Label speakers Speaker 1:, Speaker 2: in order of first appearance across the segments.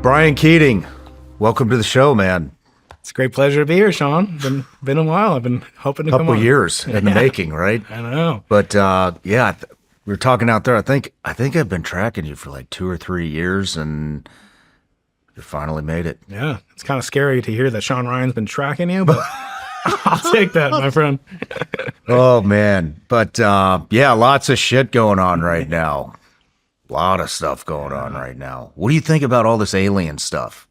Speaker 1: Brian Keating, welcome to the show, man.
Speaker 2: It's a great pleasure to be here, Shawn. Been a while. I've been hoping to come on.
Speaker 1: Couple years in the making, right?
Speaker 2: I know.
Speaker 1: But we were talking out there. I think I've been tracking you for like 2 or 3 years, and you finally made it.
Speaker 2: Yeah, it's kind of scary to hear that Shawn Ryan's been tracking you, but I'll take that, my friend.
Speaker 1: Oh man, but lots of shit going on right now. A lot of stuff going on right now. What do you think about all this alien stuff?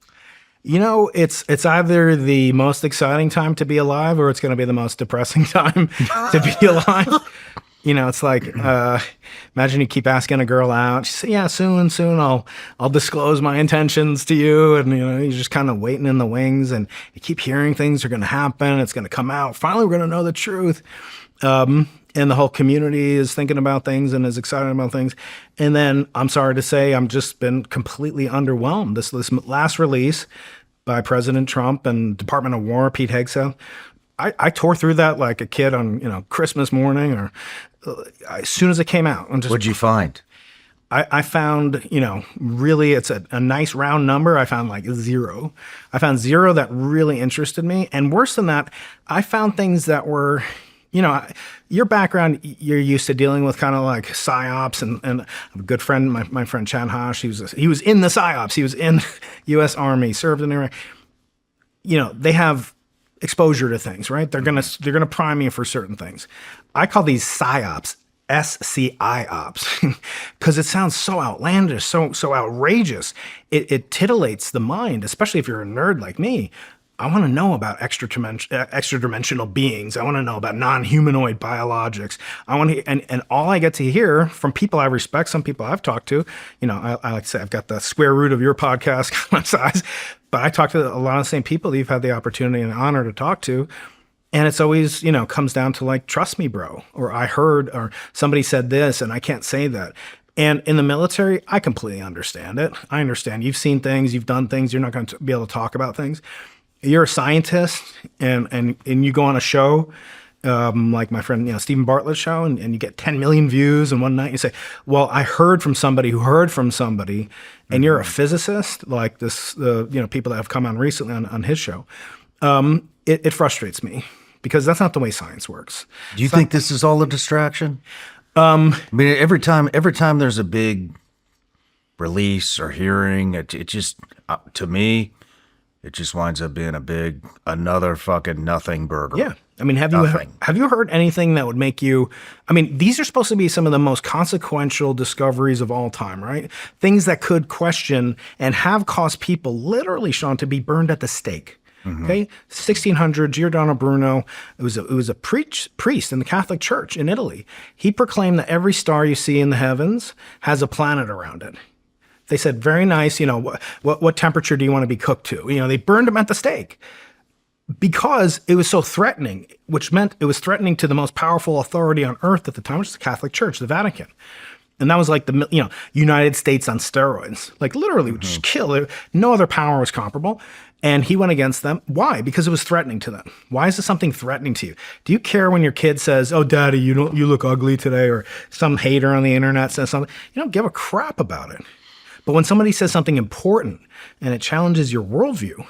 Speaker 2: You know, it's either the most exciting time to be alive or it's going to be the most depressing time to be alive. You know, it's like, imagine you keep asking a girl out. She says, yeah, soon I'll disclose my intentions to you. And, you know, you're just kind of waiting in the wings and you keep hearing things are going to happen. It's going to come out. Finally, we're going to know the truth. And the whole community is thinking about things and is excited about things. And then I'm sorry to say, I'm just been completely underwhelmed. This last release by President Trump and Department of War, Pete Hegseth, I tore through that like a kid on, you know, Christmas morning or as soon as it came out.
Speaker 1: What'd you find?
Speaker 2: I found, you know, really it's a nice round number. I found like 0. I found 0 that really interested me. And worse than that, I found things that were, you know, your background, you're used to dealing with kind of like psyops, and a good friend, my friend Chad Hash, he was in the psyops. He was in U.S. Army, served in Iraq. You know, they have exposure to things, right? They're gonna prime you for certain things. I call these psyops, SCI-ops, because it sounds so outlandish, so outrageous. It titillates the mind, especially if you're a nerd like me. I want to know about extra-dimensional beings. I want to know about non-humanoid biologics. I want to, and all I get to hear from people I respect, some people I've talked to, you know, I like to say I've got the square root of your podcast kind of size, but I talk to a lot of the same people that you've had the opportunity and honor to talk to. And it's always, you know, comes down to like, trust me, bro, or I heard, or somebody said this and I can't say that. And in the military, I completely understand it. I understand you've seen things, you've done things, you're not going to be able to talk about things. You're a scientist and you go on a show like my friend, you know, Stephen Bartlett's show, and you get 10 million views in one night. You say, well, I heard from somebody who heard from somebody, and you're a physicist like this, you know, people that have come on recently on his show. It frustrates me because that's not the way science works.
Speaker 1: Do you think this is all a distraction? I mean, every time there's a big release or hearing, it just, to me, it just winds up being another fucking Nothingburger.
Speaker 2: Yeah. I mean, have you heard anything that would make you, I mean, these are supposed to be some of the most consequential discoveries of all time, right? Things that could question and have caused people literally, Shawn, to be burned at the stake. Mm-hmm. Okay. 1600, Giordano Bruno, it was a priest in the Catholic Church in Italy. He proclaimed that every star you see in the heavens has a planet around it. They said, very nice, you know, what temperature do you want to be cooked to? You know, they burned him at the stake because it was so threatening, which meant it was threatening to the most powerful authority on earth at the time, which is the Catholic Church, the Vatican. And that was like the, you know, United States on steroids, like literally would just kill it. No other power was comparable. And he went against them. Why? Because it was threatening to them. Why is this something threatening to you? Do you care when your kid says, oh, daddy, you look ugly today? Or some hater on the internet says something. You don't give a crap about it. But when somebody says something important and it challenges your worldview,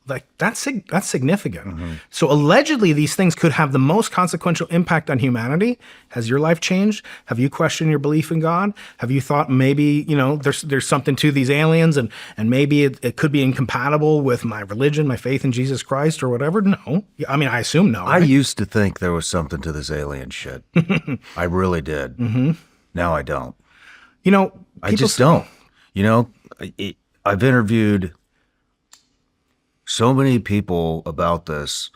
Speaker 2: like that's significant. Mm-hmm. So allegedly, these things could have the most consequential impact on humanity. Has your life changed? Have you questioned your belief in God? Have you thought maybe, you know, there's something to these aliens and maybe it could be incompatible with my religion, my faith in Jesus Christ or whatever? No. I mean, I assume no.
Speaker 1: Right? I used to think there was something to this alien shit. I really did. Mm-hmm. Now I don't.
Speaker 2: You know,
Speaker 1: I just don't. You know, I've interviewed so many people about this,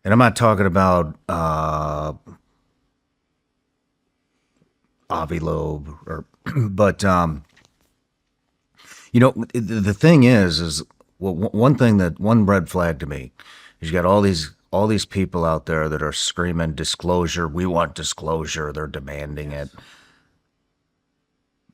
Speaker 1: and I'm not talking about Avi Loeb, but you know, the thing is well, one red flag to me is you got all these people out there that are screaming disclosure. We want disclosure. They're demanding it.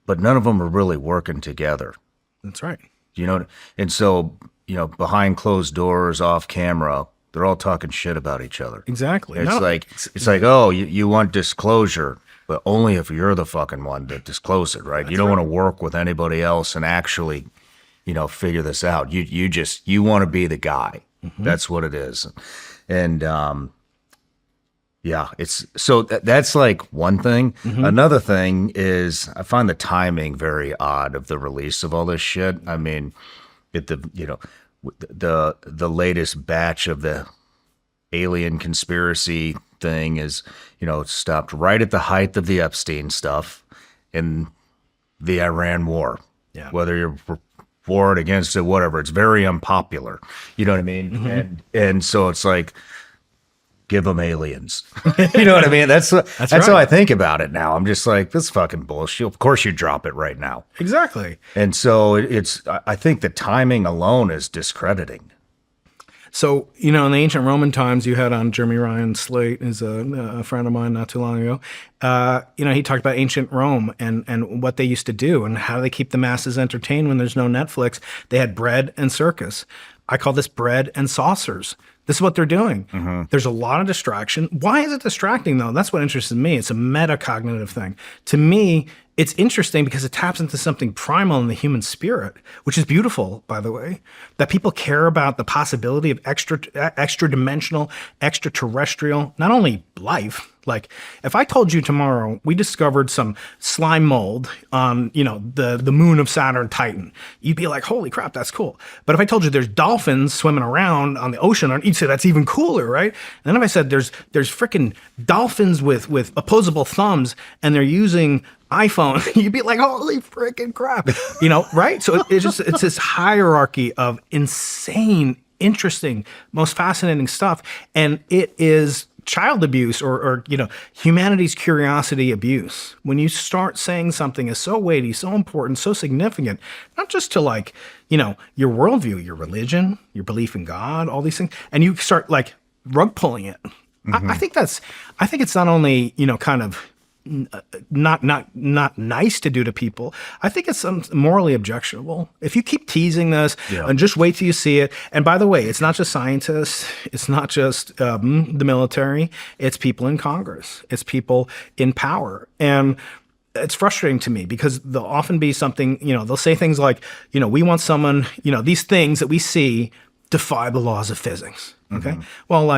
Speaker 1: But none of them are really working together.
Speaker 2: That's right.
Speaker 1: You know, and so, you know, behind closed doors, off camera, they're all talking shit about each other.
Speaker 2: Exactly.
Speaker 1: It's like, oh, you want disclosure, but only if you're the fucking one that disclose it, right? You don't want to work with anybody else and actually figure this out. You want to be the guy. That's what it is. And yeah, it's so that's like one thing. Another thing is I find the timing very odd of the release of all this shit. I mean, the latest batch of the alien conspiracy thing is, stopped right at the height of the Epstein stuff and the Iran war. Yeah. Whether you're for it, against it, whatever, it's very unpopular. You know what I mean? And so it's like, give them aliens. You know what I mean? That's right. How I think about it now. I'm just like, this fucking bullshit. Of course you drop it right now.
Speaker 2: Exactly.
Speaker 1: And so I think the timing alone is discrediting.
Speaker 2: So, in the ancient Roman times, you had on Jeremy Ryan Slate, is a friend of mine not too long ago. He talked about ancient Rome and what they used to do and how they keep the masses entertained when there's no Netflix. They had bread and circus. I call this bread and saucers. This is what they're doing. There's a lot of distraction. Why is it distracting, though? That's what interests me. It's a metacognitive thing. To me, it's interesting because it taps into something primal in the human spirit, which is beautiful, by the way, that people care about the possibility of extra-dimensional, extraterrestrial, not only life. Like, if I told you tomorrow we discovered some slime mold on, the moon of Saturn, Titan, you'd be like, holy crap, that's cool. But if I told you there's dolphins swimming around on the ocean, you'd say that's even cooler, right? And then if I said there's freaking dolphins with opposable thumbs and they're using iPhone, you'd be like, holy freaking crap, right? So it's this hierarchy of insane, interesting, most fascinating stuff. And it is child abuse or humanity's curiosity abuse. When you start saying something is so weighty, so important, so significant, not just to your worldview, your religion, your belief in God, all these things, and you start like rug pulling it. I think it's not only, kind of not nice to do to people. I think it's morally objectionable. If you keep teasing this and just wait till you see it. And by the way, it's not just scientists. It's not just the military. It's people in Congress. It's people in power. And it's frustrating to me because there'll often be something, they'll say things like, we want someone, these things that we see defy the laws of physics. Okay. Well,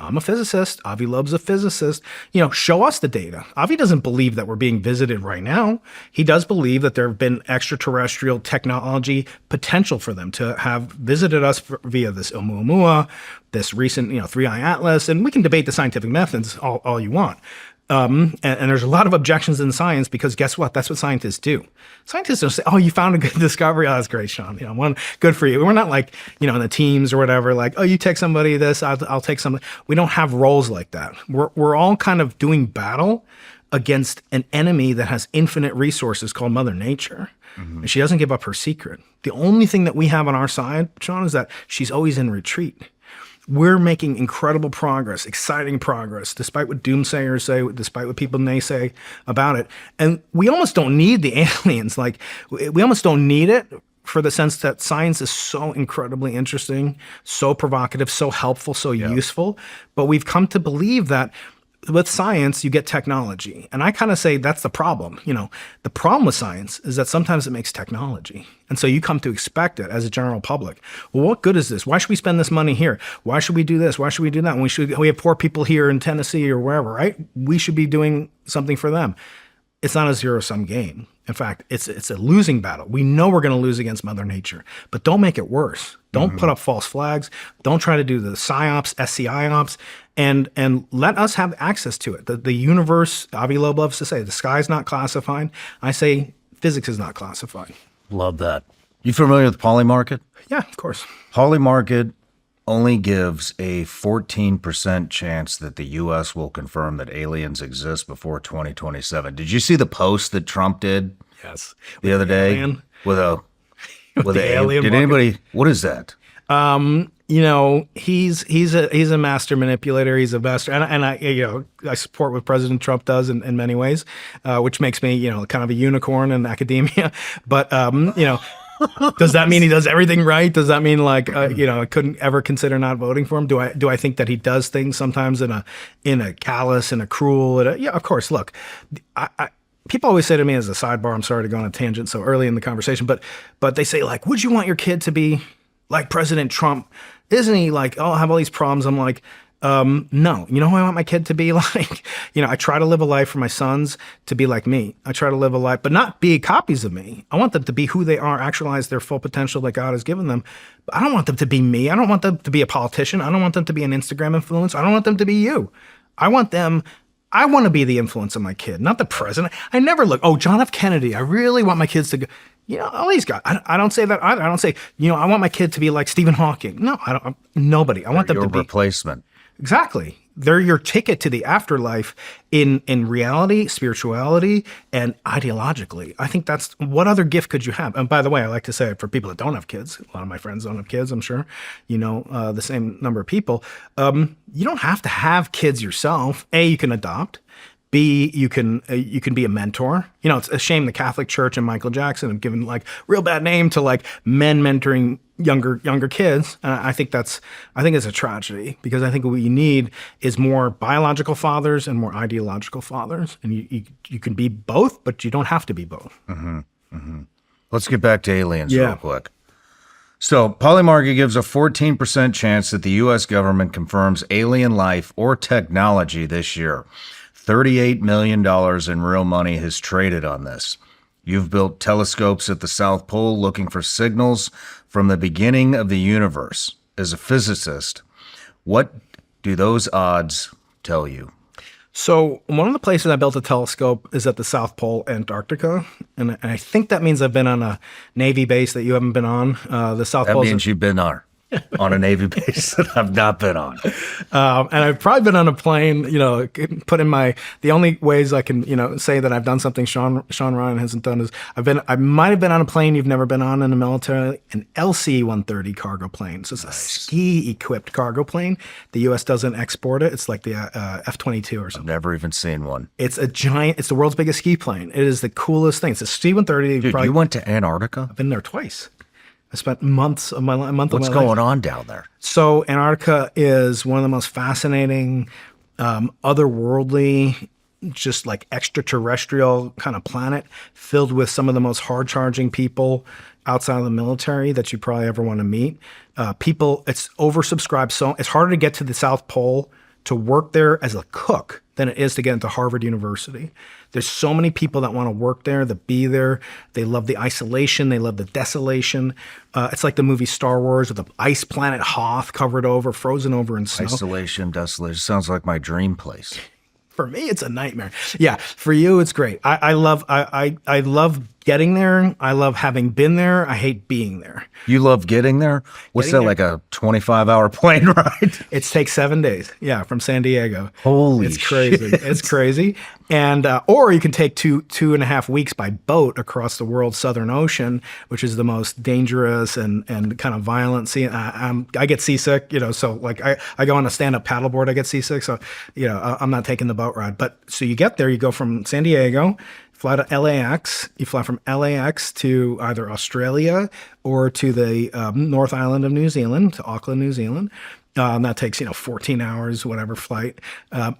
Speaker 2: I'm a physicist. Avi Loeb's a physicist. Show us the data. Avi doesn't believe that we're being visited right now. He does believe that there have been extraterrestrial technology potential for them to have visited us via this Oumuamua, this recent, 3-eye atlas, and we can debate the scientific methods all you want. And there's a lot of objections in science because guess what? That's what scientists do. Scientists don't say, oh, you found a good discovery. Oh, that's great, Shawn. Good for you. We're not like, in the teams or whatever, like, oh, you take somebody this, I'll take somebody. We don't have roles like that. We're all kind of doing battle against an enemy that has infinite resources called Mother Nature. And she doesn't give up her secret. The only thing that we have on our side, Shawn, is that she's always in retreat. We're making incredible progress, exciting progress, despite what doomsayers say, despite what people naysay about it. And we almost don't need the aliens. Like, we almost don't need it for the sense that science is so incredibly interesting, so provocative, so helpful, so useful. But we've come to believe that with science, you get technology. And I kind of say that's the problem. The problem with science is that sometimes it makes technology. And so you come to expect it as a general public. Well, what good is this? Why should we spend this money here? Why should we do this? Why should we do that? We have poor people here in Tennessee or wherever, right? We should be doing something for them. It's not a zero-sum game. In fact, it's a losing battle. We know we're going to lose against Mother Nature, but don't make it worse. Don't put up false flags. Don't try to do the PSYOPs, SCIOPs, and let us have access to it. The universe, Avi Loeb loves to say, the sky's not classified. I say physics is not classified.
Speaker 1: Love that. You familiar with Pauli market?
Speaker 2: Yeah, of course.
Speaker 1: Pauli market only gives a 14% chance that the U.S. will confirm that aliens exist before 2027. Did you see the post that Trump did?
Speaker 2: Yes.
Speaker 1: The other day with an alien. Did
Speaker 2: market.
Speaker 1: Anybody? What is that?
Speaker 2: He's a master manipulator. He's a master, and I support what President Trump does in many ways, which makes me kind of a unicorn in academia. But does that mean he does everything right? Does that mean I couldn't ever consider not voting for him? Do I think that he does things sometimes in a callous, in a cruel? Yeah, of course. Look, people always say to me as a sidebar, I'm sorry to go on a tangent so early in the conversation, but they say like, would you want your kid to be like President Trump? Isn't he like, oh, I have all these problems? I'm like, no. You know who I want my kid to be like? I try to live a life for my sons to be like me. I try to live a life, but not be copies of me. I want them to be who they are, actualize their full potential that God has given them. But I don't want them to be me. I don't want them to be a politician. I don't want them to be an Instagram influencer. I don't want them to be you. I want to be the influence of my kid, not the president. I never look, oh, John F. Kennedy. I really want my kids to go. All these guys. I don't say that. I don't say, I want my kid to be like Stephen Hawking. No, I don't. Nobody. I want them to be
Speaker 1: your replacement.
Speaker 2: Exactly. They're your ticket to the afterlife in reality, spirituality, and ideologically. I think that's what other gift could you have? And by the way, I like to say for people that don't have kids, a lot of my friends don't have kids, I'm sure, the same number of people. You don't have to have kids yourself. A, you can adopt. B, you can be a mentor. It's a shame the Catholic Church and Michael Jackson have given like real bad name to like men mentoring younger kids. And I think it's a tragedy, because I think what you need is more biological fathers and more ideological fathers. And you can be both, but you don't have to be both.
Speaker 1: Mm-hmm. Mm-hmm. Let's get back to aliens real quick. So Polymarket gives a 14% chance that the U.S. government confirms alien life or technology this year. $38 million in real money has traded on this. You've built telescopes at the South Pole looking for signals from the beginning of the universe. As a physicist, what do those odds tell you?
Speaker 2: So one of the places I built a telescope is at the South Pole, Antarctica. And I think that means I've been on a Navy base that you haven't been on. The South Pole.
Speaker 1: That means you've been on a Navy base that I've not been on.
Speaker 2: And I've probably been on a plane, put in the only ways I can, say that I've done something Shawn Ryan hasn't done is I might have been on a plane you've never been on in the military, an LC-130 cargo plane. So it's a ski-equipped cargo plane. The U.S. doesn't export it. It's like the F-22 or something.
Speaker 1: I've never even seen one.
Speaker 2: It's the world's biggest ski plane. It is the coolest thing. It's a C-130.
Speaker 1: Dude, you went to Antarctica?
Speaker 2: I've been there twice. I spent months of my life.
Speaker 1: What's going on down there?
Speaker 2: So Antarctica is one of the most fascinating, otherworldly, just like extraterrestrial kind of planet, filled with some of the most hard-charging people outside of the military that you probably ever want to meet. It's oversubscribed, so it's harder to get to the South Pole to work there as a cook than it is to get into Harvard University. There's so many people that want to work there, that be there. They love the isolation. They love the desolation. It's like the movie Star Wars with the ice planet Hoth frozen over in snow.
Speaker 1: Isolation, desolation. Sounds like my dream place.
Speaker 2: For me, it's a nightmare. Yeah, for you, it's great. I love getting there. I love having been there. I hate being there.
Speaker 1: You love getting there? What's that, like a 25-hour plane ride?
Speaker 2: It takes 7 days. Yeah, from San Diego.
Speaker 1: Holy
Speaker 2: It's crazy.
Speaker 1: shit.
Speaker 2: It's crazy. And or you can take 2.5 weeks by boat across the world's Southern Ocean, which is the most dangerous and kind of violent sea. I get seasick, so like I go on a stand-up paddleboard, I get seasick. So, I'm not taking the boat ride. But so you get there, you go from San Diego, fly to LAX. You fly from LAX to either Australia or to the North Island of New Zealand, to Auckland, New Zealand. That takes, 14 hours, whatever flight.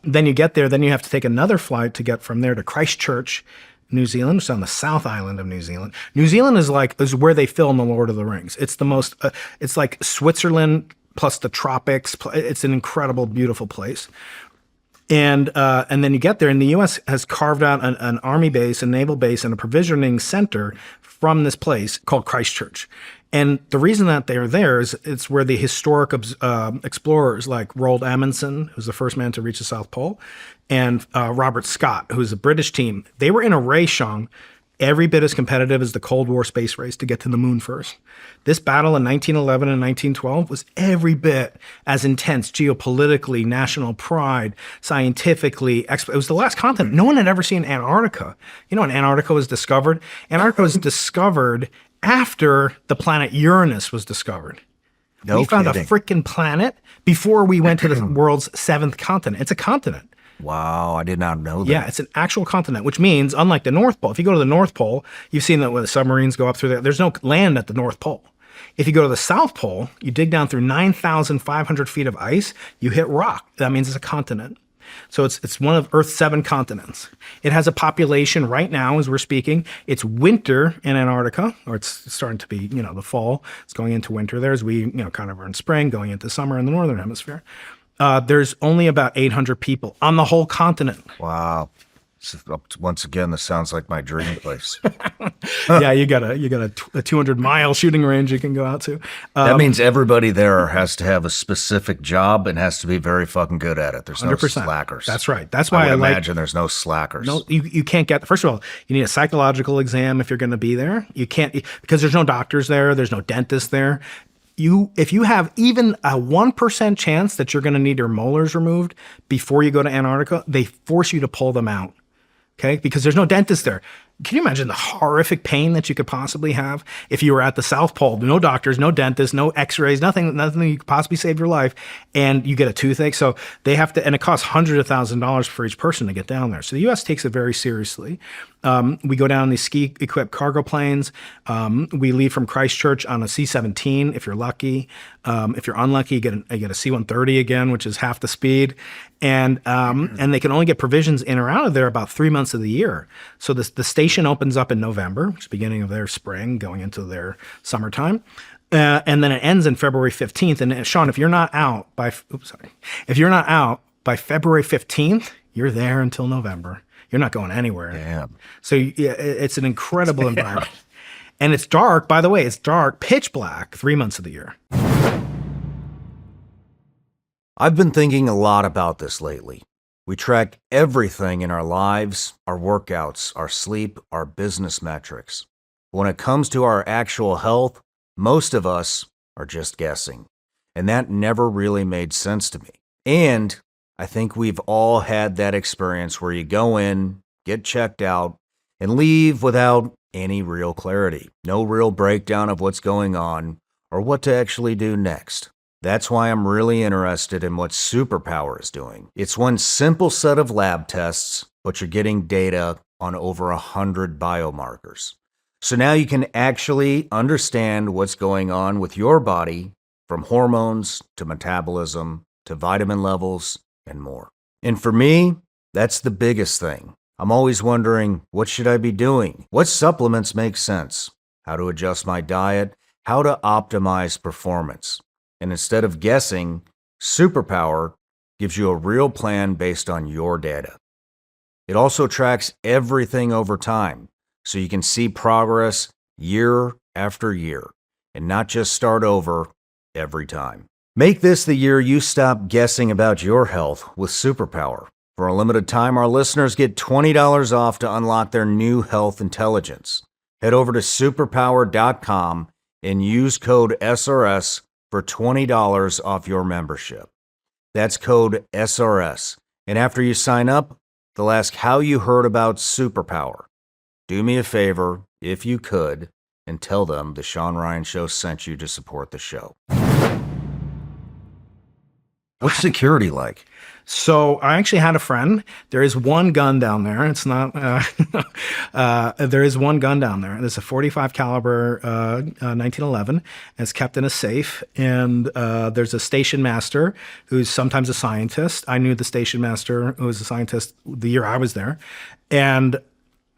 Speaker 2: Then you get there. Then you have to take another flight to get from there to Christchurch, New Zealand, which is on the South Island of New Zealand. New Zealand is where they film The Lord of the Rings. It's the most, it's like Switzerland plus the tropics. It's an incredible, beautiful place. And then you get there, and the U.S. has carved out an army base, a naval base, and a provisioning center from this place called Christchurch. And the reason that they're there is it's where the historic explorers like Roald Amundsen, who's the first man to reach the South Pole, and Robert Scott, who's a British team, they were in a race, Shawn, every bit as competitive as the Cold War space race to get to the moon first. This battle in 1911 and 1912 was every bit as intense geopolitically, national pride, scientifically. It was the last continent. No one had ever seen Antarctica. When Antarctica was discovered? Antarctica was discovered after the planet Uranus was discovered.
Speaker 1: No
Speaker 2: we found
Speaker 1: kidding.
Speaker 2: a freaking planet before we went to the world's seventh continent. It's a continent.
Speaker 1: Wow, I did not know that.
Speaker 2: Yeah, it's an actual continent, which means, unlike the North Pole, if you go to the North Pole, you've seen that when the submarines go up through there, there's no land at the North Pole. If you go to the South Pole, you dig down through 9,500 feet of ice, you hit rock. That means it's a continent. So it's one of Earth's 7 continents. It has a population right now as we're speaking. It's winter in Antarctica, or it's starting to be, the fall. It's going into winter there as we, kind of are in spring, going into summer in the northern hemisphere. There's only about 800 people on the whole continent.
Speaker 1: Wow. So, once again, this sounds like my dream place.
Speaker 2: Yeah, you got a 200-mile shooting range you can go out to.
Speaker 1: That means everybody there has to have a specific job and has to be very fucking good at it. There's no
Speaker 2: 100%.
Speaker 1: slackers.
Speaker 2: That's right. That's why I
Speaker 1: imagine there's no slackers.
Speaker 2: No, you can't get. First of all, you need a psychological exam if you're going to be there. You can't because there's no doctors there. There's no dentist there. If you have even a 1% chance that you're going to need your molars removed before you go to Antarctica, they force you to pull them out. Okay, because there's no dentist there. Can you imagine the horrific pain that you could possibly have if you were at the South Pole? No doctors, no dentists, no x-rays, nothing you could possibly save your life, and you get a toothache. So they have to, and it costs hundreds of thousands of dollars for each person to get down there. So the U.S. takes it very seriously. We go down these ski-equipped cargo planes. We leave from Christchurch on a C-17 if you're lucky. If you're unlucky, you get a C-130 again, which is half the speed. And they can only get provisions in or out of there about 3 months of the year. So the station opens up in November, which is the beginning of their spring, going into their summertime. And then it ends in February 15th. And Shawn, if you're not out by February 15th, you're there until November. You're not going anywhere.
Speaker 1: Damn.
Speaker 2: So yeah, it's an incredible environment. And it's dark, by the way, it's dark, pitch black 3 months of the year.
Speaker 1: I've been thinking a lot about this lately. We track everything in our lives, our workouts, our sleep, our business metrics. When it comes to our actual health, most of us are just guessing. And that never really made sense to me. And I think we've all had that experience where you go in, get checked out, and leave without any real clarity. No real breakdown of what's going on or what to actually do next. That's why I'm really interested in what Superpower is doing. It's one simple set of lab tests, but you're getting data on over 100 biomarkers. So now you can actually understand what's going on with your body, from hormones to metabolism to vitamin levels and more. And for me, that's the biggest thing. I'm always wondering, what should I be doing? What supplements make sense? How to adjust my diet? How to optimize performance? And instead of guessing, Superpower gives you a real plan based on your data. It also tracks everything over time, so you can see progress year after year, and not just start over every time. Make this the year you stop guessing about your health with Superpower. For a limited time, our listeners get $20 off to unlock their new health intelligence. Head over to superpower.com and use code SRS for $20 off your membership. That's code SRS. And after you sign up, they'll ask how you heard about Superpower. Do me a favor, if you could, and tell them the Shawn Ryan Show sent you to support the show. What's security like?
Speaker 2: So I actually had a friend. There is one gun down there. It's not. There is one gun down there. There's a .45 caliber 1911. It's kept in a safe. And there's a station master who's sometimes a scientist. I knew the station master who was a scientist the year I was there, and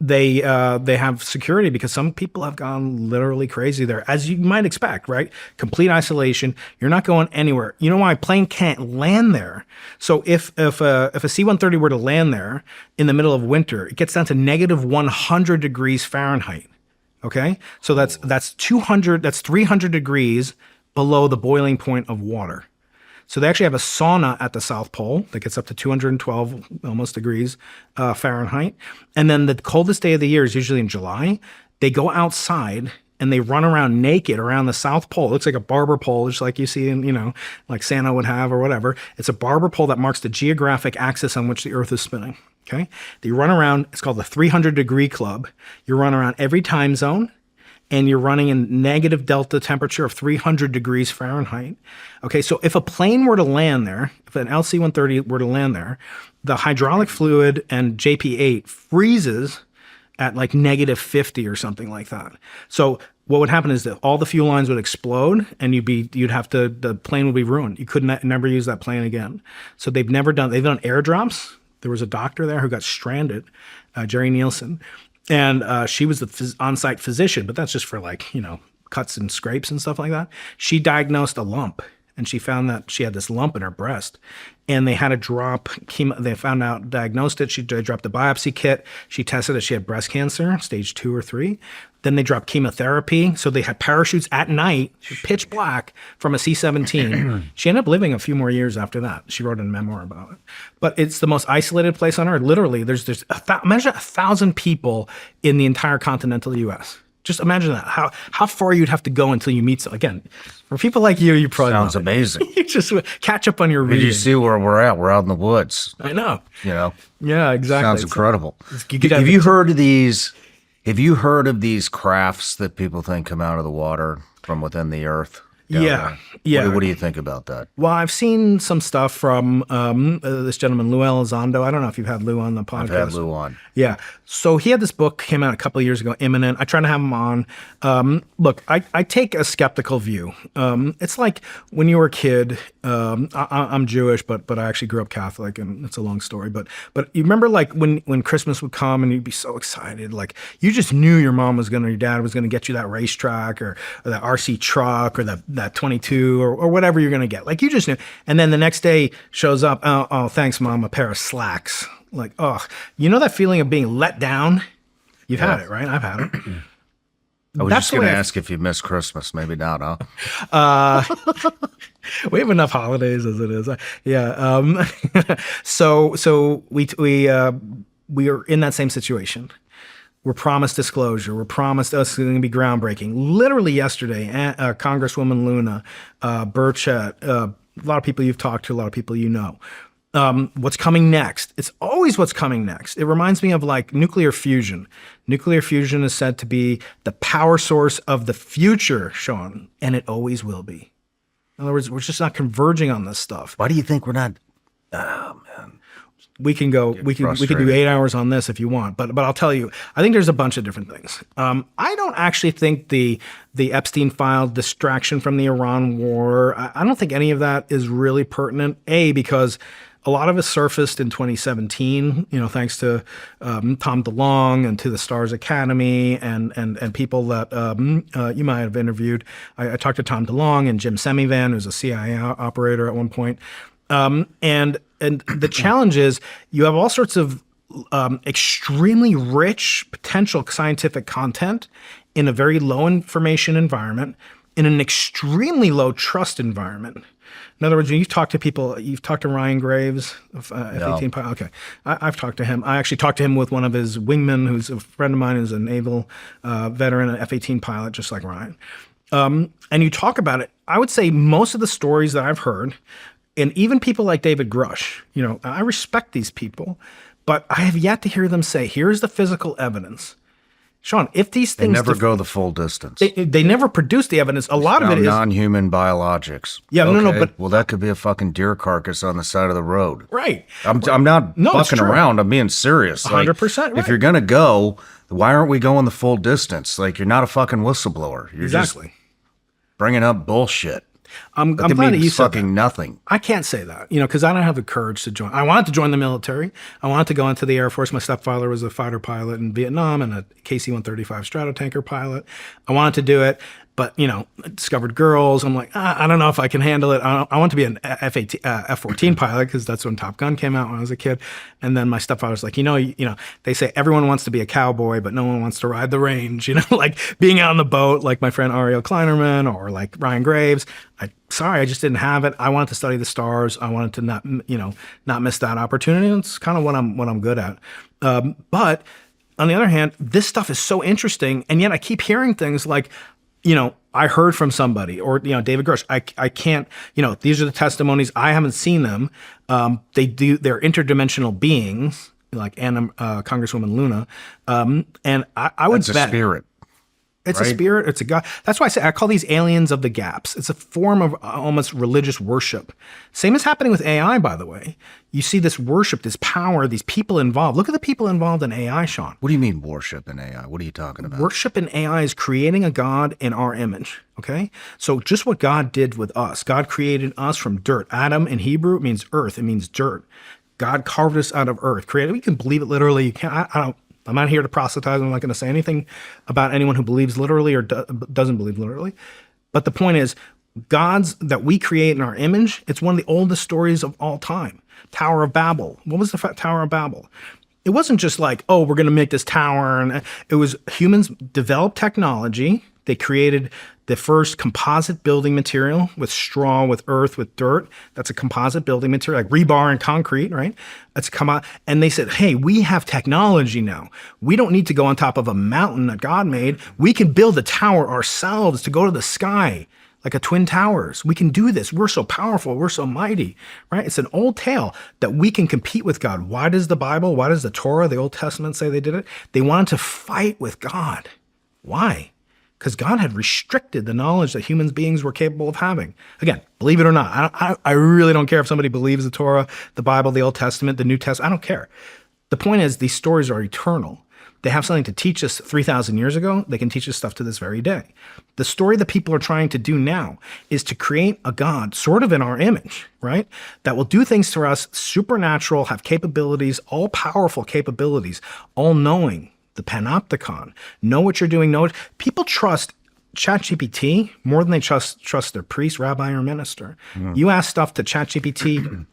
Speaker 2: they have security because some people have gone literally crazy there, as you might expect, right? Complete isolation. You're not going anywhere. You know why? A plane can't land there. So if a C-130 were to land there in the middle of winter, it gets down to negative 100 degrees Fahrenheit. Okay, so that's 300 degrees below the boiling point of water. So they actually have a sauna at the South Pole that gets up to 212 almost degrees Fahrenheit. And then the coldest day of the year is usually in July. They go outside and they run around naked around the South Pole. It looks like a barber pole, just like you see in, like Santa would have or whatever. It's a barber pole that marks the geographic axis on which the Earth is spinning. Okay. They run around. It's called the 300 degree club. You run around every time zone, and you're running in negative delta temperature of 300 degrees Fahrenheit. Okay, so if a plane were to land there, if an LC-130 were to land there, the hydraulic fluid and JP-8 freezes at like -50 or something like that. So what would happen is that all the fuel lines would explode, and the plane would be ruined. You could never use that plane again. So they've done airdrops. There was a doctor there who got stranded, Jerry Nielsen, and she was the on-site physician, but that's just for like, cuts and scrapes and stuff like that. She diagnosed a lump, and she found that she had this lump in her breast, and they had to drop chemo. They diagnosed it. They dropped the biopsy kit. She tested that she had breast cancer, stage 2 or 3. Then they dropped chemotherapy. So they had parachutes at night, pitch black, from a C-17. She ended up living a few more years after that. She wrote a memoir about it. But it's the most isolated place on Earth. Literally, there's imagine 1,000 people in the entire continental U.S. Just imagine that, how far you'd have to go until you meet some. Again, for people like you probably
Speaker 1: sounds amazing.
Speaker 2: You just catch up on your reading.
Speaker 1: Did you see where we're at? We're out in the woods.
Speaker 2: I know.
Speaker 1: Yeah,
Speaker 2: exactly.
Speaker 1: Sounds incredible. Have you heard of these? Have you heard of these crafts that people think come out of the water from within the earth?
Speaker 2: Yeah.
Speaker 1: What do you think about that?
Speaker 2: Well, I've seen some stuff from this gentleman, Lou Elizondo. I don't know if you've had Lou on the podcast.
Speaker 1: I've had Lou on.
Speaker 2: Yeah. So he had this book, came out a couple of years ago, Imminent. I try to have him on. Look, I take a skeptical view. It's like when you were a kid, I'm Jewish, but I actually grew up Catholic, and it's a long story. But you remember like when Christmas would come and you'd be so excited, like you just knew your dad was going to get you that racetrack or that RC truck or that 22 or whatever you're going to get. Like you just knew. And then the next day shows up, oh, thanks, Mom, a pair of slacks. Like, oh, you know that feeling of being let down? You've had it, right? I've had it.
Speaker 1: I was just going to ask if you miss Christmas. Maybe not,
Speaker 2: huh? We have enough holidays as it is. Yeah. So we are in that same situation. We're promised disclosure. We're promised us it's going to be groundbreaking. Literally yesterday, Congresswoman Luna, Burchett, a lot of people you've talked to, a lot of people you know. What's coming next? It's always what's coming next. It reminds me of like nuclear fusion. Nuclear fusion is said to be the power source of the future, Shawn, and it always will be. In other words, we're just not converging on this stuff.
Speaker 1: Why do you think we're not? Oh man.
Speaker 2: We can do 8 hours on this if you want, but I'll tell you, I think there's a bunch of different things. I don't actually think the Epstein file, distraction from the Iran war, I don't think any of that is really pertinent. Because a lot of it surfaced in 2017, thanks to Tom DeLonge and to the Stars Academy and people that you might have interviewed. I talked to Tom DeLonge and Jim Semivan, who's a CIA operator at one point. And the challenge is you have all sorts of extremely rich potential scientific content in a very low information environment, in an extremely low trust environment. In other words, when you've talked to people, you've talked to Ryan Graves of F-18 pilot. Okay, I've talked to him. I actually talked to him with one of his wingmen, who's a friend of mine, who's a naval veteran, an F-18 pilot, just like Ryan. And you talk about it. I would say most of the stories that I've heard, and even people like David Grush, I respect these people, but I have yet to hear them say, here's the physical evidence. Shawn, if these things...
Speaker 1: They never go the full distance.
Speaker 2: They never produce the evidence. A lot of it is...
Speaker 1: non-human biologics.
Speaker 2: Yeah,
Speaker 1: okay.
Speaker 2: no, but...
Speaker 1: Well, that could be a fucking deer carcass on the side of the road.
Speaker 2: Right.
Speaker 1: I'm not fucking around. I'm being serious.
Speaker 2: 100% right.
Speaker 1: If you're going to go, why aren't we going the full distance? Like, you're not a fucking whistleblower. You're just bringing up bullshit.
Speaker 2: I'm glad that you said
Speaker 1: fucking nothing.
Speaker 2: I can't say that, because I don't have the courage to join. I wanted to join the military. I wanted to go into the Air Force. My stepfather was a fighter pilot in Vietnam and a KC-135 Stratotanker pilot. I wanted to do it, but, I discovered girls. I'm like, I don't know if I can handle it. I want to be an F-14 pilot because that's when Top Gun came out when I was a kid. And then my stepfather's like, they say everyone wants to be a cowboy, but no one wants to ride the range, like being out on the boat, like my friend Ariel Kleinerman or like Ryan Graves. I just didn't have it. I wanted to study the stars. I wanted to not miss that opportunity. It's kind of what I'm good at. But on the other hand, this stuff is so interesting. And yet I keep hearing things like, I heard from somebody or, David Grush, I can't, these are the testimonies. I haven't seen them. They're interdimensional beings like Congresswoman Luna. And I would bet.
Speaker 1: That's a spirit.
Speaker 2: It's
Speaker 1: right?
Speaker 2: a spirit. It's a God. That's why I call these aliens of the gaps. It's a form of almost religious worship. Same is happening with AI, by the way. You see this worship, this power, these people involved. Look at the people involved in AI, Shawn.
Speaker 1: What do you mean worship in AI? What are you talking about?
Speaker 2: Worship in AI is creating a God in our image. Okay. So just what God did with us. God created us from dirt. Adam in Hebrew, it means earth. It means dirt. God carved us out of earth. Created. We can believe it literally. You can't. I'm not here to proselytize. I'm not going to say anything about anyone who believes literally or doesn't believe literally. But the point is, gods that we create in our image, it's one of the oldest stories of all time. Tower of Babel. What was the Tower of Babel? It wasn't just like, oh, we're going to make this tower. And it was humans developed technology. They created the first composite building material with straw, with earth, with dirt. That's a composite building material, like rebar and concrete, right? That's come out. And they said, hey, we have technology now. We don't need to go on top of a mountain that God made. We can build a tower ourselves to go to the sky, like a Twin Towers. We can do this. We're so powerful. We're so mighty, right? It's an old tale that we can compete with God. Why does the Bible, why does the Torah, the Old Testament say they did it? They wanted to fight with God. Why? Because God had restricted the knowledge that human beings were capable of having. Again, believe it or not, I really don't care if somebody believes the Torah, the Bible, the Old Testament, the New Testament. I don't care. The point is, these stories are eternal. They have something to teach us 3,000 years ago. They can teach us stuff to this very day. The story that people are trying to do now is to create a God sort of in our image, right? That will do things to us, supernatural, have capabilities, all powerful capabilities, all knowing. The panopticon, know what you're doing. Know it. People trust ChatGPT more than they trust their priest, rabbi, or minister. You ask stuff to ChatGPT,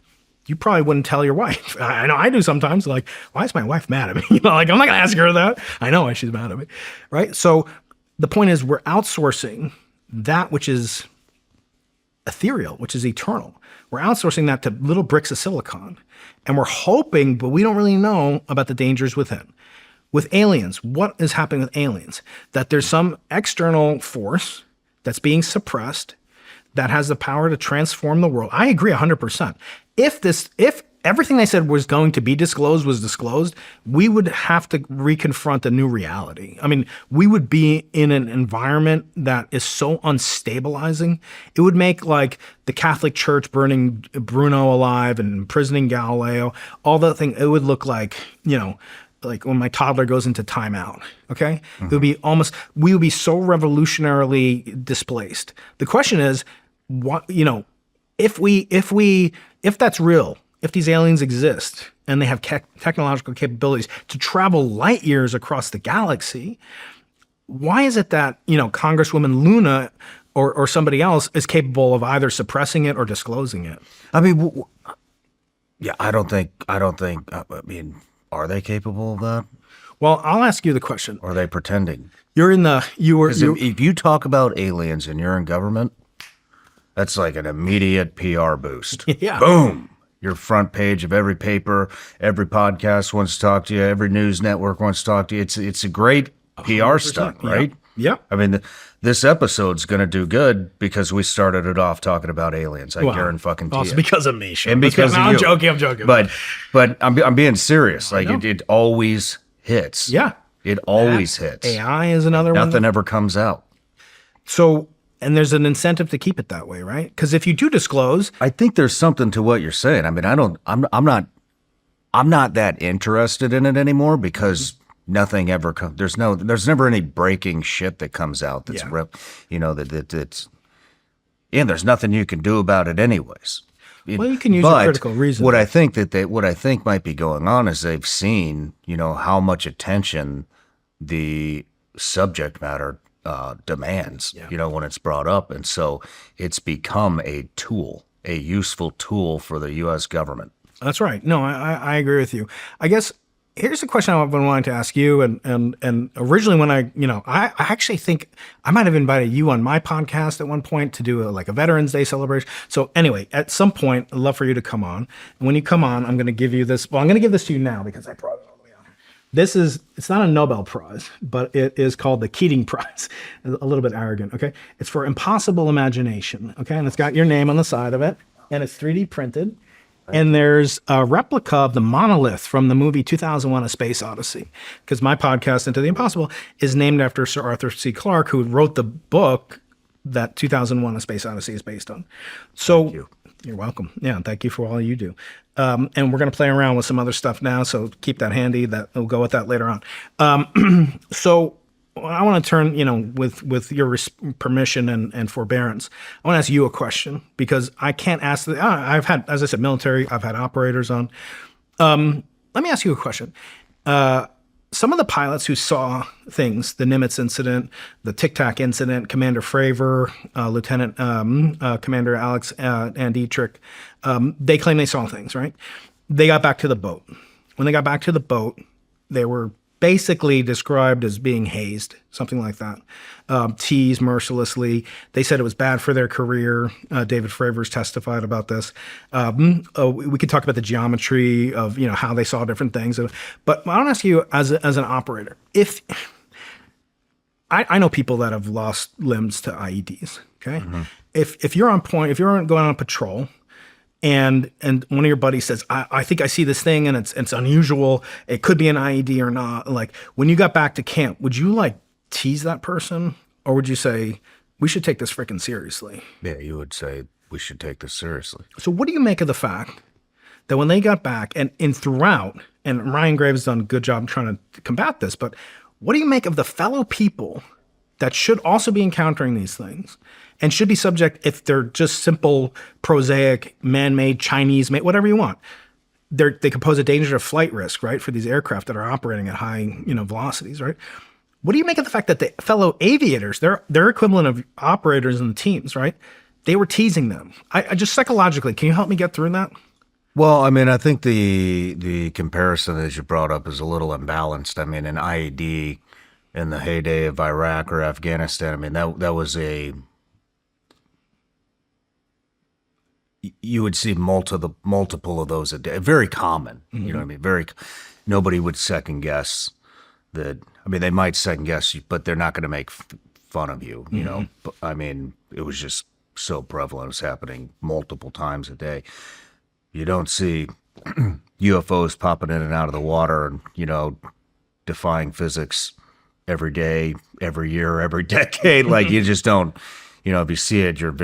Speaker 2: you probably wouldn't tell your wife. I know I do sometimes. Like, why is my wife mad at me? You know, like I'm not gonna ask her that. I know why she's mad at me, right? So the point is, we're outsourcing that which is ethereal, which is eternal. We're outsourcing that to little bricks of silicon, and we're hoping, but we don't really know about the dangers within. With aliens, what is happening with aliens? That there's some external force that's being suppressed that has the power to transform the world. I agree 100%. If everything they said was going to be disclosed was disclosed, we would have to reconfront a new reality. I mean, we would be in an environment that is so unstabilizing. It would make like the Catholic Church burning Bruno alive and imprisoning Galileo, all that thing. It would look like, you know, like when my toddler goes into timeout, okay? It would be we would be so revolutionarily displaced. The question is, what, you know, if that's real, if these aliens exist and they have technological capabilities to travel light years across the galaxy, why is it that, you know, Congresswoman Luna or somebody else is capable of either suppressing it or disclosing it?
Speaker 1: I mean, yeah, I don't think, I mean, are they capable of that?
Speaker 2: Well, I'll ask you the question.
Speaker 1: Or are they pretending?
Speaker 2: If
Speaker 1: If you talk about aliens and you're in government, that's like an immediate PR boost.
Speaker 2: Yeah.
Speaker 1: Boom. You're front page of every paper, every podcast wants to talk to you, every news network wants to talk to you. It's a great PR stunt, right?
Speaker 2: Yeah.
Speaker 1: I mean, this episode's going to do good because we started it off talking about aliens. I guarantee fucking
Speaker 2: Also
Speaker 1: you.
Speaker 2: because of me, Shawn.
Speaker 1: And because of
Speaker 2: I'm
Speaker 1: you.
Speaker 2: joking.
Speaker 1: But I'm being serious. Like it always hits.
Speaker 2: Yeah.
Speaker 1: It always hits.
Speaker 2: AI is another one.
Speaker 1: Nothing ever comes out.
Speaker 2: So, and there's an incentive to keep it that way, right? Because if you do disclose,
Speaker 1: I think there's something to what you're saying. I mean, I'm not that interested in it anymore because nothing ever comes. There's never any breaking shit that comes out that's that's and there's nothing you can do about it anyways.
Speaker 2: well, you can use a critical reason.
Speaker 1: What I think might be going on is they've seen, how much attention the subject matter demands, when it's brought up. And so it's become a useful tool for the U.S. government.
Speaker 2: That's right. No, I agree with you. I guess here's a question I've been wanting to ask you. And originally when I actually think I might have invited you on my podcast at one point to do a Veterans Day celebration. So anyway, at some point, I'd love for you to come on. And when you come on, I'm going to give you this. Well, I'm going to give this to you now because I brought it all the way out here. It's not a Nobel Prize, but it is called the Keating Prize. A little bit arrogant, okay? It's for impossible imagination, okay? And it's got your name on the side of it, and it's 3D printed. And there's a replica of the monolith from the movie 2001: A Space Odyssey, because my podcast, Into the Impossible, is named after Sir Arthur C. Clarke, who wrote the book that 2001: A Space Odyssey is based on. So you're welcome. Yeah, thank you for all you do. And we're going to play around with some other stuff now, so keep that handy. That we'll go with that later on. So I want to turn, with your permission and forbearance, I want to ask you a question, because I can't ask. I've had, as I said, military. I've had operators on. Let me ask you a question. Some of the pilots who saw things, the Nimitz incident, the Tic Tac incident, Commander Fravor, Lieutenant Commander Alex and Dietrich, they claim they saw things, right? They got back to the boat. When they got back to the boat, they were basically described as being hazed, something like that, teased mercilessly. They said it was bad for their career. David Fravor's testified about this. We could talk about the geometry of how they saw different things. But I want to ask you, as an operator, if I know people that have lost limbs to IEDs. Okay, if you're on point, if you're going on patrol, and one of your buddies says, I think I see this thing and it's unusual. It could be an IED or not. Like, when you got back to camp, would you tease that person, or would you say, we should take this freaking seriously?
Speaker 1: Yeah, you would say we should take this seriously.
Speaker 2: So what do you make of the fact that when they got back and throughout, and Ryan Graves has done a good job trying to combat this, but what do you make of the fellow people that should also be encountering these things and should be subject, if they're just simple, prosaic, man-made, Chinese-made, whatever you want? They could pose a danger of flight risk, right, for these aircraft that are operating at high, velocities, right? What do you make of the fact that the fellow aviators, their equivalent of operators in the teams, right, they were teasing them? I just psychologically, can you help me get through that?
Speaker 1: Well, I mean, I think the comparison that you brought up is a little imbalanced. I mean, an IED in the heyday of Iraq or Afghanistan, I mean, that was you would see multiple of those a day. Very common, you know what I mean? Nobody would second guess that. I mean, they might second guess you, but they're not going to make fun of you, you know? But, I mean, it was just so prevalent. It was happening multiple times a day. You don't see UFOs popping in and out of the water and, defying physics every day, every year, every decade. Like, you just don't, if you see it, it's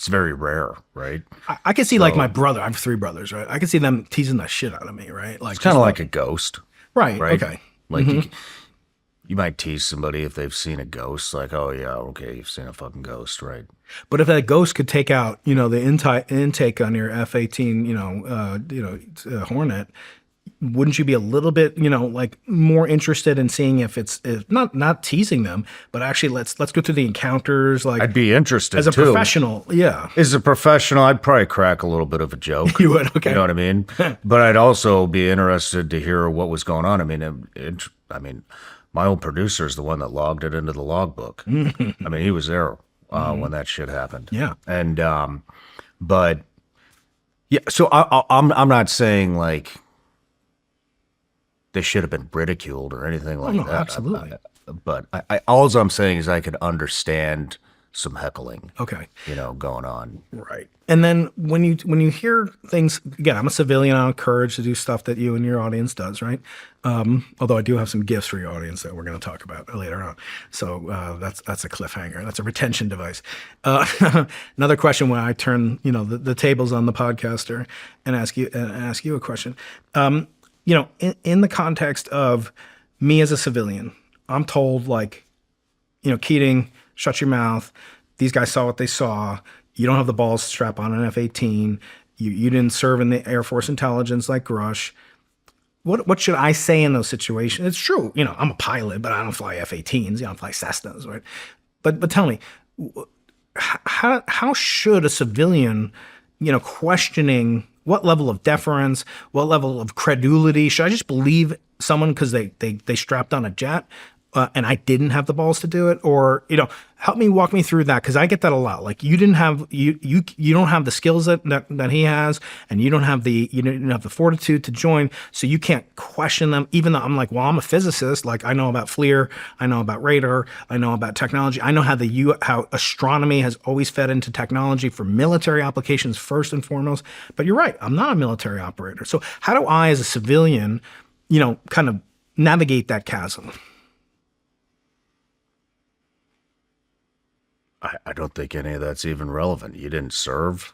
Speaker 1: very rare, right?
Speaker 2: I can see, my brother, I have three brothers, right? I can see them teasing the shit out of me, right?
Speaker 1: It's kind of like a ghost.
Speaker 2: Right.
Speaker 1: Okay. Like, you might tease somebody if they've seen a ghost, like, oh yeah, okay, you've seen a fucking ghost, right?
Speaker 2: But if that ghost could take out, the intake on your F-18, Hornet, wouldn't you be a little bit, more interested in seeing if it's not teasing them, but actually let's go through the encounters? Like,
Speaker 1: I'd be interested
Speaker 2: as a
Speaker 1: too.
Speaker 2: Professional, yeah.
Speaker 1: As a professional, I'd probably crack a little bit of a joke.
Speaker 2: You would, okay.
Speaker 1: You know what I mean? But I'd also be interested to hear what was going on. I mean, my old producer is the one that logged it into the logbook. I mean, he was there when that shit happened.
Speaker 2: Yeah.
Speaker 1: And but yeah, so I'm not saying like they should have been ridiculed or anything like that.
Speaker 2: Absolutely.
Speaker 1: But all I'm saying is I could understand some heckling.
Speaker 2: Okay.
Speaker 1: Going on.
Speaker 2: Right. And then when you hear things, again, I'm a civilian. I'm encouraged to do stuff that you and your audience does, right? Although I do have some gifts for your audience that we're going to talk about later on. So that's a cliffhanger. That's a retention device. Another question when I turn the tables on the podcaster and ask you a question. In the context of me as a civilian, I'm told Keating, shut your mouth. These guys saw what they saw. You don't have the balls to strap on an F-18. You didn't serve in the Air Force intelligence like Grush. What should I say in those situations? It's true. I'm a pilot, but I don't fly F-18s. I fly Cessnas, right? But tell me, how should a civilian, questioning what level of deference, what level of credulity, should I just believe someone because they strapped on a jet? and I didn't have the balls to do it, or walk me through that, because I get that a lot. Like, you don't have the skills that he has, and you don't have the fortitude to join, so you can't question them. Even though I'm like, well, I'm a physicist, like I know about FLIR, I know about radar, I know about technology, I know how astronomy has always fed into technology for military applications first and foremost. But you're right, I'm not a military operator. So how do I, as a civilian, kind of navigate that chasm?
Speaker 1: I don't think any of that's even relevant. You didn't serve.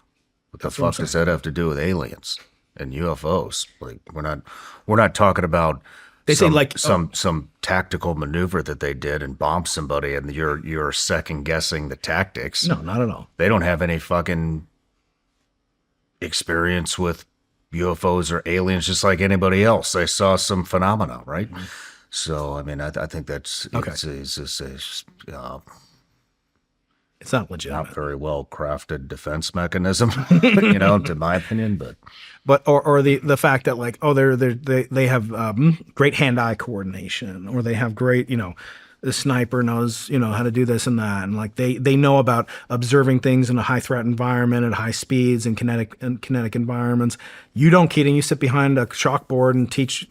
Speaker 1: What the fuck does that have to do with aliens and UFOs? Like, we're not talking about some tactical maneuver that they did and bombed somebody, and you're second guessing the tactics.
Speaker 2: No, not at all.
Speaker 1: They don't have any fucking experience with UFOs or aliens, just like anybody else. They saw some phenomena, right? Mm-hmm. So, I mean, I think that's
Speaker 2: okay. It's not legitimate.
Speaker 1: Not very well crafted defense mechanism, to my opinion.
Speaker 2: But the fact that, like, they have great hand-eye coordination, or they have great, the sniper knows, how to do this and that, and like they know about observing things in a high threat environment at high speeds and kinetic environments. You don't, Keating. You sit behind a chalkboard and teach,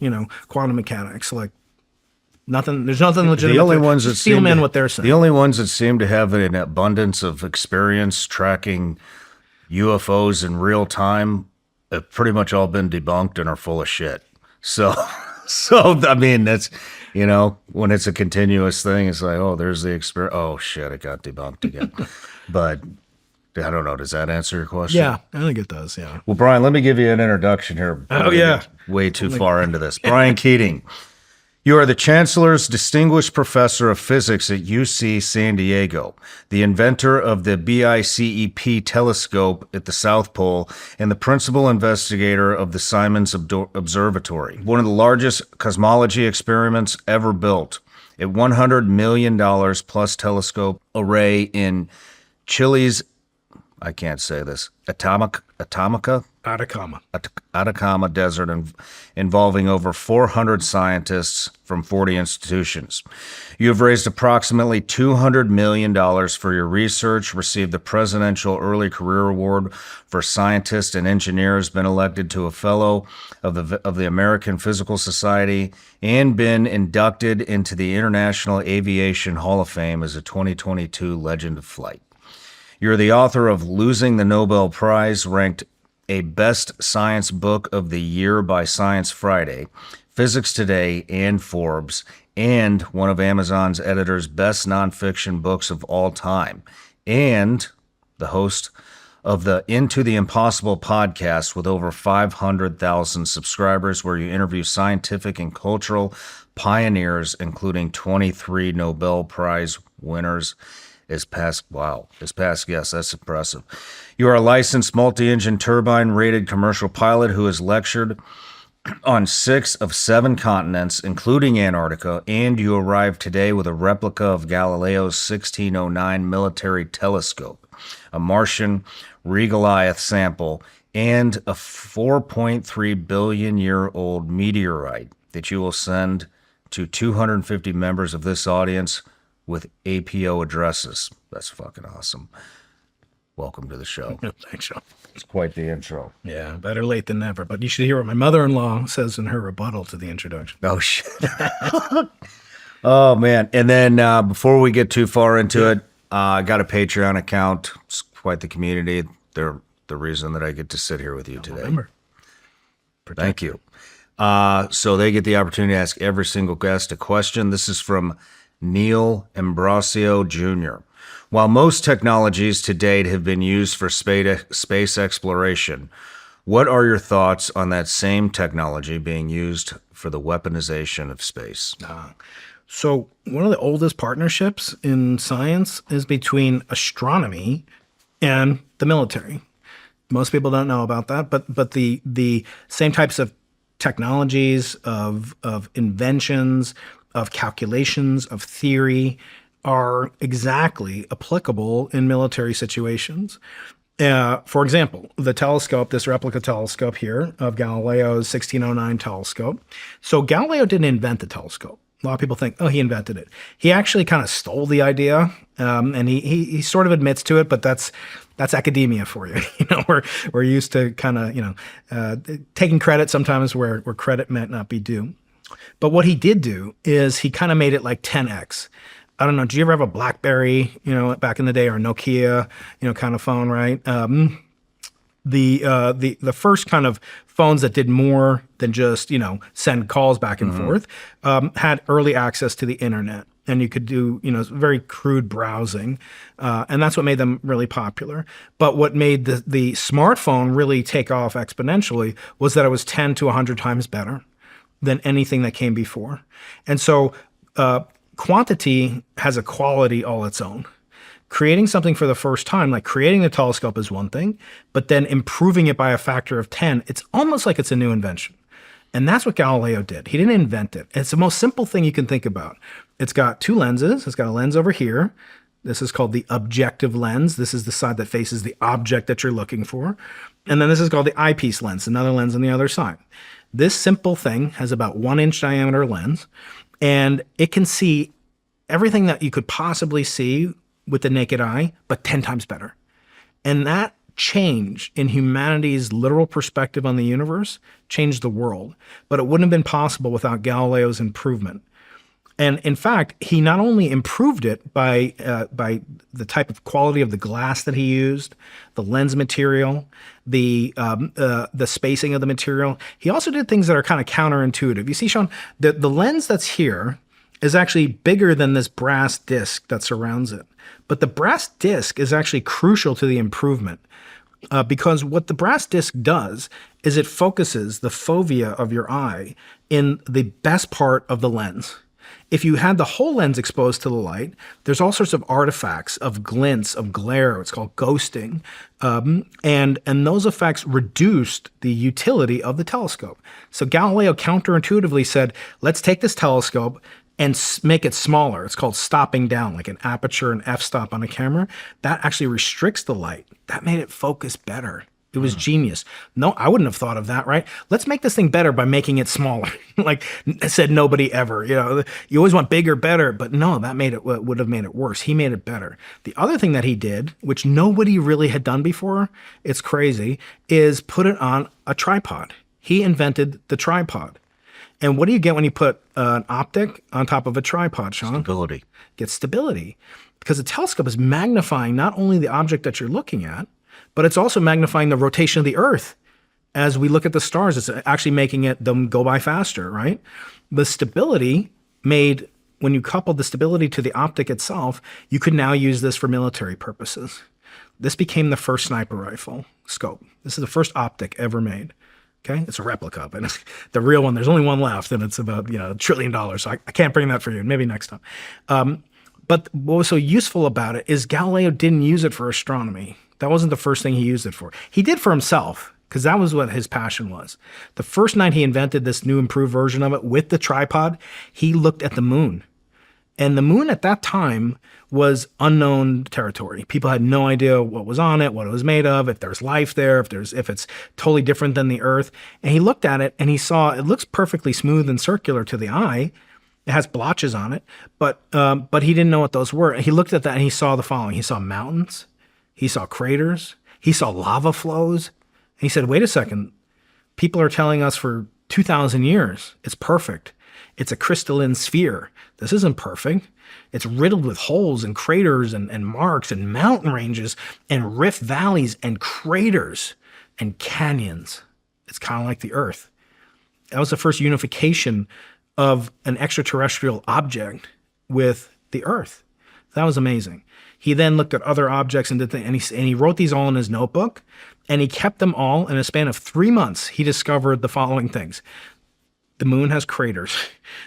Speaker 2: quantum mechanics. Like, nothing. There's nothing legitimate.
Speaker 1: The only ones that
Speaker 2: steel man what they're saying.
Speaker 1: The only ones that seem to have an abundance of experience tracking UFOs in real time have pretty much all been debunked and are full of shit. So I mean, that's, when it's a continuous thing, it's like, oh, there's the experience. Oh shit, it got debunked again. But I don't know. Does that answer your question?
Speaker 2: Yeah, I think it does. Yeah.
Speaker 1: Well, Brian, let me give you an introduction here.
Speaker 2: Oh yeah.
Speaker 1: Way too far into this. Brian Keating. You are the Chancellor's Distinguished Professor of Physics at UC San Diego, the inventor of the BICEP telescope at the South Pole, and the principal investigator of the Simons Observatory, one of the largest cosmology experiments ever built. A $100 million plus telescope array in Chile's, I can't say this, Atacama Desert, involving over 400 scientists from 40 institutions. You have raised approximately $200 million for your research, received the Presidential Early Career Award for scientists and engineers, been elected to a Fellow of the American Physical Society, and been inducted into the International Aviation Hall of Fame as a 2022 Legend of Flight. You're the author of Losing the Nobel Prize, ranked a Best Science Book of the Year by Science Friday, Physics Today, and Forbes, and one of Amazon's editors' best nonfiction books of all time, and the host of the Into the Impossible podcast with over 500,000 subscribers, where you interview scientific and cultural pioneers, including 23 Nobel Prize winners. Yes, that's impressive. You are a licensed multi-engine turbine-rated commercial pilot who has lectured on 6 of 7 continents, including Antarctica, and you arrived today with a replica of Galileo's 1609 military telescope, a Martian regolith sample, and a 4.3 billion-year-old meteorite that you will send to 250 members of this audience with APO addresses. That's fucking awesome. Welcome to the show.
Speaker 2: Thanks, Shawn.
Speaker 1: It's quite the intro.
Speaker 2: Yeah, better late than never. But you should hear what my mother-in-law says in her rebuttal to the introduction.
Speaker 1: Oh, shit. Oh, man. And then before we get too far into it, I got a Patreon account. It's quite the community. They're the reason that I get to sit here with you today.
Speaker 2: Remember.
Speaker 1: Thank you. So they get the opportunity to ask every single guest a question. This is from Neil Ambrosio Jr. While most technologies to date have been used for space exploration, what are your thoughts on that same technology being used for the weaponization of space?
Speaker 2: So one of the oldest partnerships in science is between astronomy and the military. Most people don't know about that, but the same types of technologies, of inventions, of calculations, of theory are exactly applicable in military situations. For example, the telescope, this replica telescope here of Galileo's 1609 telescope. So Galileo didn't invent the telescope. A lot of people think, oh, he invented it. He actually kind of stole the idea, and he sort of admits to it, but that's academia for you. We're used to kind of taking credit sometimes where credit might not be due. But what he did do is he kind of made it like 10x. I don't know. Did you ever have a BlackBerry, back in the day, or a Nokia, kind of phone, right? The first kind of phones that did more than just send calls back and forth had early access to the internet, and you could do very crude browsing, and that's what made them really popular. But what made the smartphone really take off exponentially was that it was 10 to 100 times better than anything that came before. And so quantity has a quality all its own. Creating something for the first time, like creating the telescope, is one thing, but then improving it by a factor of 10, it's almost like it's a new invention. And that's what Galileo did. He didn't invent it. It's the most simple thing you can think about. It's got two lenses. It's got a lens over here. This is called the objective lens. This is the side that faces the object that you're looking for. And then this is called the eyepiece lens, another lens on the other side. This simple thing has about 1-inch diameter lens, and it can see everything that you could possibly see with the naked eye, but 10 times better. And that change in humanity's literal perspective on the universe changed the world. But it wouldn't have been possible without Galileo's improvement. And in fact, he not only improved it by the type of quality of the glass that he used, the lens material, the spacing of the material. He also did things that are kind of counterintuitive. You see, Shawn, the lens that's here is actually bigger than this brass disc that surrounds it. But the brass disc is actually crucial to the improvement, because what the brass disc does is it focuses the fovea of your eye in the best part of the lens. If you had the whole lens exposed to the light, there's all sorts of artifacts of glints, of glare. It's called ghosting. And those effects reduced the utility of the telescope. So Galileo counterintuitively said, let's take this telescope and make it smaller. It's called stopping down, like an aperture and f-stop on a camera. That actually restricts the light. That made it focus better. It was genius. No, I wouldn't have thought of that, right? Let's make this thing better by making it smaller. Like said nobody ever. You always want bigger, better, but no, that would have made it worse. He made it better. The other thing that he did, which nobody really had done before, it's crazy, is put it on a tripod. He invented the tripod. And what do you get when you put an optic on top of a tripod, Shawn?
Speaker 1: Stability.
Speaker 2: Get stability. Because a telescope is magnifying not only the object that you're looking at, but it's also magnifying the rotation of the Earth. As we look at the stars, it's actually making them go by faster, right? The stability made, when you coupled the stability to the optic itself, you could now use this for military purposes. This became the first sniper rifle scope. This is the first optic ever made. Okay, it's a replica, but the real one, there's only one left, and it's about $1 trillion. So I can't bring that for you. Maybe next time. But what was so useful about it is Galileo didn't use it for astronomy. That wasn't the first thing he used it for. He did for himself, because that was what his passion was. The first night he invented this new improved version of it with the tripod, he looked at the moon. And the moon at that time was unknown territory. People had no idea what was on it, what it was made of, if there's life there, if it's totally different than the Earth. And he looked at it and he saw it looks perfectly smooth and circular to the eye. It has blotches on it, but he didn't know what those were. He looked at that and he saw the following. He saw mountains, he saw craters, he saw lava flows. And he said, wait a second, people are telling us for 2,000 years it's perfect. It's a crystalline sphere. This isn't perfect. It's riddled with holes and craters and marks and mountain ranges and rift valleys and craters and canyons. It's kind of like the Earth. That was the first unification of an extraterrestrial object with the Earth. That was amazing. He then looked at other objects and did things, and he wrote these all in his notebook, and he kept them all in a span of 3 months. He discovered the following things. The moon has craters.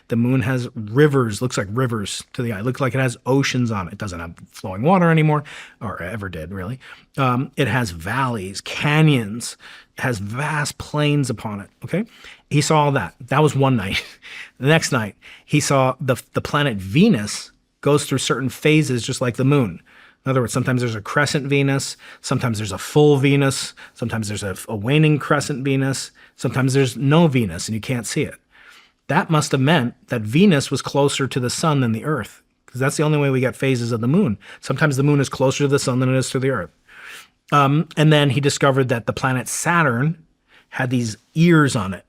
Speaker 2: The moon has rivers, looks like rivers to the eye. It looks like it has oceans on it. It doesn't have flowing water anymore, or ever did, really. It has valleys, canyons. It has vast plains upon it, okay? He saw all that. That was one night. The next night, he saw the planet Venus goes through certain phases just like the moon. In other words, sometimes there's a crescent Venus, sometimes there's a full Venus, sometimes there's a waning crescent Venus, sometimes there's no Venus and you can't see it. that must have meant that Venus was closer to the sun than the Earth, because that's the only way we get phases of the moon. Sometimes the moon is closer to the sun than it is to the Earth. And then he discovered that the planet Saturn had these ears on it.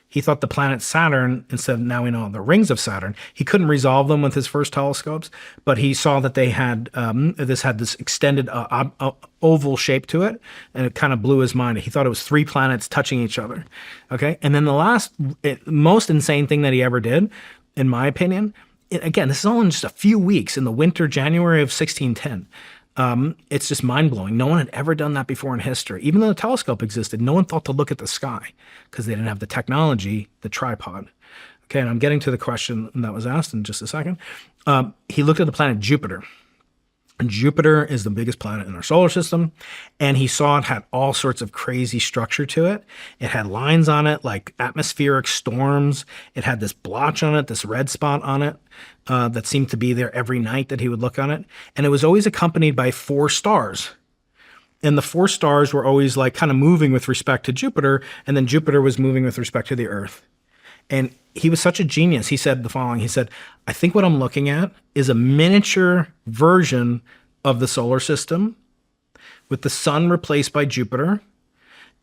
Speaker 2: He thought the planet Saturn, instead of now we know the rings of Saturn, he couldn't resolve them with his first telescopes, but he saw that they had this extended oval shape to it, and it kind of blew his mind. He thought it was 3 planets touching each other. Okay, and then the most insane thing that he ever did, in my opinion, again, this is all in just a few weeks in the winter, January of 1610. It's just mind-blowing. No one had ever done that before in history. Even though the telescope existed, no one thought to look at the sky because they didn't have the technology, the tripod. Okay, and I'm getting to the question that was asked in just a second. He looked at the planet Jupiter. And Jupiter is the biggest planet in our solar system, and he saw it had all sorts of crazy structure to it. It had lines on it like atmospheric storms. It had this blotch on it, this red spot on it that seemed to be there every night that he would look on it. And it was always accompanied by 4 stars. And the 4 stars were always like kind of moving with respect to Jupiter, and then Jupiter was moving with respect to the Earth. And he was such a genius. He said the following. He said, I think what I'm looking at is a miniature version of the solar system with the sun replaced by Jupiter,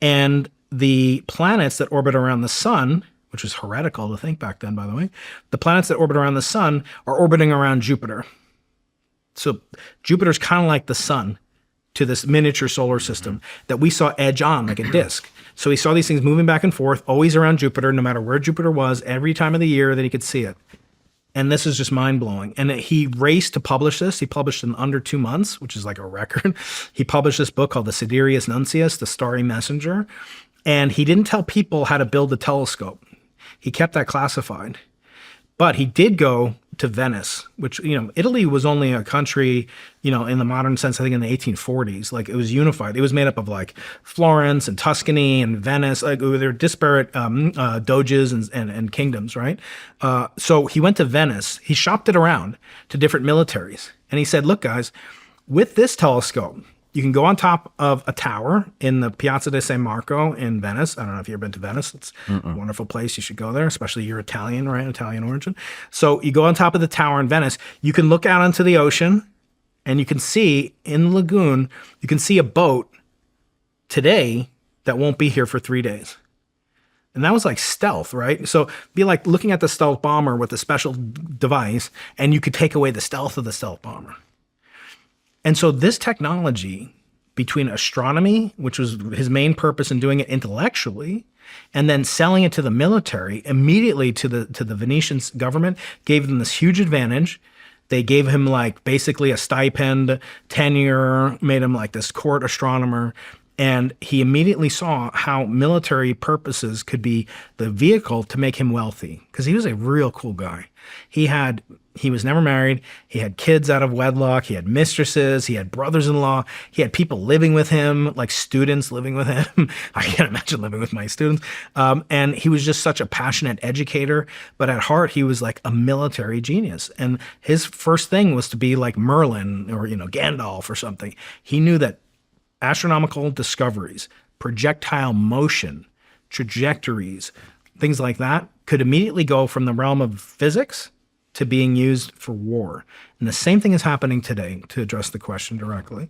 Speaker 2: and the planets that orbit around the sun, which was heretical to think back then, by the way, the planets that orbit around the sun are orbiting around Jupiter. So Jupiter's kind of like the sun to this miniature solar system that we saw edge on like a disk. So he saw these things moving back and forth, always around Jupiter, no matter where Jupiter was, every time of the year that he could see it. And this is just mind-blowing. And he raced to publish this. He published in under 2 months, which is like a record. He published this book called The Sidereus Nuncius, The Starry Messenger. And he didn't tell people how to build a telescope. He kept that classified. But he did go to Venice, which, Italy was only a country, in the modern sense, I think in the 1840s. Like, it was unified. It was made up of like Florence and Tuscany and Venice. Like, they're disparate doges and kingdoms, right? So he went to Venice. He shopped it around to different militaries. And he said, look, guys, with this telescope, you can go on top of a tower in the Piazza di San Marco in Venice. I don't know if you've ever been to Venice. It's a wonderful place. You should go there, especially you're Italian, right? Italian origin. So you go on top of the tower in Venice. You can look out onto the ocean, and you can see in the lagoon, you can see a boat today that won't be here for 3 days. And that was like stealth, right? So be like looking at the stealth bomber with a special device, and you could take away the stealth of the stealth bomber. And so this technology between astronomy, which was his main purpose in doing it intellectually, and then selling it to the military immediately to the Venetian government, gave them this huge advantage. They gave him like basically a stipend, tenure, made him like this court astronomer. And he immediately saw how military purposes could be the vehicle to make him wealthy, because he was a real cool guy. He was never married. He had kids out of wedlock. He had mistresses. He had brothers-in-law. He had people living with him, like students living with him. I can't imagine living with my students. And he was just such a passionate educator. But at heart, he was like a military genius. And his first thing was to be like Merlin or, Gandalf or something. He knew that astronomical discoveries, projectile motion, trajectories, things like that could immediately go from the realm of physics to being used for war. And the same thing is happening today, to address the question directly.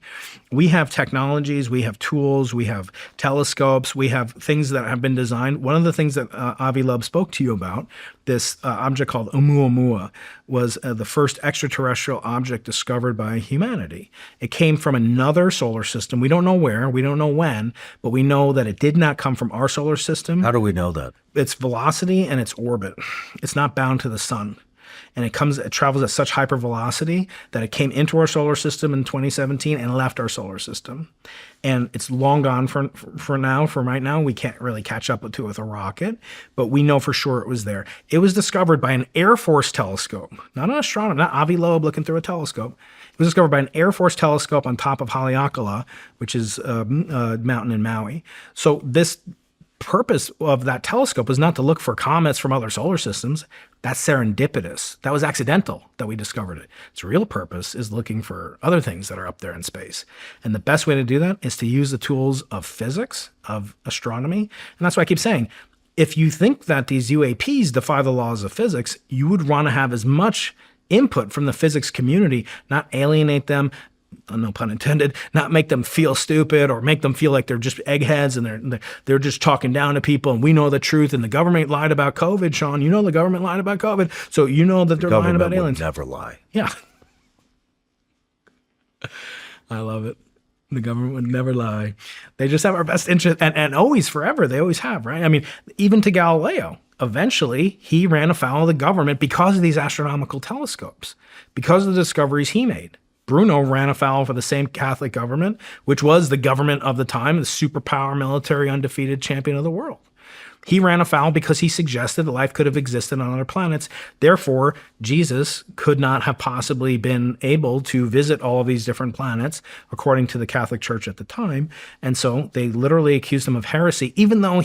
Speaker 2: We have technologies, we have tools, we have telescopes, we have things that have been designed. One of the things that Avi Loeb spoke to you about, this object called Oumuamua, was the first extraterrestrial object discovered by humanity. It came from another solar system. We don't know where, we don't know when, but we know that it did not come from our solar system.
Speaker 1: How do we know that?
Speaker 2: Its velocity and its orbit. It's not bound to the sun. And it travels at such hypervelocity that it came into our solar system in 2017 and left our solar system. And it's long gone for right now. We can't really catch up to it with a rocket, but we know for sure it was there. It was discovered by an Air Force telescope, not an astronomer, not Avi Loeb looking through a telescope. It was discovered by an Air Force telescope on top of Haleakala, which is a mountain in Maui. So this purpose of that telescope was not to look for comets from other solar systems. That's serendipitous. That was accidental that we discovered it. Its real purpose is looking for other things that are up there in space. And the best way to do that is to use the tools of physics, of astronomy. And that's why I keep saying, if you think that these UAPs defy the laws of physics, you would want to have as much input from the physics community, not alienate them, no pun intended, not make them feel stupid or make them feel like they're just eggheads and they're just talking down to people and we know the truth and the government lied about COVID, Shawn. You know the government lied about COVID, so you know that they're lying about aliens.
Speaker 1: Would never lie.
Speaker 2: Yeah. I love it. The government would never lie. They just have our best interest and always forever. They always have, right? I mean, even to Galileo, eventually he ran afoul of the government because of these astronomical telescopes, because of the discoveries he made. Bruno ran afoul for the same Catholic government, which was the government of the time, the superpower military undefeated champion of the world. He ran afoul because he suggested that life could have existed on other planets. Therefore, Jesus could not have possibly been able to visit all of these different planets, according to the Catholic Church at the time. And so they literally accused him of heresy, even though I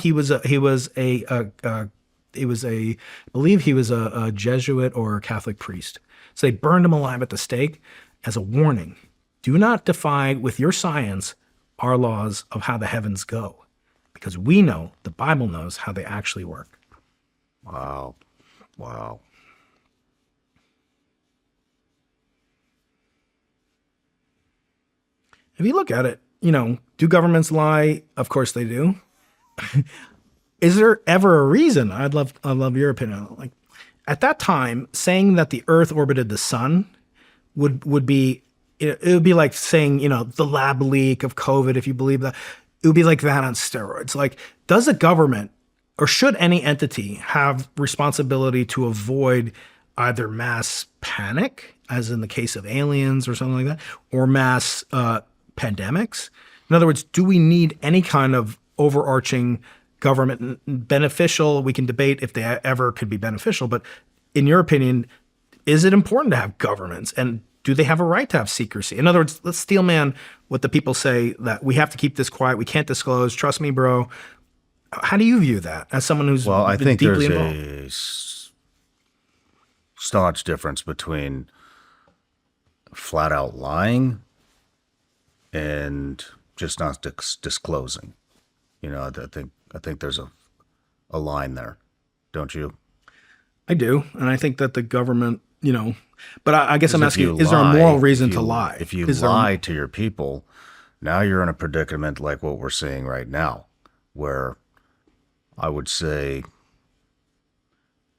Speaker 2: believe he was a Jesuit or a Catholic priest. So they burned him alive at the stake as a warning. Do not defy with your science our laws of how the heavens go. Because we know, the Bible knows how they actually work.
Speaker 1: Wow. Wow.
Speaker 2: If you look at it, do governments lie? Of course they do. Is there ever a reason? I'd love your opinion. Like at that time, saying that the Earth orbited the sun would be, it would be like saying, the lab leak of COVID, if you believe that. It would be like that on steroids. Like, does a government or should any entity have responsibility to avoid either mass panic, as in the case of aliens or something like that, or mass pandemics? In other words, do we need any kind of overarching government beneficial? We can debate if they ever could be beneficial, but in your opinion, is it important to have governments? And do they have a right to have secrecy? In other words, let's steel man what the people say that we have to keep this quiet. We can't disclose. Trust me, bro. How do you view that as someone who's
Speaker 1: I think
Speaker 2: deeply
Speaker 1: there's
Speaker 2: involved?
Speaker 1: a staunch difference between flat out lying and just not disclosing. I think there's a line there, don't you?
Speaker 2: I do, and I think that the government, but I guess I'm asking:
Speaker 1: Is
Speaker 2: there a moral reason to lie?
Speaker 1: If you lie to your people, now you're in a predicament like what we're seeing right now, where I would say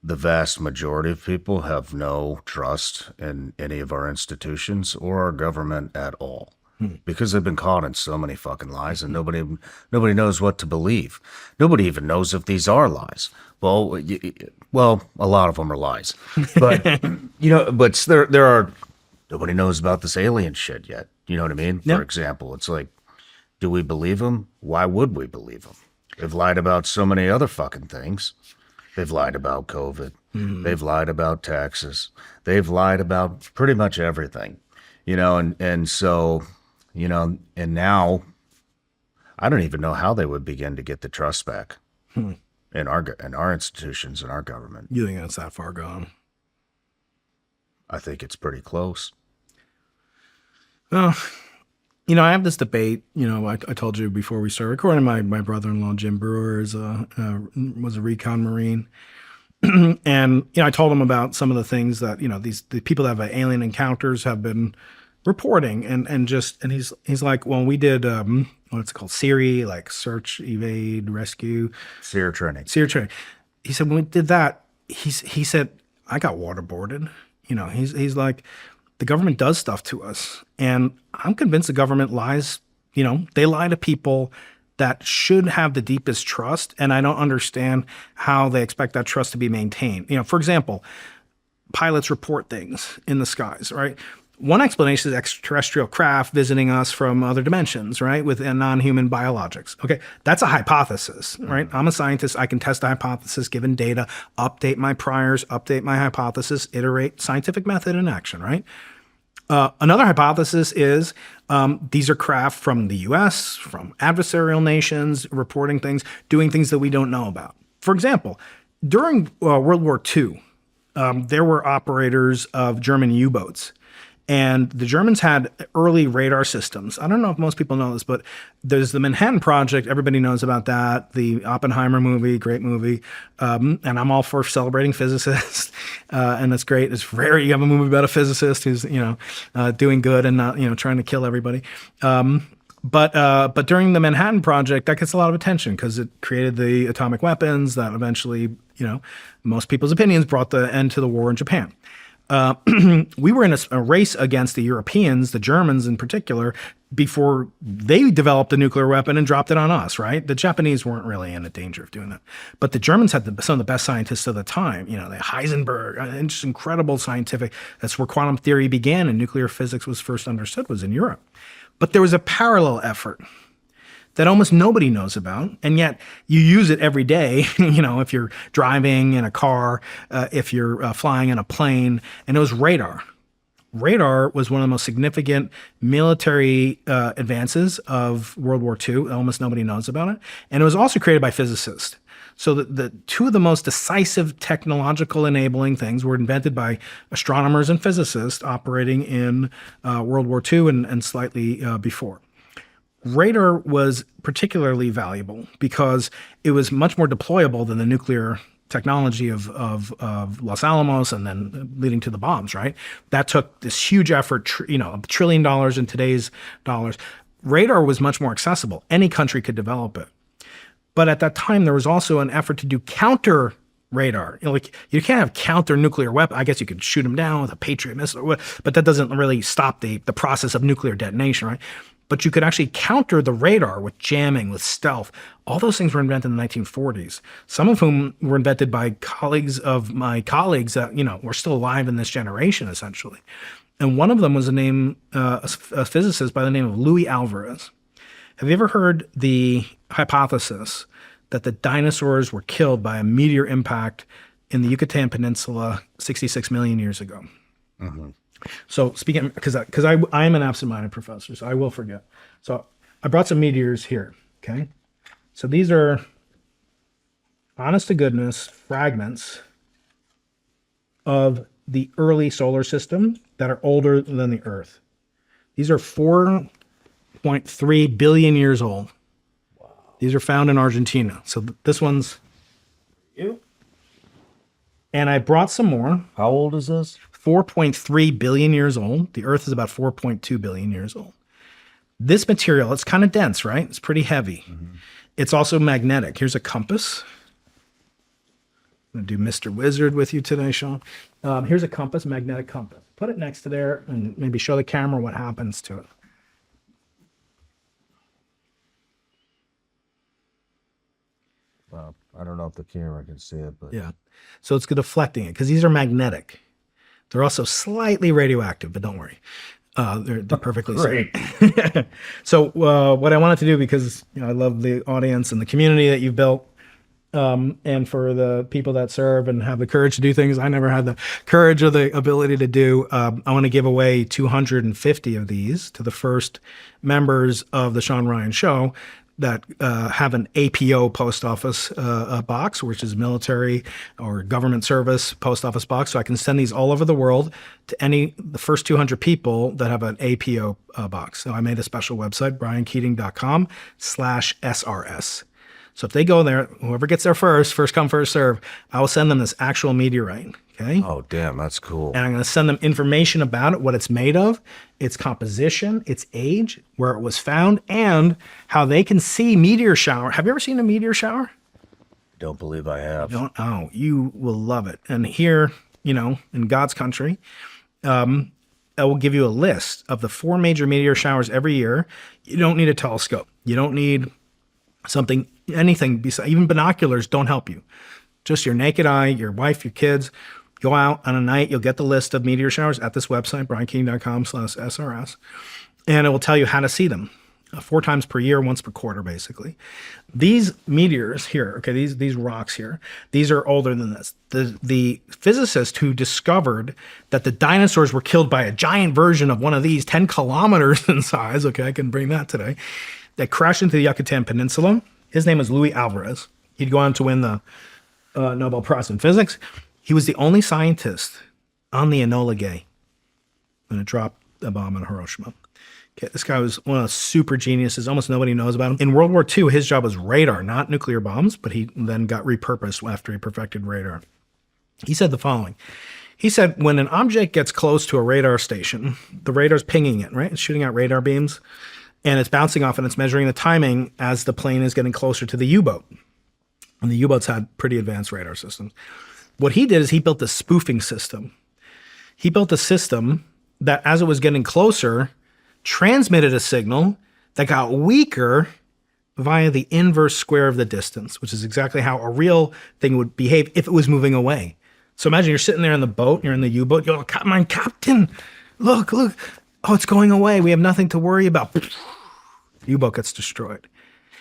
Speaker 1: the vast majority of people have no trust in any of our institutions or our government at all. Because they've been caught in so many fucking lies and nobody knows what to believe. Nobody even knows if these are lies. Well, a lot of them are lies. But, but there are, nobody knows about this alien shit yet. You know what I mean?
Speaker 2: Yeah.
Speaker 1: For example, it's like, do we believe them? Why would we believe them? They've lied about so many other fucking things. They've lied about COVID. Mm-hmm. They've lied about taxes. They've lied about pretty much everything, and so, and now I don't even know how they would begin to get the trust back in our institutions and our government.
Speaker 2: You think that's that far gone?
Speaker 1: I think it's pretty close.
Speaker 2: Well, I have this debate. I told you before we started recording. My brother-in-law Jim Brewer was a recon Marine, and I told him about some of the things that the people that have alien encounters have been reporting, and he's like, well, we did what's it called, SERE, like search, evade, rescue,
Speaker 1: SERE training.
Speaker 2: He said when we did that, he said I got waterboarded. He's like, the government does stuff to us, and I'm convinced the government lies. They lie to people that should have the deepest trust, and I don't understand how they expect that trust to be maintained. For example, pilots report things in the skies, right? One explanation is extraterrestrial craft visiting us from other dimensions, right, with non-human biologics. Okay, that's a hypothesis, right? I'm a scientist. I can test a hypothesis, given data, update my priors, update my hypothesis, iterate, scientific method in action, right? Another hypothesis is these are craft from the U.S., from adversarial nations, reporting things, doing things that we don't know about. For example, during World War II, there were operators of German U-boats. And the Germans had early radar systems. I don't know if most people know this, but there's the Manhattan Project. Everybody knows about that. The Oppenheimer movie, great movie. And I'm all for celebrating physicists. And it's great. It's rare you have a movie about a physicist who's, doing good and not, trying to kill everybody. But during the Manhattan Project, that gets a lot of attention because it created the atomic weapons that eventually, most people's opinions brought the end to the war in Japan. We were in a race against the Europeans, the Germans in particular, before they developed a nuclear weapon and dropped it on us, right? The Japanese weren't really in a danger of doing that. But the Germans had some of the best scientists of the time, the Heisenberg, and just incredible scientific. That's where quantum theory began and nuclear physics was first understood, was in Europe. But there was a parallel effort that almost nobody knows about, and yet you use it every day, if you're driving in a car, if you're flying in a plane, and it was radar. Radar was one of the most significant military advances of World War II. Almost nobody knows about it. And it was also created by physicists. So the two of the most decisive technological enabling things were invented by astronomers and physicists operating in World War II and slightly before. Radar was particularly valuable because it was much more deployable than the nuclear technology of Los Alamos and then leading to the bombs, right? That took this huge effort, $1 trillion in today's dollars. Radar was much more accessible. Any country could develop it. But at that time, there was also an effort to do counter radar. You can't have counter nuclear weapon. I guess you could shoot them down with a Patriot missile, but that doesn't really stop the process of nuclear detonation, right? But you could actually counter the radar with jamming, with stealth. All those things were invented in the 1940s, some of whom were invented by colleagues of my colleagues that, were still alive in this generation, essentially. And one of them was a physicist by the name of Louis Alvarez. Have you ever heard the hypothesis that the dinosaurs were killed by a meteor impact in the Yucatan Peninsula 66 million years ago? Mm-hmm. So speaking, because I am an absent-minded professor, so I will forget. So I brought some meteors here, okay? So these are, honest to goodness, fragments of the early solar system that are older than the Earth. These are 4.3 billion years old. Wow. These are found in Argentina. So this one's you. And I brought some more.
Speaker 1: How old is this?
Speaker 2: 4.3 billion years old. The Earth is about 4.2 billion years old. This material, it's kind of dense, right? It's pretty heavy. Mm-hmm. It's also magnetic. Here's a compass. I'm going to do Mr. Wizard with you today, Shawn. Here's a compass, magnetic compass. Put it next to there and maybe show the camera what happens to it.
Speaker 1: Well, I don't know if the camera can see it, but
Speaker 2: yeah. So it's deflecting it because these are magnetic. They're also slightly radioactive, but don't worry. They're perfectly safe. So what I wanted to do, because I love the audience and the community that you've built, and for the people that serve and have the courage to do things I never had the courage or the ability to do, I want to give away 250 of these to the first members of the Shawn Ryan Show that have an APO post office box, which is military or government service post office box. So I can send these all over the world to the first 200 people that have an APO box. So I made a special website, briankeating.com/SRS. So if they go there, whoever gets there first come, first serve, I will send them this actual meteorite. Okay.
Speaker 1: Oh, damn, that's cool.
Speaker 2: And I'm going to send them information about it, what it's made of, its composition, its age, where it was found, and how they can see meteor shower. Have you ever seen a meteor shower?
Speaker 1: Don't believe I have.
Speaker 2: Oh, you will love it. And here, in God's country, I will give you a list of the 4 major meteor showers every year. You don't need a telescope. You don't need anything besides, even binoculars don't help you. Just your naked eye, your wife, your kids. Go out on a night, you'll get the list of meteor showers at this website, briankeating.com/SRS, and it will tell you how to see them 4 times per year, once per quarter, basically. These meteors here, okay, these rocks here, these are older than this. The physicist who discovered that the dinosaurs were killed by a giant version of one of these, 10 kilometers in size, okay, I can bring that today, that crashed into the Yucatan Peninsula. His name was Louis Alvarez. He'd go on to win the Nobel Prize in Physics. He was the only scientist on the Enola Gay. and it dropped a bomb in Hiroshima. Okay, this guy was one of the super geniuses. Almost nobody knows about him. In World War II, his job was radar, not nuclear bombs, but he then got repurposed after he perfected radar. He said the following. He said, when an object gets close to a radar station, the radar's pinging it, right? It's shooting out radar beams, and it's bouncing off, and it's measuring the timing as the plane is getting closer to the U-boat. And the U-boats had pretty advanced radar systems. What he did is he built a spoofing system. He built a system that, as it was getting closer, transmitted a signal that got weaker via the inverse square of the distance, which is exactly how a real thing would behave if it was moving away. So imagine you're sitting there in the boat, you're in the U-boat, you're like, my captain, look, oh, it's going away. We have nothing to worry about. The U-boat gets destroyed.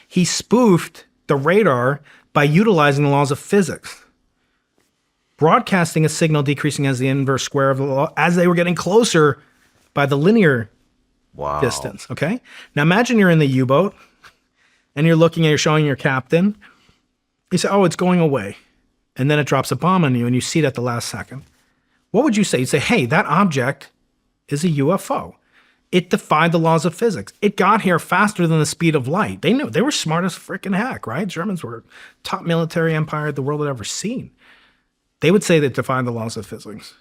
Speaker 2: He spoofed the radar by utilizing the laws of physics, broadcasting a signal decreasing as the inverse square of the law as they were getting closer by the linear distance. Okay. Now imagine you're in the U-boat and you're showing your captain. You say, oh, it's going away. And then it drops a bomb on you and you see it at the last second. What would you say? You'd say, hey, that object is a UFO. It defied the laws of physics. It got here faster than the speed of light. They knew. They were smart as freaking heck, right? Germans were top military empire the world had ever seen. They would say that defied the laws of physics.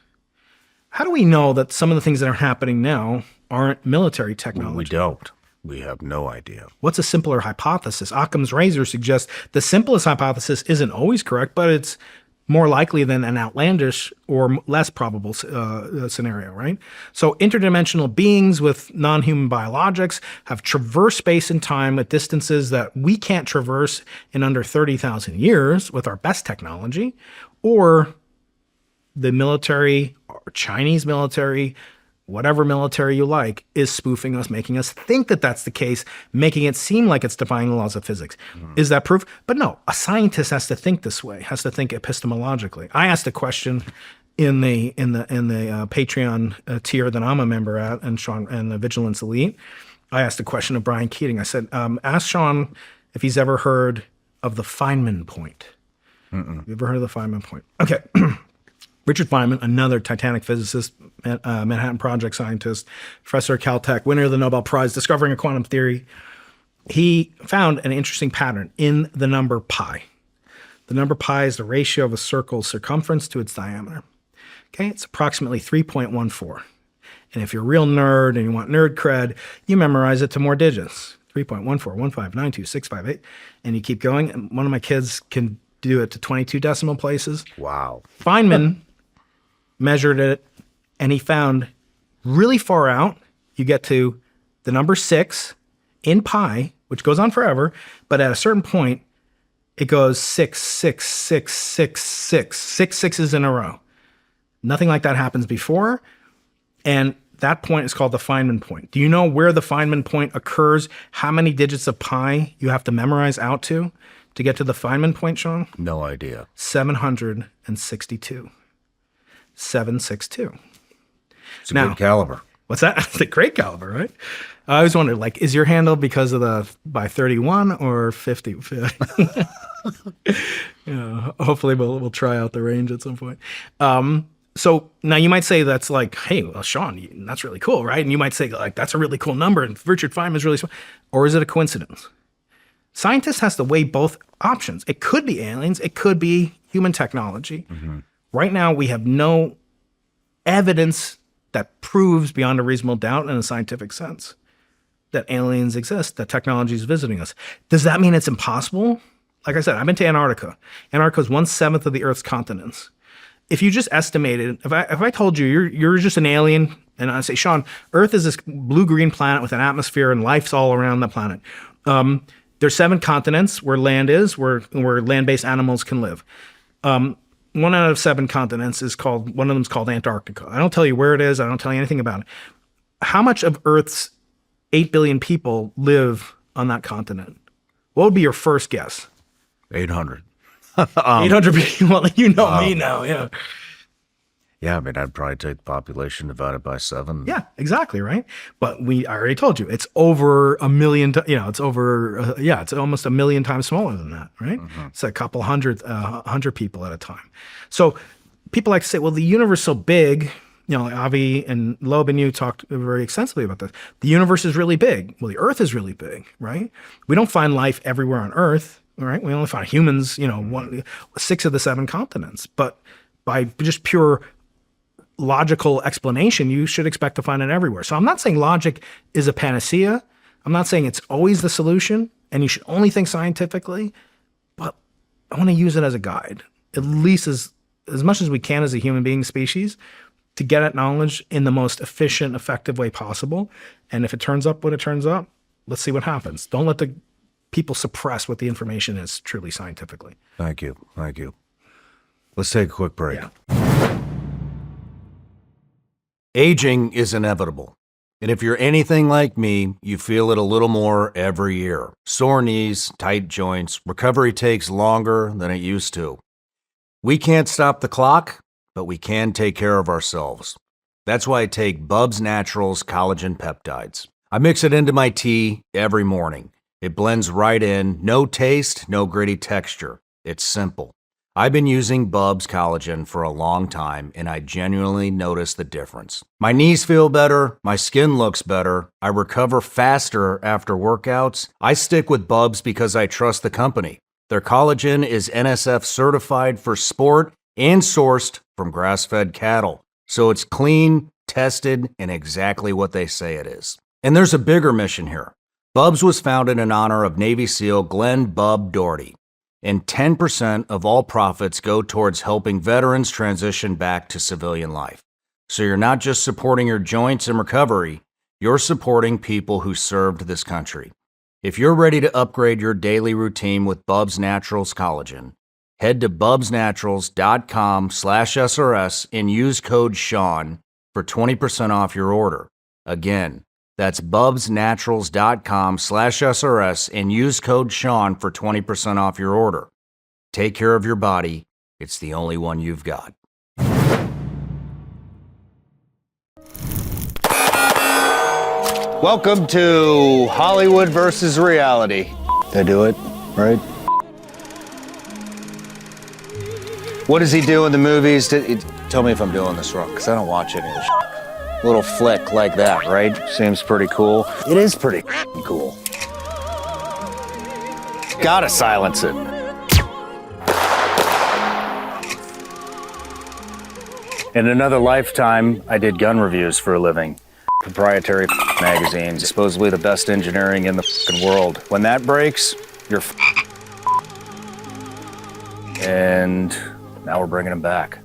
Speaker 2: How do we know that some of the things that are happening now aren't military technology?
Speaker 1: We don't. We have no idea.
Speaker 2: What's a simpler hypothesis? Occam's razor suggests the simplest hypothesis isn't always correct, but it's more likely than an outlandish or less probable scenario, right? So interdimensional beings with non-human biologics have traversed space and time at distances that we can't traverse in under 30,000 years with our best technology, or the military or Chinese military, whatever military you like, is spoofing us, making us think that that's the case, making it seem like it's defying the laws of physics. Is that proof? But no, a scientist has to think this way, has to think epistemologically. I asked a question in the Patreon tier that I'm a member at, and Shawn and the Vigilance Elite. I asked a question of Brian Keating. I said, ask Shawn if he's ever heard of the Feynman point. You ever heard of the Feynman point? Okay. Richard Feynman, another Titanic physicist, Manhattan Project scientist, professor at Caltech, winner of the Nobel Prize, discovering a quantum theory. He found an interesting pattern in the number pi. The number pi is the ratio of a circle's circumference to its diameter. Okay, it's approximately 3.14. And if you're a real nerd and you want nerd cred, you memorize it to more digits. 3.1415926558. And you keep going. And one of my kids can do it to 22 decimal places.
Speaker 1: Wow.
Speaker 2: Feynman measured it, and he found really far out, you get to the number 6 in pi, which goes on forever, but at a certain point, it goes 6, 6, 6, 6, 6, 6 sixes in a row. Nothing like that happens before, and that point is called the Feynman point. Do you know where the Feynman point occurs? How many digits of pi you have to memorize out to get to the Feynman point, Shawn?
Speaker 1: No idea.
Speaker 2: 762. 762.
Speaker 1: It's a good caliber.
Speaker 2: What's that? It's a great caliber, right? I always wondered, like, is your handle because of the by 31 or 50? Hopefully we'll try out the range at some point. So now you might say that's like, hey, well, Shawn, that's really cool, right? And you might say, like, that's a really cool number, and Richard Feynman is really smart. Or is it a coincidence? Scientists has to weigh both options. It could be aliens. It could be human technology. Right now, we have no evidence that proves beyond a reasonable doubt in a scientific sense that aliens exist, that technology is visiting us. Does that mean it's impossible? Like I said, I've been to Antarctica. Antarctica is 1/7 of the Earth's continents. If you just estimated, if I told you you're just an alien, and I say, Shawn, Earth is this blue-green planet with an atmosphere and life's all around the planet. There's 7 continents where land is, where land-based animals can live. 1 out of 7 continents one of them is called Antarctica. I don't tell you where it is. I don't tell you anything about it. How much of Earth's 8 billion people live on that continent? What would be your first guess?
Speaker 1: 800.
Speaker 2: 800 people. Well, you know me now. Yeah.
Speaker 1: Yeah, I mean, I'd probably take the population divided by 7.
Speaker 2: Yeah, exactly, right? But I already told you, it's over a million, it's over, it's almost 1 million times smaller than that, right? It's a couple 100 people at a time. So people like to say, well, the universe is so big, like Avi and Loeb and you talked very extensively about this. The universe is really big. Well, the Earth is really big, right? We don't find life everywhere on Earth, right? We only find humans, 6 of the 7 continents. But by just pure logical explanation, you should expect to find it everywhere. So I'm not saying logic is a panacea. I'm not saying it's always the solution and you should only think scientifically, but I want to use it as a guide, at least as much as we can as a human being species, to get at knowledge in the most efficient, effective way possible. And if it turns up when it turns up, let's see what happens. Don't let the people suppress what the information is truly scientifically.
Speaker 1: Thank you. Thank you. Let's take a quick break.
Speaker 2: Yeah.
Speaker 1: Aging is inevitable. And if you're anything like me, you feel it a little more every year. Sore knees, tight joints, recovery takes longer than it used to. We can't stop the clock, but we can take care of ourselves. That's why I take Bubs Naturals collagen peptides. I mix it into my tea every morning. It blends right in, no taste, no gritty texture. It's simple. I've been using Bubs collagen for a long time, and I genuinely notice the difference. My knees feel better, my skin looks better, I recover faster after workouts. I stick with Bubs because I trust the company. Their collagen is NSF certified for sport and sourced from grass-fed cattle. So it's clean, tested, and exactly what they say it is. And there's a bigger mission here. Bubs was founded in honor of Navy SEAL Glenn Bub Doherty. And 10% of all profits go towards helping veterans transition back to civilian life. So you're not just supporting your joints and recovery, you're supporting people who served this country. If you're ready to upgrade your daily routine with Bubs Naturals collagen, head to bubsnaturals.com/SRS and use code Shawn for 20% off your order. Again, that's bubsnaturals.com/SRS and use code Shawn for 20% off your order. Take care of your body. It's the only one you've got. Welcome to Hollywood versus reality. Did I do it right? What does he do in the movies? Tell me if I'm doing this wrong, because I don't watch any of this shit. Little flick like that, right? Seems pretty cool. It is pretty cool. Gotta silence it. In another lifetime, I did gun reviews for a living. Proprietary magazines, supposedly the best engineering in the world. When that breaks, you're and now we're bringing them back.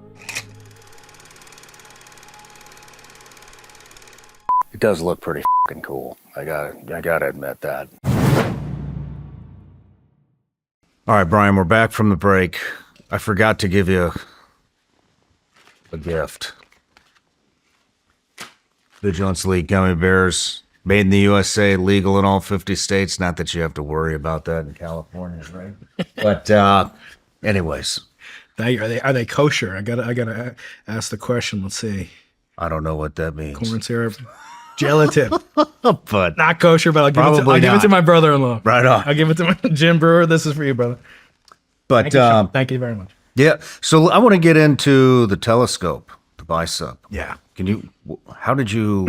Speaker 1: It does look pretty cool. I gotta admit that. All right, Brian, we're back from the break. I forgot to give you a gift. Vigilance League gummy bears, made in the USA, legal in all 50 states. Not that you have to worry about that in California, right? But anyways.
Speaker 2: Are they kosher? I gotta ask the question. Let's see.
Speaker 1: I don't know what that means.
Speaker 2: Corn syrup. Gelatin.
Speaker 1: But
Speaker 2: not kosher, but I'll give it to my brother-in-law.
Speaker 1: Right on.
Speaker 2: I'll give it to my Jim Brewer. This is for you, brother.
Speaker 1: But
Speaker 2: thank you very much.
Speaker 1: Yeah. So I want to get into the telescope, the BICEP.
Speaker 2: Yeah.
Speaker 1: How did you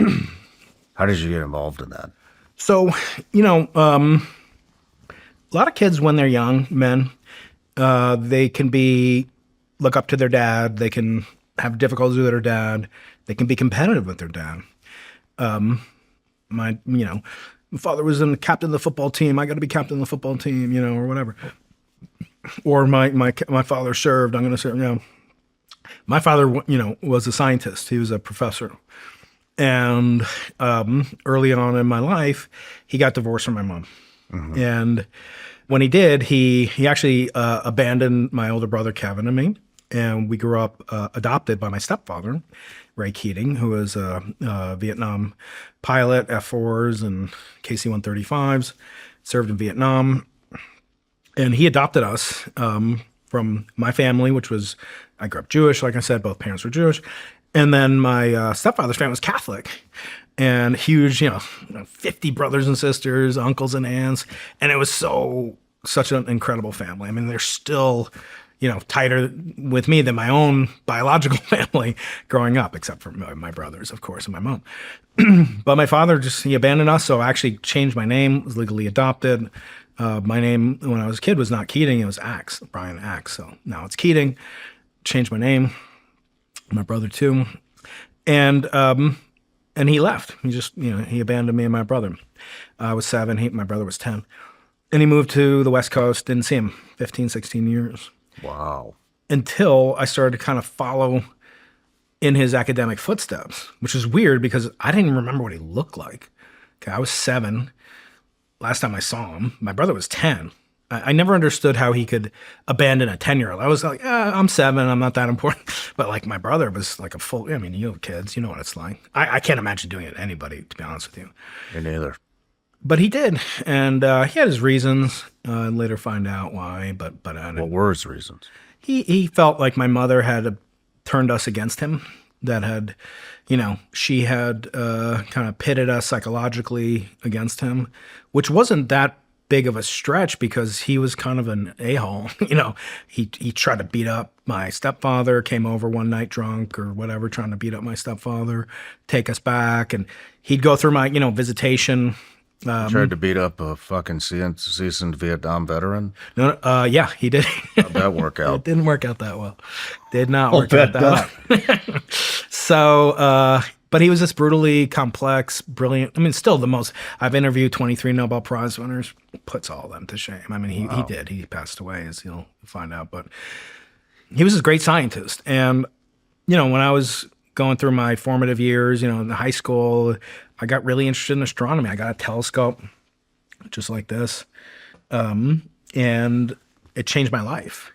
Speaker 1: get involved in that?
Speaker 2: So, a lot of kids when they're young, men, they can look up to their dad. They can have difficulties with their dad. They can be competitive with their dad. My father was in the captain of the football team. I got to be captain of the football team, or whatever. Or my father served. I'm going to serve. My father, was a scientist. He was a professor, and early on in my life, he got divorced from my mom. Mm-hmm. And when he did, he actually abandoned my older brother Kevin and me, and we grew up adopted by my stepfather, Ray Keating, who was a Vietnam pilot, F-4s and KC-135s, served in Vietnam. And he adopted us from my family, which was, I grew up Jewish, like I said, both parents were Jewish. And then my stepfather's family was Catholic and huge, 50 brothers and sisters, uncles and aunts. And it was such an incredible family. I mean, they're still, tighter with me than my own biological family growing up, except for my brothers, of course, and my mom. But my father he abandoned us. So I actually changed my name, was legally adopted. My name when I was a kid was not Keating, it was Axe, Brian Axe. So now it's Keating. Changed my name. My brother too. And he left. He just, he abandoned me and my brother. I was 7, my brother was 10. And he moved to the West Coast, didn't see him 15, 16 years.
Speaker 1: Wow.
Speaker 2: Until I started to kind of follow in his academic footsteps, which is weird because I didn't even remember what he looked like. Okay, I was 7. Last time I saw him, my brother was 10. I never understood how he could abandon a 10-year-old. I was like, I'm 7, I'm not that important. But like my brother was like you have kids, you know what it's like. I can't imagine doing it to anybody, to be honest with you.
Speaker 1: Me neither.
Speaker 2: But he did, and he had his reasons. Later find out why, but
Speaker 1: What were his reasons?
Speaker 2: He felt like my mother had turned us against him. That had, she had kind of pitted us psychologically against him, which wasn't that big of a stretch because he was kind of an a-hole. He tried to beat up my stepfather, came over one night drunk or whatever, trying to beat up my stepfather, take us back, and he'd go through my visitation.
Speaker 1: Tried to beat up a fucking seasoned Vietnam veteran?
Speaker 2: No, yeah, he did.
Speaker 1: How'd that work out?
Speaker 2: It didn't work out that well. Did not work out that well. So, but he was this brutally complex, brilliant. I mean, still the most. I've interviewed 23 Nobel Prize winners. Puts all of them to shame. I mean, he did. He passed away, as you'll find out. But he was a great scientist. And, when I was going through my formative years, in high school, I got really interested in astronomy. I got a telescope just like this. And it changed my life.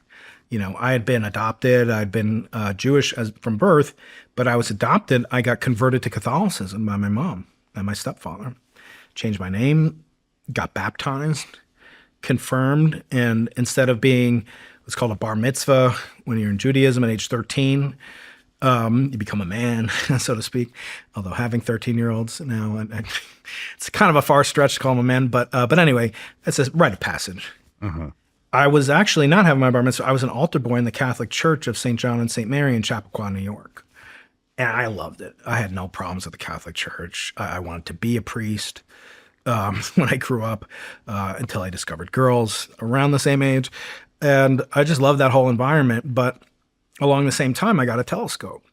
Speaker 2: I had been adopted. I'd been Jewish from birth, but I was adopted. I got converted to Catholicism by my mom and my stepfather. Changed my name, got baptized, confirmed, and instead of being what's called a bar mitzvah when you're in Judaism at age 13, you become a man, so to speak. Although having 13-year-olds now, it's kind of a far stretch to call them a man. But anyway, it's a rite of passage. Mm-hmm. I was actually not having my bar mitzvah. I was an altar boy in the Catholic Church of St. John and St. Mary in Chappaqua, New York. And I loved it. I had no problems with the Catholic Church. I wanted to be a priest when I grew up until I discovered girls around the same age. And I just loved that whole environment. But along the same time, I got a telescope.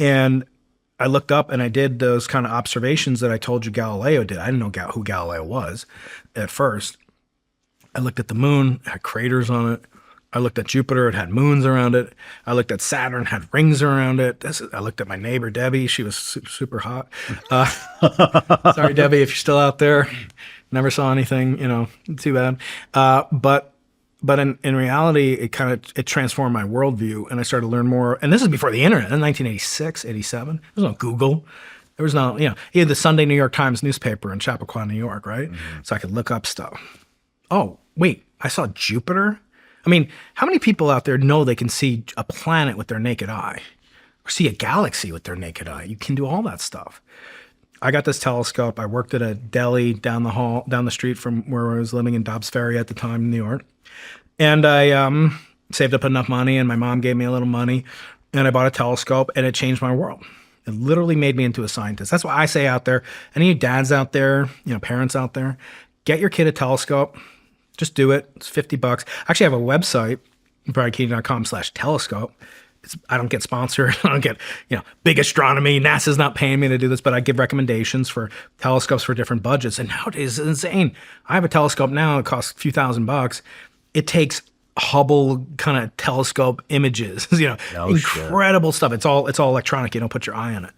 Speaker 2: And I looked up and I did those kind of observations that I told you Galileo did. I didn't know who Galileo was at first. I looked at the moon, it had craters on it. I looked at Jupiter, it had moons around it. I looked at Saturn, it had rings around it. I looked at my neighbor, Debbie. She was super hot. Sorry, Debbie, if you're still out there. Never saw anything, too bad. But in reality, it transformed my worldview, and I started to learn more. And this is before the internet, in 1986, 87. There was no Google. There was no, he had the Sunday New York Times newspaper in Chappaqua, New York, right? Mm-hmm. So I could look up stuff. Oh, wait, I saw Jupiter? I mean, how many people out there know they can see a planet with their naked eye? Or see a galaxy with their naked eye? You can do all that stuff. I got this telescope. I worked at a deli down the street from where I was living in Dobbs Ferry at the time in New York. And I saved up enough money, and my mom gave me a little money, and I bought a telescope, and it changed my world. It literally made me into a scientist. That's why I say out there, any of you dads out there, parents out there, get your kid a telescope. Just do it. It's $50. Actually, I have a website, briankeating.com/telescope. I don't get sponsored. I don't get, big astronomy. NASA's not paying me to do this, but I give recommendations for telescopes for different budgets. And nowadays, it's insane. I have a telescope now. It costs a few $1,000s. It takes Hubble kind of telescope images, incredible stuff. It's all electronic. You don't put your eye on it,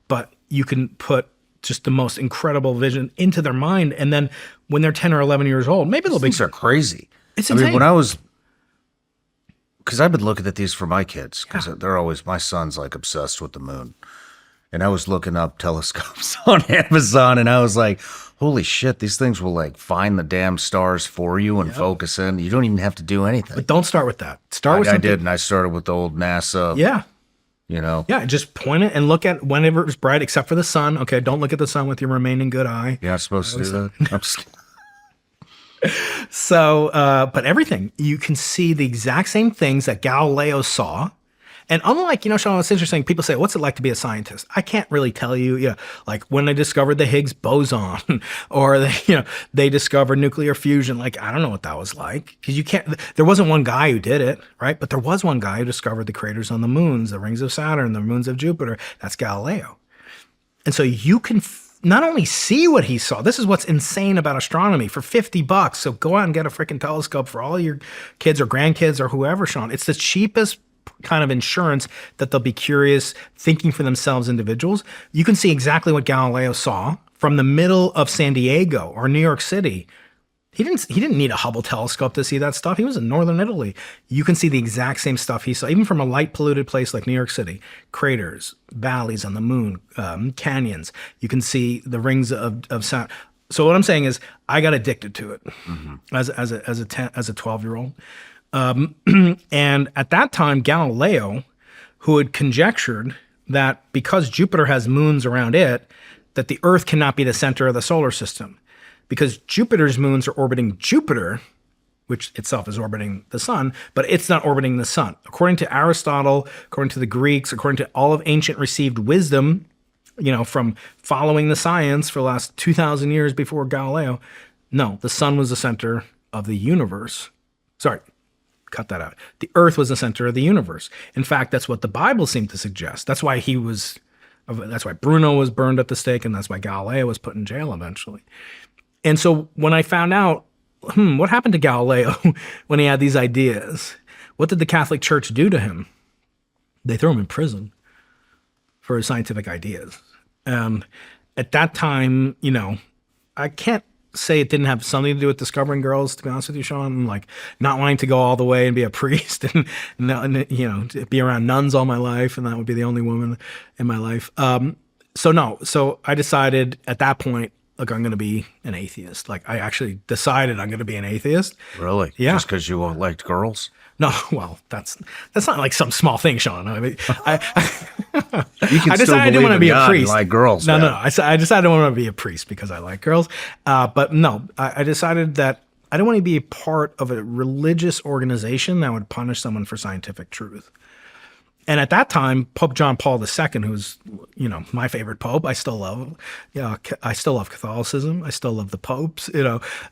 Speaker 2: but you can put just the most incredible vision into their mind. And then when they're 10 or 11 years old, maybe they'll be.
Speaker 1: These are crazy.
Speaker 2: It's insane.
Speaker 1: I mean, because I've been looking at these for my kids, because my son's like obsessed with the moon. And I was looking up telescopes on Amazon, and I was like, holy shit, these things will like find the damn stars for you and focus in. You don't even have to do anything.
Speaker 2: But don't start with that. Start with something.
Speaker 1: I did, and I started with the old NASA.
Speaker 2: Yeah.
Speaker 1: Yeah,
Speaker 2: just point it and look at whenever it's bright, except for the sun. Okay, don't look at the sun with your remaining good eye.
Speaker 1: You're not supposed to do that? I'm just kidding.
Speaker 2: So, but everything, you can see the exact same things that Galileo saw. And unlike, Shawn, it's interesting. People say, what's it like to be a scientist? I can't really tell you, like when they discovered the Higgs boson or they discovered nuclear fusion. Like, I don't know what that was like because there wasn't one guy who did it, right? But there was one guy who discovered the craters on the moons, the rings of Saturn, the moons of Jupiter. That's Galileo. And so you can not only see what he saw, this is what's insane about astronomy for $50. So go out and get a freaking telescope for all your kids or grandkids or whoever, Shawn. It's the cheapest kind of insurance that they'll be curious, thinking for themselves individuals. You can see exactly what Galileo saw from the middle of San Diego or New York City. He didn't need a Hubble telescope to see that stuff. He was in northern Italy. You can see the exact same stuff he saw, even from a light polluted place like New York City. Craters, valleys on the moon, canyons. You can see the rings of Saturn. So what I'm saying is, I got addicted to it as a 12-year-old. And at that time, Galileo, who had conjectured that because Jupiter has moons around it, that the Earth cannot be the center of the solar system, because Jupiter's moons are orbiting Jupiter, which itself is orbiting the sun, but it's not orbiting the sun. According to Aristotle, according to the Greeks, according to all of ancient received wisdom, from following the science for the last 2,000 years before Galileo, no, the sun was the center of the universe. Sorry. Cut that out. The Earth was the center of the universe. In fact, that's what the Bible seemed to suggest. That's why Bruno was burned at the stake, and that's why Galileo was put in jail eventually. And so when I found out, what happened to Galileo when he had these ideas? What did the Catholic Church do to him? They threw him in prison for his scientific ideas. At that time, I can't say it didn't have something to do with discovering girls, to be honest with you, Shawn, like not wanting to go all the way and be a priest and be around nuns all my life. And that would be the only woman in my life. So I decided at that point, look, I'm going to be an atheist. Like I actually decided I'm going to be an atheist.
Speaker 1: Really?
Speaker 2: Yeah.
Speaker 1: Just because you liked girls?
Speaker 2: No, well, that's not like some small thing, Shawn. I mean,
Speaker 1: You can
Speaker 2: I
Speaker 1: still
Speaker 2: decided I didn't
Speaker 1: believe
Speaker 2: want to
Speaker 1: in
Speaker 2: be a
Speaker 1: God and
Speaker 2: priest.
Speaker 1: like girls.
Speaker 2: No,
Speaker 1: man.
Speaker 2: no. I decided I want to be a priest because I like girls. But no, I decided that I don't want to be a part of a religious organization that would punish someone for scientific truth. And at that time, Pope John Paul II, who's my favorite pope, I still love. I still love Catholicism. I still love the popes.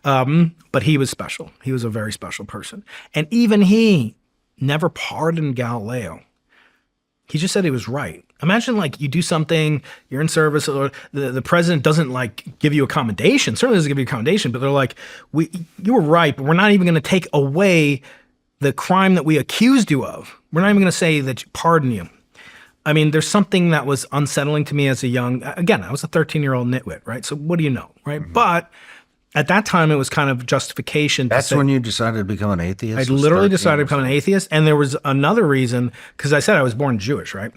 Speaker 2: But he was special. He was a very special person, and even he never pardoned Galileo. He just said he was right. Imagine like you do something, you're in service, or the president doesn't like give you a commendation. Certainly doesn't give you a commendation, but they're like, you were right, but we're not even going to take away the crime that we accused you of. We're not even going to say that pardon you. I mean, there's something that was unsettling to me as again, I was a 13-year-old nitwit, right? So what do you know, right? Mm-hmm. But at that time, it was kind of justification.
Speaker 1: That's when you decided to become an atheist?
Speaker 2: I literally decided to become an atheist. And there was another reason, because I said I was born Jewish, right?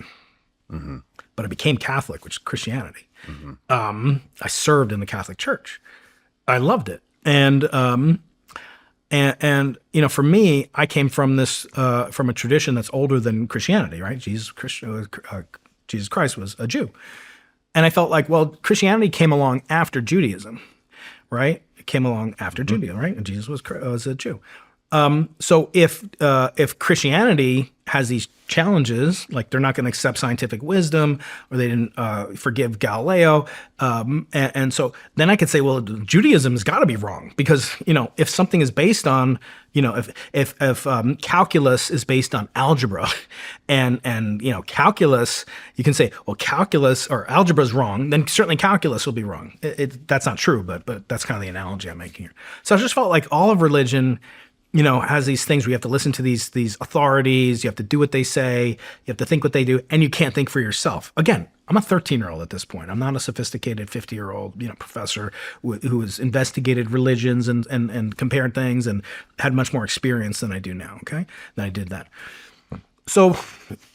Speaker 2: Mm-hmm. But I became Catholic, which is Christianity. Mm-hmm. I served in the Catholic Church. I loved it. And for me, I came from from a tradition that's older than Christianity, right? Jesus Christ was a Jew. And I felt like, well, Christianity came along after Judaism, right? It came along after Judaism, right? And Jesus was a Jew. So if Christianity has these challenges, like they're not going to accept scientific wisdom, or they didn't forgive Galileo, and so then I could say, well, Judaism has got to be wrong, because if something is based on, if calculus is based on algebra, and calculus, you can say, well, calculus or algebra is wrong, then certainly calculus will be wrong. That's not true, but that's kind of the analogy I'm making here. So I just felt like all of religion, has these things where you have to listen to these authorities, you have to do what they say, you have to think what they do, and you can't think for yourself. Again, I'm a 13-year-old at this point. I'm not a sophisticated 50-year-old, professor who has investigated religions and compared things and had much more experience than I do now, okay? Than I did that. So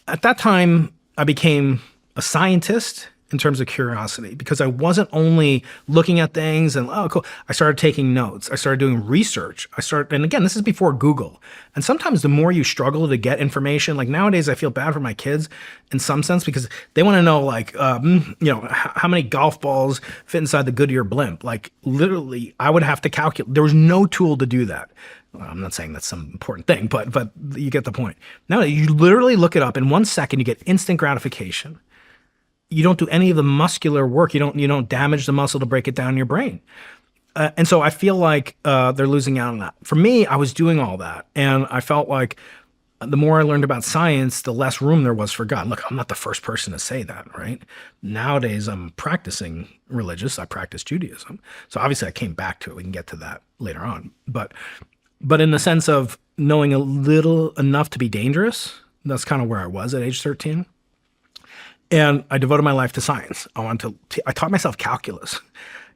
Speaker 2: at that time, I became a scientist, in terms of curiosity, because I wasn't only looking at things and, oh, cool. I started taking notes. I started doing research. And again, this is before Google. And sometimes the more you struggle to get information, like nowadays, I feel bad for my kids in some sense because they want to know, like, how many golf balls fit inside the Goodyear blimp. Like, literally, I would have to calculate. There was no tool to do that. Well, I'm not saying that's some important thing, but you get the point. Now you literally look it up in 1 second. You get instant gratification. You don't do any of the muscular work. You don't damage the muscle to break it down in your brain. And so I feel like they're losing out on that. For me, I was doing all that, and I felt like the more I learned about science, the less room there was for God. Look, I'm not the first person to say that, right? Nowadays, I'm practicing religious. I practice Judaism. So obviously, I came back to it. We can get to that later on. But in the sense of knowing a little enough to be dangerous, that's kind of where I was at age 13. And I devoted my life to science. I taught myself calculus.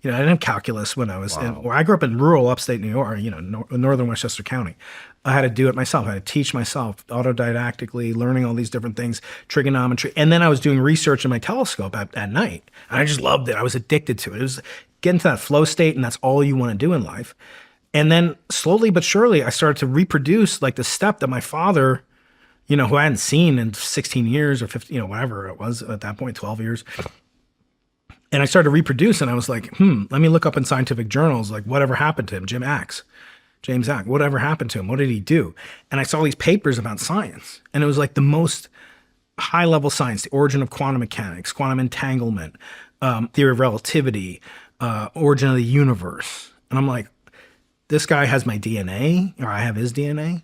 Speaker 2: I didn't have calculus when I was I grew up in rural upstate New York, northern Westchester County. I had to do it myself. I had to teach myself autodidactically, learning all these different things, trigonometry. And then I was doing research in my telescope at night. And I just loved it. I was addicted to it. It was getting to that flow state, and that's all you want to do in life. And then slowly but surely, I started to reproduce like the step that my father, who I hadn't seen in 16 years or 15, whatever it was at that point, 12 years. And I started to reproduce, and I was like, let me look up in scientific journals, like whatever happened to him, James Ack, whatever happened to him? What did he do? And I saw these papers about science, and it was like the most high-level science, the origin of quantum mechanics, quantum entanglement, theory of relativity, origin of the universe. And I'm like, this guy has my DNA, or I have his DNA,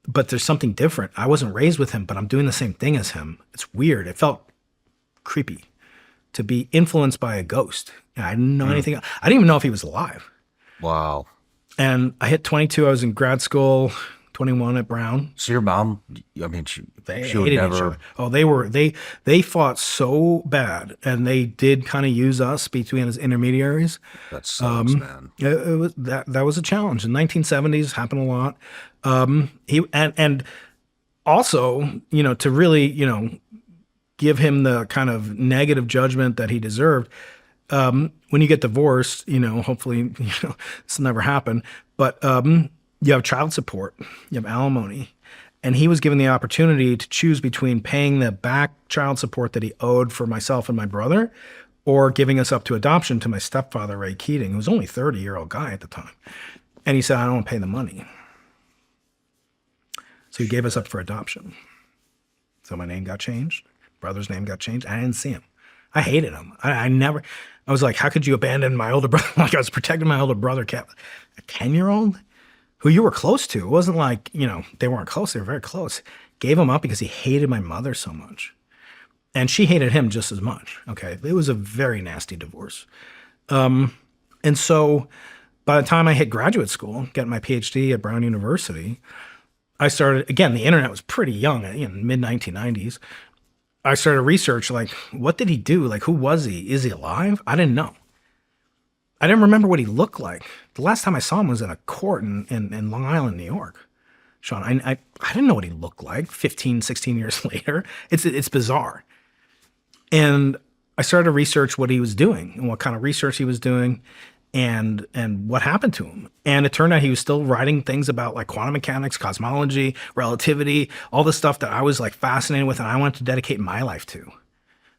Speaker 2: but there's something different. I wasn't raised with him, but I'm doing the same thing as him. It's weird. It felt creepy to be influenced by a ghost. I didn't know anything. I didn't even know if he was alive.
Speaker 1: Wow.
Speaker 2: And I hit 22. I was in grad school, 21 at Brown.
Speaker 1: So your mom, I mean, she would never.
Speaker 2: Oh, they fought so bad, and they did kind of use us between as intermediaries.
Speaker 1: That sucks, man.
Speaker 2: It was that was a challenge. In 1970s, happened a lot. And also, to really, give him the kind of negative judgment that he deserved. When you get divorced, hopefully, this will never happen, but you have child support, you have alimony, and he was given the opportunity to choose between paying the back child support that he owed for myself and my brother, or giving us up to adoption to my stepfather, Ray Keating, who was only a 30-year-old guy at the time. And he said, I don't want to pay the money. So he gave us up for adoption. So my name got changed. Brother's name got changed. I didn't see him. I hated him. I was like, how could you abandon my older brother? Like, I was protecting my older brother, a 10-year-old who you were close to. It wasn't like, they weren't close. They were very close. Gave him up because he hated my mother so much. And she hated him just as much. Okay. It was a very nasty divorce. And so by the time I hit graduate school, getting my PhD at Brown University, I started, again, the internet was pretty young, mid-1990s. I started research, like, what did he do? Like, who was he? Is he alive? I didn't know. I didn't remember what he looked like. The last time I saw him was in a court in Long Island, New York. Shawn, I didn't know what he looked like 15, 16 years later. It's bizarre. And I started to research what he was doing and what kind of research he was doing and what happened to him. And it turned out he was still writing things about like quantum mechanics, cosmology, relativity, all the stuff that I was like fascinated with and I wanted to dedicate my life to.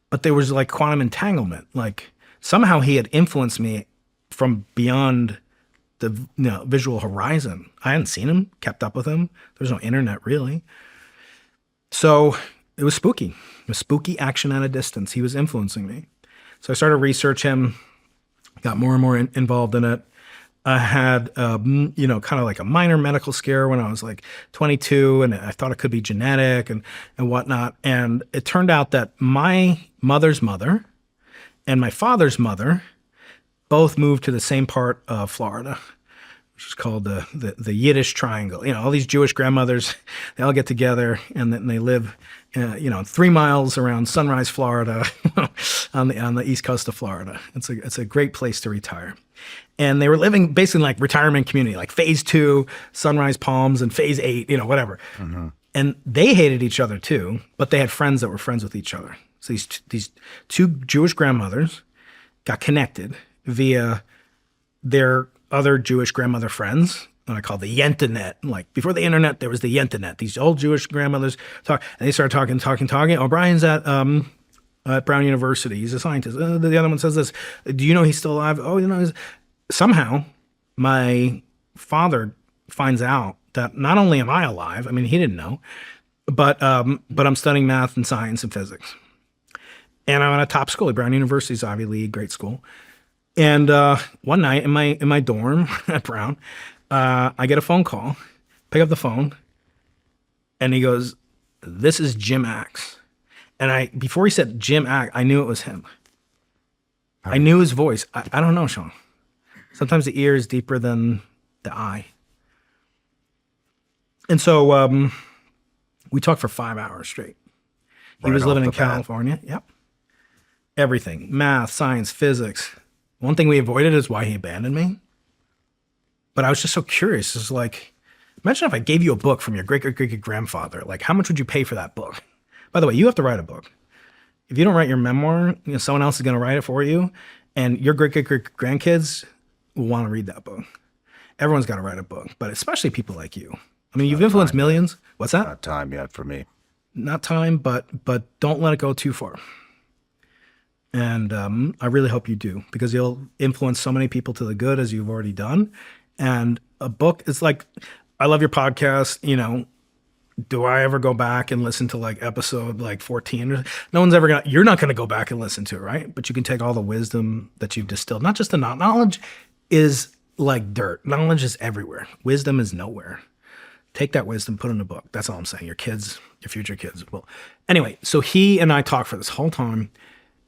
Speaker 2: But there was like quantum entanglement. Like somehow he had influenced me from beyond the visual horizon. I hadn't seen him, kept up with him. There was no internet really. So it was spooky. It was spooky action at a distance. He was influencing me. So I started to research him. Got more and more involved in it. I had, kind of like a minor medical scare when I was like 22, and I thought it could be genetic and whatnot. And it turned out that my mother's mother and my father's mother both moved to the same part of Florida, which is called the Yiddish Triangle. All these Jewish grandmothers, they all get together and then they live 3 miles around Sunrise, Florida, on the east coast of Florida. It's a great place to retire. And they were living basically like retirement community, like phase 2, Sunrise Palms, and phase 8, whatever. Mm-hmm. And they hated each other too, but they had friends that were friends with each other. So these two Jewish grandmothers got connected via their other Jewish grandmother friends, and I call the Yenternet. Like before the internet, there was the Yenternet. These old Jewish grandmothers talk, and they started talking. O'Brien's at Brown University. He's a scientist. The other one says this. Do you know he's still alive? Oh, somehow my father finds out that not only am I alive, I mean, he didn't know, but I'm studying math and science and physics. And I'm at a top school at Brown University's Ivy League, great school. And one night in my dorm at Brown, I get a phone call, pick up the phone, and he goes, "This is Jim Axe." And before he said Jim Axe, I knew it was him. I knew his voice. I don't know, Shawn. Sometimes the ear is deeper than the eye. And so we talked for 5 hours straight. He was living in California. Yep. Everything, math, science, physics. One thing we avoided is why he abandoned me. But I was just so curious. It's like, imagine if I gave you a book from your great-great-great-grandfather. Like, how much would you pay for that book? By the way, you have to write a book. If you don't write your memoir, someone else is going to write it for you. And your great-great-great-grandkids will want to read that book. Everyone's got to write a book, but especially people like you. I mean, you've influenced millions. What's that?
Speaker 1: Not time yet for me.
Speaker 2: Not time, but don't let it go too far. And I really hope you do, because you'll influence so many people to the good, as you've already done. And a book is like, I love your podcast. Do I ever go back and listen to like episode like 14? No one's ever you're not gonna go back and listen to it, right? But you can take all the wisdom that you've distilled, not just the knowledge is like dirt. Knowledge is everywhere. Wisdom is nowhere. Take that wisdom, put it in a book. That's all I'm saying. Your kids, your future kids will. Anyway, so he and I talked for this whole time,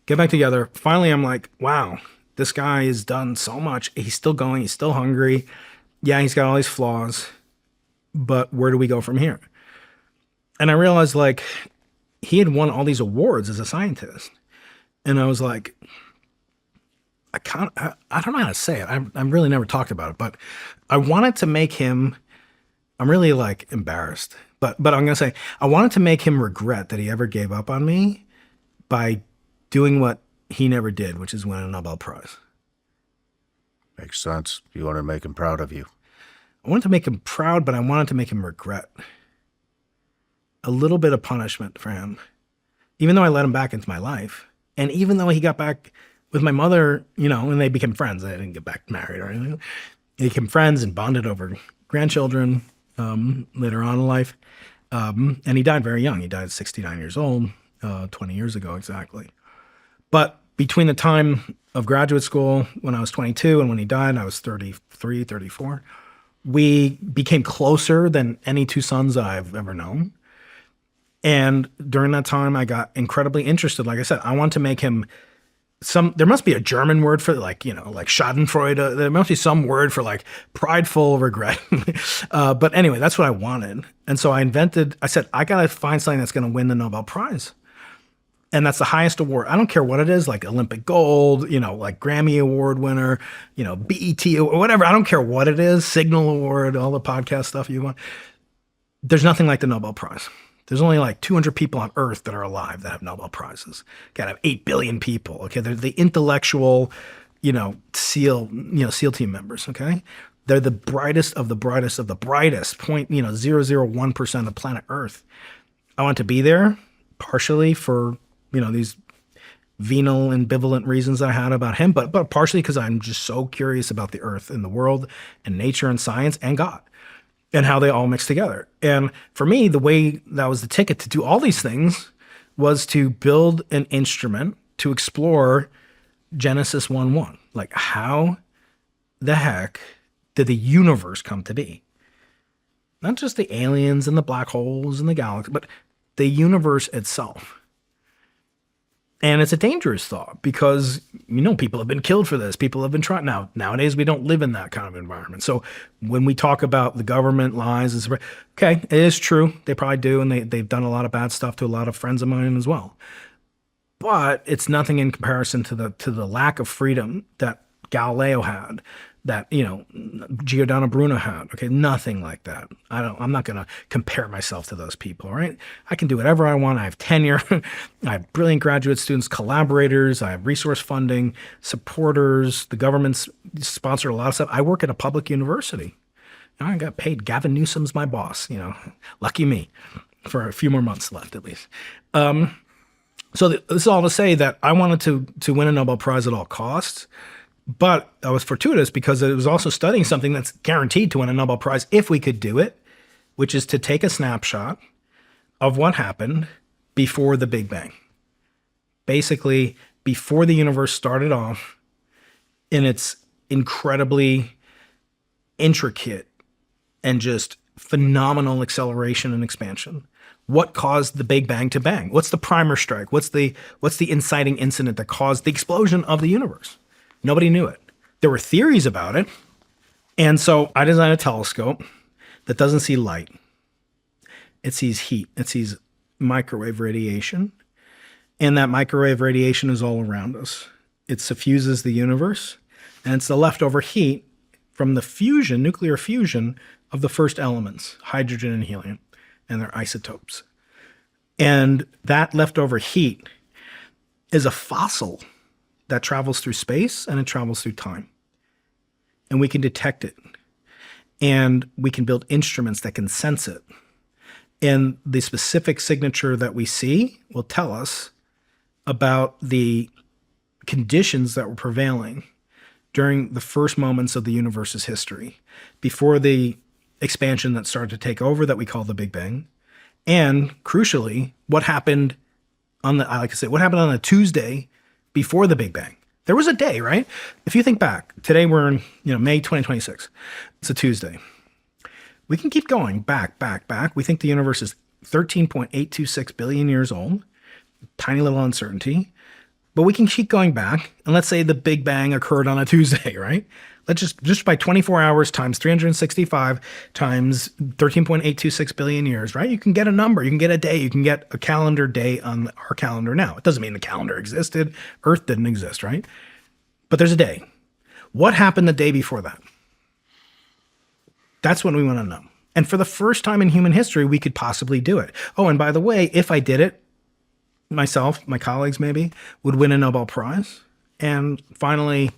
Speaker 2: get back together. Finally, I'm like, wow, this guy has done so much. He's still going. He's still hungry. Yeah, he's got all these flaws, but where do we go from here? And I realized like he had won all these awards as a scientist. And I was like, I don't know how to say it. I've really never talked about it, but I wanted to make him, I'm really like embarrassed, but I'm going to say, I wanted to make him regret that he ever gave up on me by doing what he never did, which is win a Nobel Prize.
Speaker 1: Makes sense. You want to make him proud of you.
Speaker 2: I wanted to make him proud, but I wanted to make him regret. A little bit of punishment for him, even though I let him back into my life. And even though he got back with my mother, and they became friends. They didn't get back married or anything. They became friends and bonded over grandchildren later on in life. And he died very young. He died at 69 years old, 20 years ago exactly. But between the time of graduate school, when I was 22, and when he died, I was 33, 34, we became closer than any two sons I've ever known. And during that time, I got incredibly interested. Like I said, I want to make him there must be a German word for like Schadenfreude. There must be some word for like prideful regret. But anyway, that's what I wanted. And so I said, I got to find something that's going to win the Nobel Prize. And that's the highest award. I don't care what it is, like Olympic gold, like Grammy Award winner, BET or whatever. I don't care what it is, Signal Award, all the podcast stuff you want. There's nothing like the Nobel Prize. There's only like 200 people on Earth that are alive that have Nobel Prizes. Got to have 8 billion people. Okay, they're the intellectual, SEAL team members. Okay, they're the brightest of the brightest of the brightest. 0.001% of planet Earth. I want to be there partially for these venal ambivalent reasons I had about him, but partially because I'm just so curious about the Earth and the world and nature and science and God. And how they all mix together. And for me, the way that was the ticket to do all these things was to build an instrument to explore Genesis 1:1. Like, how the heck did the universe come to be? Not just the aliens and the black holes and the galaxy, but the universe itself. And it's a dangerous thought because, people have been killed for this. People have been trying. Nowadays, we don't live in that kind of environment. So when we talk about the government lies, okay, it is true. They probably do. And they've done a lot of bad stuff to a lot of friends of mine as well. But it's nothing in comparison to the lack of freedom that Galileo had, that, Giordano Bruno had. Okay, nothing like that. I'm not going to compare myself to those people, right? I can do whatever I want. I have tenure. I have brilliant graduate students, collaborators. I have resource funding, supporters. The government's sponsored a lot of stuff. I work at a public university. I got paid. Gavin Newsom's my boss, lucky me, for a few more months left at least. So this is all to say that I wanted to win a Nobel Prize at all costs, but I was fortuitous because it was also studying something that's guaranteed to win a Nobel Prize if we could do it, which is to take a snapshot of what happened before the Big Bang. Basically, before the universe started off in its incredibly intricate and just phenomenal acceleration and expansion. What caused the Big Bang to bang? What's the primer strike? What's the inciting incident that caused the explosion of the universe? Nobody knew it. There were theories about it. And so I designed a telescope that doesn't see light. It sees heat. It sees microwave radiation. And that microwave radiation is all around us. It suffuses the universe. And it's the leftover heat from the fusion, nuclear fusion, of the first elements, hydrogen and helium, and their isotopes. And that leftover heat is a fossil that travels through space and it travels through time. And we can detect it. And we can build instruments that can sense it. And the specific signature that we see will tell us about the conditions that were prevailing during the first moments of the universe's history, before the expansion that started to take over that we call the Big Bang. And crucially, what happened on a Tuesday before the Big Bang. There was a day, right? If you think back, today we're in, May 2026. It's a Tuesday. We can keep going back. We think the universe is 13.826 billion years old. Tiny little uncertainty. But we can keep going back, and let's say the Big Bang occurred on a Tuesday, right? Let's just by 24 hours times 365 times 13.826 billion years, right? You can get a number, you can get a day, you can get a calendar day on our calendar now. It doesn't mean the calendar existed. Earth didn't exist, right? But there's a day. What happened the day before that? That's what we want to know. And for the first time in human history, we could possibly do it. Oh, and by the way, if I did it, myself, my colleagues maybe, would win a Nobel Prize and finally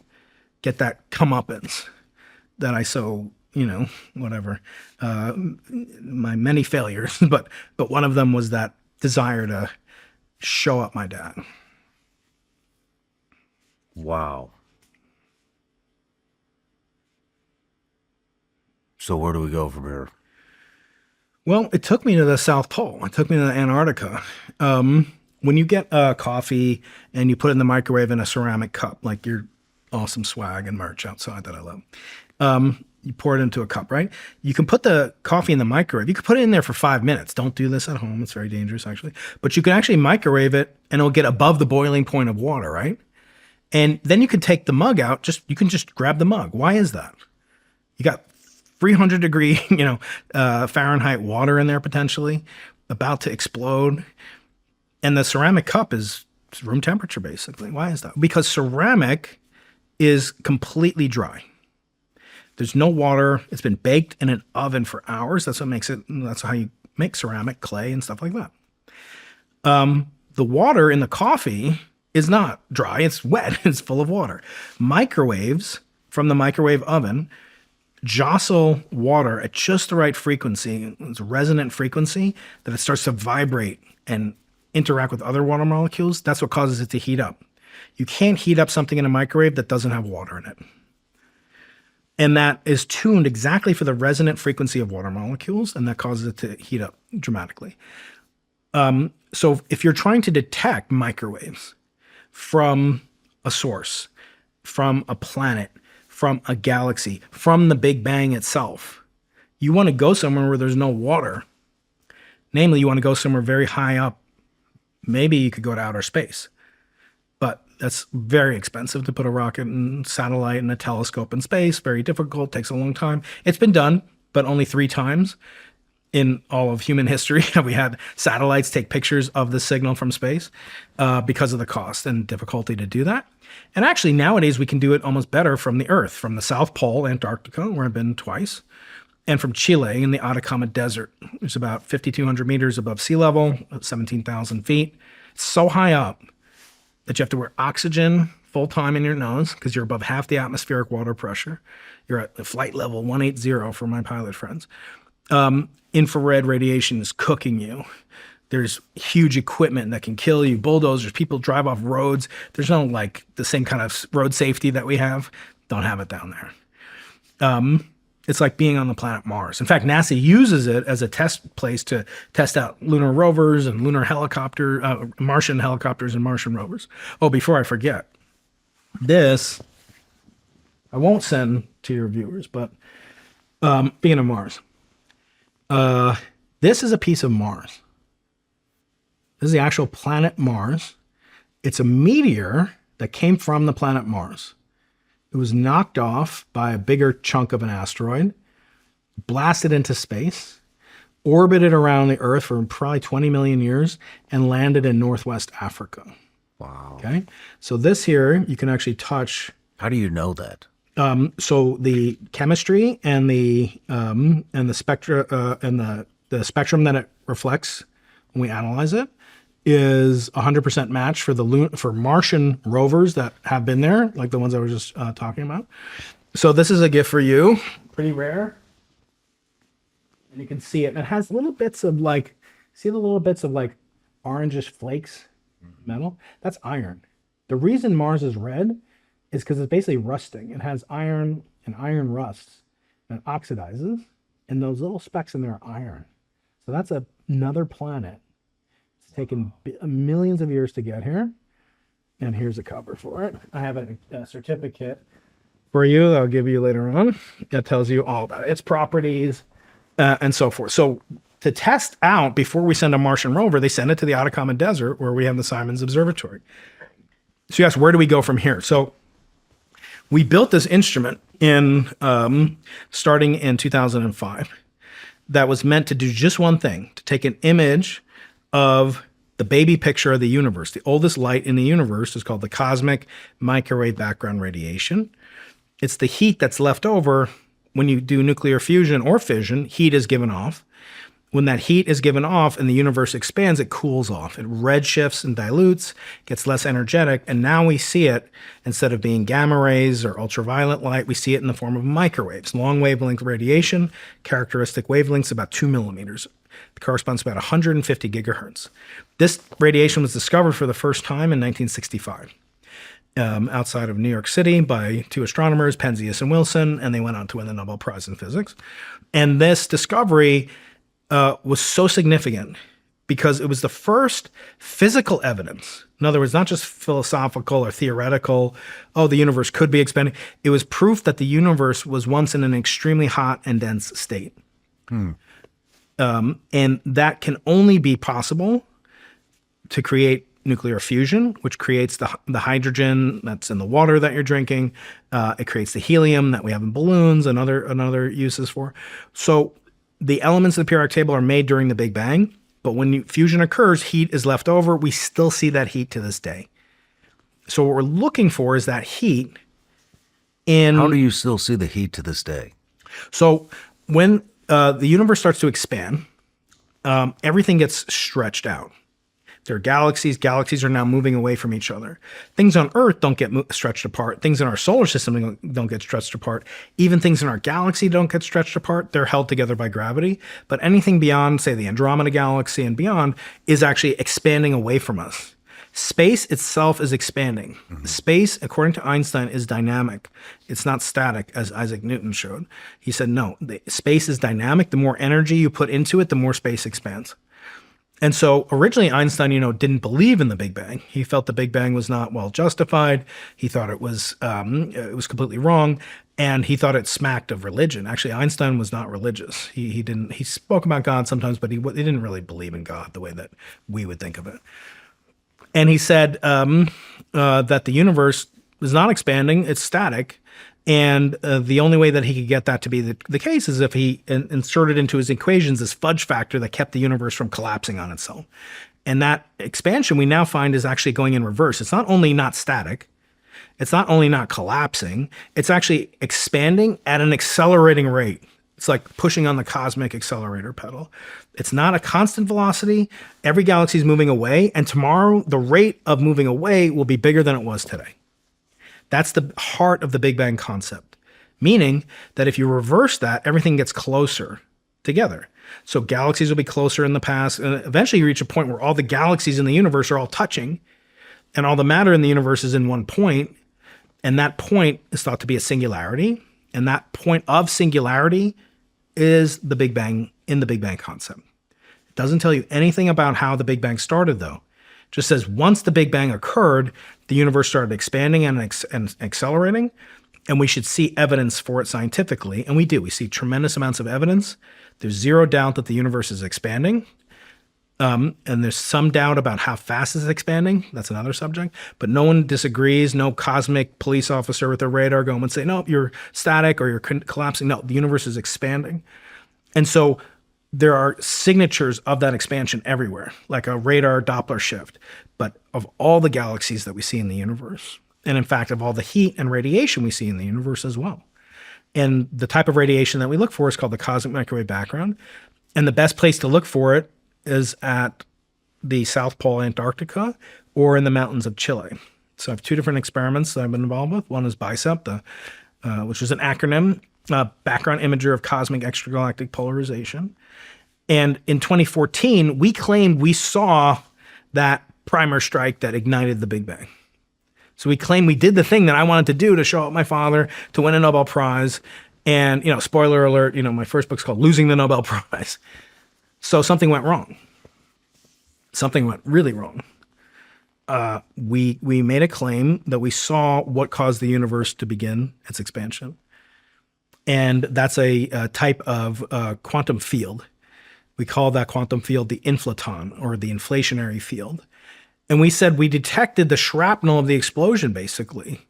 Speaker 2: get that comeuppance that I my many failures, but one of them was that desire to show up my dad.
Speaker 1: Wow. So where do we go from here?
Speaker 2: Well, it took me to the South Pole. It took me to Antarctica. When you get coffee and you put it in the microwave in a ceramic cup, like your awesome swag and merch outside that I love, you pour it into a cup, right? You can put the coffee in the microwave. You can put it in there for 5 minutes. Don't do this at home. It's very dangerous, actually. But you can actually microwave it, and it'll get above the boiling point of water, right? And then you can take the mug out. You can just grab the mug. Why is that? You got 300 degree, Fahrenheit water in there potentially, about to explode. And the ceramic cup is room temperature, basically. Why is that? Because ceramic is completely dry. There's no water. It's been baked in an oven for hours. That's what makes it. That's how you make ceramic, clay, and stuff like that. The water in the coffee is not dry. It's wet. It's full of water. Microwaves from the microwave oven jostle water at just the right frequency. It's a resonant frequency that it starts to vibrate and interact with other water molecules. That's what causes it to heat up. You can't heat up something in a microwave that doesn't have water in it. And that is tuned exactly for the resonant frequency of water molecules, and that causes it to heat up dramatically. So if you're trying to detect microwaves from a source, from a planet, from a galaxy, from the Big Bang itself, you want to go somewhere where there's no water. Namely, you want to go somewhere very high up. Maybe you could go to outer space. But that's very expensive to put a rocket and satellite and a telescope in space. Very difficult, takes a long time. It's been done, but only 3 times in all of human history have we had satellites take pictures of the signal from space because of the cost and difficulty to do that. And actually, nowadays, we can do it almost better from the Earth, from the South Pole, Antarctica, where I've been twice, and from Chile in the Atacama Desert. It's about 5,200 meters above sea level, 17,000 feet. It's so high up that you have to wear oxygen full time in your nose because you're above half the atmospheric water pressure. You're at the flight level 180 for my pilot friends. Infrared radiation is cooking you. There's huge equipment that can kill you, bulldozers, people drive off roads. There's no like the same kind of road safety that we have. Don't have it down there. It's like being on the planet Mars. In fact, NASA uses it as a test place to test out lunar rovers and Martian helicopters and Martian rovers. Oh, before I forget, this I won't send to your viewers, but being on Mars, this is a piece of Mars. This is the actual planet Mars. It's a meteor that came from the planet Mars. It was knocked off by a bigger chunk of an asteroid, blasted into space, orbited around the Earth for probably 20 million years, and landed in Northwest Africa.
Speaker 1: Wow.
Speaker 2: Okay. So this here, you can actually touch.
Speaker 1: How do you know that?
Speaker 2: So the chemistry and the spectra and the spectrum that it reflects when we analyze it is 100% match for Martian rovers that have been there, like the ones I was just talking about. So this is a gift for you, pretty rare, and you can see it. And it has little bits of see the little bits of orangish flakes, metal. That's iron. The reason Mars is red is because it's basically rusting. It has iron, and iron rusts and oxidizes, and those little specks in there are iron. So that's another planet. It's taken millions of years to get here, and here's a cover for it. I have a certificate for you that I'll give you later on that tells you all about it, its properties, and so forth. So to test out, before we send a Martian rover, they send it to the Atacama Desert where we have the Simons Observatory. So you ask, where do we go from here? So we built this instrument starting in 2005 that was meant to do just one thing, to take an image of the baby picture of the universe. The oldest light in the universe is called the cosmic microwave background radiation. It's the heat that's left over when you do nuclear fusion or fission. Heat is given off. When that heat is given off and the universe expands, it cools off. It redshifts and dilutes, gets less energetic, and now we see it, instead of being gamma rays or ultraviolet light, we see it in the form of microwaves, long wavelength radiation, characteristic wavelengths about 2 millimeters. It corresponds to about 150 gigahertz. This radiation was discovered for the first time in 1965. Outside of New York City by two astronomers, Penzias and Wilson, and they went on to win the Nobel Prize in Physics. And this discovery was so significant because it was the first physical evidence. In other words, not just philosophical or theoretical, oh, the universe could be expanding. It was proof that the universe was once in an extremely hot and dense state. And that can only be possible to create nuclear fusion, which creates the hydrogen that's in the water that you're drinking. It creates the helium that we have in balloons and other uses for. So the elements of the periodic table are made during the Big Bang, but when fusion occurs, heat is left over. We still see that heat to this day. So what we're looking for is that heat in...
Speaker 1: How do you still see the heat to this day?
Speaker 2: So when the universe starts to expand, everything gets stretched out. There are galaxies. Galaxies are now moving away from each other. Things on Earth don't get stretched apart. Things in our solar system don't get stretched apart. Even things in our galaxy don't get stretched apart. They're held together by gravity. But anything beyond, say, the Andromeda galaxy and beyond is actually expanding away from us. Space itself is expanding. Space, according to Einstein, is dynamic. It's not static, as Isaac Newton showed. He said, no, space is dynamic. The more energy you put into it, the more space expands. And so originally Einstein, didn't believe in the Big Bang. He felt the Big Bang was not well justified. He thought it was completely wrong, and he thought it smacked of religion. Actually, Einstein was not religious. He spoke about God sometimes, but he didn't really believe in God the way that we would think of it. And he said that the universe is not expanding, it's static. And the only way that he could get that to be the case is if he inserted into his equations this fudge factor that kept the universe from collapsing on itself. And that expansion we now find is actually going in reverse. It's not only not static, it's not only not collapsing, it's actually expanding at an accelerating rate. It's like pushing on the cosmic accelerator pedal. It's not a constant velocity. Every galaxy is moving away, and tomorrow the rate of moving away will be bigger than it was today. That's the heart of the Big Bang concept, meaning that if you reverse that, everything gets closer together. So galaxies will be closer in the past, and eventually you reach a point where all the galaxies in the universe are all touching, and all the matter in the universe is in one point, and that point is thought to be a singularity, and that point of singularity is the Big Bang in the Big Bang concept. It doesn't tell you anything about how the Big Bang started, though. It just says once the Big Bang occurred, the universe started expanding and accelerating, and we should see evidence for it scientifically. And we do. We see tremendous amounts of evidence. There's zero doubt that the universe is expanding. And there's some doubt about how fast it's expanding. That's another subject. But no one disagrees. No cosmic police officer with a radar going and say, no, you're static or you're collapsing. No, the universe is expanding. And so there are signatures of that expansion everywhere, like a radar Doppler shift, but of all the galaxies that we see in the universe. And in fact, of all the heat and radiation we see in the universe as well. And the type of radiation that we look for is called the cosmic microwave background. And the best place to look for it is at the South Pole, Antarctica, or in the mountains of Chile. So I have two different experiments that I've been involved with. One is BICEP, which is an acronym, background imager of cosmic extragalactic polarization. And in 2014, we claimed we saw that primer strike that ignited the Big Bang. So we claimed we did the thing that I wanted to do to show up my father, to win a Nobel Prize. And, spoiler alert, my first book's called Losing the Nobel Prize. So something went wrong. Something went really wrong. We made a claim that we saw what caused the universe to begin its expansion. And that's a type of quantum field. We call that quantum field the inflaton, or the inflationary field. And we said we detected the shrapnel of the explosion, basically.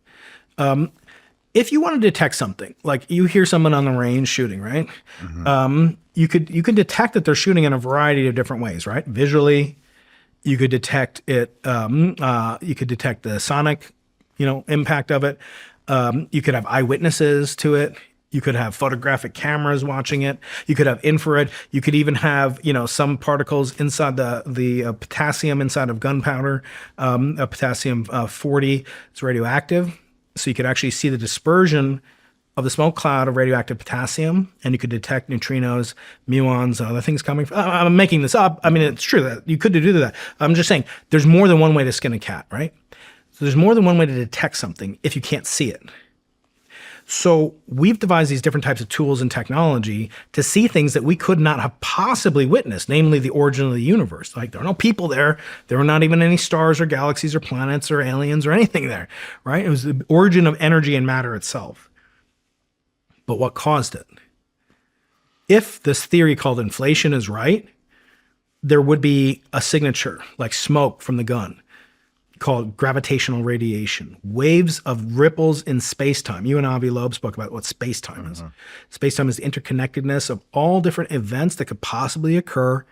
Speaker 2: If you want to detect something, like you hear someone on the range shooting, right? Mm-hmm. You could detect that they're shooting in a variety of different ways, right? Visually, you could detect it. You could detect the sonic, impact of it. You could have eyewitnesses to it. You could have photographic cameras watching it. You could have infrared. You could even have, some particles inside the potassium inside of gunpowder, potassium 40. It's radioactive. So you could actually see the dispersion of the smoke cloud of radioactive potassium, and you could detect neutrinos, muons, other things coming from. I'm making this up. I mean, it's true that you could do that. I'm just saying there's more than one way to skin a cat, right? So there's more than one way to detect something if you can't see it. So we've devised these different types of tools and technology to see things that we could not have possibly witnessed, namely the origin of the universe. Like there are no people there. There were not even any stars or galaxies or planets or aliens or anything there, right? It was the origin of energy and matter itself. But what caused it? If this theory called inflation is right, there would be a signature like smoke from the gun, called gravitational radiation, waves of ripples in space-time. You and Avi Loeb spoke about what space-time is. Space-time is the interconnectedness of all different events that could possibly occur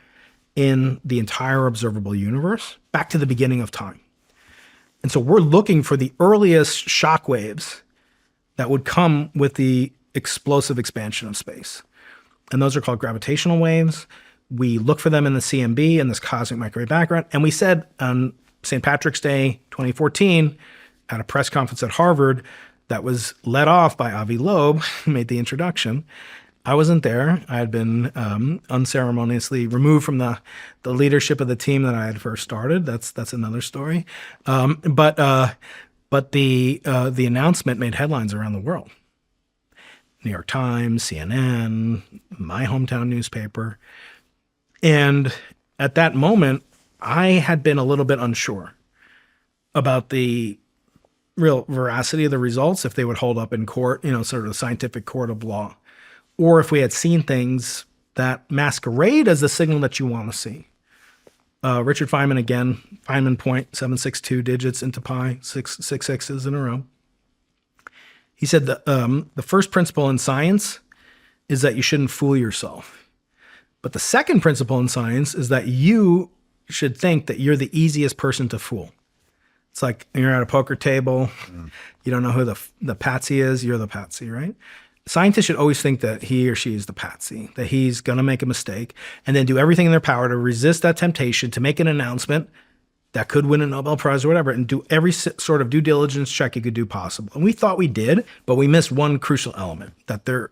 Speaker 2: in the entire observable universe back to the beginning of time. And so we're looking for the earliest shock waves that would come with the explosive expansion of space. And those are called gravitational waves. We look for them in the CMB, in this cosmic microwave background. And we said on St. Patrick's Day 2014 at a press conference at Harvard that was led off by Avi Loeb, who made the introduction. I wasn't there. I had been unceremoniously removed from the leadership of the team that I had first started. That's another story. But the announcement made headlines around the world. New York Times, CNN, my hometown newspaper. And at that moment, I had been a little bit unsure about the real veracity of the results, if they would hold up in court, sort of a scientific court of law, or if we had seen things that masquerade as the signal that you want to see. Richard Feynman again, Feynman point, 762 digits into pi, six sixes in a row. He said the first principle in science is that you shouldn't fool yourself. But the second principle in science is that you should think that you're the easiest person to fool. It's like you're at a poker table, you don't know who the patsy is, you're the patsy, right? Scientists should always think that he or she is the patsy, that he's going to make a mistake, and then do everything in their power to resist that temptation to make an announcement that could win a Nobel Prize or whatever, and do every sort of due diligence check you could do possible. And we thought we did, but we missed one crucial element, that there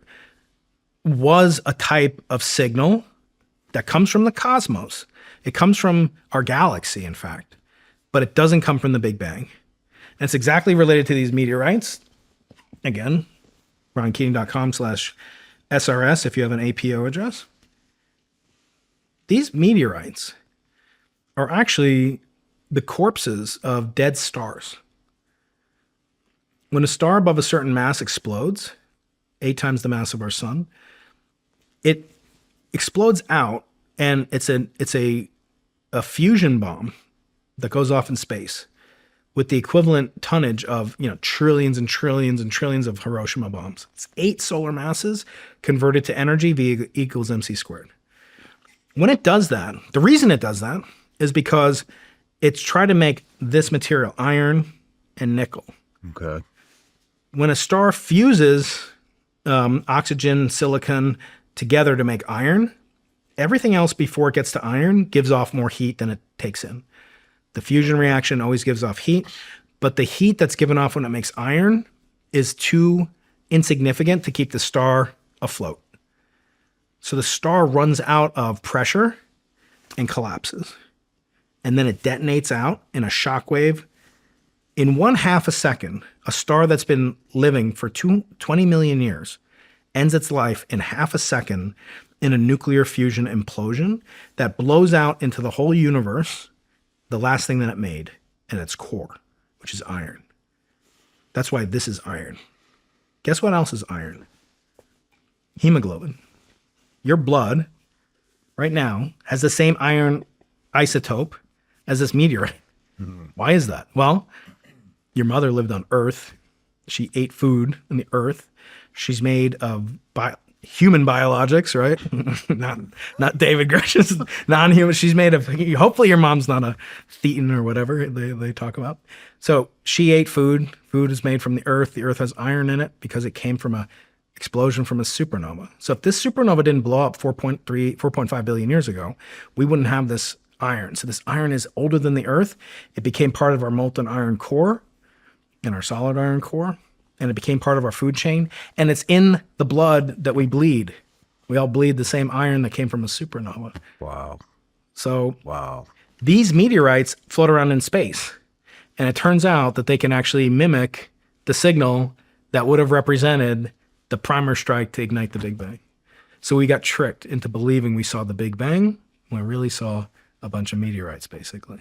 Speaker 2: was a type of signal that comes from the cosmos. It comes from our galaxy, in fact, but it doesn't come from the Big Bang. And it's exactly related to these meteorites. Again, ronkeating.com/SRS if you have an APO address. These meteorites are actually the corpses of dead stars. When a star above a certain mass explodes, 8 times the mass of our sun, it explodes out, and it's a fusion bomb that goes off in space with the equivalent tonnage of, trillions and trillions and trillions of Hiroshima bombs. It's 8 solar masses converted to energy, V equals mc squared. When it does that, the reason it does that is because it's trying to make this material, iron and nickel.
Speaker 1: Okay.
Speaker 2: When a star fuses oxygen, silicon together to make iron, everything else before it gets to iron gives off more heat than it takes in. The fusion reaction always gives off heat, but the heat that's given off when it makes iron is too insignificant to keep the star afloat. So the star runs out of pressure and collapses. And then it detonates out in a shock wave. In 1/2 a second, a star that's been living for 20 million years ends its life in 1/2 a second in a nuclear fusion implosion that blows out into the whole universe the last thing that it made in its core, which is iron. That's why this is iron. Guess what else is iron? Hemoglobin. Your blood right now has the same iron isotope as this meteorite. Why is that? Well, your mother lived on Earth. She ate food in the Earth. She's made of human biologics, right? not David Gresham's non-human. She's made of, hopefully your mom's not a thetan or whatever they talk about. So she ate food. Food is made from the Earth. The Earth has iron in it because it came from a explosion from a supernova. So if this supernova didn't blow up 4.5 billion years ago, we wouldn't have this iron. So this iron is older than the Earth. It became part of our molten iron core and our solid iron core, and it became part of our food chain. And it's in the blood that we bleed. We all bleed the same iron that came from a supernova.
Speaker 1: Wow.
Speaker 2: So
Speaker 1: Wow.
Speaker 2: these meteorites float around in space. And it turns out that they can actually mimic the signal that would have represented the primer strike to ignite the Big Bang. So we got tricked into believing we saw the Big Bang when we really saw a bunch of meteorites, basically.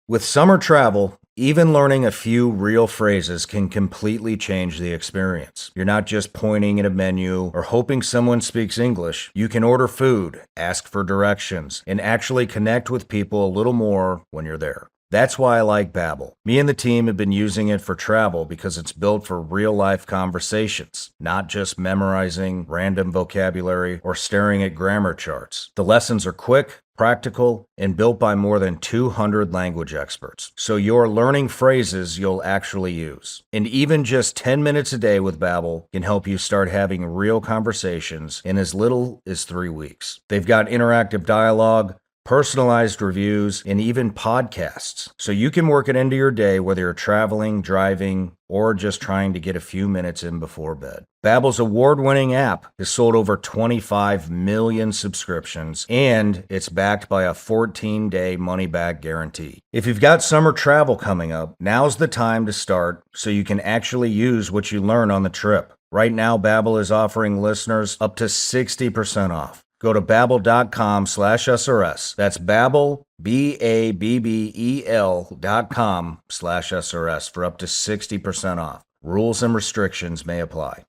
Speaker 1: With summer travel, even learning a few real phrases can completely change the experience. You're not just pointing at a menu or hoping someone speaks English. You can order food, ask for directions, and actually connect with people a little more when you're there. That's why I like Babbel. Me and the team have been using it for travel because it's built for real-life conversations, not just memorizing random vocabulary or staring at grammar charts. The lessons are quick, practical, and built by more than 200 language experts. So you're learning phrases you'll actually use. And even just 10 minutes a day with Babbel can help you start having real conversations in as little as 3 weeks. They've got interactive dialogue, personalized reviews, and even podcasts. So you can work it into your day whether you're traveling, driving, or just trying to get a few minutes in before bed. Babbel's award-winning app has sold over 25 million subscriptions, and it's backed by a 14-day money-back guarantee. If you've got summer travel coming up, now's the time to start so you can actually use what you learn on the trip. Right now, Babbel is offering listeners up to 60% off. Go to babbel.com/SRS. That's Babbel, BABBEL.com/SRS for up to 60% off. Rules and restrictions may apply.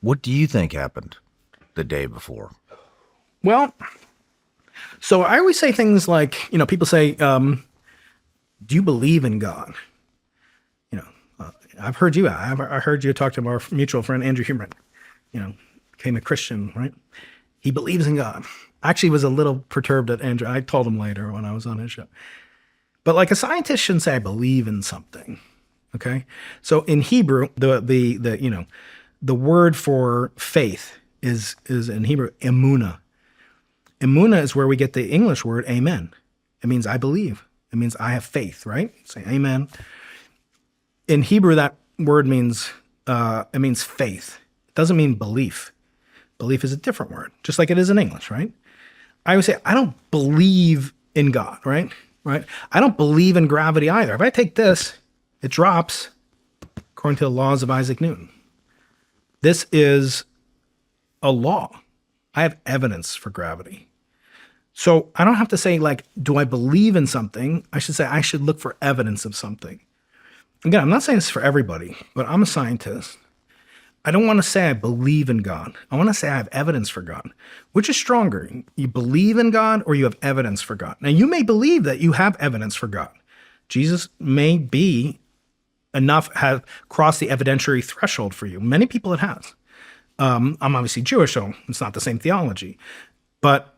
Speaker 1: What do you think happened the day before?
Speaker 2: Well, so I always say things like, people say, do you believe in God? You know, I heard you talk to our mutual friend, Andrew Huberman, became a Christian, right? He believes in God. I actually was a little perturbed at Andrew. I told him later when I was on his show. But like a scientist shouldn't say, I believe in something. Okay. So in Hebrew, the word for faith is in Hebrew, emunah. Emunah is where we get the English word amen. It means I believe. It means I have faith, right? Say amen. In Hebrew, that word means faith. It doesn't mean belief. Belief is a different word, just like it is in English, right? I would say, I don't believe in God, right? I don't believe in gravity either. If I take this, it drops according to the laws of Isaac Newton. This is a law. I have evidence for gravity. So I don't have to say, like, do I believe in something? I should say I should look for evidence of something. Again, I'm not saying this for everybody, but I'm a scientist. I don't want to say I believe in God. I want to say I have evidence for God. Which is stronger? You believe in God or you have evidence for God? Now, you may believe that you have evidence for God. Jesus may be have crossed the evidentiary threshold for you. Many people it has. I'm obviously Jewish, so it's not the same theology. But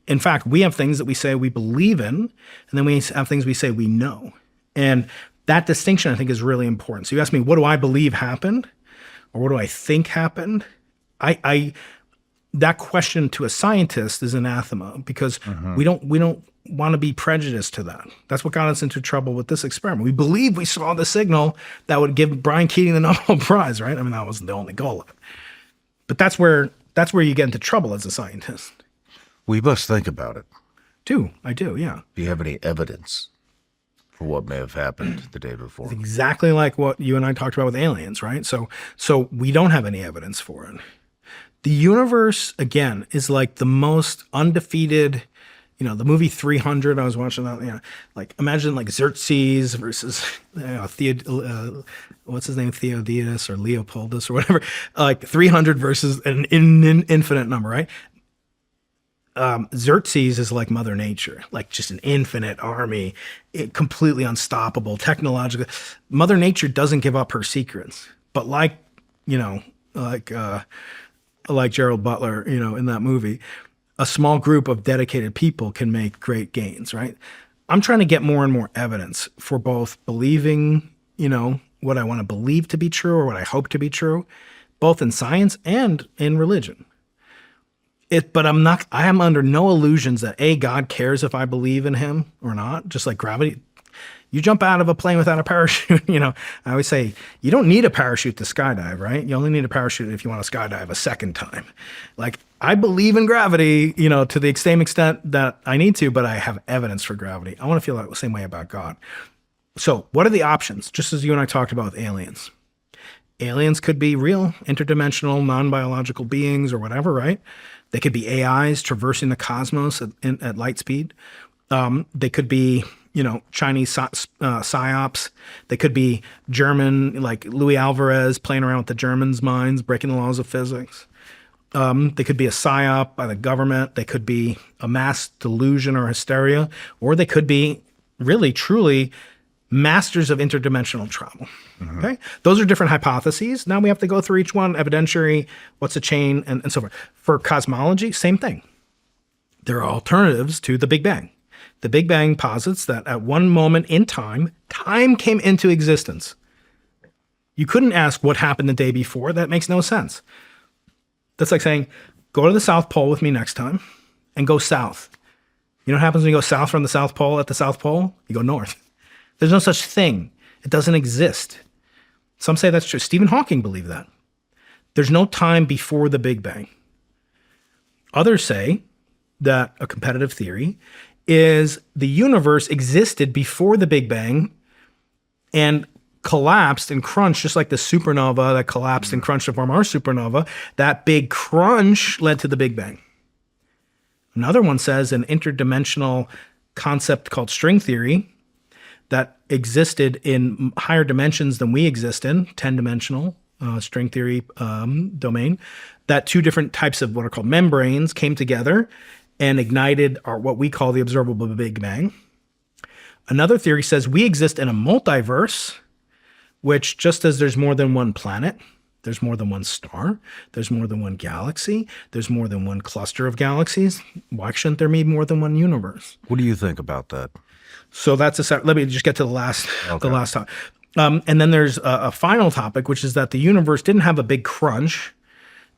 Speaker 2: in fact, we have things that we say we believe in, and then we have things we say we know. And that distinction, I think, is really important. So you ask me, what do I believe happened? Or what do I think happened? That question to a scientist is anathema because we don't want to be prejudiced to that. That's what got us into trouble with this experiment. We believe we saw the signal that would give Brian Keating the Nobel Prize, right? I mean, that wasn't the only goal of it. But that's where you get into trouble as a scientist.
Speaker 1: We must think about it.
Speaker 2: I do, yeah.
Speaker 1: Do you have any evidence for what may have happened the day before?
Speaker 2: It's exactly like what you and I talked about with aliens, right? So we don't have any evidence for it. The universe, again, is like the most undefeated, the movie 300, I was watching that, like imagine like Xerxes versus, what's his name, Theodotus or Leopoldus or whatever, like 300 versus an infinite number, right? Xerxes is like Mother Nature, like just an infinite army, completely unstoppable, technological. Mother Nature doesn't give up her secrets, but like Gerald Butler, in that movie, a small group of dedicated people can make great gains, right? I'm trying to get more and more evidence for both believing, what I want to believe to be true or what I hope to be true, both in science and in religion. But I am under no illusions that God cares if I believe in him or not, just like gravity. You jump out of a plane without a parachute, I always say, you don't need a parachute to skydive, right? You only need a parachute if you want to skydive a second time. Like, I believe in gravity, to the same extent that I need to, but I have evidence for gravity. I want to feel the same way about God. So what are the options? Just as you and I talked about with aliens. Aliens could be real, interdimensional, non-biological beings or whatever, right? They could be AIs traversing the cosmos at light speed. They could be, Chinese psyops. They could be German, like Louis Alvarez playing around with the Germans' minds, breaking the laws of physics. They could be a psyop by the government. They could be a mass delusion or hysteria, or they could be really, truly masters of interdimensional travel. Okay, those are different hypotheses. Now we have to go through each one, evidentiary, what's a chain, and so forth. For cosmology, same thing. There are alternatives to the Big Bang. The Big Bang posits that at one moment in time came into existence. You couldn't ask what happened the day before. That makes no sense. That's like saying, go to the South Pole with me next time and go south. You know what happens when you go south from the South Pole at the South Pole? You go north. There's no such thing. It doesn't exist. Some say that's true. Stephen Hawking believed that. There's no time before the Big Bang. Others say that a competitive theory is the universe existed before the Big Bang and collapsed and crunched, just like the supernova that collapsed and crunched to form our supernova. That big crunch led to the Big Bang. Another one says an interdimensional concept called string theory that existed in higher dimensions than we exist in, 10-dimensional string theory domain, that two different types of what are called membranes came together and ignited what we call the observable Big Bang. Another theory says we exist in a multiverse, which just as there's more than one planet, there's more than one star, there's more than one galaxy, there's more than one cluster of galaxies. Why shouldn't there be more than one universe?
Speaker 1: What do you think about that?
Speaker 2: So let me just get to the last topic. And then there's a final topic, which is that the universe didn't have a big crunch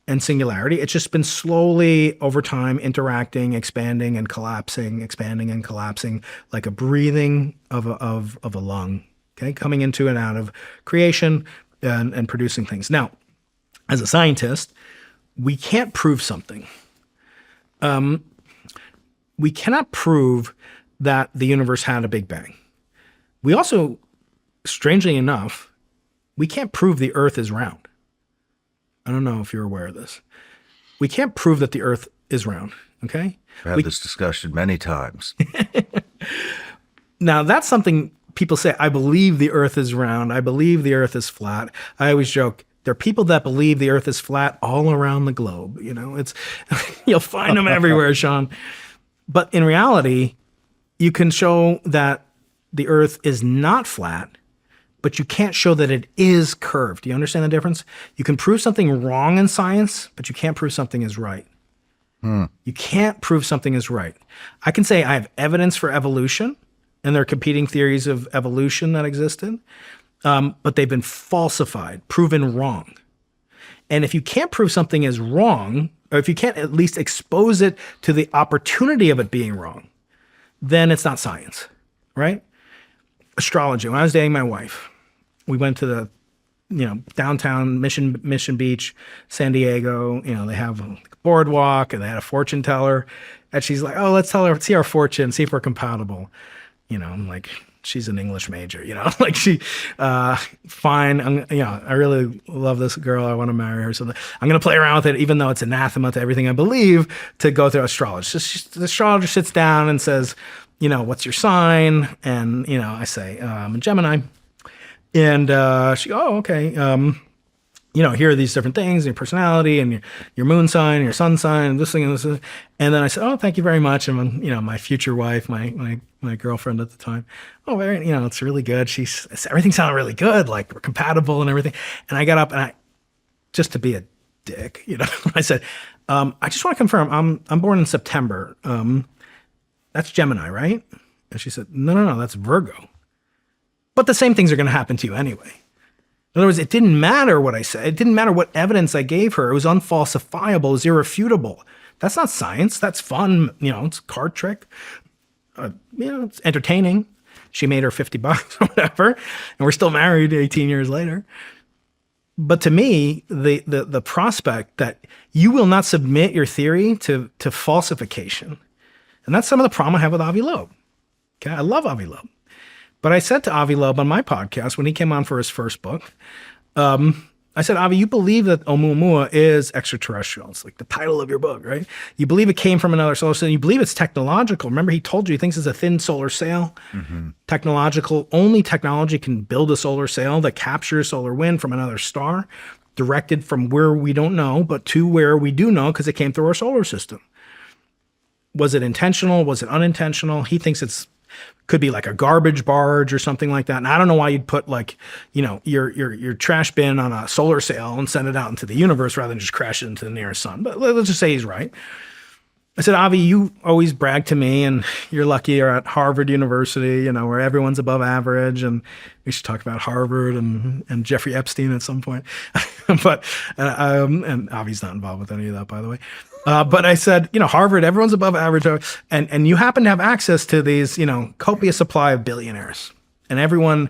Speaker 2: and singularity. It's just been slowly over time interacting, expanding and collapsing, expanding and collapsing, like a breathing of a lung, okay, coming into and out of creation and producing things. Now, as a scientist, we can't prove something. We cannot prove that the universe had a Big Bang. We also, strangely enough, we can't prove the Earth is round. I don't know if you're aware of this. We can't prove that the Earth is round, okay?
Speaker 1: We've had this discussion many times.
Speaker 2: Now, that's something people say, I believe the Earth is round. I believe the Earth is flat. I always joke, there are people that believe the Earth is flat all around the globe. You know, it's you'll find them everywhere, Shawn. But in reality, you can show that the Earth is not flat, but you can't show that it is curved. Do you understand the difference? You can prove something wrong in science, but you can't prove something is right. You can't prove something is right. I can say I have evidence for evolution, and there are competing theories of evolution that existed, but they've been falsified, proven wrong. And if you can't prove something is wrong, or if you can't at least expose it to the opportunity of it being wrong, then it's not science, right? Astrology. When I was dating my wife, we went to the, downtown Mission Beach, San Diego. They have a boardwalk, and they had a fortune teller, and she's like, "Oh, let's see our fortune, see if we're compatible." I'm like, she's an English major, like fine. I really love this girl. I want to marry her. So I'm going to play around with it, even though it's anathema to everything I believe, to go through astrology. So the astrologer sits down and says, what's your sign? And, I say, I'm a Gemini. And she, oh, okay. Here are these different things, your personality and your moon sign, your sun sign, and this thing and this. And then I said, oh, thank you very much. And my future wife, my girlfriend at the time, oh, very, it's really good. Everything sounded really good, like we're compatible and everything. And I got up and just to be a dick, I said, I just want to confirm, I'm born in September. That's Gemini, right? And she said, no, that's Virgo. But the same things are going to happen to you anyway. In other words, it didn't matter what I said. It didn't matter what evidence I gave her. It was unfalsifiable. It was irrefutable. That's not science. That's fun. It's a card trick. It's entertaining. She made her $50 or whatever, and we're still married 18 years later. But to me, the prospect that you will not submit your theory to falsification, and that's some of the problem I have with Avi Loeb. Okay, I love Avi Loeb. But I said to Avi Loeb on my podcast when he came on for his first book, I said, Avi, you believe that Oumuamua is extraterrestrial. It's like the title of your book, right? You believe it came from another solar system. You believe it's technological. Remember, he told you he thinks it's a thin solar sail. Technological. Only technology can build a solar sail that captures solar wind from another star, directed from where we don't know, but to where we do know because it came through our solar system. Was it intentional? Was it unintentional? He thinks could be like a garbage barge or something like that. And I don't know why you'd put your trash bin on a solar sail and send it out into the universe rather than just crash it into the nearest sun. But let's just say he's right. I said, Avi, you always brag to me, and you're lucky you're at Harvard University, where everyone's above average. And we should talk about Harvard and Jeffrey Epstein at some point. But and Avi's not involved with any of that, by the way. But I said, Harvard, everyone's above average. And you happen to have access to these, copious supply of billionaires. And everyone,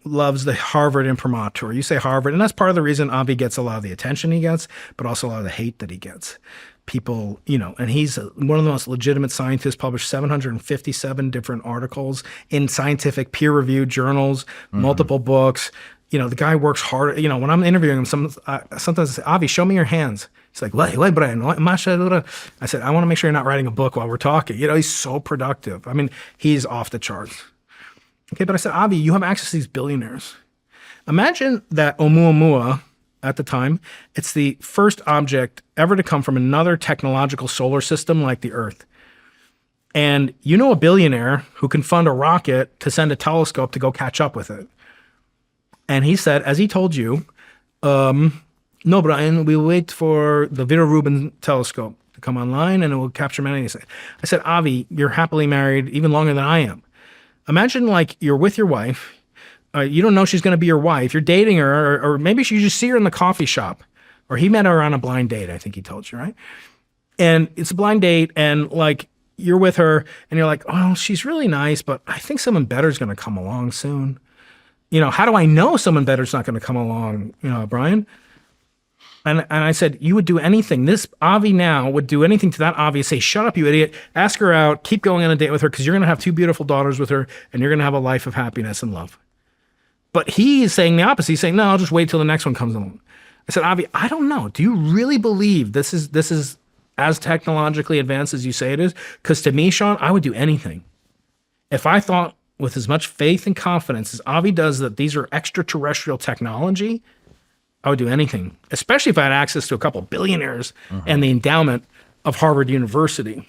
Speaker 2: loves the Harvard imprimatur. You say Harvard, and that's part of the reason Avi gets a lot of the attention he gets, but also a lot of the hate that he gets. People, and he's one of the most legitimate scientists, published 757 different articles in scientific peer-reviewed journals, multiple books. The guy works hard. When I'm interviewing him, sometimes I say, Avi, show me your hands. He's like, Brian, I said, I want to make sure you're not writing a book while we're talking. He's so productive. I mean, he's off the charts. Okay, but I said, Avi, you have access to these billionaires. Imagine that Oumuamua, at the time, it's the first object ever to come from another technological solar system like the Earth. And you know a billionaire who can fund a rocket to send a telescope to go catch up with it. And he said, as he told you, no, Brian, we'll wait for the Vera Rubin telescope to come online and it will capture many. I said, Avi, you're happily married even longer than I am. Imagine like you're with your wife. You don't know she's going to be your wife. You're dating her, or maybe you just see her in the coffee shop, or he met her on a blind date. I think he told you, right? And it's a blind date, and like you're with her, and you're like, oh, she's really nice, but I think someone better is going to come along soon. You know, how do I know someone better is not going to come along? You know, Brian. And I said, you would do anything. This Avi now would do anything to that Avi. Say, shut up, you idiot. Ask her out. Keep going on a date with her because you're going to have 2 beautiful daughters with her, and you're going to have a life of happiness and love. But he's saying the opposite. He's saying, no, I'll just wait till the next one comes along. I said, Avi, I don't know. Do you really believe this is as technologically advanced as you say it is? Because to me, Shawn, I would do anything. If I thought with as much faith and confidence as Avi does that these are extraterrestrial technology, I would do anything, especially if I had access to a couple of billionaires and the endowment of Harvard University.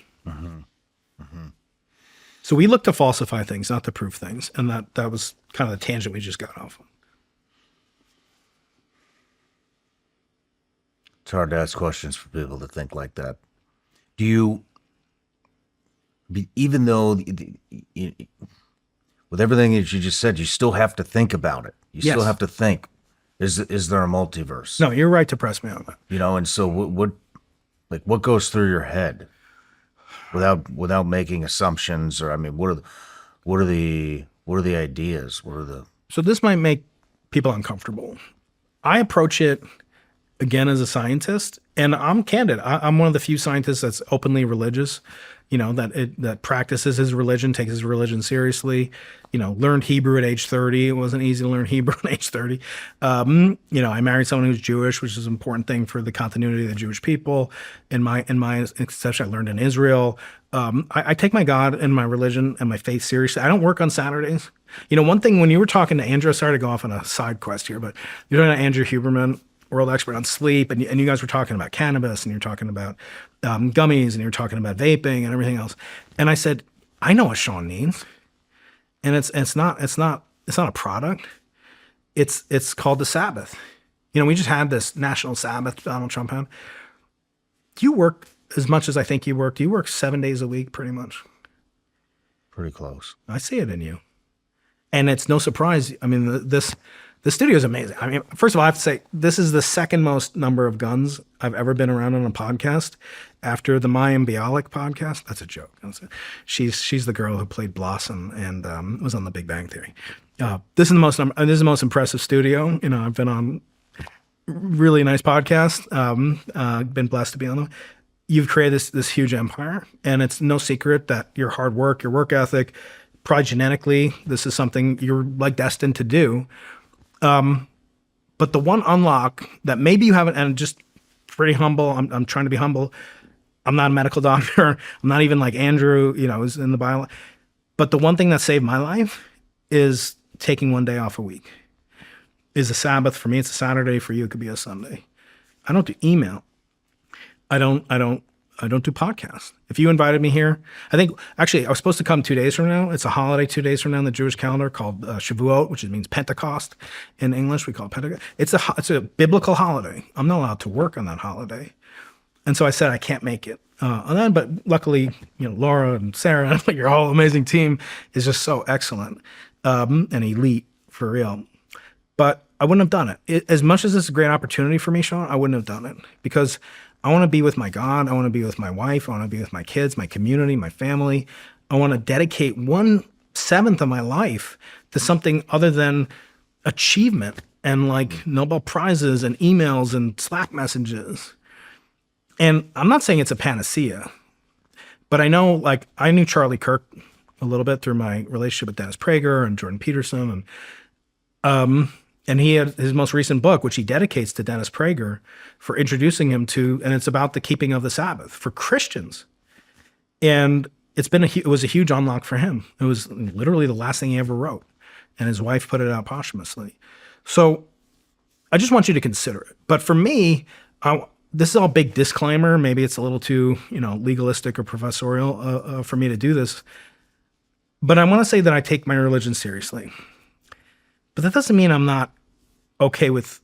Speaker 2: So we look to falsify things, not to prove things. And that was kind of the tangent we just got off on.
Speaker 1: It's hard to ask questions for people to think like that. Do you, even though with everything that you just said, you still have to think about it. You still have to think, is there a multiverse?
Speaker 2: No, you're right to press me on that.
Speaker 1: You know, and so what goes through your head without making assumptions, or I mean, what are the ideas?
Speaker 2: So this might make people uncomfortable. I approach it again as a scientist, and I'm candid. I'm one of the few scientists that's openly religious, you know, that practices his religion, takes his religion seriously, you know, learned Hebrew at age 30. It wasn't easy to learn Hebrew at age 30. You know, I married someone who's Jewish, which is an important thing for the continuity of the Jewish people. In my exception, I learned in Israel. I take my God and my religion and my faith seriously. I don't work on Saturdays. You know, one thing when you were talking to Andrew, sorry to go off on a side quest here, but you're talking to Andrew Huberman, world expert on sleep, and you guys were talking about cannabis, and you're talking about gummies, and you're talking about vaping and everything else. And I said, I know what Shawn needs, and it's not a product. It's called the Sabbath. You know, we just had this national Sabbath Donald Trump had. Do you work as much as I think you work? Do you work 7 days a week, pretty much?
Speaker 1: Pretty close.
Speaker 2: I see it in you, and it's no surprise. I mean, the studio is amazing. I mean, first of all, I have to say, this is the second most number of guns I've ever been around on a podcast after the Mayim Bialik podcast. That's a joke. She's the girl who played Blossom and was on The Big Bang Theory. This is the most impressive studio. You know, I've been on really nice podcasts. Been blessed to be on them. You've created this huge empire, and it's no secret that your hard work, your work ethic, probably genetically, this is something you're like destined to do. But the one unlock that maybe you haven't, and just pretty humble, I'm trying to be humble. I'm not a medical doctor. I'm not even like Andrew, you know, is in the bio. But the one thing that saved my life is taking 1 day off a week. Is a Sabbath. For me, it's a Saturday. For you, it could be a Sunday. I don't do email. I don't do podcasts. If you invited me here, I think actually I was supposed to come 2 days from now. It's a holiday 2 days from now in the Jewish calendar called Shavuot, which means Pentecost in English. We call it Pentecost. It's a biblical holiday. I'm not allowed to work on that holiday, and so I said I can't make it. But luckily, you know, Laura and Sarah, your whole amazing team is just so excellent and elite for real. But I wouldn't have done it. As much as it's a great opportunity for me, Shawn, I wouldn't have done it because I want to be with my God. I want to be with my wife. I want to be with my kids, my community, my family. I want to dedicate 1/7 of my life to something other than achievement and like Nobel Prizes and emails and Slack messages. And I'm not saying it's a panacea, but I know, like, I knew Charlie Kirk a little bit through my relationship with Dennis Prager and Jordan Peterson. And he had his most recent book, which he dedicates to Dennis Prager for introducing him to, and it's about the keeping of the Sabbath for Christians. And it was a huge unlock for him. It was literally the last thing he ever wrote. And his wife put it out posthumously. So I just want you to consider it. But for me, this is all big disclaimer. Maybe it's a little too, legalistic or professorial for me to do this. But I want to say that I take my religion seriously. But that doesn't mean I'm not okay with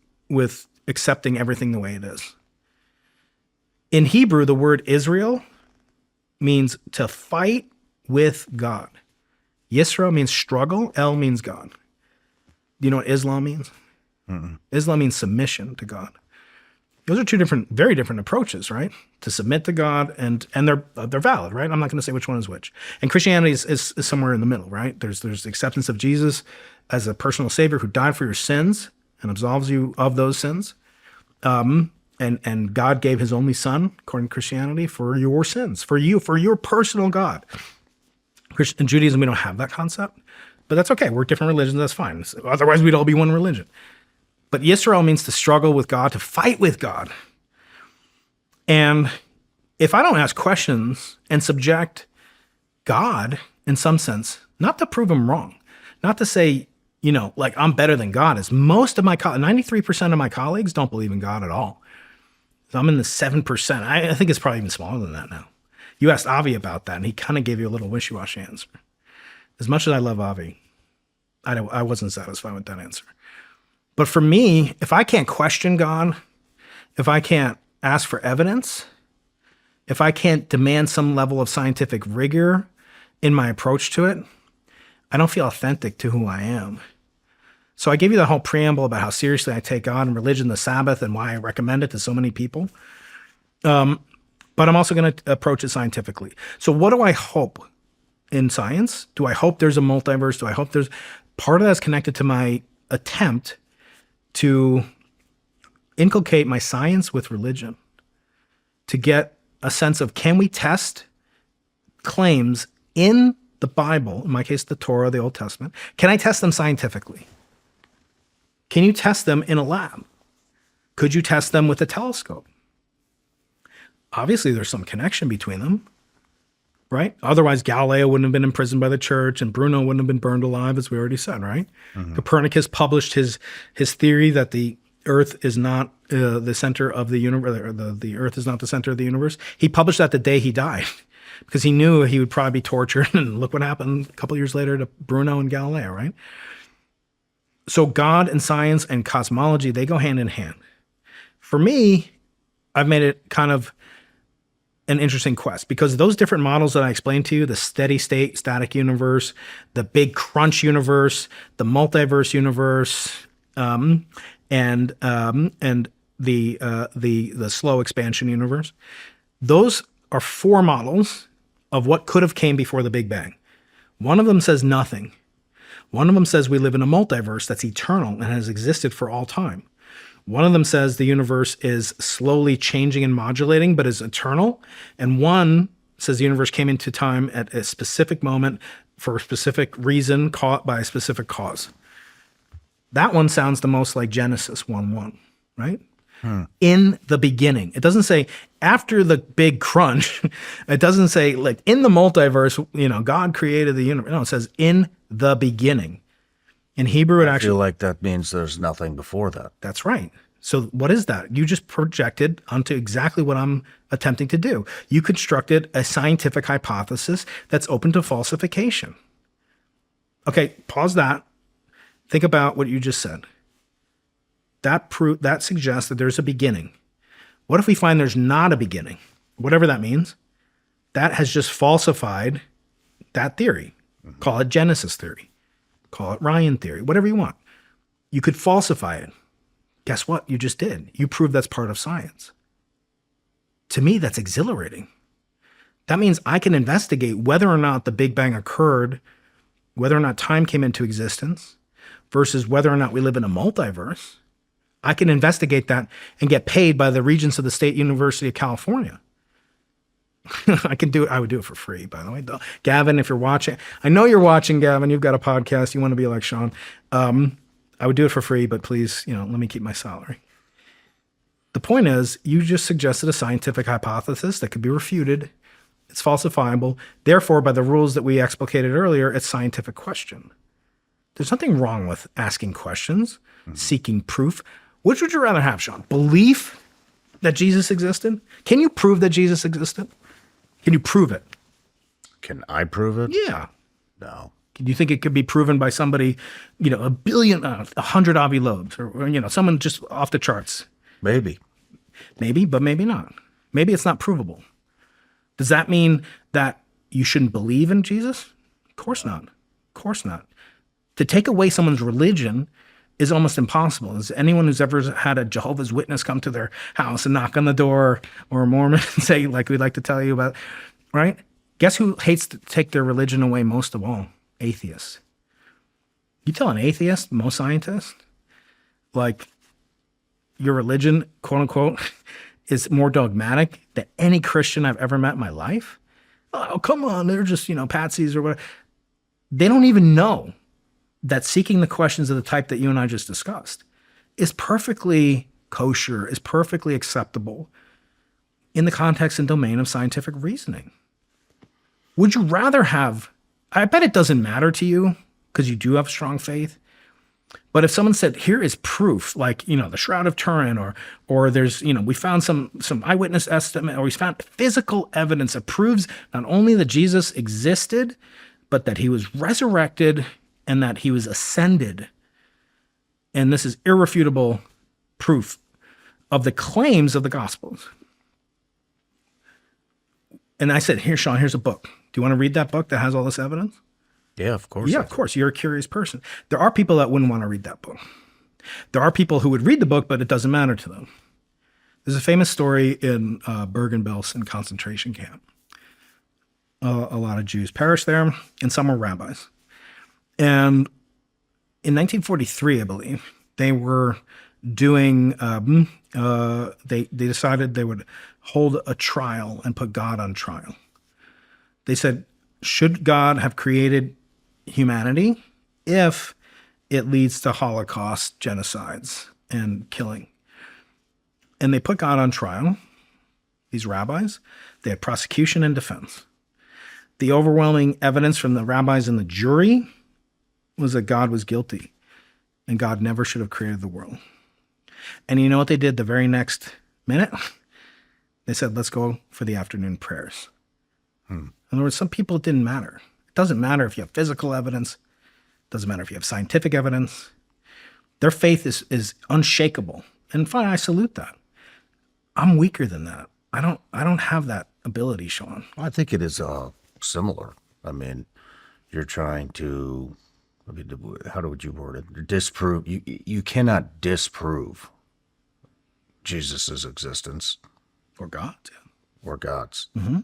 Speaker 2: accepting everything the way it is. In Hebrew, the word Israel means to fight with God. Yisro means struggle. El means God. Do you know what Islam means? Islam means submission to God. Those are two very different approaches, right? To submit to God, and they're valid, right? I'm not going to say which one is which. And Christianity is somewhere in the middle, right? There's the acceptance of Jesus as a personal savior who died for your sins and absolves you of those sins. And God gave his only son, according to Christianity, for your sins, for your personal God. In Judaism, we don't have that concept, but that's okay. We're different religions, that's fine. Otherwise, we'd all be one religion. But Yisrael means to struggle with God, to fight with God. And if I don't ask questions and subject God, in some sense, not to prove him wrong, not to say, like I'm better than God is. Most of 93% of my colleagues don't believe in God at all. So I'm in the 7%. I think it's probably even smaller than that now. You asked Avi about that, and he kind of gave you a little wishy-washy answer. As much as I love Avi, I wasn't satisfied with that answer. But for me, if I can't question God, if I can't ask for evidence, if I can't demand some level of scientific rigor in my approach to it, I don't feel authentic to who I am. So I gave you the whole preamble about how seriously I take God and religion, the Sabbath, and why I recommend it to so many people. But I'm also going to approach it scientifically. So what do I hope in science? Do I hope there's a multiverse? Do I hope there's part of that's connected to my attempt to inculcate my science with religion, to get a sense of, can we test claims in the Bible, in my case, the Torah, the Old Testament, can I test them scientifically? Can you test them in a lab? Could you test them with a telescope? Obviously, there's some connection between them, right? Otherwise, Galileo wouldn't have been imprisoned by the church, and Bruno wouldn't have been burned alive, as we already said, right? Mm-hmm. Copernicus published his theory that the Earth is not the center of the universe, or the Earth is not the center of the universe. He published that the day he died, because he knew he would probably be tortured. And look what happened a couple years later to Bruno and Galileo, right? So God and science and cosmology, they go hand in hand. For me, I've made it kind of an interesting quest, because those different models that I explained to you, the steady state, static universe, the big crunch universe, the multiverse universe, and the slow expansion universe, those are four models of what could have came before the Big Bang. One of them says nothing. One of them says we live in a multiverse that's eternal and has existed for all time. One of them says the universe is slowly changing and modulating, but is eternal. And one says the universe came into time at a specific moment for a specific reason, caught by a specific cause. That one sounds the most like Genesis 1:1, right? In the beginning. It doesn't say after the big crunch. It doesn't say like in the multiverse, God created the universe. No, it says in the beginning. In Hebrew, I
Speaker 1: feel like that means there's nothing before that.
Speaker 2: That's right. So what is that? You just projected onto exactly what I'm attempting to do. You constructed a scientific hypothesis that's open to falsification. Okay, pause that. Think about what you just said. That suggests that there's a beginning. What if we find there's not a beginning? Whatever that means, that has just falsified that theory. Mm-hmm. Call it Genesis theory. Call it Ryan theory, whatever you want. You could falsify it. Guess what? You just did. You proved that's part of science. To me, that's exhilarating. That means I can investigate whether or not the Big Bang occurred, whether or not time came into existence, versus whether or not we live in a multiverse. I can investigate that and get paid by the regents of the State University of California. I can do it. I would do it for free, by the way. Gavin, if you're watching, I know you're watching, Gavin. You've got a podcast. You want to be like Shawn. I would do it for free, but please, let me keep my salary. The point is, you just suggested a scientific hypothesis that could be refuted. It's falsifiable. Therefore, by the rules that we explicated earlier, it's scientific question. There's nothing wrong with asking questions, seeking proof. Which would you rather have, Shawn? Belief that Jesus existed? Can you prove that Jesus existed? Can you prove it?
Speaker 1: Can I prove it?
Speaker 2: Yeah.
Speaker 1: No.
Speaker 2: Do you think it could be proven by somebody, a billion, 100 Avi Loebs, or someone just off the charts?
Speaker 1: Maybe.
Speaker 2: Maybe, but maybe not. Maybe it's not provable. Does that mean that you shouldn't believe in Jesus? Of course not. Of course not. To take away someone's religion is almost impossible. Is anyone who's ever had a Jehovah's Witness come to their house and knock on the door, or a Mormon and say, like we'd like to tell you about, right? Guess who hates to take their religion away most of all? Atheists. You tell an atheist, most scientists, like your religion, quote unquote, is more dogmatic than any Christian I've ever met in my life. Oh, come on, they're just, patsies or whatever. They don't even know that seeking the questions of the type that you and I just discussed is perfectly kosher, is perfectly acceptable in the context and domain of scientific reasoning. Would you rather have, I bet it doesn't matter to you because you do have strong faith, but if someone said, here is proof, like, the Shroud of Turin, or there's, we found some eyewitness estimate, or we found physical evidence that proves not only that Jesus existed, but that he was resurrected and that he was ascended. And this is irrefutable proof of the claims of the Gospels. And I said, here, Shawn, here's a book. Do you want to read that book that has all this evidence?
Speaker 1: Yeah, of course.
Speaker 2: Yeah, of course. You're a curious person. There are people that wouldn't want to read that book. There are people who would read the book, but it doesn't matter to them. There's a famous story in Bergen-Belsen concentration camp. A lot of Jews perished there, and some were rabbis. And in 1943, I believe, they were doing, they decided they would hold a trial and put God on trial. They said, should God have created humanity if it leads to Holocaust, genocides, and killing? And they put God on trial, these rabbis. They had prosecution and defense. The overwhelming evidence from the rabbis and the jury was that God was guilty and God never should have created the world. And you know what they did the very next minute? They said, let's go for the afternoon prayers. In other words, some people it didn't matter. It doesn't matter if you have physical evidence. It doesn't matter if you have scientific evidence. Their faith is unshakable. And fine, I salute that. I'm weaker than that. I don't have that ability, Shawn.
Speaker 1: I think it is similar. I mean, you're trying to, how would you word it? Disprove. You cannot disprove Jesus's existence.
Speaker 2: Or God.
Speaker 1: Or God's.
Speaker 2: Mm-hmm.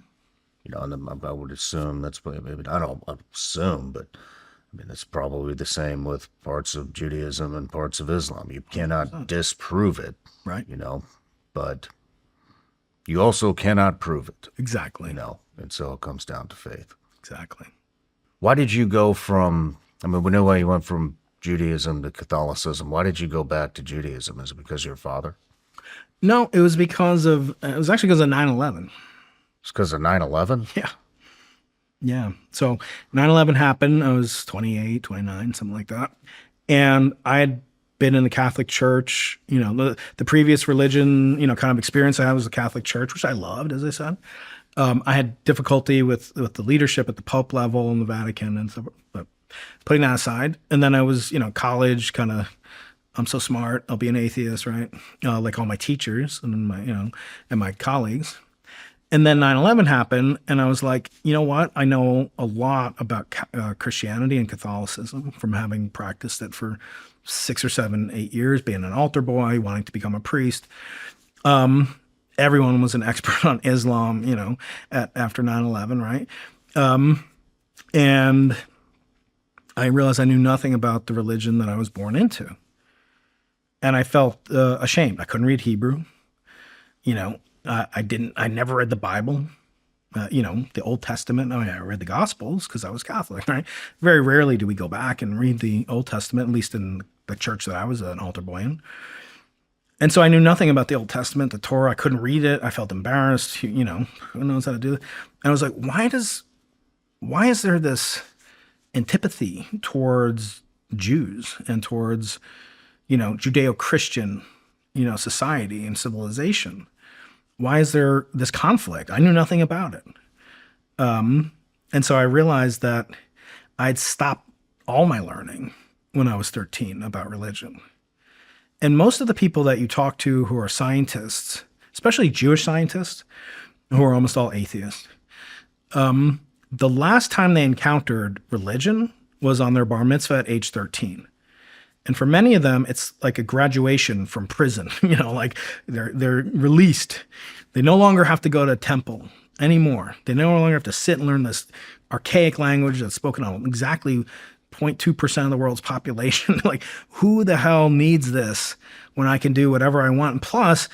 Speaker 1: And I would assume that's maybe, I don't assume, but I mean, it's probably the same with parts of Judaism and parts of Islam. You cannot disprove it.
Speaker 2: Right.
Speaker 1: But you also cannot prove it.
Speaker 2: Exactly.
Speaker 1: And so it comes down to faith.
Speaker 2: Exactly.
Speaker 1: Why did you go from, we know why you went from Judaism to Catholicism. Why did you go back to Judaism? Is it because of your father?
Speaker 2: No, it was actually because of 9/11.
Speaker 1: It's because of 9/11?
Speaker 2: Yeah. Yeah. So 9/11 happened. I was 28, 29, something like that. And I had been in the Catholic Church, the previous religion, kind of experience I had was the Catholic Church, which I loved, as I said. I had difficulty with the leadership at the Pope level in the Vatican and stuff, but putting that aside. And then I was, college kind of, I'm so smart, I'll be an atheist, right? Like all my teachers and my colleagues. And then 9/11 happened, and I was like, you know what? I know a lot about Christianity and Catholicism from having practiced it for 6 or 7, 8 years, being an altar boy, wanting to become a priest. Everyone was an expert on Islam, after 9/11, right? And I realized I knew nothing about the religion that I was born into. And I felt ashamed. I couldn't read Hebrew, I never read the Bible, the Old Testament. I read the Gospels because I was Catholic, right? Very rarely do we go back and read the Old Testament, at least in the church that I was an altar boy in. And so I knew nothing about the Old Testament, the Torah. I couldn't read it. I felt embarrassed, who knows how to do it. And I was like, why is there this antipathy towards Jews and towards, Judeo-Christian, society and civilization? Why is there this conflict? I knew nothing about it. And so I realized that I'd stopped all my learning when I was 13 about religion. And most of the people that you talk to who are scientists, especially Jewish scientists, who are almost all atheists, the last time they encountered religion was on their bar mitzvah at age 13. And for many of them, it's like a graduation from prison. Like they're released. They no longer have to go to temple anymore. They no longer have to sit and learn this archaic language that's spoken on exactly 0.2% of the world's population. Like, who the hell needs this when I can do whatever I want? And plus,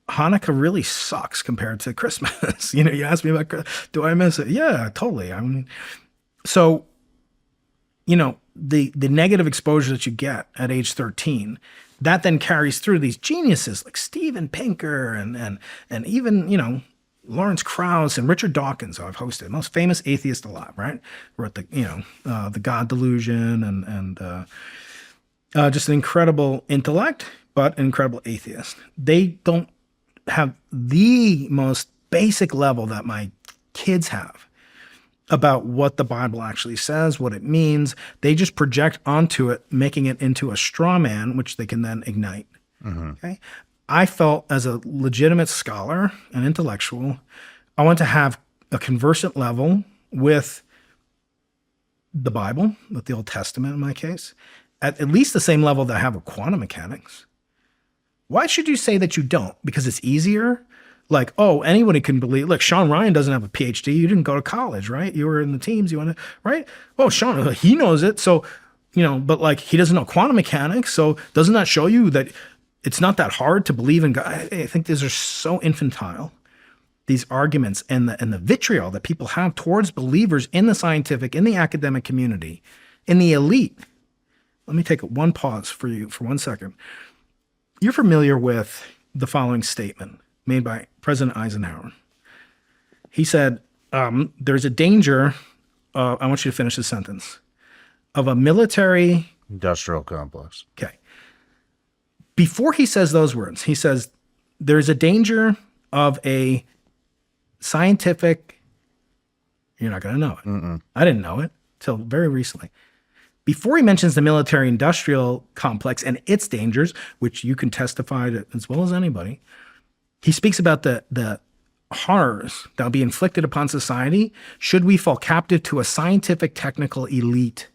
Speaker 2: Hanukkah really sucks compared to Christmas. You ask me about, do I miss it? Yeah, totally. I mean, so, the negative exposure that you get at age 13, that then carries through these geniuses like Steven Pinker and even, Lawrence Krauss and Richard Dawkins, who I've hosted, most famous atheist alive, right? Wrote the God Delusion and just an incredible intellect, but an incredible atheist. They don't have the most basic level that my kids have about what the Bible actually says, what it means. They just project onto it, making it into a straw man, which they can then ignite. Mm-hmm. Okay. I felt as a legitimate scholar and intellectual, I want to have a conversant level with the Bible, with the Old Testament in my case, at least the same level that I have with quantum mechanics. Why should you say that you don't? Because it's easier? Like, oh, anybody can believe. Look, Shawn Ryan doesn't have a PhD. You didn't go to college, right? You were in the teams. You want to, right? Oh, Shawn, he knows it. So, but like he doesn't know quantum mechanics. So doesn't that show you that it's not that hard to believe in God? I think these are so infantile, these arguments and the vitriol that people have towards believers in the scientific, in the academic community, in the elite. Let me take one pause for you for 1 second. You're familiar with the following statement made by President Eisenhower. He said, there's a danger, I want you to finish the sentence, of a military
Speaker 1: industrial complex.
Speaker 2: Okay. Before he says those words, he says, there's a danger of a scientific, you're not going to know it. Mm-mm. I didn't know it till very recently. Before he mentions the military-industrial complex and its dangers, which you can testify to as well as anybody, he speaks about the horrors that will be inflicted upon society should we fall captive to a scientific technical elite.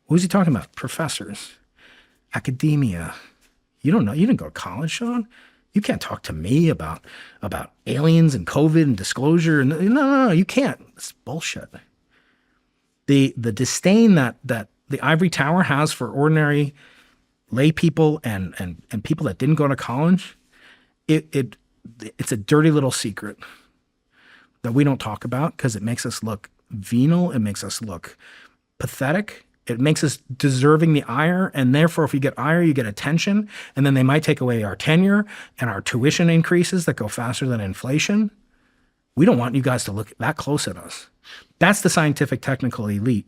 Speaker 2: Who's he talking about? Professors, academia. You don't know. You didn't go to college, Shawn. You can't talk to me about aliens and COVID and disclosure. No, you can't. It's bullshit. The disdain that the ivory tower has for ordinary lay people and people that didn't go to college, it's a dirty little secret that we don't talk about because it makes us look venal. It makes us look pathetic. It makes us deserving the ire, and therefore if you get ire, you get attention, and then they might take away our tenure and our tuition increases that go faster than inflation. We don't want you guys to look that close at us. That's the scientific technical elite.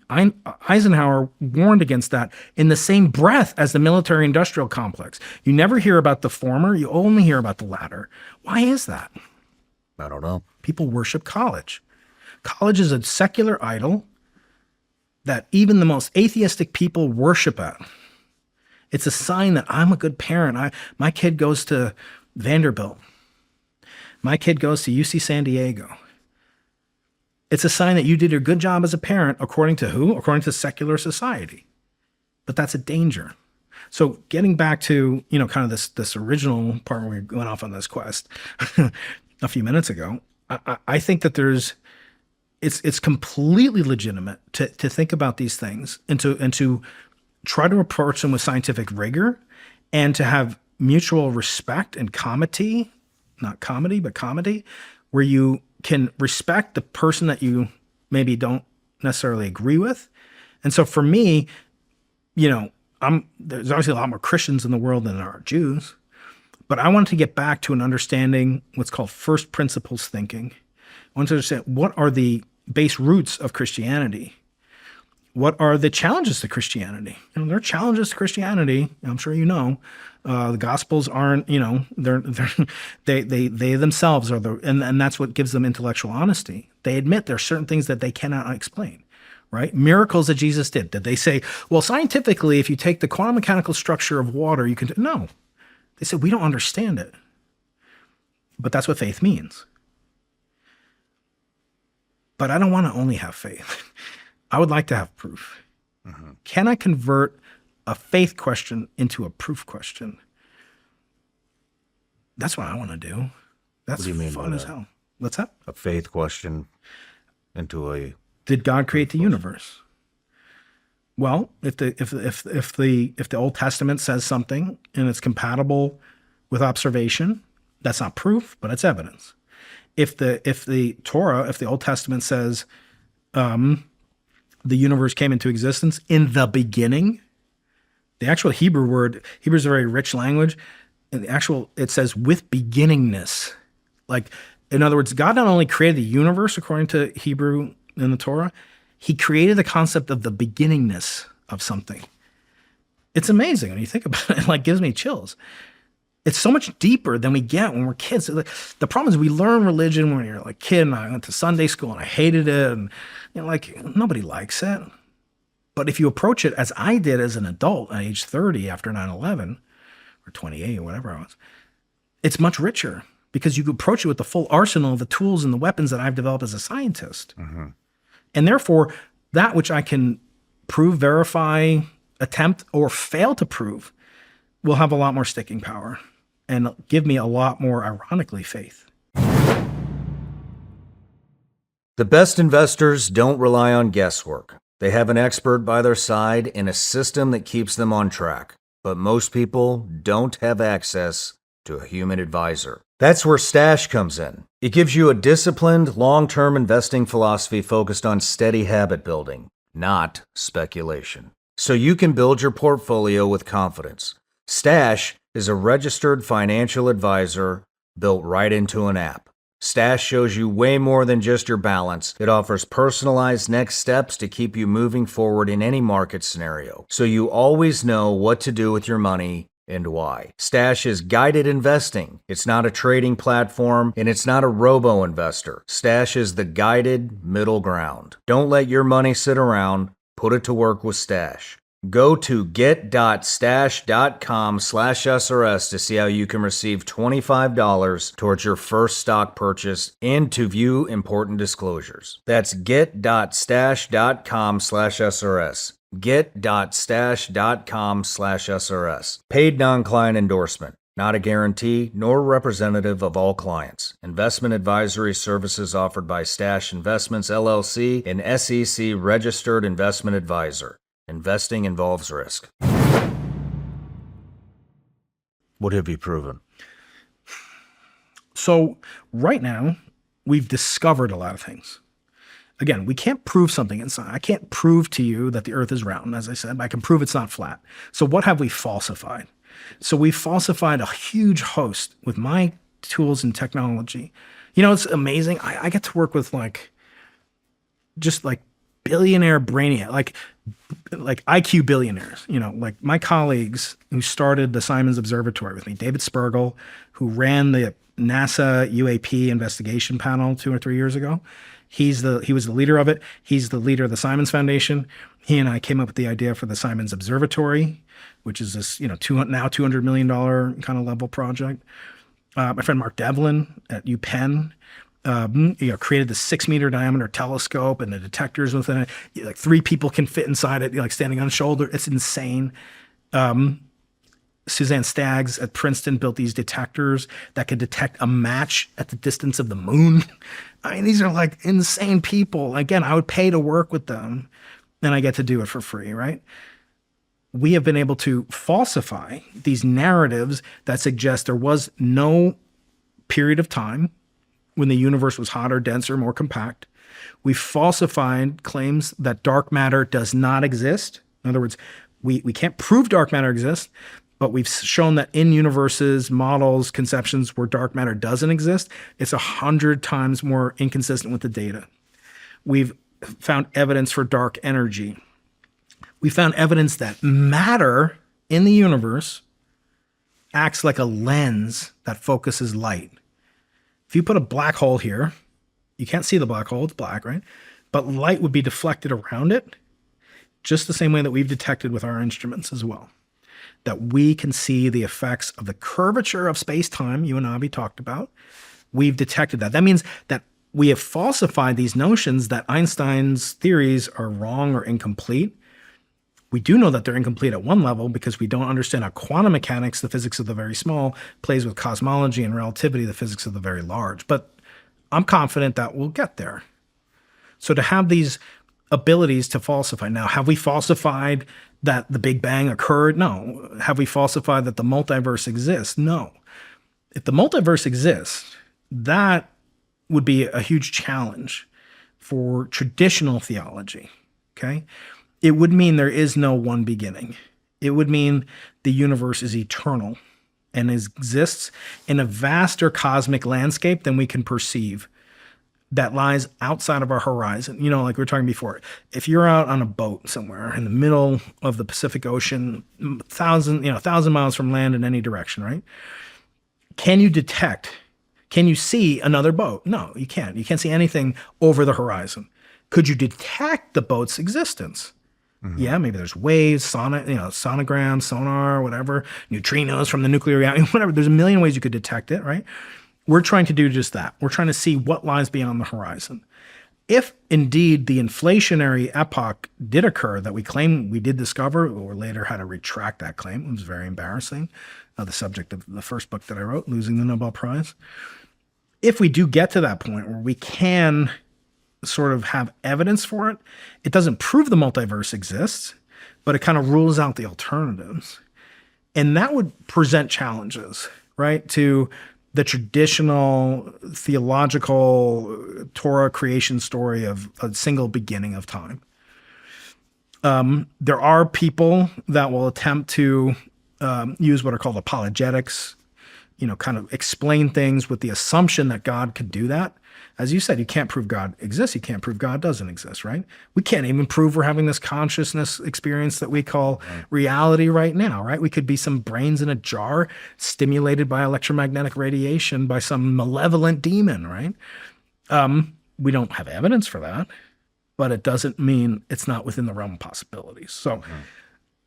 Speaker 2: Eisenhower warned against that in the same breath as the military-industrial complex. You never hear about the former, you only hear about the latter. Why is that?
Speaker 1: I don't know.
Speaker 2: People worship college. College is a secular idol that even the most atheistic people worship at. It's a sign that I'm a good parent. My kid goes to Vanderbilt. My kid goes to UC San Diego. It's a sign that you did a good job as a parent, according to who? According to secular society. But that's a danger. So getting back to, kind of this original part where we went off on this quest a few minutes ago, I think that it's completely legitimate to think about these things and to try to approach them with scientific rigor and to have mutual respect and comity, not comedy, but comedy, where you can respect the person that you maybe don't necessarily agree with. And so for me, there's obviously a lot more Christians in the world than there are Jews, but I wanted to get back to an understanding what's called first principles thinking. I wanted to understand what are the base roots of Christianity. what are the challenges to Christianity? There are challenges to Christianity. I'm sure you know. The Gospels aren't, they themselves are and that's what gives them intellectual honesty. They admit there are certain things that they cannot explain, right? Miracles that Jesus did. Did they say, well, scientifically, if you take the quantum mechanical structure of water, you can do? No. They said, we don't understand it. But that's what faith means. But I don't want to only have faith. I would like to have proof. Mm-hmm. Can I convert a faith question into a proof question? That's what I want to do. That's
Speaker 1: what do you mean
Speaker 2: fun as hell. What's that?
Speaker 1: A faith question into a...
Speaker 2: Did God create the universe? Well, if the Old Testament says something and it's compatible with observation, that's not proof, but it's evidence. If the Torah, if the Old Testament says the universe came into existence in the beginning, the actual Hebrew is a very rich language, and it says with beginningness. Like, in other words, God not only created the universe according to Hebrew in the Torah, he created the concept of the beginningness of something. It's amazing when you think about it. It like gives me chills. It's so much deeper than we get when we're kids. The problem is we learn religion when you're like a kid, and I went to Sunday school and I hated it, and nobody likes it. But if you approach it as I did as an adult at age 30 after 9/11, or 28 or whatever I was, it's much richer because you approach it with the full arsenal of the tools and the weapons that I've developed as a scientist. Mm-hmm. And therefore, that which I can prove, verify, attempt, or fail to prove will have a lot more sticking power and give me a lot more, ironically, faith.
Speaker 1: The best investors don't rely on guesswork. They have an expert by their side and a system that keeps them on track. But most people don't have access to a human advisor. That's where Stash comes in. It gives you a disciplined, long-term investing philosophy focused on steady habit building, not speculation. So you can build your portfolio with confidence. Stash is a registered financial advisor built right into an app. Stash shows you way more than just your balance. It offers personalized next steps to keep you moving forward in any market scenario, so you always know what to do with your money and why. Stash is guided investing. It's not a trading platform, and it's not a robo-investor. Stash is the guided middle ground. Don't let your money sit around. Put it to work with Stash. Go to get.stash.com/SRS to see how you can receive $25 towards your first stock purchase and to view important disclosures. That's get.stash.com/SRS. Get.stash.com/SRS. Paid non-client endorsement. Not a guarantee, nor representative of all clients. Investment advisory services offered by Stash Investments, LLC, an SEC registered investment advisor. Investing involves risk. What have you proven?
Speaker 2: So right now, we've discovered a lot of things. Again, we can't prove something inside. I can't prove to you that the earth is round, as I said, but I can prove it's not flat. So what have we falsified? So we falsified a huge host with my tools and technology. It's amazing. I get to work with just billionaire brainiac, like IQ billionaires, like my colleagues who started the Simons Observatory with me, David Spergel, who ran the NASA UAP investigation panel 2 or 3 years ago. He was the leader of it. He's the leader of the Simons Foundation. He and I came up with the idea for the Simons Observatory, which is this, now $200 million kind of level project. My friend Mark Devlin at UPenn, created the 6-meter diameter telescope and the detectors within it. 3 people can fit inside it, standing on a shoulder. It's insane. Suzanne Staggs at Princeton built these detectors that could detect a match at the distance of the moon. I mean, these are insane people. Again, I would pay to work with them, and I get to do it for free, right? We have been able to falsify these narratives that suggest there was no period of time when the universe was hotter, denser, more compact. We falsified claims that dark matter does not exist. In other words, we can't prove dark matter exists, but we've shown that in universes, models, conceptions where dark matter doesn't exist, it's 100 times more inconsistent with the data. We've found evidence for dark energy. We found evidence that matter in the universe acts like a lens that focuses light. If you put a black hole here, you can't see the black hole, it's black, right? But light would be deflected around it, just the same way that we've detected with our instruments as well. That we can see the effects of the curvature of space-time, you and Avi talked about. We've detected that. That means that we have falsified these notions that Einstein's theories are wrong or incomplete. We do know that they're incomplete at one level because we don't understand how quantum mechanics, the physics of the very small, plays with cosmology and relativity, the physics of the very large. But I'm confident that we'll get there. So to have these abilities to falsify. Now, have we falsified that the Big Bang occurred? No. Have we falsified that the multiverse exists? No. If the multiverse exists, that would be a huge challenge for traditional theology, okay? It would mean there is no one beginning. It would mean the universe is eternal and exists in a vaster cosmic landscape than we can perceive that lies outside of our horizon. You know, like we were talking before, if you're out on a boat somewhere in the middle of the Pacific Ocean, 1,000 miles from land in any direction, right? Can you see another boat? No, you can't. You can't see anything over the horizon. Could you detect the boat's existence? Mm-hmm. Yeah, maybe there's waves, sonograms, sonar, whatever, neutrinos from the nuclear reactor, whatever. There's a million ways you could detect it, right? We're trying to do just that. We're trying to see what lies beyond the horizon. If indeed the inflationary epoch did occur that we claim we did discover, or later had to retract that claim, it was very embarrassing, the subject of the first book that I wrote, Losing the Nobel Prize. If we do get to that point where we can sort of have evidence for it, it doesn't prove the multiverse exists, but it kind of rules out the alternatives. And that would present challenges, right, to the traditional theological Torah creation story of a single beginning of time. There are people that will attempt to use what are called apologetics, kind of explain things with the assumption that God could do that. As you said, you can't prove God exists. You can't prove God doesn't exist, right? We can't even prove we're having this consciousness experience that we call reality right now, right? We could be some brains in a jar stimulated by electromagnetic radiation by some malevolent demon, right? We don't have evidence for that, but it doesn't mean it's not within the realm of possibilities. So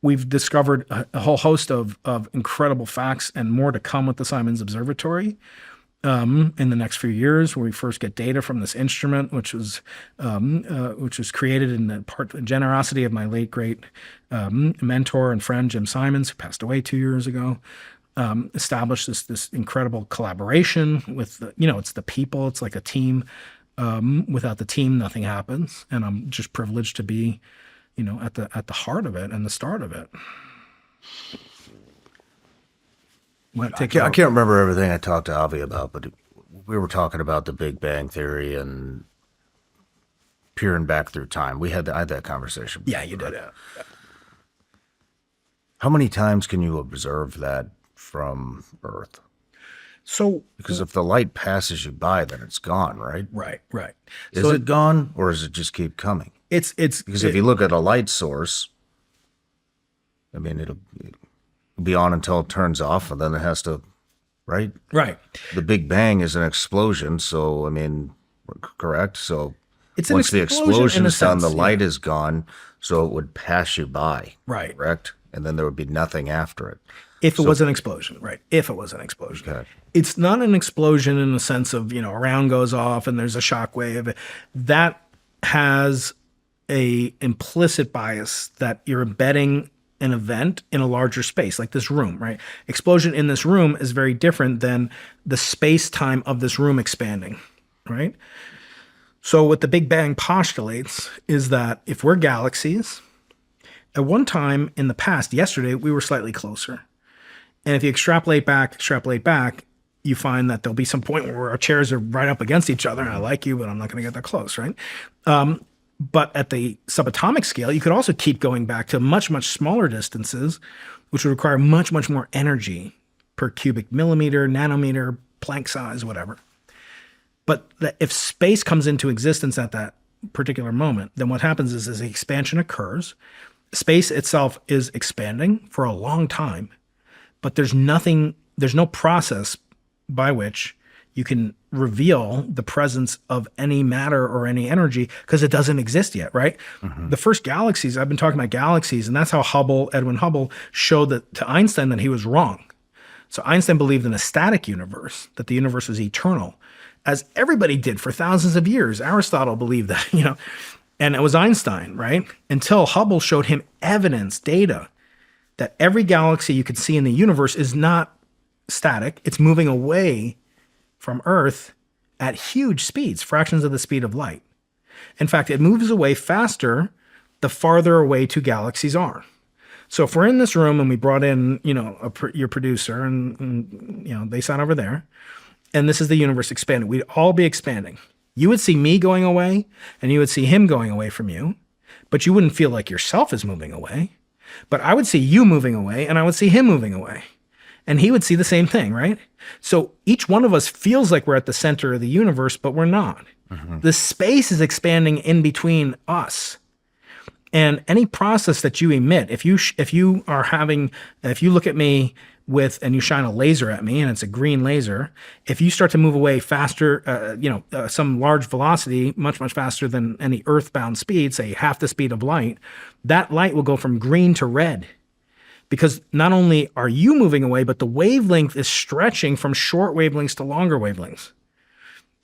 Speaker 2: we've discovered a whole host of incredible facts and more to come with the Simons Observatory. In the next few years, where we first get data from this instrument, which was created in the generosity of my late great mentor and friend Jim Simons, who passed away 2 years ago. Established this incredible collaboration with it's the people. It's like a team. Without the team, nothing happens, and I'm just privileged to be, at the heart of it and the start of it.
Speaker 1: I can't remember everything I talked to Avi about, but we were talking about the Big Bang Theory and peering back through time. I had that conversation.
Speaker 2: Yeah, you did. Yeah.
Speaker 1: How many times can you observe that from Earth? Because if the light passes you by, then it's gone, right?
Speaker 2: Right.
Speaker 1: Is it gone, or does it just keep coming?
Speaker 2: Because
Speaker 1: if you look at a light source, I mean, it'll be on until it turns off, and then it has to, right?
Speaker 2: Right.
Speaker 1: The Big Bang is an explosion, so, I mean, correct? So
Speaker 2: it's
Speaker 1: once the explosion is done, the light
Speaker 2: yeah.
Speaker 1: is gone, so it would pass you by,
Speaker 2: right?
Speaker 1: Correct? And then there would be nothing after it.
Speaker 2: If it was an explosion, right? If it was an explosion.
Speaker 1: Okay.
Speaker 2: It's not an explosion in the sense of, a round goes off and there's a shock wave. That has a implicit bias that you're embedding an event in a larger space, like this room, right? Explosion in this room is very different than the space-time of this room expanding, right? So what the Big Bang postulates is that if we're galaxies, at one time in the past, yesterday, we were slightly closer. And if you extrapolate back, you find that there'll be some point where our chairs are right up against each other, and I like you, but I'm not going to get that close, right? But at the subatomic scale, you could also keep going back to much, much smaller distances, which would require much, much more energy per cubic millimeter, nanometer, Planck size, whatever. But if space comes into existence at that particular moment, then what happens is as the expansion occurs, Space itself is expanding for a long time, but there's no process by which you can reveal the presence of any matter or any energy because it doesn't exist yet, right? The first galaxies, I've been talking about galaxies, and that's how Edwin Hubble showed that to Einstein that he was wrong. So Einstein believed in a static universe, that the universe was eternal, as everybody did for thousands of years. Aristotle believed that, and it was Einstein, right? Until Hubble showed him evidence, data, that every galaxy you could see in the universe is not static. It's moving away from Earth at huge speeds, fractions of the speed of light. In fact, it moves away faster the farther away two galaxies are. So if we're in this room and we brought in, your producer and they sat over there, and this is the universe expanding, we'd all be expanding. You would see me going away and you would see him going away from you, but you wouldn't feel like yourself is moving away. But I would see you moving away and I would see him moving away. And he would see the same thing, right? So each one of us feels like we're at the center of the universe, but we're not. The space is expanding in between us. And any process that you emit, if you look at me and you shine a laser at me and it's a green laser, if you start to move away faster, some large velocity, much, much faster than any earthbound speed, say half the speed of light, that light will go from green to red. Because not only are you moving away, but the wavelength is stretching from short wavelengths to longer wavelengths.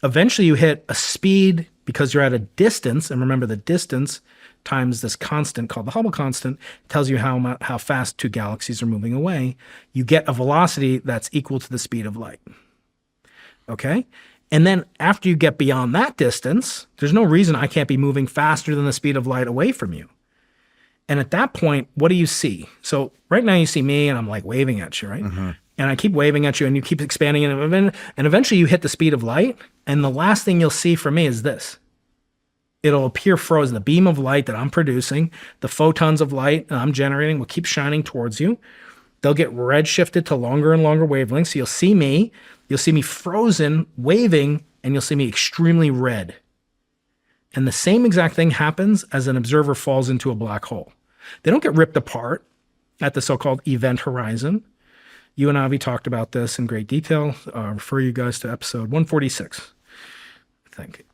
Speaker 2: Eventually you hit a speed because you're at a distance, and remember the distance times this constant called the Hubble constant tells you how fast two galaxies are moving away. You get a velocity that's equal to the speed of light. Okay? And then after you get beyond that distance, there's no reason I can't be moving faster than the speed of light away from you. And at that point, what do you see? So right now you see me and I'm like waving at you, right? And I keep waving at you and you keep expanding and eventually you hit the speed of light. And the last thing you'll see from me is this. It'll appear frozen. The beam of light that I'm producing, the photons of light that I'm generating will keep shining towards you. They'll get redshifted to longer and longer wavelengths. So you'll see me frozen, waving, and you'll see me extremely red. And the same exact thing happens as an observer falls into a black hole. They don't get ripped apart at the so-called event horizon. You and Avi talked about this in great detail. Refer you guys to episode 146, I think.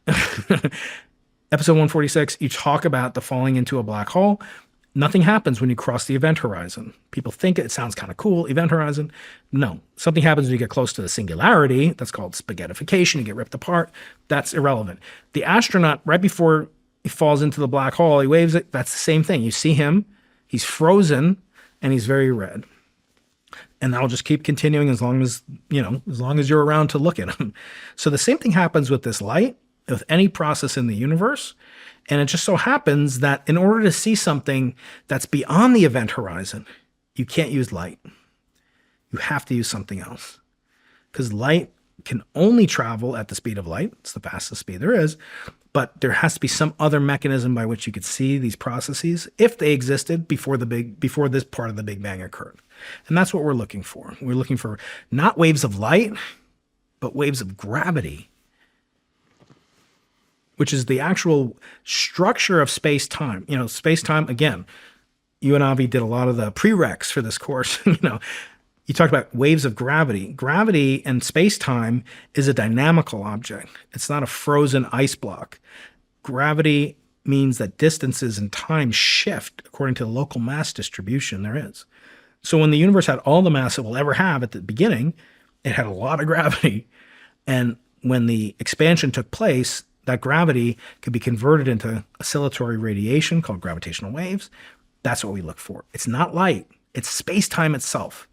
Speaker 2: Episode 146, you talk about the falling into a black hole. Nothing happens when you cross the event horizon. People think it sounds kind of cool, event horizon. No, something happens when you get close to the singularity. That's called spaghettification. You get ripped apart. That's irrelevant. The astronaut, right before he falls into the black hole, he waves it. That's the same thing. You see him, he's frozen, and he's very red. And that'll just keep continuing as long as you're around to look at him. So the same thing happens with this light, with any process in the universe. And it just so happens that in order to see something that's beyond the event horizon, you can't use light. You have to use something else. Because light can only travel at the speed of light. It's the fastest speed there is. But there has to be some other mechanism by which you could see these processes if they existed before this part of the Big Bang occurred. And that's what we're looking for. We're looking for not waves of light, but waves of gravity, which is the actual structure of space-time. Space-time, again, you and Avi did a lot of the prereqs for this course. You talked about waves of gravity. Gravity and space-time is a dynamical object. It's not a frozen ice block. Gravity means that distances and time shift according to the local mass distribution there is. So when the universe had all the mass it will ever have at the beginning, it had a lot of gravity. And when the expansion took place, that gravity could be converted into oscillatory radiation called gravitational waves. That's what we look for. It's not light. It's space-time itself.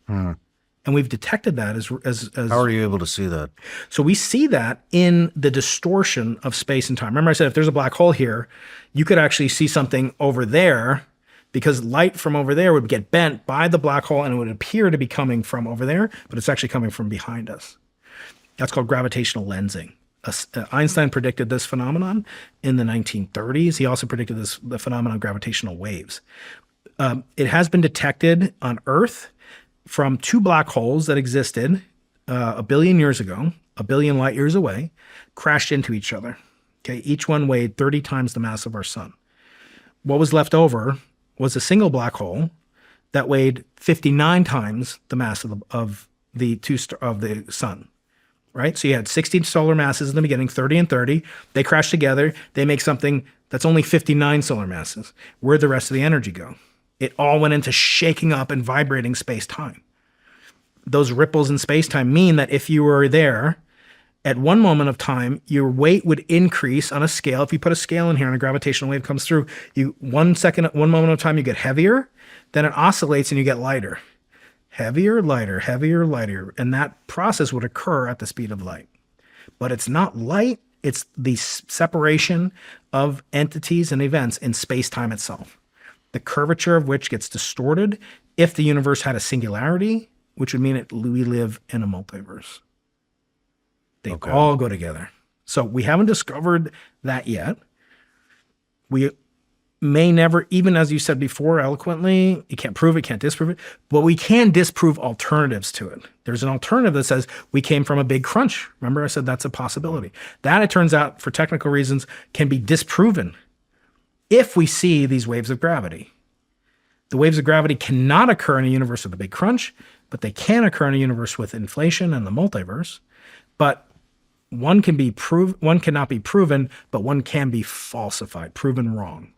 Speaker 2: And we've detected that as
Speaker 1: How are you able to see that?
Speaker 2: So we see that in the distortion of space and time. Remember I said if there's a black hole here, you could actually see something over there because light from over there would get bent by the black hole and it would appear to be coming from over there, but it's actually coming from behind us. That's called gravitational lensing. Einstein predicted this phenomenon in the 1930s. He also predicted the phenomenon of gravitational waves. It has been detected on Earth from two black holes that existed a billion years ago, a billion light years away, crashed into each other. Okay, each one weighed 30 times the mass of our sun. What was left over was a single black hole that weighed 59 times the mass of the sun. Right? So you had 60 solar masses in the beginning, 30 and 30. They crash together. They make something that's only 59 solar masses. Where'd the rest of the energy go? It all went into shaking up and vibrating space-time. Those ripples in space-time mean that if you were there at one moment of time, your weight would increase on a scale. If you put a scale in here and a gravitational wave comes through, one moment of time, you get heavier, then it oscillates and you get lighter. Heavier, lighter, heavier, lighter. And that process would occur at the speed of light. But it's not light, it's the separation of entities and events in space-time itself. The curvature of which gets distorted if the universe had a singularity, which would mean we live in a multiverse. They all go together. So we haven't discovered that yet. We may never, even as you said before eloquently, you can't prove it, can't disprove it, but we can disprove alternatives to it. There's an alternative that says we came from a big crunch. Remember I said that's a possibility. That, it turns out, for technical reasons, can be disproven if we see these waves of gravity. The waves of gravity cannot occur in a universe with a big crunch, but they can occur in a universe with inflation and the multiverse. But one cannot be proven, but one can be falsified, proven wrong.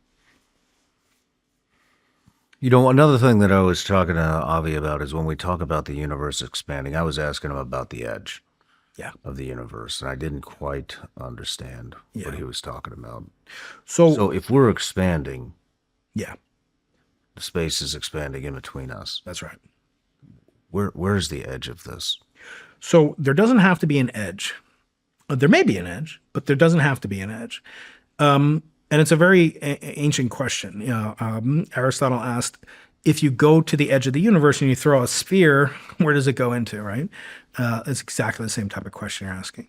Speaker 1: You know, another thing that I was talking to Avi about is when we talk about the universe expanding, I was asking him about the edge of the universe, and I didn't quite understand what he was talking about. So if we're expanding, the space is expanding in between us.
Speaker 2: That's right.
Speaker 1: Where's the edge of this?
Speaker 2: So there doesn't have to be an edge. There may be an edge, but there doesn't have to be an edge. And it's a very ancient question. Aristotle asked, if you go to the edge of the universe and you throw a sphere, where does it go into, right? It's exactly the same type of question you're asking.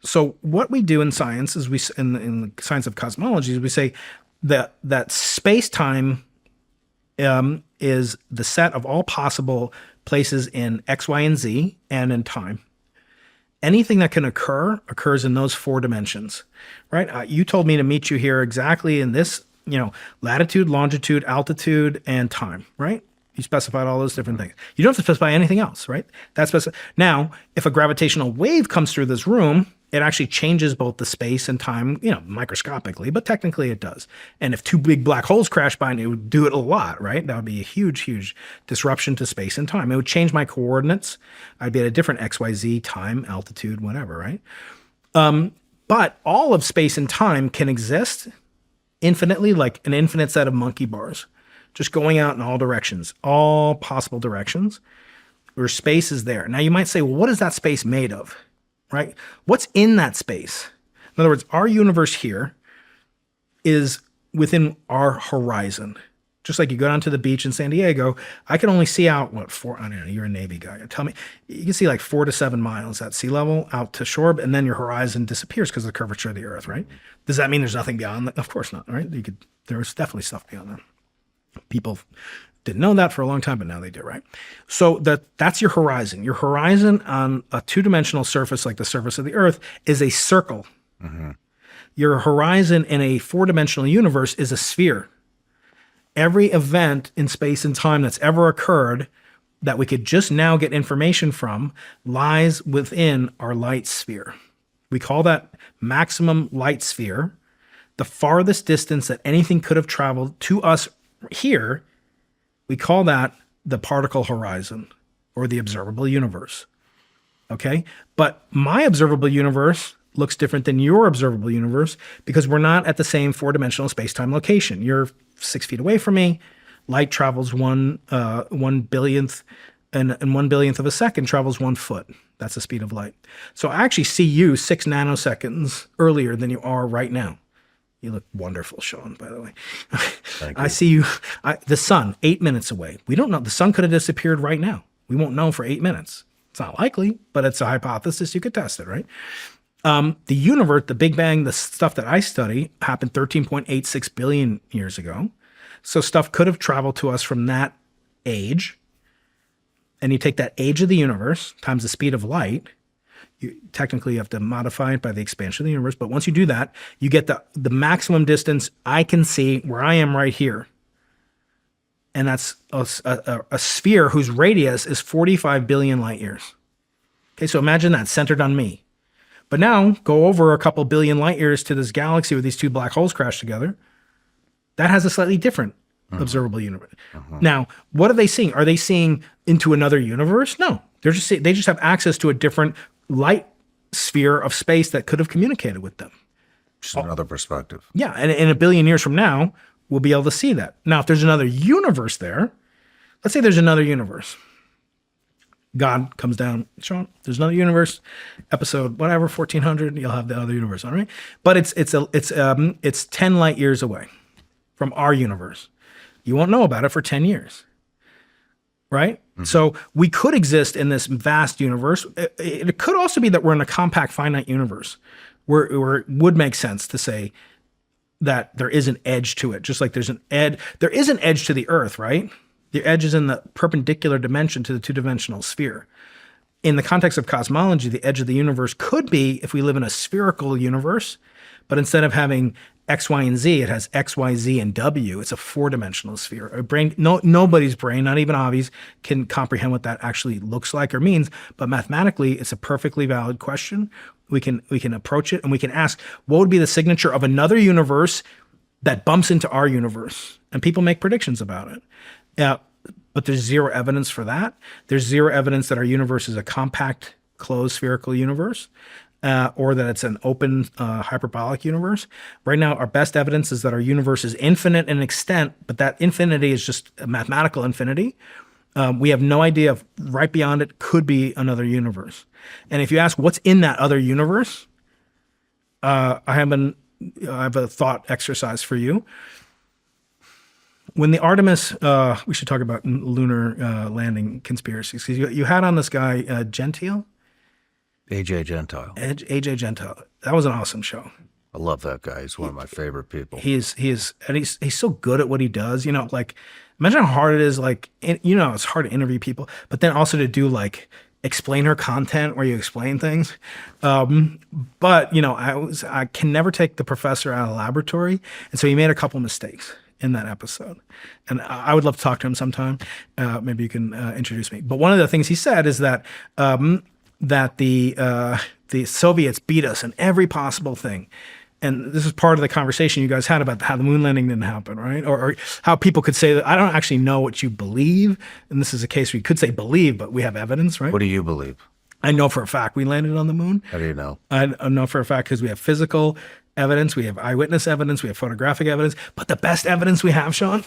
Speaker 2: So what we do in science is in the science of cosmology is we say that space-time is the set of all possible places in X, Y, and Z and in time. Anything that can occurs in those four dimensions, right? You told me to meet you here exactly in this, latitude, longitude, altitude, and time, right? You specified all those different things. You don't have to specify anything else, right? Now, if a gravitational wave comes through this room, it actually changes both the space and time, microscopically, but technically it does. And if two big black holes crash by, it would do it a lot, right? That would be a huge, huge disruption to space and time. It would change my coordinates. I'd be at a different XYZ time, altitude, whatever, right? But all of space and time can exist infinitely, like an infinite set of monkey bars, just going out in all directions, all possible directions, where space is there. Now you might say, well, what is that space made of? Right? What's in that space? In other words, our universe here is within our horizon. Just like you go down to the beach in San Diego, I can only see out, I don't know, you're a Navy guy. Tell me, you can see like 4 to 7 miles at sea level out to shore, and then your horizon disappears because of the curvature of the earth, right? Does that mean there's nothing beyond that? Of course not, right? There's definitely stuff beyond that. People didn't know that for a long time, but now they do, right? So that's your horizon. Your horizon on a two-dimensional surface like the surface of the Earth is a circle. Mm-hmm. Your horizon in a four-dimensional universe is a sphere. Every event in space and time that's ever occurred that we could just now get information from lies within our light sphere. We call that maximum light sphere. The farthest distance that anything could have traveled to us here, we call that the particle horizon or the observable universe. Okay? But my observable universe looks different than your observable universe because we're not at the same four-dimensional space-time location. You're 6 feet away from me. Light travels 1 billionth, and 1 billionth of a second travels 1 foot. That's the speed of light. So I actually see you 6 nanoseconds earlier than you are right now. You look wonderful, Shawn, by the way. I see you, the sun, 8 minutes away. We don't know. The sun could have disappeared right now. We won't know for 8 minutes. It's not likely, but it's a hypothesis. You could test it, right? The universe, the Big Bang, the stuff that I study happened 13.86 billion years ago. So stuff could have traveled to us from that age. And you take that age of the universe times the speed of light. Technically, you have to modify it by the expansion of the universe. But once you do that, you get the maximum distance I can see where I am right here. And that's a sphere whose radius is 45 billion light years. Okay, so imagine that centered on me. But now go over a couple billion light years to this galaxy where these two black holes crash together. That has a slightly different observable universe. Now, what are they seeing? Are they seeing into another universe? No, they just have access to a different light sphere of space that could have communicated with them.
Speaker 1: Just another perspective.
Speaker 2: Yeah, and in a billion years from now, we'll be able to see that. Now, if there's another universe there, let's say there's another universe. God comes down, Shawn, there's another universe, episode whatever, 1400, you'll have the other universe, all right? But it's 10 light years away from our universe. You won't know about it for 10 years, right? So we could exist in this vast universe. It could also be that we're in a compact, finite universe where it would make sense to say that there is an edge to it, just like there is an edge to the Earth, right? The edge is in the perpendicular dimension to the two-dimensional sphere. In the context of cosmology, the edge of the universe could be if we live in a spherical universe, but instead of having X, Y, and Z, it has X, Y, Z, and W. It's a four-dimensional sphere. A brain, nobody's brain, not even Avi's, can comprehend what that actually looks like or means. But mathematically, it's a perfectly valid question. We can approach it and we can ask, what would be the signature of another universe that bumps into our universe? And people make predictions about it. But there's zero evidence for that. There's zero evidence that our universe is a compact, closed spherical universe. Or that it's an open hyperbolic universe. Right now, our best evidence is that our universe is infinite in extent, but that infinity is just a mathematical infinity. We have no idea if right beyond it could be another universe. And if you ask what's in that other universe, I have a thought exercise for you. When the Artemis, we should talk about lunar landing conspiracies. Because you had on this guy, Gentile.
Speaker 1: AJ Gentile.
Speaker 2: AJ Gentile. That was an awesome show.
Speaker 1: I love that guy. He's one of my favorite people.
Speaker 2: He's so good at what he does. You know, like imagine how hard it is. Like, it's hard to interview people, but then also to do like explainer content where you explain things. But I can never take the professor out of the laboratory, and so he made a couple mistakes in that episode, and I would love to talk to him sometime. Maybe you can introduce me. But one of the things he said is that the Soviets beat us in every possible thing. And this is part of the conversation you guys had about how the moon landing didn't happen, right? Or how people could say that I don't actually know what you believe. And this is a case where you could say believe, but we have evidence, right?
Speaker 1: What do you believe?
Speaker 2: I know for a fact we landed on the moon.
Speaker 1: How do you know?
Speaker 2: I know for a fact because we have physical evidence, we have eyewitness evidence, we have photographic evidence. But the best evidence we have, Shawn,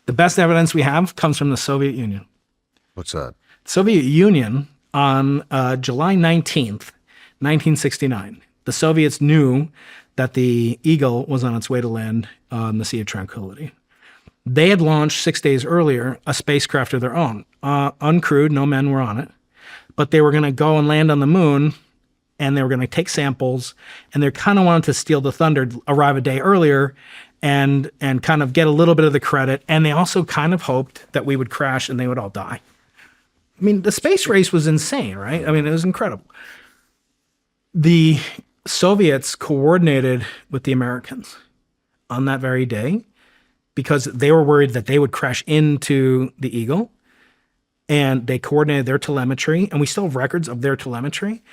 Speaker 2: the best evidence we have comes from the Soviet Union.
Speaker 1: What's that?
Speaker 2: Soviet Union on July 19th, 1969. The Soviets knew that the Eagle was on its way to land on the Sea of Tranquility. They had launched 6 days earlier a spacecraft of their own, uncrewed, no men were on it, but they were going to go and land on the moon, and they were going to take samples, and they kind of wanted to steal the thunder, arrive a day earlier, and kind of get a little bit of the credit, and they also kind of hoped that we would crash and they would all die. I mean, the space race was insane, right? I mean, it was incredible. The Soviets coordinated with the Americans on that very day because they were worried that they would crash into the Eagle, and they coordinated their telemetry, and we still have records of their telemetry.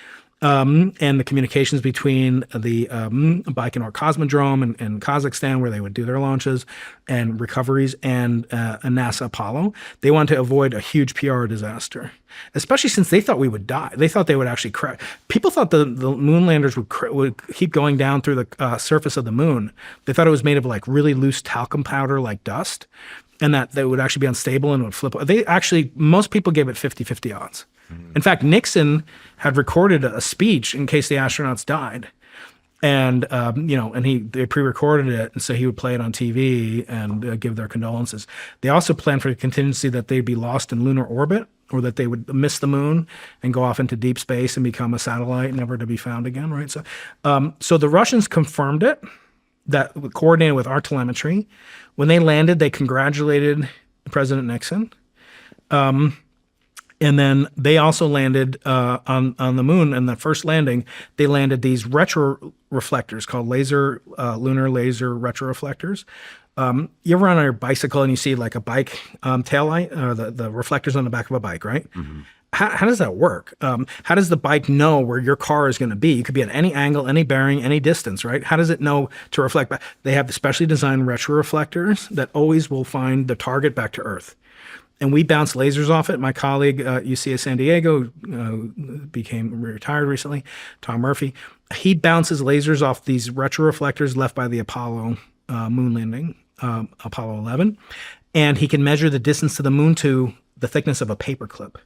Speaker 2: And the communications between the Baikonur Cosmodrome in Kazakhstan, where they would do their launches and recoveries, and NASA Apollo. They wanted to avoid a huge PR disaster, especially since they thought we would die. They thought they would actually crash. People thought the moon landers would keep going down through the surface of the moon. They thought it was made of like really loose talcum powder, like dust, and that they would actually be unstable and would flip. Most people gave it 50-50 odds. In fact, Nixon had recorded a speech in case the astronauts died, and they pre-recorded it, and so he would play it on TV and give their condolences. They also planned for a contingency that they'd be lost in lunar orbit, or that they would miss the moon and go off into deep space and become a satellite, never to be found again. Right. So the Russians confirmed it, that coordinated with our telemetry. When they landed, they congratulated President Nixon. And then they also landed on the moon. And the first landing, they landed these retroreflectors called lunar laser retroreflectors. You ever run on your bicycle and you see like a bike tail light or the reflectors on the back of a bike, right? How does that work? How does the bike know where your car is going to be? You could be at any angle, any bearing, any distance, right? How does it know to reflect back? They have specially designed retroreflectors that always will find the target back to Earth. And we bounce lasers off it. My colleague, UCA San Diego, became retired recently, Tom Murphy. He bounces lasers off these retroreflectors left by the Apollo moon landing, Apollo 11. And he can measure the distance to the moon to the thickness of a paperclip.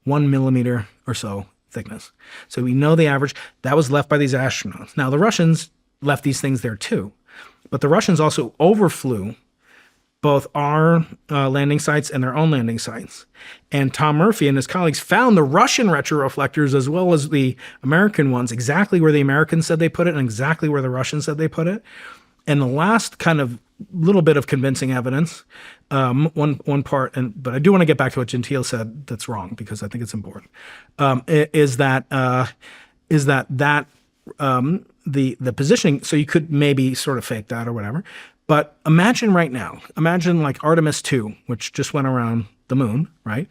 Speaker 2: 1 millimeter or so thickness. So we know the average. That was left by these astronauts. Now, the Russians left these things there too. But the Russians also overflew both our landing sites and their own landing sites. And Tom Murphy and his colleagues found the Russian retroreflectors as well as the American ones, exactly where the Americans said they put it and exactly where the Russians said they put it. And the last kind of little bit of convincing evidence, one part, but I do want to get back to what Gentile said that's wrong because I think it's important, is that the positioning, so you could maybe sort of fake that or whatever, but imagine right now, imagine like Artemis 2, which just went around the moon, right?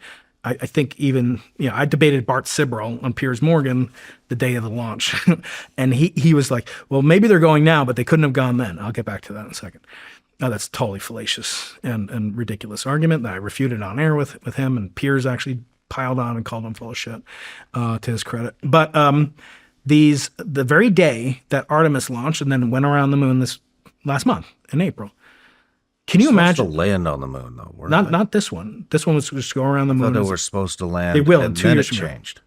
Speaker 2: I think even, I debated Bart Sibrel on Piers Morgan the day of the launch. And he was like, well, maybe they're going now, but they couldn't have gone then. I'll get back to that in a second. Now, that's totally fallacious and ridiculous argument that I refuted on air with him. And Piers actually piled on and called him full of shit, to his credit. But the very day that Artemis launched and then went around the moon this last month in April, can you imagine?
Speaker 1: To land on the moon, though.
Speaker 2: Not this one. This one was just to go around the moon.
Speaker 1: They were supposed to land.
Speaker 2: They will.
Speaker 1: And
Speaker 2: 2
Speaker 1: then
Speaker 2: years
Speaker 1: it
Speaker 2: from now.
Speaker 1: changed.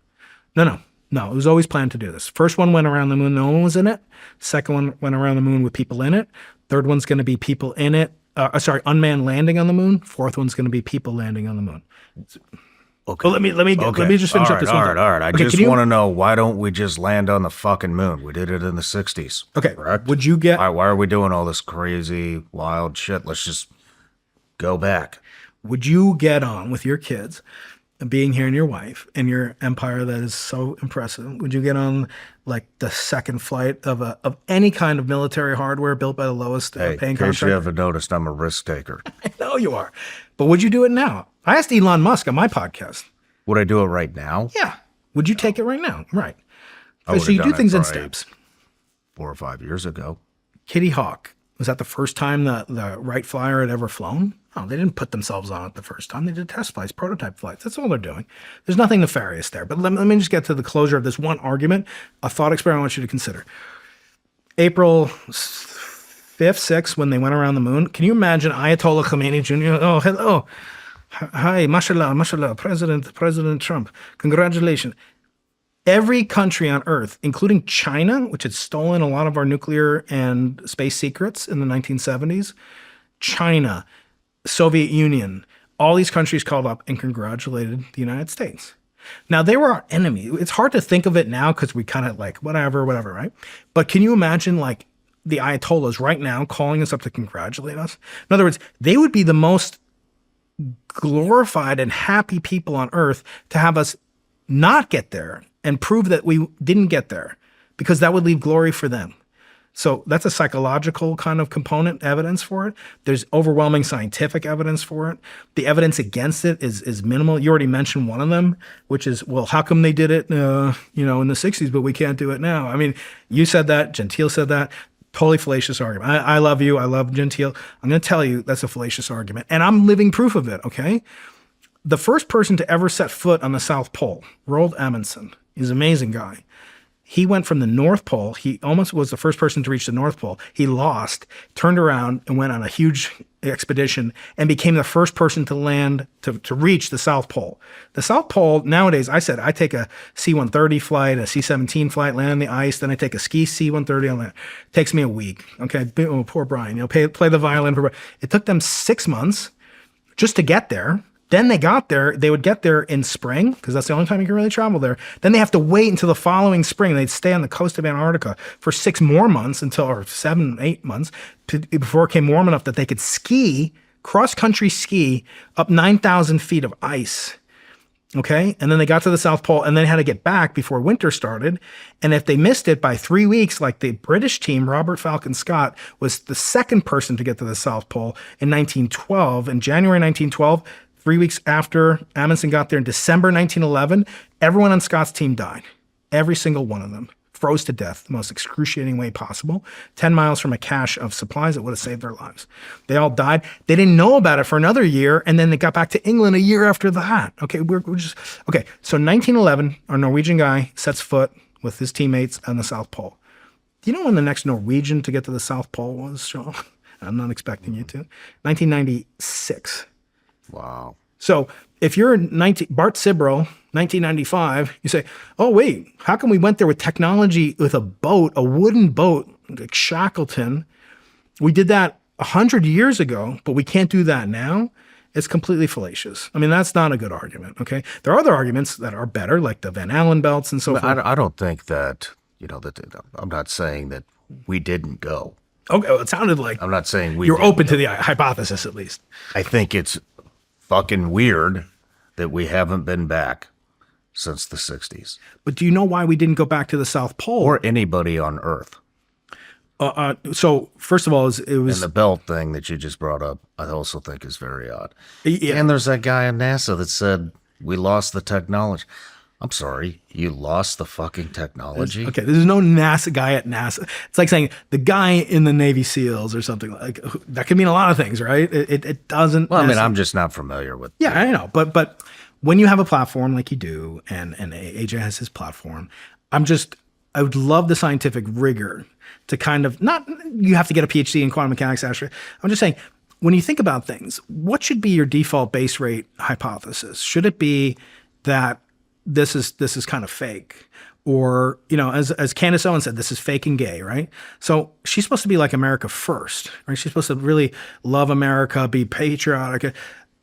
Speaker 2: No. It was always planned to do this. First one went around the moon. No one was in it. Second one went around the moon with people in it. Third one's going to be people in it. Unmanned landing on the moon. Fourth one's going to be people landing on the moon.
Speaker 1: Okay.
Speaker 2: Well, let me just finish up this one.
Speaker 1: All right. I just want to know, why don't we just land on the fucking moon? We did it in the 60s.
Speaker 2: Okay.
Speaker 1: Correct?
Speaker 2: Would you get?
Speaker 1: Why are we doing all this crazy, wild shit? Let's just go back.
Speaker 2: Would you get on with your kids, being here and your wife and your empire that is so impressive? Would you get on like the second flight of any kind of military hardware built by the lowest paying
Speaker 1: In case
Speaker 2: contractor?
Speaker 1: you haven't noticed, I'm a risk taker.
Speaker 2: I know you are, but would you do it now? I asked Elon Musk on my podcast.
Speaker 1: Would I do it right now?
Speaker 2: Yeah. Would you take it right now? Right.
Speaker 1: I would've
Speaker 2: So you
Speaker 1: done
Speaker 2: do
Speaker 1: it
Speaker 2: things in
Speaker 1: probably
Speaker 2: steps.
Speaker 1: 4 or 5 years ago.
Speaker 2: Kitty Hawk. Was that the first time the Wright Flyer had ever flown? No, they didn't put themselves on it the first time. They did test flights, prototype flights. That's all they're doing. There's nothing nefarious there. But let me just get to the closure of this one argument, a thought experiment I want you to consider. April 5th, 6th, when they went around the moon, can you imagine Ayatollah Khomeini Jr.? Oh, hello. Hi, mashallah, President Trump. Congratulations. Every country on Earth, including China, which had stolen a lot of our nuclear and space secrets in the 1970s, China, Soviet Union, all these countries called up and congratulated the United States. Now, they were our enemy. It's hard to think of it now because we kind of like, whatever, right? But can you imagine like the Ayatollahs right now calling us up to congratulate us? In other words, they would be the most glorified and happy people on Earth to have us not get there and prove that we didn't get there, because that would leave glory for them. So that's a psychological kind of component evidence for it. There's overwhelming scientific evidence for it. The evidence against it is minimal. You already mentioned one of them, which is, well, how come they did it, in the 60s, but we can't do it now? I mean, you said that, Gentile said that. Totally fallacious argument. I love you. I love Gentile. I'm going to tell you that's a fallacious argument. And I'm living proof of it, okay? The first person to ever set foot on the South Pole, Roald Amundsen, he's an amazing guy. He went from the North Pole. He almost was the first person to reach the North Pole. He lost, turned around, and went on a huge expedition and became the first person to land, to reach the South Pole. The South Pole, nowadays, I take a C-130 flight, a C-17 flight, land on the ice, then I take a ski C-130 on land. It takes me a week. Okay, oh, poor Brian. Play the violin for Brian. It took them 6 months just to get there. Then they got there. They would get there in spring, because that's the only time you can really travel there. Then they have to wait until the following spring. They'd stay on the coast of Antarctica for 6 more months or 7, 8 months before it came warm enough that they could ski, cross-country ski, up 9,000 feet of ice Okay. And then they got to the South Pole and then had to get back before winter started. And if they missed it by 3 weeks, like the British team, Robert Falcon Scott was the second person to get to the South Pole in 1912. In January 1912, 3 weeks after Amundsen got there in December 1911, everyone on Scott's team died. Every single one of them froze to death the most excruciating way possible, 10 miles from a cache of supplies that would have saved their lives. They all died. They didn't know about it for another year, and then they got back to England a year after that. Okay, okay. So 1911, our Norwegian guy sets foot with his teammates on the South Pole. Do you know when the next Norwegian to get to the South Pole was, Shawn? I'm not expecting you to. 1996.
Speaker 1: Wow.
Speaker 2: So if you're Bart Sibro, 1995, you say, oh, wait, how come we went there with technology with a boat, a wooden boat, like Shackleton? We did that 100 years ago, but we can't do that now. It's completely fallacious. I mean, that's not a good argument, okay? There are other arguments that are better, like the Van Allen belts and so forth.
Speaker 1: I don't think that, I'm not saying that we didn't go.
Speaker 2: Okay, well, it sounded like
Speaker 1: I'm not saying
Speaker 2: you're open to the hypothesis, at least.
Speaker 1: I think it's fucking weird that we haven't been back since the 60s.
Speaker 2: But do you know why we didn't go back to the South Pole?
Speaker 1: Or anybody on Earth.
Speaker 2: So first of all, it was...
Speaker 1: And the belt thing that you just brought up, I also think is very odd.
Speaker 2: Yeah.
Speaker 1: And there's that guy in NASA that said, we lost the technology. I'm sorry, you lost the fucking technology?
Speaker 2: Okay, there's no NASA guy at NASA. It's like saying the guy in the Navy SEALs or something. Like that could mean a lot of things, right? It doesn't...
Speaker 1: Well, I mean, I'm just not familiar with...
Speaker 2: Yeah, I know. But when you have a platform like you do, and AJ has his platform, I would love the scientific rigor to kind of, not you have to get a PhD in quantum mechanics, actually. I'm just saying, when you think about things, what should be your default base rate hypothesis? Should it be that this is kind of fake? Or, as Candace Owens said, this is fake and gay, right? So she's supposed to be like America first, right? She's supposed to really love America, be patriotic.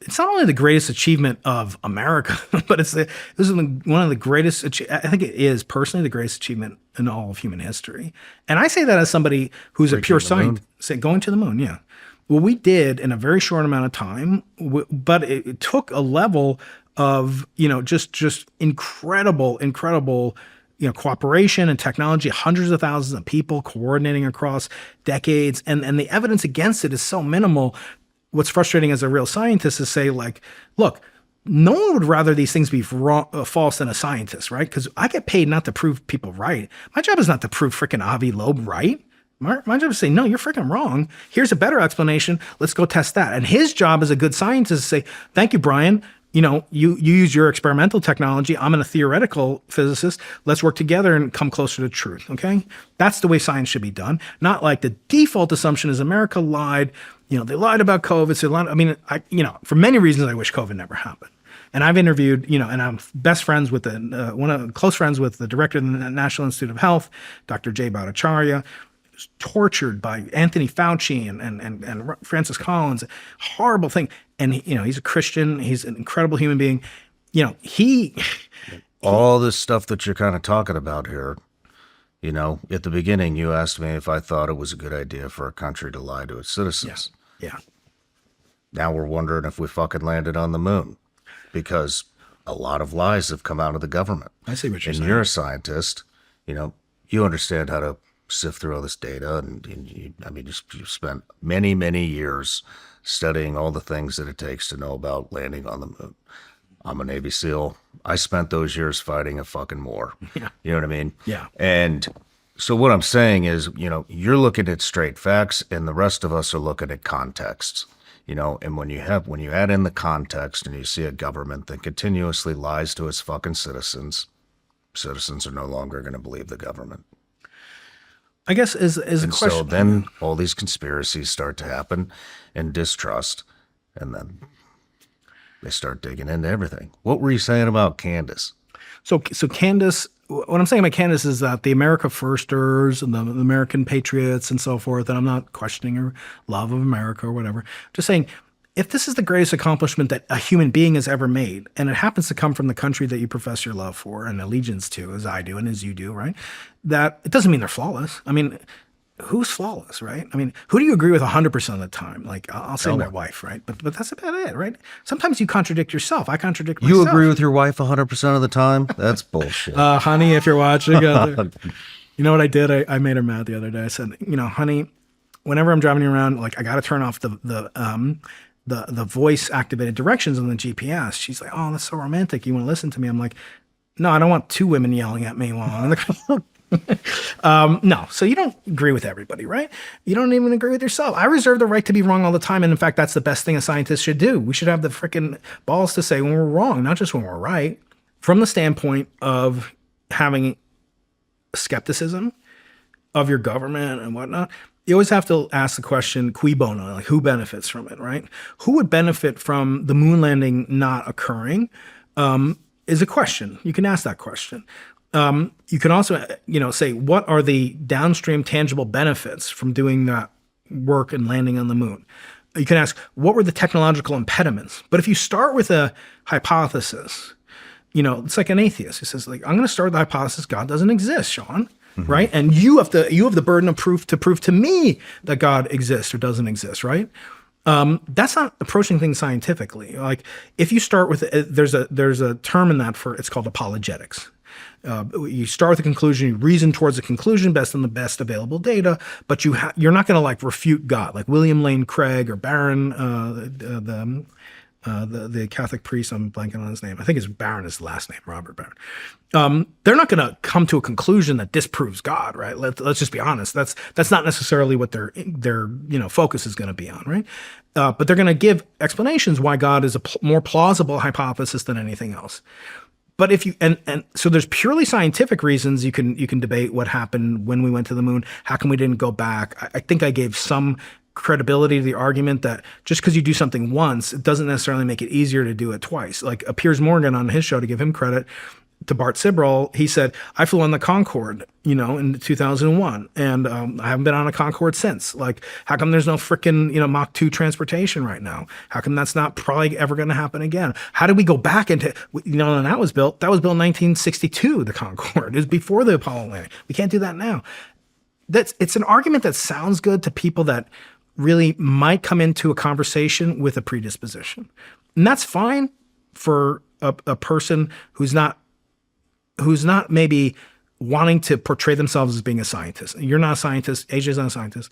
Speaker 2: It's not only the greatest achievement of America, but this is one of the greatest, I think it is personally the greatest achievement in all of human history. And I say that as somebody who's a pure scientist, going to the moon, yeah. Well, we did in a very short amount of time, but it took a level of, just incredible, cooperation and technology, hundreds of thousands of people coordinating across decades. And the evidence against it is so minimal. What's frustrating as a real scientist is say, like, look, no one would rather these things be false than a scientist, right? Because I get paid not to prove people right. My job is not to prove freaking Avi Loeb right. My job is to say, no, you're freaking wrong. Here's a better explanation. Let's go test that. And his job as a good scientist is to say, thank you, Brian. You use your experimental technology. I'm a theoretical physicist. Let's work together and come closer to truth, okay? That's the way science should be done. Not like the default assumption is America lied. They lied about COVID. So for many reasons, I wish COVID never happened. And I've interviewed, and I'm close friends with the director of the National Institute of Health, Dr. Jay Bhattacharya, who's tortured by Anthony Fauci and Francis Collins. Horrible thing. And he's a Christian. He's an incredible human being.
Speaker 1: All this stuff that you're kind of talking about here. At the beginning, you asked me if I thought it was a good idea for a country to lie to its citizens.
Speaker 2: Yeah.
Speaker 1: Now we're wondering if we fucking landed on the moon because a lot of lies have come out of the government.
Speaker 2: I see what you're saying.
Speaker 1: And you're a scientist. You understand how to sift through all this data. And you spent many, many years studying all the things that it takes to know about landing on the moon. I'm a Navy SEAL. I spent those years fighting a fucking war.
Speaker 2: Yeah.
Speaker 1: You know what I mean?
Speaker 2: Yeah.
Speaker 1: And so what I'm saying is, you're looking at straight facts and the rest of us are looking at contexts, and when you add in the context and you see a government that continuously lies to its fucking citizens are no longer going to believe the government.
Speaker 2: I guess is a question.
Speaker 1: So then all these conspiracies start to happen and distrust, and then they start digging into everything. What were you saying about Candace?
Speaker 2: So Candace, what I'm saying about Candace is that the America Firsters and the American patriots and so forth, and I'm not questioning her love of America or whatever, just saying, if this is the greatest accomplishment that a human being has ever made, and it happens to come from the country that you profess your love for and allegiance to, as I do and as you do, right? That it doesn't mean they're flawless. I mean, who's flawless, right? I mean, who do you agree with 100% of the time? Like, I'll say my wife, right? But that's about it, right? Sometimes you contradict yourself. I contradict myself.
Speaker 1: You agree with your wife 100% of the time? That's bullshit.
Speaker 2: Honey, if you're watching, you know what I did? I made her mad the other day. I said, honey, whenever I'm driving you around, like I got to turn off the voice activated directions on the GPS. She's like, oh, that's so romantic. You want to listen to me? I'm like, no, I don't want two women yelling at me while I'm in the car. No, so you don't agree with everybody, right? You don't even agree with yourself. I reserve the right to be wrong all the time. And in fact, that's the best thing a scientist should do. We should have the freaking balls to say when we're wrong, not just when we're right. From the standpoint of having skepticism of your government and whatnot, you always have to ask the question, cui bono, like who benefits from it, right? Who would benefit from the moon landing not occurring is a question. You can ask that question. You can also, say, what are the downstream tangible benefits from doing that work and landing on the moon? You can ask, what were the technological impediments? But if you start with a hypothesis, it's like an atheist who says, like, I'm going to start with the hypothesis God doesn't exist, Shawn, right? And you have the burden of proof to me that God exists or doesn't exist, right? That's not approaching things scientifically. Like if you start with, there's a term in that it's called apologetics. You start with a conclusion, you reason towards a conclusion based on the best available data, but you're not going to like refute God, like William Lane Craig or Barron, the Catholic priest. I'm blanking on his name. I think it's Barron is the last name, Robert Barron. They're not going to come to a conclusion that disproves God, right? Let's just be honest. That's not necessarily what their focus is going to be on, right? But they're going to give explanations why God is a more plausible hypothesis than anything else. But if you so there's purely scientific reasons you can debate what happened when we went to the moon. How come we didn't go back? I think I gave some credibility to the argument that just because you do something once, it doesn't necessarily make it easier to do it twice. Like Piers Morgan on his show, to give him credit, to Bart Sibrel, he said, I flew on the Concorde, in 2001, and I haven't been on a Concorde since. Like, how come there's no freaking, Mach 2 transportation right now? How come that's not probably ever going to happen again? How did we go back into, when that was built in 1962, the Concorde. It was before the Apollo landing. We can't do that now. It's an argument that sounds good to people that really might come into a conversation with a predisposition. And that's fine for a person who's not maybe wanting to portray themselves as being a scientist. You're not a scientist. AJ's not a scientist.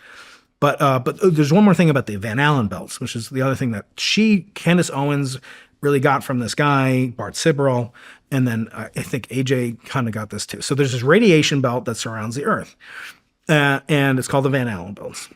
Speaker 2: But there's one more thing about the Van Allen belts, which is the other thing that Candace Owens really got from this guy, Bart Sibrel, and then I think AJ kind of got this too. So there's this radiation belt that surrounds the Earth, and it's called the Van Allen belts.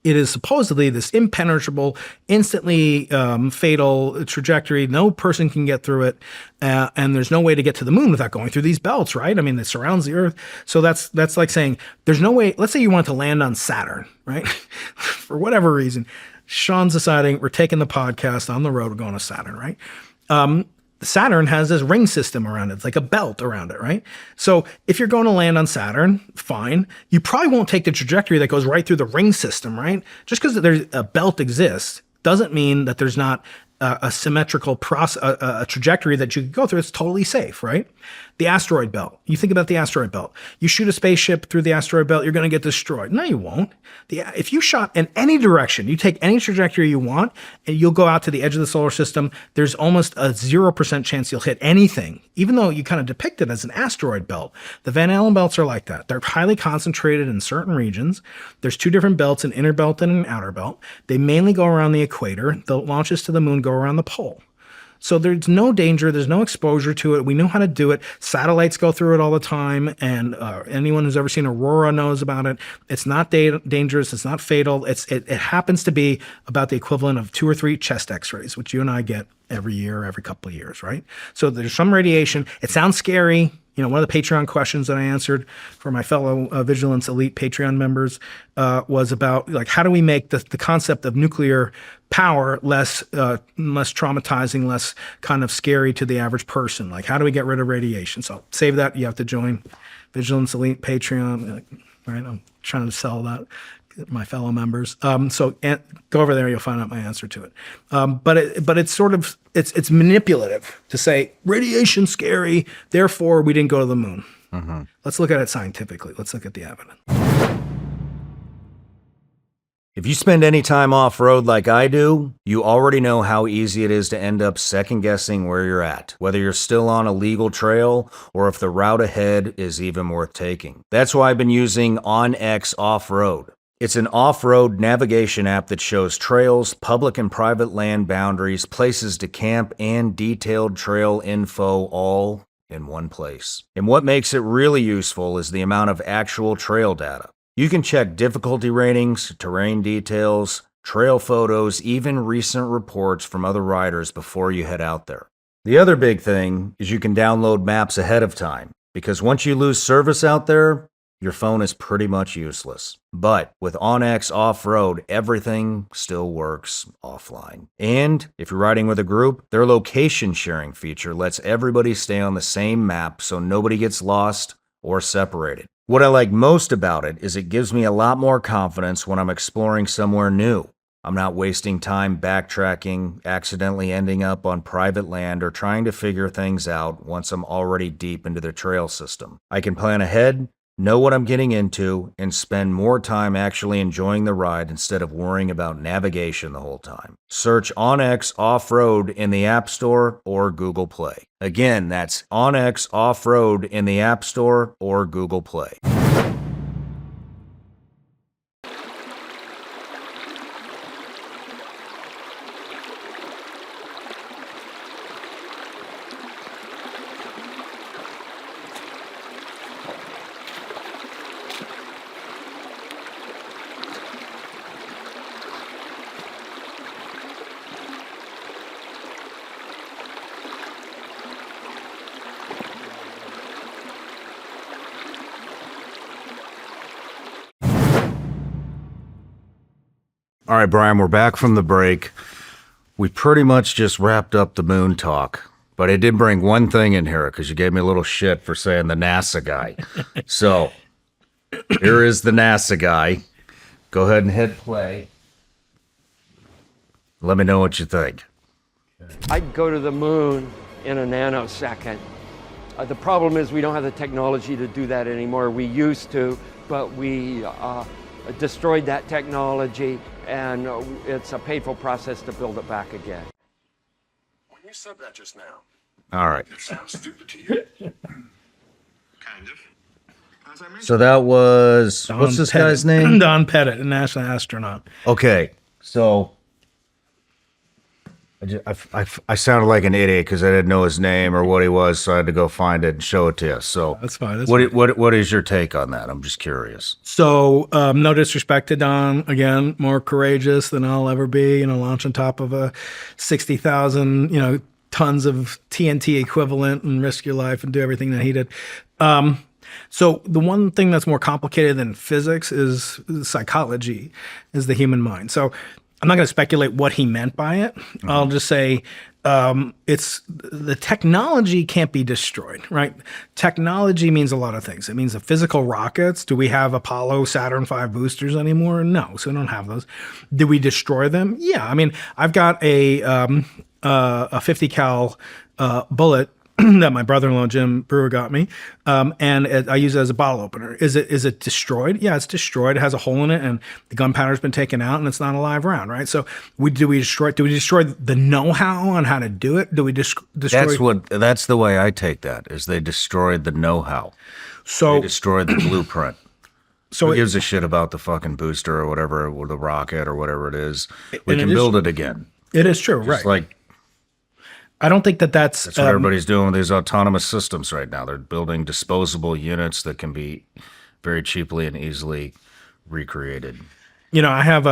Speaker 2: It is supposedly this impenetrable, instantly fatal trajectory. No person can get through it, and there's no way to get to the moon without going through these belts, right? I mean, it surrounds the Earth. So that's like saying there's no way. Let's say you want to land on Saturn, right? For whatever reason, Shawn's deciding we're taking the podcast on the road. We're going to Saturn, right? Saturn has this ring system around it. It's like a belt around it, right? So if you're going to land on Saturn, fine. You probably won't take the trajectory that goes right through the ring system, right? Just because there's a belt exists doesn't mean that there's not a symmetrical a trajectory that you could go through. It's totally safe, right? The asteroid belt. You think about the asteroid belt. You shoot a spaceship through the asteroid belt, you're going to get destroyed. No, you won't. If you shot in any direction, you take any trajectory you want, and you'll go out to the edge of the solar system, there's almost a 0% chance you'll hit anything, even though you kind of depict it as an asteroid belt. The Van Allen belts are like that. They're highly concentrated in certain regions. There's two different belts, an inner belt and an outer belt. They mainly go around the equator. The launches to the moon go around the pole. So there's no danger. There's no exposure to it. We know how to do it. Satellites go through it all the time. And anyone who's ever seen Aurora knows about it. It's not dangerous. It's not fatal. It happens to be about the equivalent of 2 or 3 chest x-rays, which you and I get every year, every couple of years, right? So there's some radiation. It sounds scary. One of the Patreon questions that I answered for my fellow Vigilance Elite Patreon members was about, like, how do we make the concept of nuclear power less traumatizing, less kind of scary to the average person? Like, how do we get rid of radiation? So save that. You have to join Vigilance Elite Patreon. Right? I'm trying to sell that. My fellow members. So go over there, you'll find out my answer to it. But it's sort of, it's manipulative to say radiation scary, therefore we didn't go to the moon. Let's look at it scientifically. Let's look at the evidence.
Speaker 1: If you spend any time off-road like I do, you already know how easy it is to end up second-guessing where you're at, whether you're still on a legal trail or if the route ahead is even worth taking. That's why I've been using OnX Off-Road. It's an off-road navigation app that shows trails, public and private land boundaries, places to camp, and detailed trail info all in one place. And what makes it really useful is the amount of actual trail data. You can check difficulty ratings, terrain details, trail photos, even recent reports from other riders before you head out there. The other big thing is you can download maps ahead of time, because once you lose service out there, your phone is pretty much useless. But with OnX Off-Road, everything still works offline. And if you're riding with a group, their location sharing feature lets everybody stay on the same map so nobody gets lost or separated. What I like most about it is it gives me a lot more confidence when I'm exploring somewhere new. I'm not wasting time backtracking, accidentally ending up on private land, or trying to figure things out once I'm already deep into the trail system. I can plan ahead, know what I'm getting into, and spend more time actually enjoying the ride instead of worrying about navigation the whole time. Search OnX Off-Road in the App Store or Google Play. Again, that's OnX Off-Road in the App Store or Google Play. All right, Brian, we're back from the break. We pretty much just wrapped up the moon talk, but I did bring one thing in here because you gave me a little shit for saying the NASA guy. So here is the NASA guy. Go ahead and hit play. Let me know what you think.
Speaker 3: I'd go to the moon in a nanosecond. The problem is we don't have the technology to do that anymore. We used to, but we destroyed that technology, and it's a painful process to build it back again.
Speaker 4: When you said that just now,
Speaker 1: All right.
Speaker 4: it sounds stupid to you. Kind of. As I mentioned,
Speaker 1: So that was, what's this guy's name?
Speaker 2: Don Pettit, a NASA astronaut.
Speaker 1: Okay, so I sounded like an idiot because I didn't know his name or what he was, so I had to go find it and show it to you. So
Speaker 2: That's fine. That's
Speaker 1: what is your take on that? I'm just curious.
Speaker 2: So, no disrespect to Don. Again, more courageous than I'll ever be. Launch on top of a 60,000, tons of TNT equivalent and risk your life and do everything that he did. So the one thing that's more complicated than physics is psychology, is the human mind. So I'm not going to speculate what he meant by it. I'll just say it's the technology can't be destroyed, right? Technology means a lot of things. It means the physical rockets. Do we have Apollo Saturn V boosters anymore? No, so we don't have those. Do we destroy them? Yeah. I mean, I've got a 50 cal bullet that my brother-in-law Jim Brewer got me, and I use it as a bottle opener. Is it destroyed? Yeah, it's destroyed. It has a hole in it, and the gunpowder's been taken out, and it's not a live round, right? So do we destroy the know-how on how to do it? Do we destroy?
Speaker 1: That's the way I take that. Is they destroyed the know-how.
Speaker 2: So
Speaker 1: They destroyed the blueprint.
Speaker 2: so
Speaker 1: Who
Speaker 2: it-
Speaker 1: gives a shit about the fucking booster or whatever, or the rocket or whatever it is? We
Speaker 2: And
Speaker 1: can
Speaker 2: it is-
Speaker 1: build it again.
Speaker 2: it is true, right?
Speaker 1: It's like
Speaker 2: I don't think that's
Speaker 1: that's what everybody's doing with these autonomous systems right now. They're building disposable units that can be very cheaply and easily recreated.
Speaker 2: I have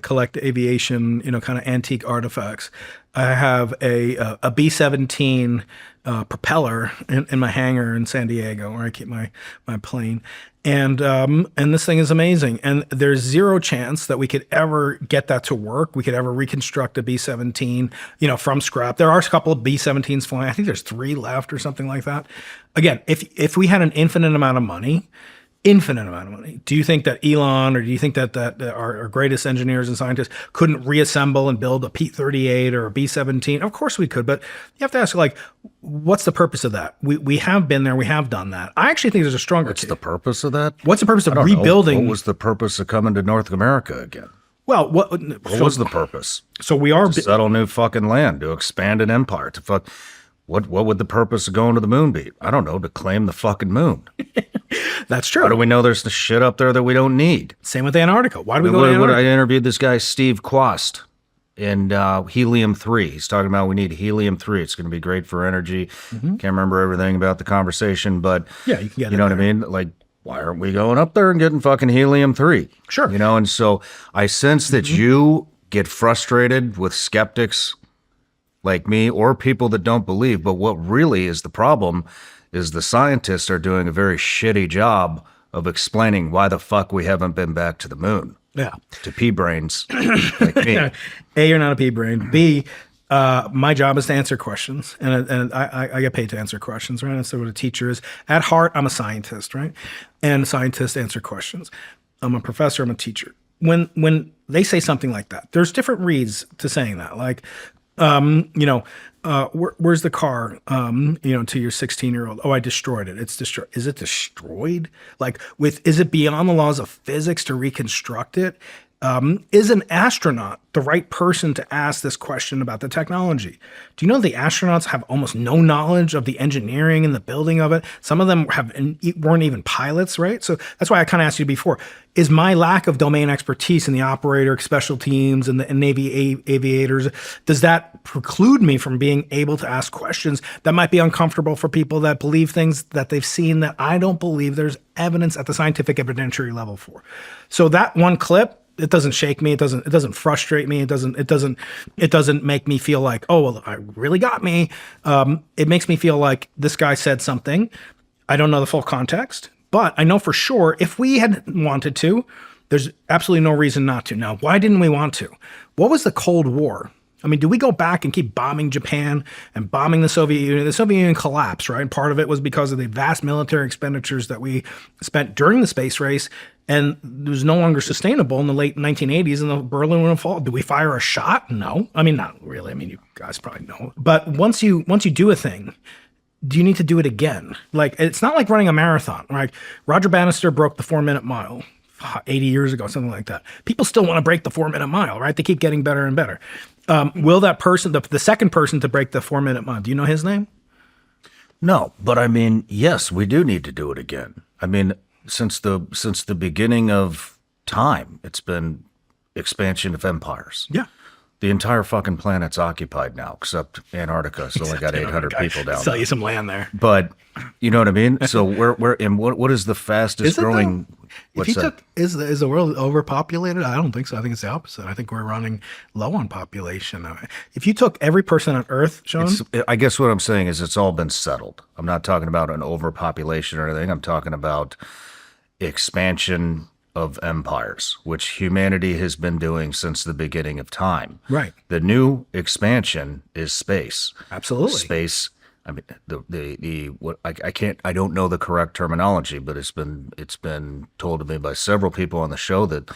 Speaker 2: collect aviation, kind of antique artifacts. I have a B-17 propeller in my hangar in San Diego, where I keep my plane, and this thing is amazing. And there's zero chance that we could ever get that to work. We could ever reconstruct a B-17, from scrap. There are a couple of B-17s flying. I think there's 3 left or something like that. Again, if we had an infinite amount of money, infinite amount of money. Do you think that Elon, or do you think that our greatest engineers and scientists couldn't reassemble and build a P-38 or a B-17? Of course we could, but you have to ask, like, what's the purpose of that? We have been there, we have done that. I actually think there's a stronger
Speaker 1: What's
Speaker 2: case.
Speaker 1: the purpose of that?
Speaker 2: What's the purpose of
Speaker 1: I don't know.
Speaker 2: rebuilding?
Speaker 1: What was the purpose of coming to North America again?
Speaker 2: Well, what
Speaker 1: was the purpose?
Speaker 2: So we are
Speaker 1: To settle new fucking land, to expand an empire, to fuck. What would the purpose of going to the moon be? I don't know, to claim the fucking moon.
Speaker 2: That's true.
Speaker 1: How do we know there's the shit up there that we don't need?
Speaker 2: Same with Antarctica. Why do we go to
Speaker 1: I
Speaker 2: Antarctica?
Speaker 1: interviewed this guy, Steve Quast, and helium-3. He's talking about we need helium-3. It's going to be great for energy. Can't remember everything about the conversation, but
Speaker 2: Yeah, you can get
Speaker 1: you know
Speaker 2: in
Speaker 1: what I mean? Like, why aren't we going up there and getting fucking helium-3?
Speaker 2: Sure.
Speaker 1: You know, and so I sense that you get frustrated with skeptics like me or people that don't believe. But what really is the problem is the scientists are doing a very shitty job of explaining why the fuck we haven't been back to the moon.
Speaker 2: Yeah.
Speaker 1: To pea brains like me.
Speaker 2: A, you're not a pea brain. B, my job is to answer questions, and I get paid to answer questions, right? That's what a teacher is. At heart, I'm a scientist, right? And scientists answer questions. I'm a professor. I'm a teacher. When they say something like that, there's different reads to saying that. Like, where's the car? To your 16-year-old. Oh, I destroyed it. It's destroyed. Is it destroyed? Like, is it beyond the laws of physics to reconstruct it? Is an astronaut the right person to ask this question about the technology? Do you know the astronauts have almost no knowledge of the engineering and the building of it? Some of them weren't even pilots, right? So that's why I kind of asked you before, is my lack of domain expertise in the operator, special teams, and the Navy aviators, does that preclude me from being able to ask questions that might be uncomfortable for people that believe things that they've seen that I don't believe there's evidence at the scientific evidentiary level for? So that one clip, it doesn't shake me. It doesn't frustrate me. It doesn't make me feel like, oh, well, I really got me. It makes me feel like this guy said something. I don't know the full context, but I know for sure if we had wanted to, there's absolutely no reason not to. Now, why didn't we want to? What was the Cold War? I mean, do we go back and keep bombing Japan and bombing the Soviet Union? The Soviet Union collapsed, right? Part of it was because of the vast military expenditures that we spent during the space race, and it was no longer sustainable in the late 1980s, and the Berlin Wall fall. Do we fire a shot? No. I mean, not really. I mean, you guys probably know. But once you do a thing, do you need to do it again? Like, it's not like running a marathon, right? Roger Bannister broke the 4-minute mile 80 years ago, something like that. People still want to break the 4-minute mile, right? They keep getting better and better. Will that person, the second person to break the 4-minute mile, do you know his name?
Speaker 1: No, but I mean, yes, we do need to do it again. I mean, since the beginning of time, it's been expansion of empires.
Speaker 2: Yeah.
Speaker 1: The entire fucking planet's occupied now, except Antarctica. It's only got 800 people down
Speaker 2: Sell
Speaker 1: there.
Speaker 2: you some land there.
Speaker 1: But you know what I mean? So what is the fastest growing?
Speaker 2: If you took, is the world overpopulated? I don't think so. I think it's the opposite. I think we're running low on population. If you took every person on Earth, Shawn,
Speaker 1: I guess what I'm saying is it's all been settled. I'm not talking about an overpopulation or anything. I'm talking about expansion of empires, which humanity has been doing since the beginning of time.
Speaker 2: Right.
Speaker 1: The new expansion is space.
Speaker 2: Absolutely.
Speaker 1: Space. I mean, I don't know the correct terminology, but it's been told to me by several people on the show that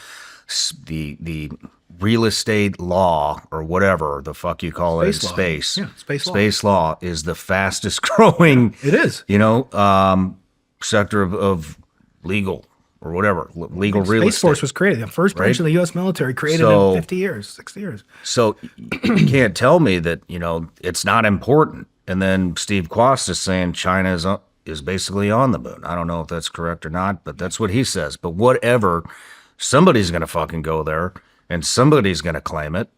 Speaker 1: the real estate law or whatever the fuck you call it, space.
Speaker 2: Yeah,
Speaker 1: space law is the fastest growing.
Speaker 2: It is.
Speaker 1: Sector of legal or whatever, legal real estate.
Speaker 2: Space Force was created. The first branch of the U.S. military created in 50 years, 60 years.
Speaker 1: So you can't tell me that, it's not important. And then Steve Quast is saying China is basically on the moon. I don't know if that's correct or not, but that's what he says. But whatever, somebody's going to fucking go there and somebody's going to claim it.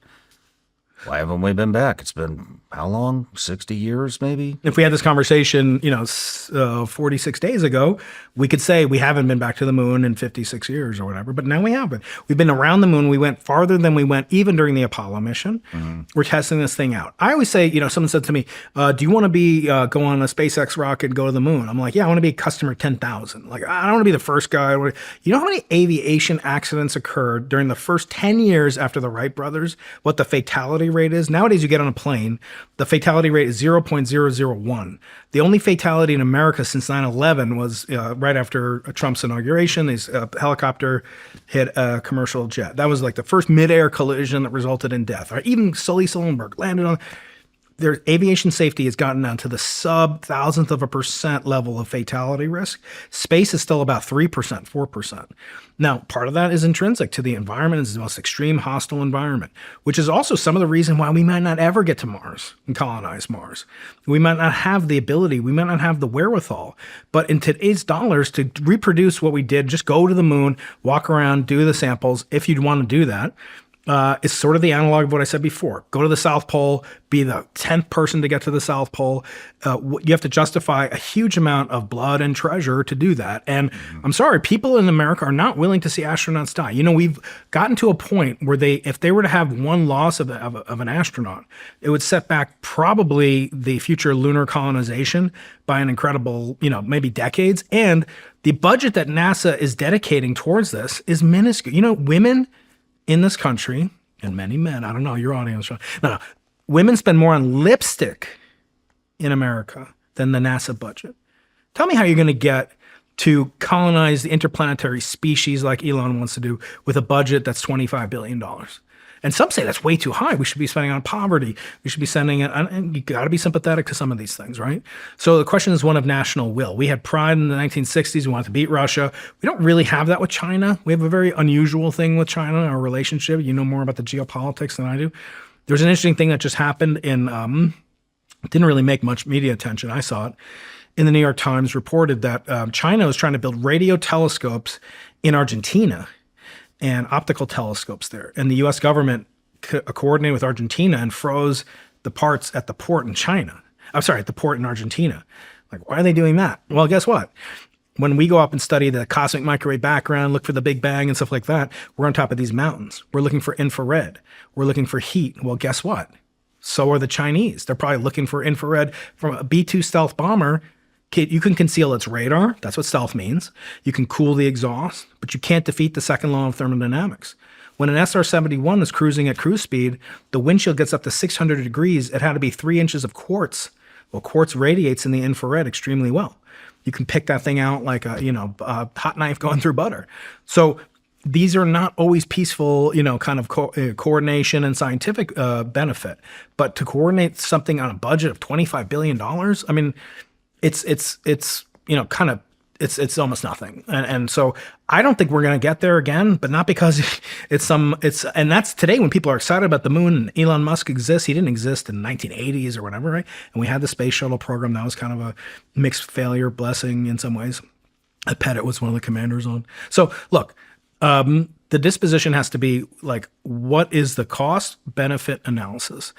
Speaker 1: Why haven't we been back? It's been how long? 60 years, maybe?
Speaker 2: If we had this conversation, 46 days ago, we could say we haven't been back to the moon in 56 years or whatever, but now we have been. We've been around the moon. We went farther than we went even during the Apollo mission. Mm-hmm. We're testing this thing out. I always say, someone said to me, do you want to go on a SpaceX rocket and go to the moon? I'm like, yeah, I want to be customer 10,000. Like, I don't want to be the first guy. You know how many aviation accidents occurred during the first 10 years after the Wright brothers? What the fatality rate is? Nowadays, you get on a plane, The fatality rate is 0.001. The only fatality in America since 9/11 was right after Trump's inauguration. This helicopter hit a commercial jet. That was like the first midair collision that resulted in death. Right? Even Sully Sullenberg landed on. Their aviation safety has gotten down to the sub-thousandth of a percent level of fatality risk. Space is still about 3%, 4%. Now, part of that is intrinsic to the environment. It's the most extreme hostile environment, which is also some of the reason why we might not ever get to Mars and colonize Mars. We might not have the ability. We might not have the wherewithal. But in today's dollars, to reproduce what we did, just go to the moon, walk around, do the samples, if you'd want to do that, is sort of the analog of what I said before. Go to the South Pole, be the 10th person to get to the South Pole. You have to justify a huge amount of blood and treasure to do that. And I'm sorry, people in America are not willing to see astronauts die. You know, we've gotten to a point where if they were to have one loss of an astronaut, it would set back probably the future lunar colonization by an incredible, maybe decades. And the budget that NASA is dedicating towards this is minuscule. You know, women in this country, and many men, I don't know, your audience, no, women spend more on lipstick in America than the NASA budget. Tell me how you're going to get to colonize the interplanetary species like Elon wants to do with a budget that's $25 billion. And some say that's way too high. We should be spending on poverty. We should be sending it, and you got to be sympathetic to some of these things, right? So the question is one of national will. We had pride in the 1960s. We wanted to beat Russia. We don't really have that with China. We have a very unusual thing with China, our relationship. You know more about the geopolitics than I do. There's an interesting thing that just happened in, didn't really make much media attention. I saw it in the New York Times reported that China was trying to build radio telescopes in Argentina and optical telescopes there. And the U.S. government coordinated with Argentina and froze the parts at the port in China. I'm sorry, at the port in Argentina. Like, why are they doing that? Well, guess what? When we go up and study the cosmic microwave background, look for the Big Bang and stuff like that, we're on top of these mountains. We're looking for infrared. We're looking for heat. Well, guess what? So are the Chinese. They're probably looking for infrared from a B-2 stealth bomber. You can conceal its radar. That's what stealth means. You can cool the exhaust, but you can't defeat the second law of thermodynamics. When an SR-71 is cruising at cruise speed, the windshield gets up to 600 degrees. It had to be 3 inches of quartz. Well, quartz radiates in the infrared extremely well. You can pick that thing out like a hot knife going through butter. So these are not always peaceful, kind of coordination and scientific benefit. But to coordinate something on a budget of $25 billion, I mean, it's almost nothing. And so I don't think we're going to get there again, but not because and that's today when people are excited about the moon and Elon Musk exists. He didn't exist in the 1980s or whatever, right? And we had the space shuttle program. That was kind of a mixed failure blessing in some ways. Pettit was one of the commanders on. So look, the disposition has to be like, what is the cost benefit analysis?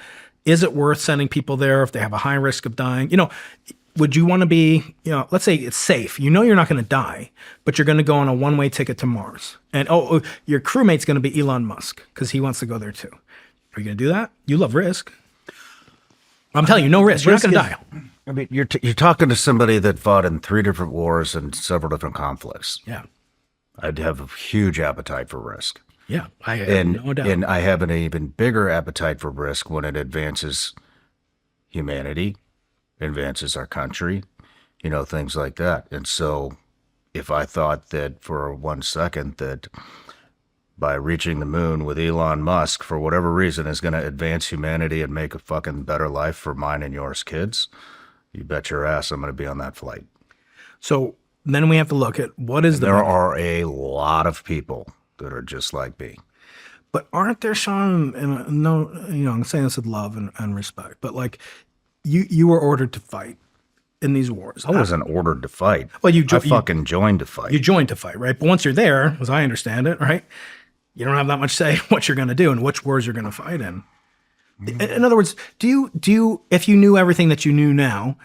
Speaker 2: Is it worth sending people there if they have a high risk of dying? Would you want to be, let's say it's safe. You're not going to die, but you're going to go on a one-way ticket to Mars. And, your crewmate's going to be Elon Musk because he wants to go there too. Are you going to do that? You love risk. I'm telling you, no risk. You're not going to die.
Speaker 1: I mean, you're talking to somebody that fought in 3 different wars and several different conflicts.
Speaker 2: Yeah.
Speaker 1: I'd have a huge appetite for risk.
Speaker 2: Yeah, I have no doubt.
Speaker 1: And I have an even bigger appetite for risk when it advances humanity, advances our country, things like that. And so if I thought that for 1 second that by reaching the moon with Elon Musk, for whatever reason, is going to advance humanity and make a fucking better life for mine and yours kids, you bet your ass I'm going to be on that flight. So
Speaker 2: then we have to look at what is
Speaker 1: There are a lot of people that are just like me.
Speaker 2: But aren't there, Shawn, and no, I'm saying this with love and respect, but like you were ordered to fight in these wars.
Speaker 1: I wasn't ordered to fight.
Speaker 2: Well,
Speaker 1: I fucking joined to fight.
Speaker 2: You joined to fight, right? But once you're there, as I understand it, right, you don't have that much say what you're going to do and which wars you're going to fight in. In other words, do you, if you knew everything that you knew now,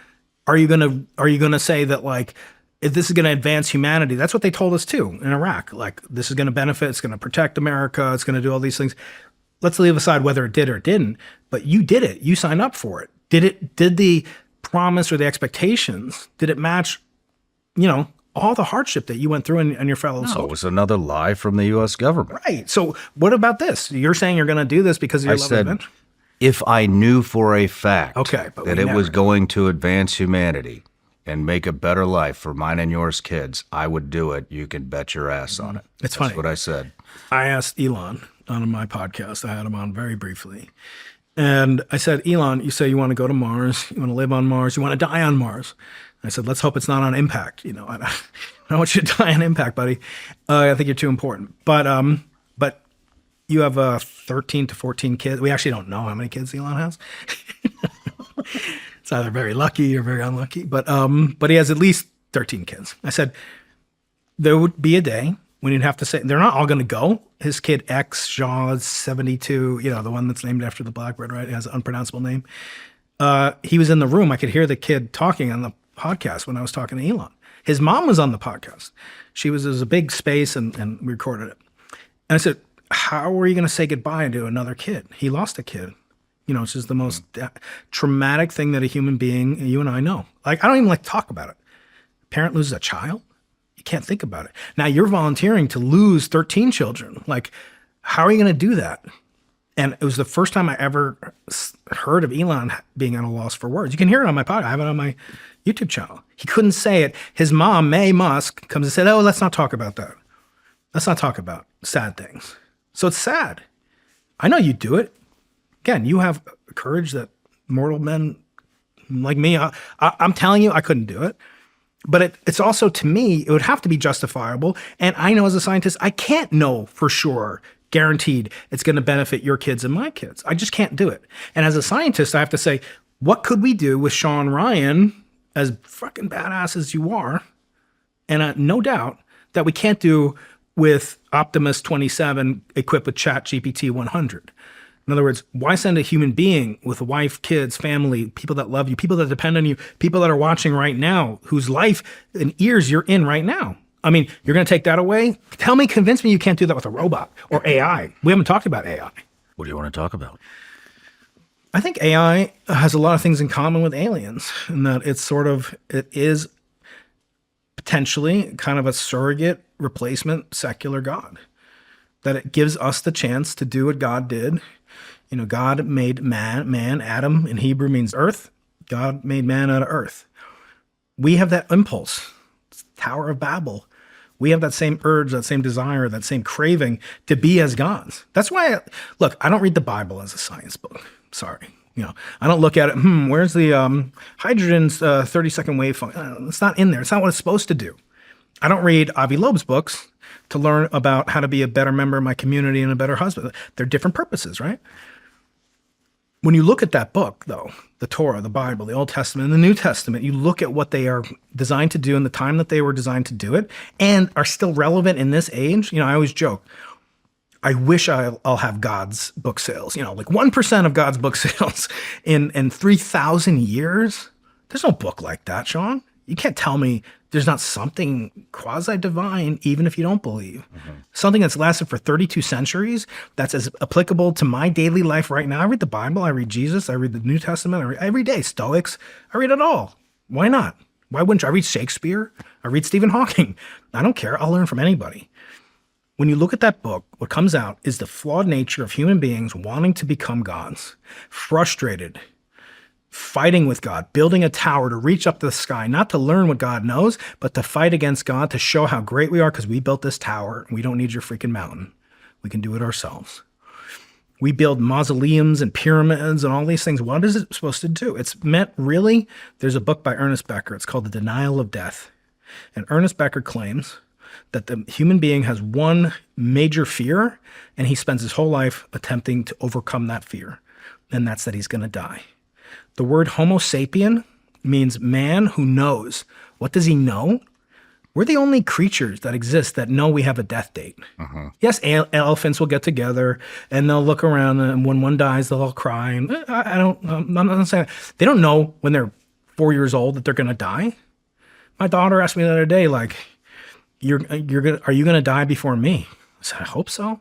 Speaker 2: are you gonna say that like, if this is going to advance humanity? That's what they told us too in Iraq. Like, this is going to benefit, it's going to protect America, it's going to do all these things. Let's leave aside whether it did or didn't, but you did it. You signed up for it. Did the promise or the expectations, did it match, all the hardship that you went through and your fellow soldiers?
Speaker 1: No, it was another lie from the U.S. government.
Speaker 2: Right. So what about this? You're saying you're going to do this because of your love of adventure?
Speaker 1: If I knew for a fact
Speaker 2: Okay, but
Speaker 1: that
Speaker 2: we
Speaker 1: it was
Speaker 2: never-
Speaker 1: going to advance humanity and make a better life for mine and yours kids, I would do it. You can bet your ass on it.
Speaker 2: It's
Speaker 1: That's
Speaker 2: funny.
Speaker 1: what I said.
Speaker 2: I asked Elon on my podcast. I had him on very briefly. And I said, Elon, you say you want to go to Mars, you want to live on Mars, you want to die on Mars. I said, let's hope it's not on impact. You know, I don't want you to die on impact, buddy. I think you're too important. But you have 13 to 14 kids. We actually don't know how many kids Elon has. It's either very lucky or very unlucky. But he has at least 13 kids. I said, there would be a day when you'd have to say, they're not all going to go. His kid X, Shawn, 72, you know, the one that's named after the blackbird, right? It has an unpronounceable name. He was in the room. I could hear the kid talking on the podcast when I was talking to Elon. His mom was on the podcast. There was a big space and we recorded it. And I said, how are you going to say goodbye to another kid? He lost a kid. You know, it's just the most traumatic thing that a human being, you and I know. Like, I don't even like to talk about it. A parent loses a child. You can't think about it. Now you're volunteering to lose 13 children. Like, how are you going to do that? And it was the first time I ever heard of Elon being at a loss for words. You can hear it on my podcast. I have it on my YouTube channel. He couldn't say it. His mom, May Musk, comes and said, oh, let's not talk about that. Let's not talk about sad things. So it's sad. I know you do it. Again, you have courage that mortal men like me, I'm telling you, I couldn't do it. But it's also, to me, it would have to be justifiable. And I know as a scientist, I can't know for sure, guaranteed, it's going to benefit your kids and my kids. I just can't do it. And as a scientist, I have to say, what could we do with Shawn Ryan, as fucking badass as you are, and no doubt that we can't do with Optimus 27 equipped with ChatGPT 100. In other words, why send a human being with a wife, kids, family, people that love you, people that depend on you, people that are watching right now, whose life and ears you're in right now? I mean, you're going to take that away? Convince me you can't do that with a robot or AI. We haven't talked about AI.
Speaker 1: What do you want to talk about?
Speaker 2: I think AI has a lot of things in common with aliens, in that it is potentially kind of a surrogate replacement secular God. That it gives us the chance to do what God did. You know, God made man, Adam in Hebrew means earth. God made man out of earth. We have that impulse. It's Tower of Babel. We have that same urge, that same desire, that same craving to be as gods. That's why, I don't read the Bible as a science book. Sorry. You know, I don't look at it, where's the hydrogen's 30-second wave function? It's not in there. It's not what it's supposed to do. I don't read Avi Loeb's books to learn about how to be a better member of my community and a better husband. They're different purposes, right? When you look at that book, though, the Torah, the Bible, the Old Testament, and the New Testament, you look at what they are designed to do in the time that they were designed to do it and are still relevant in this age. You know, I always joke, I wish I'll have God's book sales, you know, like 1% of God's book sales in 3,000 years. There's no book like that, Shawn. You can't tell me there's not something quasi-divine, even if you don't believe. Mm-hmm. Something that's lasted for 32 centuries, that's as applicable to my daily life right now. I read the Bible, I read Jesus, I read the New Testament, I read every day, Stoics, I read it all. Why not? Why wouldn't you? I read Shakespeare, I read Stephen Hawking. I don't care, I'll learn from anybody. When you look at that book, what comes out is the flawed nature of human beings wanting to become gods, frustrated, fighting with God, building a tower to reach up to the sky, not to learn what God knows, but to fight against God, to show how great we are because we built this tower and we don't need your freaking mountain. We can do it ourselves. We build mausoleums and pyramids and all these things. What is it supposed to do? It's meant, really, there's a book by Ernest Becker. It's called The Denial of Death. And Ernest Becker claims that the human being has one major fear, and he spends his whole life attempting to overcome that fear, and that's that he's going to die. The word Homo sapien means man who knows. What does he know? We're the only creatures that exist that know we have a death date. Uh-huh. Yes, elephants will get together and they'll look around, and when one dies, they'll all cry. And I'm not saying they don't know when they're 4 years old that they're going to die. My daughter asked me the other day, like, are you going to die before me? I said, I hope so.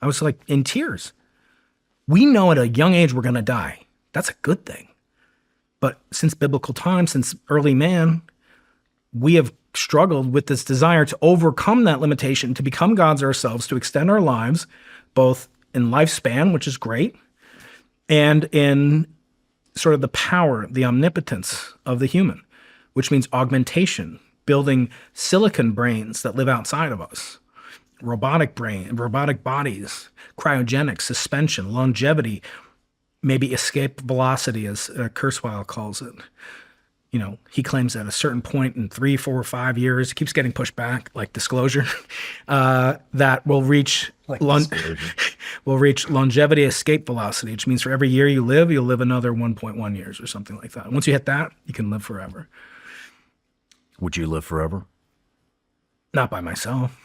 Speaker 2: I was like in tears. We know at a young age we're going to die. That's a good thing. But since biblical times, since early man, we have struggled with this desire to overcome that limitation, to become gods ourselves, to extend our lives, both in lifespan, which is great, and in sort of the power, the omnipotence of the human, which means augmentation, building silicon brains that live outside of us, robotic bodies, cryogenics, suspension, longevity, maybe escape velocity, as Kurzweil calls it. You know, he claims that at a certain point in 3, 4, 5 years, it keeps getting pushed back, like disclosure, that we'll reach longevity escape velocity, which means for every year you live, you'll live another 1.1 years or something like that. And once you hit that, you can live forever.
Speaker 1: Would you live forever?
Speaker 2: Not by myself.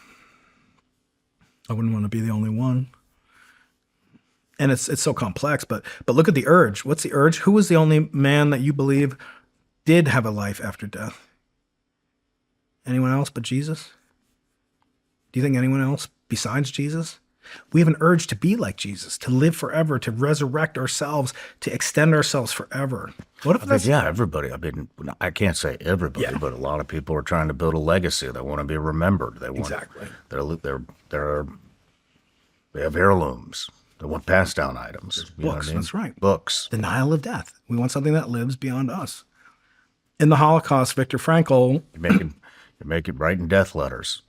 Speaker 2: I wouldn't want to be the only one. And it's so complex, but look at the urge. What's the urge? Who was the only man that you believe did have a life after death? Anyone else but Jesus? Do you think anyone else besides Jesus? We have an urge to be like Jesus, to live forever, to resurrect ourselves, to extend ourselves forever. What if that's...
Speaker 1: Yeah, everybody. I mean, I can't say everybody, but a lot of people are trying to build a legacy. They want to be remembered. They want
Speaker 2: Exactly.
Speaker 1: They have heirlooms. They want passed down items. You know what
Speaker 2: Books,
Speaker 1: I mean?
Speaker 2: that's right.
Speaker 1: Books.
Speaker 2: Denial of death. We want something that lives beyond us. In the Holocaust, Viktor Frankl...
Speaker 1: You're making writing death letters.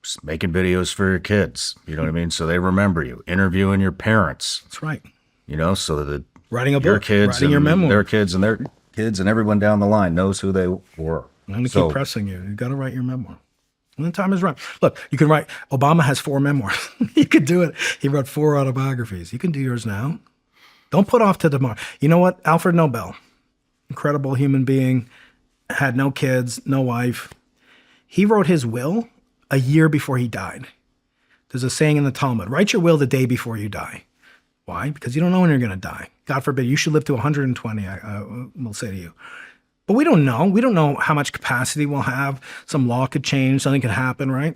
Speaker 1: Just making videos for your kids. You know what I mean? So they remember you. Interviewing your parents.
Speaker 2: That's right.
Speaker 1: You know, so that
Speaker 2: Writing a
Speaker 1: your
Speaker 2: book,
Speaker 1: kids
Speaker 2: writing
Speaker 1: and
Speaker 2: your memoir.
Speaker 1: their kids and their kids and everyone down the line knows who they were.
Speaker 2: I'm going to keep pressing you. You got to write your memoir. When the time is right. Look, you can write... Obama has 4 memoirs. You could do it. He wrote 4 autobiographies. You can do yours now. Don't put off to tomorrow. You know what? Alfred Nobel, incredible human being, had no kids, no wife. He wrote his will a year before he died. There's a saying in the Talmud, write your will the day before you die. Why? Because you don't know when you're going to die. God forbid, you should live to 120, I will say to you. But we don't know. We don't know how much capacity we'll have. Some law could change. Something could happen, right?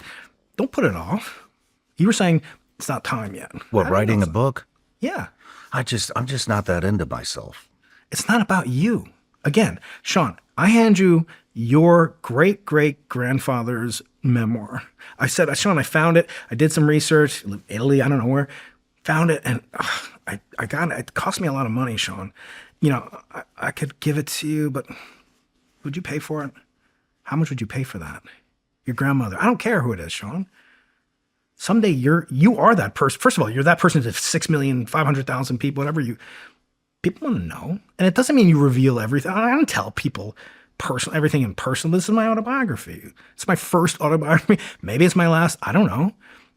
Speaker 2: Don't put it off. You were saying it's not time yet.
Speaker 1: What, writing a book?
Speaker 2: Yeah.
Speaker 1: I'm just not that into myself.
Speaker 2: It's not about you. Again, Shawn, I hand you your great-great-grandfather's memoir. I said, Shawn, I found it. I did some research, Italy, I don't know where. Found it, and I got it. It cost me a lot of money, Shawn. You know, I could give it to you, but would you pay for it? How much would you pay for that? Your grandmother. I don't care who it is, Shawn. Someday you are that person. First of all, you're that person to 6,500,000 people, whatever people want to know. And it doesn't mean you reveal everything. I don't tell people everything in person. This is my autobiography. It's my first autobiography. Maybe it's my last. I don't know.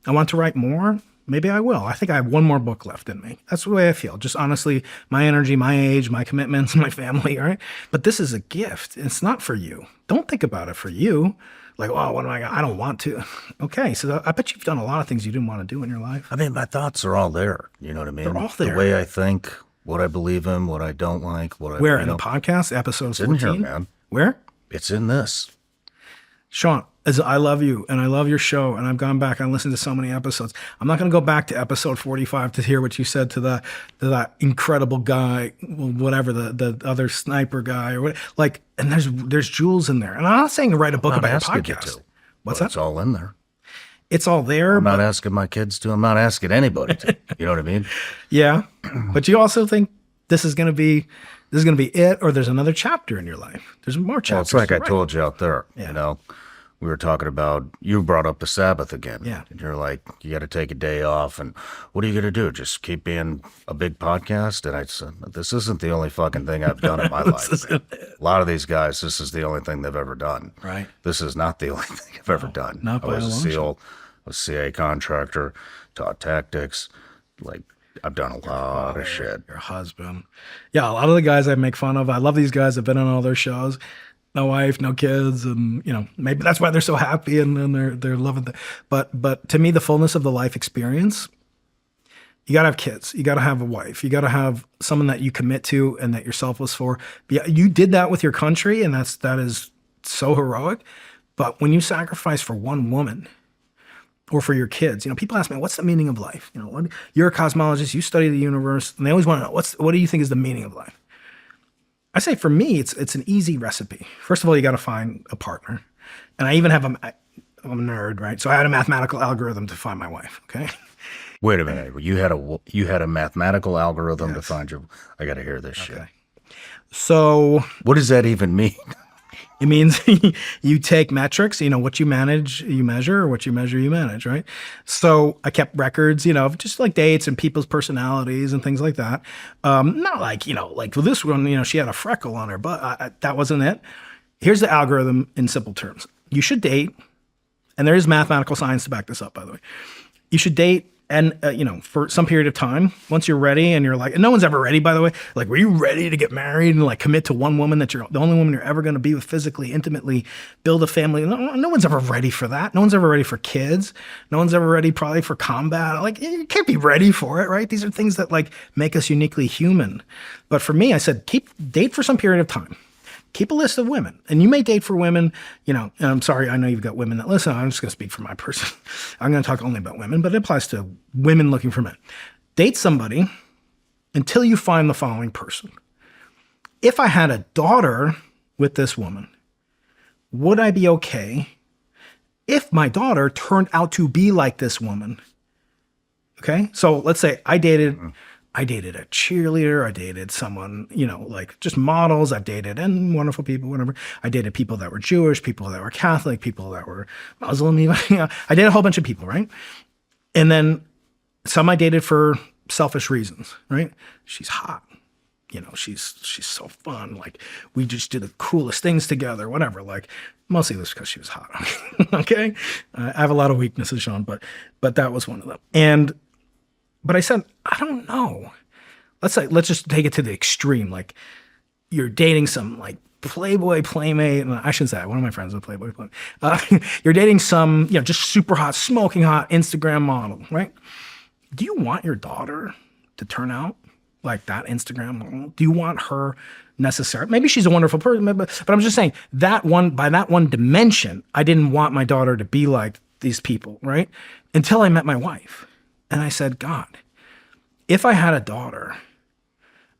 Speaker 2: I want to write more. Maybe I will. I think I have one more book left in me. That's the way I feel. Just honestly, my energy, my age, my commitments, my family, all right? But this is a gift. It's not for you. Don't think about it for you. Like, oh, what am I don't want to. Okay, so I bet you've done a lot of things you didn't want to do in your life.
Speaker 1: I mean, my thoughts are all there. You know what I mean?
Speaker 2: They're all there.
Speaker 1: The way I think, what I believe in, what I don't like, what I...
Speaker 2: Where? In the podcast, episode 14?
Speaker 1: It's in here, man.
Speaker 2: Where?
Speaker 1: It's in this.
Speaker 2: Shawn, as I love you and I love your show, and I've gone back and listened to so many episodes. I'm not going to go back to episode 45 to hear what you said to that incredible guy, whatever, the other sniper guy, or what, like. And there's jewels in there. And I'm not saying to write a book about a podcast. What's that?
Speaker 1: It's all in there.
Speaker 2: It's all there.
Speaker 1: I'm not asking my kids to. I'm not asking anybody to. You know what I mean?
Speaker 2: Yeah, but you also think this is going to be it, or there's another chapter in your life. There's more chapters.
Speaker 1: Well, it's like I told you out there.
Speaker 2: Yeah.
Speaker 1: You know. We were talking about, you brought up the Sabbath again.
Speaker 2: Yeah.
Speaker 1: And you're like, you got to take a day off. And what are you going to do? Just keep being a big podcast? And I said, this isn't the only fucking thing I've done in my life. A lot of these guys, this is the only thing they've ever done.
Speaker 2: Right.
Speaker 1: This is not the only thing I've ever done.
Speaker 2: Not by
Speaker 1: I was
Speaker 2: a
Speaker 1: a
Speaker 2: long
Speaker 1: SEAL, a CA contractor, taught tactics. Like, I've done a lot of shit.
Speaker 2: Your husband. Yeah, a lot of the guys I make fun of, I love these guys. I've been on all their shows. No wife, no kids, and maybe that's why they're so happy and they're loving it. But to me, the fullness of the life experience, you gotta have kids, you gotta have a wife, you gotta have someone that you commit to and that you're selfless for. Yeah, you did that with your country, and that is so heroic. But when you sacrifice for one woman or for your kids, people ask me, what's the meaning of life? You're a cosmologist, you study the universe, and they always want to know what do you think is the meaning of life? I say for me, it's an easy recipe. First of all, you got to find a partner. And I even have I'm a nerd, right? So I had a mathematical algorithm to find my wife, okay?
Speaker 1: Wait a minute. You had a mathematical algorithm to find your. I got to hear this shit.
Speaker 2: So
Speaker 1: What does that even mean?
Speaker 2: it means you take metrics, what you manage, you measure, or what you measure, you manage, right? So I kept records, of just like dates and people's personalities and things like that. Not like, like this one, she had a freckle on her butt. That wasn't it. Here's the algorithm in simple terms. You should date, and there is mathematical science to back this up, by the way. You should date and, for some period of time, once you're ready and you're like, and no one's ever ready, by the way. Like, were you ready to get married and like commit to one woman that you're the only woman you're ever going to be with physically, intimately, build a family? No one's ever ready for that. No one's ever ready for kids. No one's ever ready probably for combat. Like, you can't be ready for it, right? These are things that like make us uniquely human. But for me, I said, date for some period of time. Keep a list of women, and you may date for women, and I'm sorry, I know you've got women that listen. I'm just going to speak for my person. I'm going to talk only about women, but it applies to women looking for men. Date somebody until you find the following person. If I had a daughter with this woman, would I be okay if my daughter turned out to be like this woman? Okay, so let's say I dated a cheerleader. I dated someone, like just models. I've dated and wonderful people, whatever. I dated people that were Jewish, people that were Catholic, people that were Muslim. Even. I dated a whole bunch of people, right? And then some I dated for selfish reasons, right? She's hot. She's so fun. Like, we just did the coolest things together, whatever. Like, mostly it was because she was hot. Okay? I have a lot of weaknesses, Shawn, but that was one of them. But I said, I don't know. Let's just take it to the extreme. Like, you're dating some like Playboy playmate. I shouldn't say that. One of my friends was a Playboy playmate. You're dating some, just super hot, smoking hot Instagram model, right? Do you want your daughter to turn out like that Instagram model? Do you want her necessarily? Maybe she's a wonderful person, but I'm just saying by that one dimension, I didn't want my daughter to be like these people, right? Until I met my wife. And I said, God, if I had a daughter,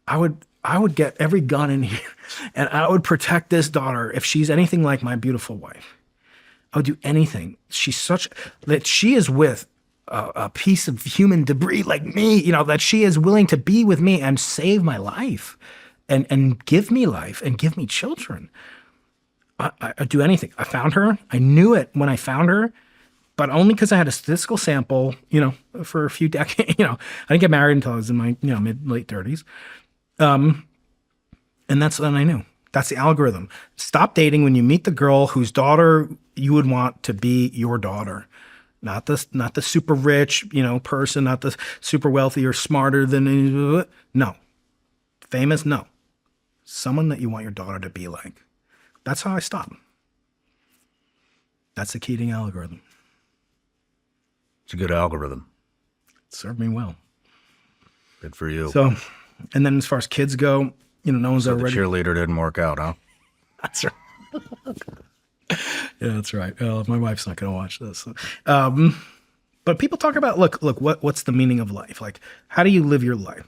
Speaker 2: I would get every gun in here and I would protect this daughter if she's anything like my beautiful wife. I would do anything. She's such that she is with a piece of human debris like me, that she is willing to be with me and save my life and give me life and give me children. I'd do anything. I found her. I knew it when I found her. But only because I had a statistical sample, for a few decades. I didn't get married until I was in my, late 30s. And that's when I knew. That's the algorithm. Stop dating when you meet the girl whose daughter you would want to be your daughter. Not the super rich, person, not the super wealthy or smarter than, no. Famous, no. Someone that you want your daughter to be like. That's how I stopped. That's the Keating algorithm.
Speaker 1: It's a good algorithm.
Speaker 2: It served me well.
Speaker 1: Good for you.
Speaker 2: So, and then as far as kids go, no one's ever
Speaker 1: The
Speaker 2: ready.
Speaker 1: cheerleader didn't work out, huh?
Speaker 2: That's right. Yeah, that's right. My wife's not going to watch this. But people talk about, look, what's the meaning of life? Like, how do you live your life?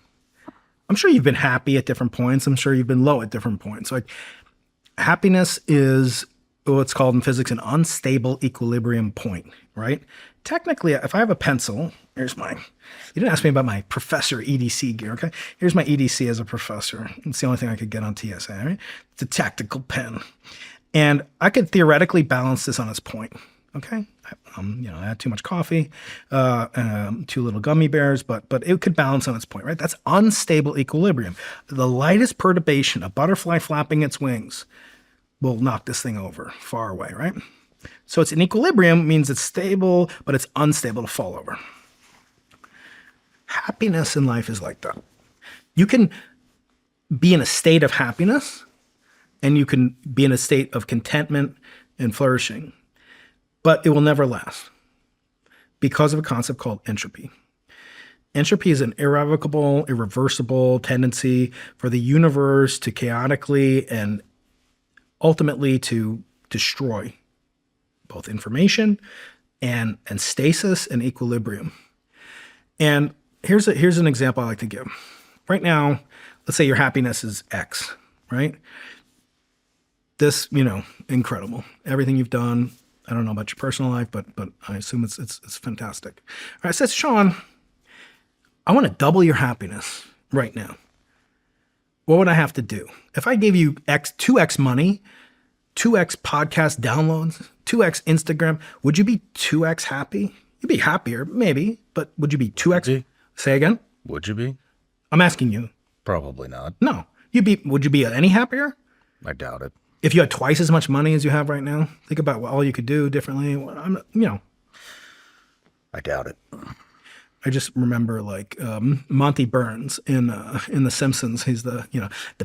Speaker 2: I'm sure you've been happy at different points. I'm sure you've been low at different points. Like, happiness is what's called in physics an unstable equilibrium point, right? Technically, if I have a pencil, you didn't ask me about my professor EDC gear, okay? Here's my EDC as a professor. It's the only thing I could get on TSA, right? It's a tactical pen. And I could theoretically balance this on its point, okay? I had too much coffee, too little gummy bears, but it could balance on its point, right? That's unstable equilibrium. The lightest perturbation, a butterfly flapping its wings, will knock this thing over far away, right? So it's in equilibrium, means it's stable, but it's unstable to fall over. Happiness in life is like that. You can be in a state of happiness, and you can be in a state of contentment and flourishing, but it will never last because of a concept called entropy. Entropy is an irrevocable, irreversible tendency for the universe to chaotically and ultimately to destroy both information and stasis and equilibrium. And here's an example I like to give. Right now, let's say your happiness is X, right? This, incredible. Everything you've done. I don't know about your personal life, but I assume it's fantastic. All right, says Shawn, I want to double your happiness right now. What would I have to do? If I gave you 2x money, 2x podcast downloads, 2x Instagram, would you be 2x happy? You'd be happier, maybe, but would you be 2x? Say again?
Speaker 1: Would you be?
Speaker 2: I'm asking you.
Speaker 1: Probably not.
Speaker 2: No. Would you be any happier?
Speaker 1: I doubt it.
Speaker 2: If you had twice as much money as you have right now, think about all you could do differently.
Speaker 1: I doubt it.
Speaker 2: I just remember like Monty Burns in The Simpsons. He's the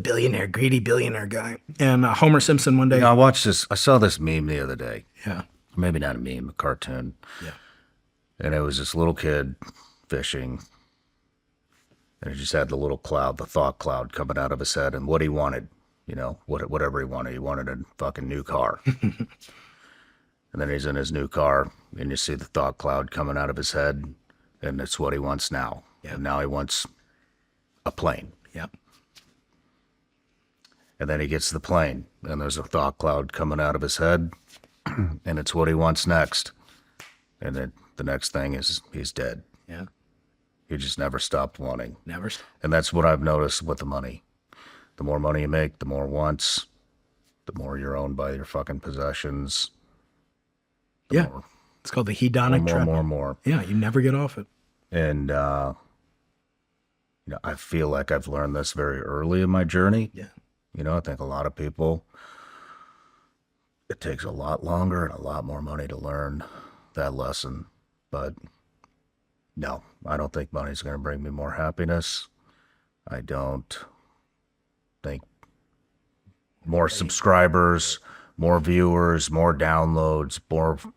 Speaker 2: billionaire, greedy billionaire guy. And Homer Simpson one day.
Speaker 1: I saw this meme the other day.
Speaker 2: Yeah.
Speaker 1: Maybe not a meme, a cartoon.
Speaker 2: Yeah.
Speaker 1: And it was this little kid fishing. And he just had the little cloud, the thought cloud coming out of his head and what he wanted. Whatever he wanted. He wanted a fucking new car. And then he's in his new car and you see the thought cloud coming out of his head. And it's what he wants now.
Speaker 2: Yeah.
Speaker 1: And now he wants a plane.
Speaker 2: Yeah.
Speaker 1: And then he gets the plane, and there's a thought cloud coming out of his head, and it's what he wants next. And then the next thing is he's dead.
Speaker 2: Yeah.
Speaker 1: He just never stopped wanting.
Speaker 2: Never.
Speaker 1: And that's what I've noticed with the money. The more money you make, the more wants, the more you're owned by your fucking possessions.
Speaker 2: Yeah. It's called the hedonic treadmill.
Speaker 1: More.
Speaker 2: Yeah, you never get off it.
Speaker 1: And, I feel like I've learned this very early in my journey.
Speaker 2: Yeah.
Speaker 1: I think a lot of people, it takes a lot longer and a lot more money to learn that lesson. But no, I don't think money's going to bring me more happiness. I don't think more subscribers, more viewers, more downloads,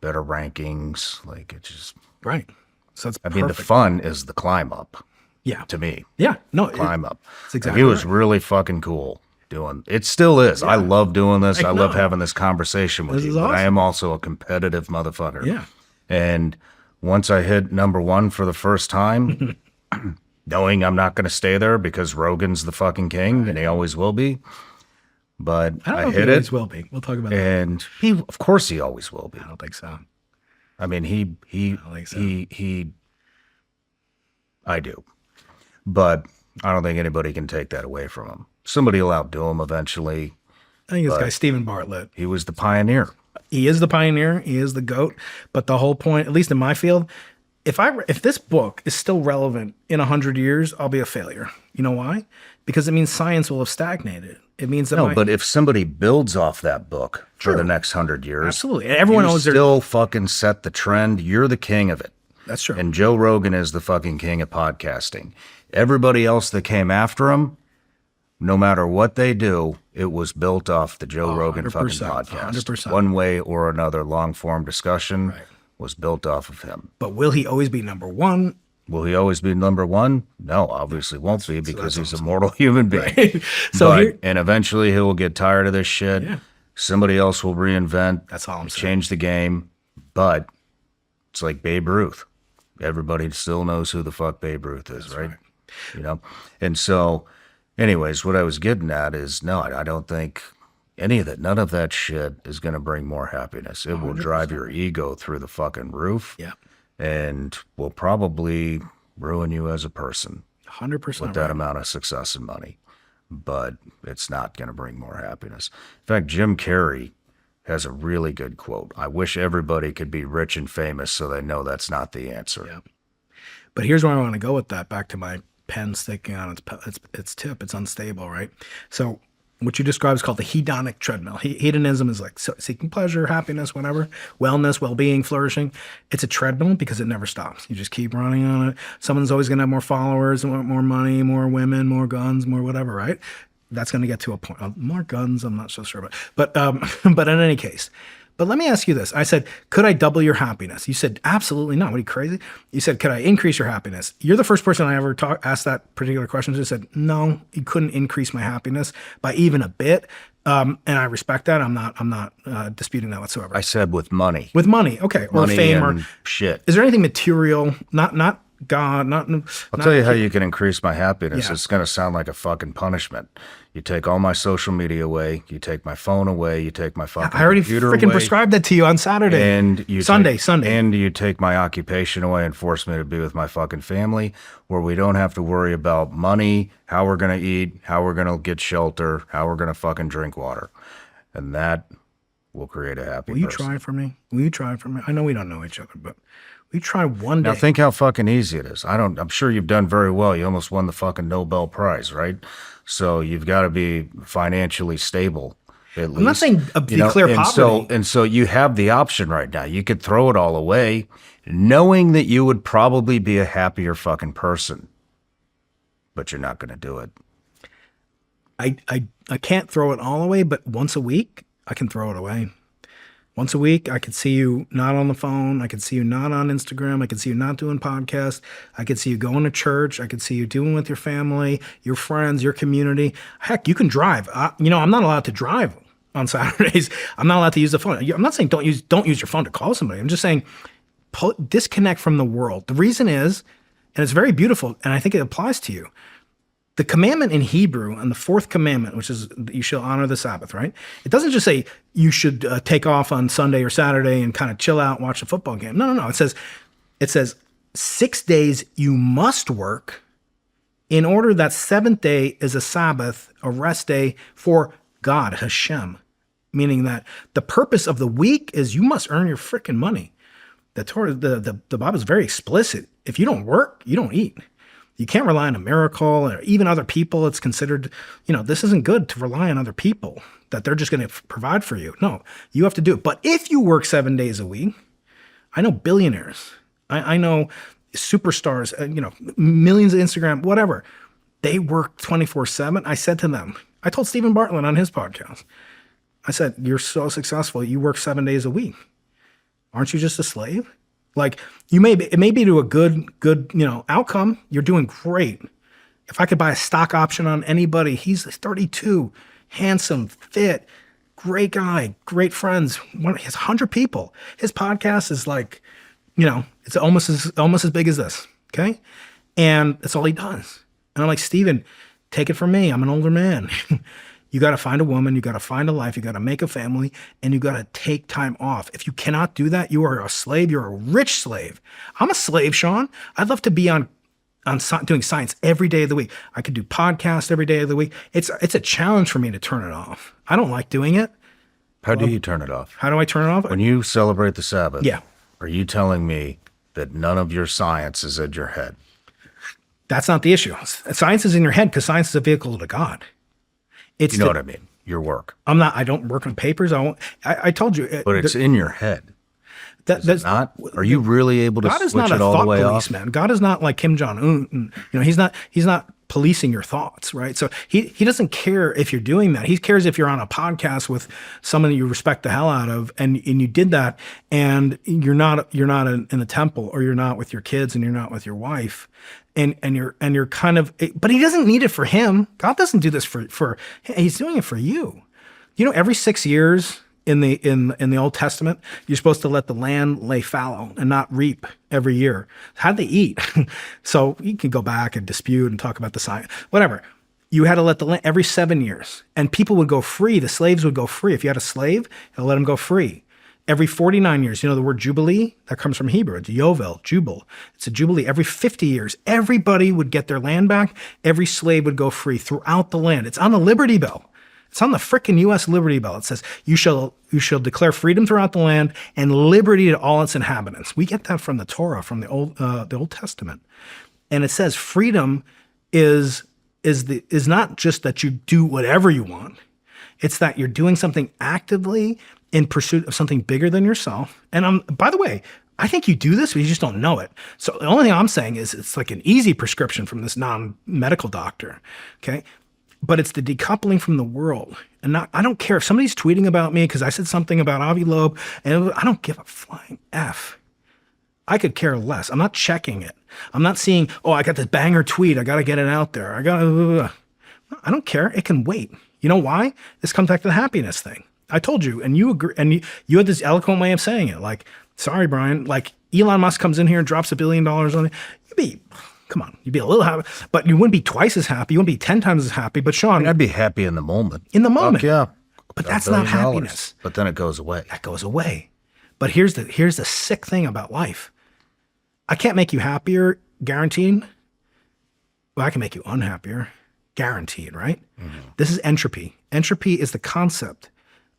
Speaker 1: better rankings. Like it's just
Speaker 2: right. So it's
Speaker 1: I mean, the fun is the climb up.
Speaker 2: Yeah.
Speaker 1: To me.
Speaker 2: Yeah. No.
Speaker 1: Climb up.
Speaker 2: It's exactly
Speaker 1: He was really fucking cool doing. It still is. Yeah. I love doing this. I love having this conversation with you. But awesome. I am also a competitive motherfucker.
Speaker 2: Yeah.
Speaker 1: And once I hit #1 for the first time, knowing I'm not going to stay there because Rogan's the fucking king and he always will be. But I hit it.
Speaker 2: Always will be. We'll talk about that.
Speaker 1: And of course he always will be.
Speaker 2: I don't think so.
Speaker 1: I mean, I do. But I don't think anybody can take that away from him. Somebody will outdo him eventually.
Speaker 2: I think this guy, Stephen Bartlett.
Speaker 1: He was the pioneer.
Speaker 2: He is the pioneer. He is the GOAT. But the whole point, at least in my field, if this book is still relevant in 100 years, I'll be a failure. You know why? Because it means science will have stagnated. It means that
Speaker 1: but if somebody builds off that book for the next 100 years,
Speaker 2: absolutely, everyone knows
Speaker 1: still fucking set the trend. You're the king of it.
Speaker 2: That's true.
Speaker 1: And Joe Rogan is the fucking king of podcasting. Everybody else that came after him, no matter what they do, it was built off the Joe Rogan fucking podcast.
Speaker 2: 100%.
Speaker 1: One way or another, long form discussion was built off of him.
Speaker 2: But will he always be #1?
Speaker 1: Will he always be #1? No, obviously won't be because he's a mortal human being.
Speaker 2: Right.
Speaker 1: And eventually he will get tired of this shit.
Speaker 2: Yeah.
Speaker 1: Somebody else will reinvent.
Speaker 2: That's all I'm saying.
Speaker 1: Change the game. But it's like Babe Ruth. Everybody still knows who the fuck Babe Ruth is, right? And so, anyways, what I was getting at is, no, I don't think any of that, none of that shit is going to bring more happiness. It will drive your ego through the fucking roof.
Speaker 2: Yeah.
Speaker 1: And will probably ruin you as a person.
Speaker 2: 100%
Speaker 1: with that amount of success and money. But it's not going to bring more happiness. In fact, Jim Carrey has a really good quote. I wish everybody could be rich and famous so they know that's not the answer.
Speaker 2: Yeah. But here's where I want to go with that, back to my pen sticking on its tip. It's unstable, right? So what you describe is called the hedonic treadmill. Hedonism is like seeking pleasure, happiness, whatever, wellness, well-being, flourishing. It's a treadmill because it never stops. You just keep running on it. Someone's always going to have more followers, more money, more women, more guns, more whatever, right? That's going to get to a point. More guns, I'm not so sure about. But in any case. But let me ask you this. I said, could I double your happiness? You said, absolutely not. What are you, crazy? You said, could I increase your happiness? You're the first person I ever asked that particular question to. Said, no, you couldn't increase my happiness by even a bit. And I respect that. I'm not disputing that whatsoever.
Speaker 1: I said with money.
Speaker 2: With money, okay. Or
Speaker 1: money
Speaker 2: fame
Speaker 1: and
Speaker 2: or
Speaker 1: shit.
Speaker 2: Is there anything material, not God,
Speaker 1: I'll tell you how you can increase my happiness.
Speaker 2: Yeah.
Speaker 1: It's going to sound like a fucking punishment. You take all my social media away. You take my phone away. You take my fucking
Speaker 2: I already
Speaker 1: computer
Speaker 2: freaking
Speaker 1: away.
Speaker 2: prescribed that to you on Saturday.
Speaker 1: And you
Speaker 2: Sunday.
Speaker 1: And you take my occupation away and force me to be with my fucking family, where we don't have to worry about money, how we're going to eat, how we're going to get shelter, how we're going to fucking drink water. And that will create a happy
Speaker 2: Will you
Speaker 1: person.
Speaker 2: try for me? Will you try for me? I know we don't know each other, but will you try one day?
Speaker 1: Now think how fucking easy it is. I'm sure you've done very well. You almost won the fucking Nobel Prize, right? So you've got to be financially stable. At least.
Speaker 2: I'm not saying declare poverty.
Speaker 1: And so you have the option right now. You could throw it all away, knowing that you would probably be a happier fucking person, but you're not going to do it.
Speaker 2: I can't throw it all away, but once a week I can throw it away. Once a week, I could see you not on the phone. I could see you not on Instagram. I could see you not doing podcasts. I could see you going to church. I could see you doing with your family, your friends, your community. Heck, you can drive. I'm not allowed to drive on Saturdays. I'm not allowed to use the phone. I'm not saying don't use your phone to call somebody. I'm just saying disconnect from the world. The reason is, and it's very beautiful, and I think it applies to you. The commandment in Hebrew, and the fourth commandment, which is you shall honor the Sabbath, right? It doesn't just say you should take off on Sunday or Saturday and kind of chill out and watch a football game. No. It says 6 days you must work in order that seventh day is a Sabbath, a rest day for God, Hashem. Meaning that the purpose of the week is you must earn your freaking money. The Torah, the Bible is very explicit. If you don't work, you don't eat. You can't rely on a miracle or even other people. It's considered, this isn't good to rely on other people, that they're just going to provide for you. No, you have to do it. But if you work 7 days a week, I know billionaires, I know superstars, millions of Instagram, whatever. They work 24/7. I said to them, I told Stephen Bartlett on his podcast, I said, you're so successful. You work 7 days a week. Aren't you just a slave? Like it may be to a good, outcome. You're doing great. If I could buy a stock option on anybody, he's 32, handsome, fit, great guy, great friends. He has 100 people. His podcast is like, it's almost as big as this. Okay. And that's all he does. And I'm like, Steven, take it from me. I'm an older man. You got to find a woman, you got to find a life, you got to make a family, and you got to take time off. If you cannot do that, you are a slave. You're a rich slave. I'm a slave, Shawn. I'd love to be on doing science every day of the week. I could do podcasts every day of the week. It's a challenge for me to turn it off. I don't like doing it.
Speaker 1: How do you turn it off?
Speaker 2: How do I turn it off?
Speaker 1: When you celebrate the Sabbath,
Speaker 2: Yeah.
Speaker 1: Are you telling me that none of your science is in your head?
Speaker 2: That's not the issue. Science is in your head because science is a vehicle to God.
Speaker 1: You know what I mean? Your work.
Speaker 2: I don't work on papers. I told you.
Speaker 1: But it's in your head.
Speaker 2: That's
Speaker 1: not. Are you really able to
Speaker 2: God is
Speaker 1: switch
Speaker 2: not a
Speaker 1: it all
Speaker 2: thought
Speaker 1: the way
Speaker 2: police,
Speaker 1: off?
Speaker 2: man. God is not like Kim Jong-un. He's not policing your thoughts, right? So he doesn't care if you're doing that. He cares if you're on a podcast with someone that you respect the hell out of, and you did that, and you're not in the temple, or you're not with your kids, and you're not with your wife, and you're kind of. But he doesn't need it for him. God doesn't do this for. He's doing it for you. Every 6 years. In the Old Testament, you're supposed to let the land lay fallow and not reap every year. How'd they eat? So you can go back and dispute and talk about the science, whatever. You had to let the land every 7 years, and people would go free. The slaves would go free. If you had a slave, you'll let him go free. Every 49 years, the word jubilee, that comes from Hebrew. It's yovel, jubal. It's a jubilee. Every 50 years, everybody would get their land back. Every slave would go free throughout the land. It's on the Liberty Bell. It's on the frickin' U.S. Liberty Bell. It says, you shall declare freedom throughout the land and liberty to all its inhabitants. We get that from the Torah, from the Old Testament. And it says freedom is not just that you do whatever you want. It's that you're doing something actively in pursuit of something bigger than yourself. And by the way, I think you do this, but you just don't know it. So the only thing I'm saying is it's like an easy prescription from this non-medical doctor, okay? But it's the decoupling from the world. And I don't care if somebody's tweeting about me because I said something about Avi Loeb, and I don't give a flying F. I could care less. I'm not checking it. I'm not seeing, I got this banger tweet. I got to get it out there. I don't care. It can wait. You know why? This comes back to the happiness thing. I told you, and you agree, and you had this eloquent way of saying it. Like, sorry, Brian, like, Elon Musk comes in here and drops $1 billion on it, you'd be a little happy, but you wouldn't be twice as happy. You wouldn't be 10 times as happy. But Shawn,
Speaker 1: I'd be happy in the moment.
Speaker 2: In the moment.
Speaker 1: Fuck yeah.
Speaker 2: But
Speaker 1: Got
Speaker 2: that's
Speaker 1: $1
Speaker 2: not
Speaker 1: billion.
Speaker 2: happiness.
Speaker 1: But then it goes away.
Speaker 2: That goes away. But here's the sick thing about life. I can't make you happier, guaranteed. Well, I can make you unhappier, guaranteed, right? Mm-hmm. This is entropy. Entropy is the concept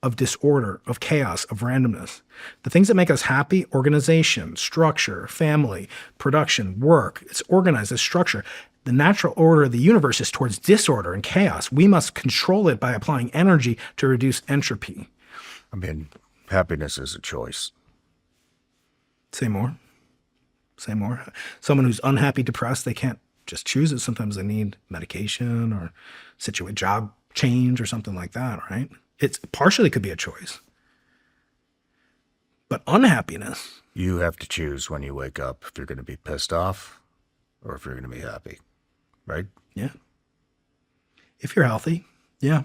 Speaker 2: of disorder, of chaos, of randomness. The things that make us happy: organization, structure, family, production, work. It's organized, it's structure. The natural order of the universe is towards disorder and chaos. We must control it by applying energy to reduce entropy.
Speaker 1: I mean, happiness is a choice.
Speaker 2: Say more. Say more. Someone who's unhappy, depressed, they can't just choose it. Sometimes they need medication or job change or something like that, right? It's partially could be a choice. But unhappiness.
Speaker 1: You have to choose when you wake up if you're going to be pissed off or if you're going to be happy, right?
Speaker 2: Yeah. If you're healthy, yeah.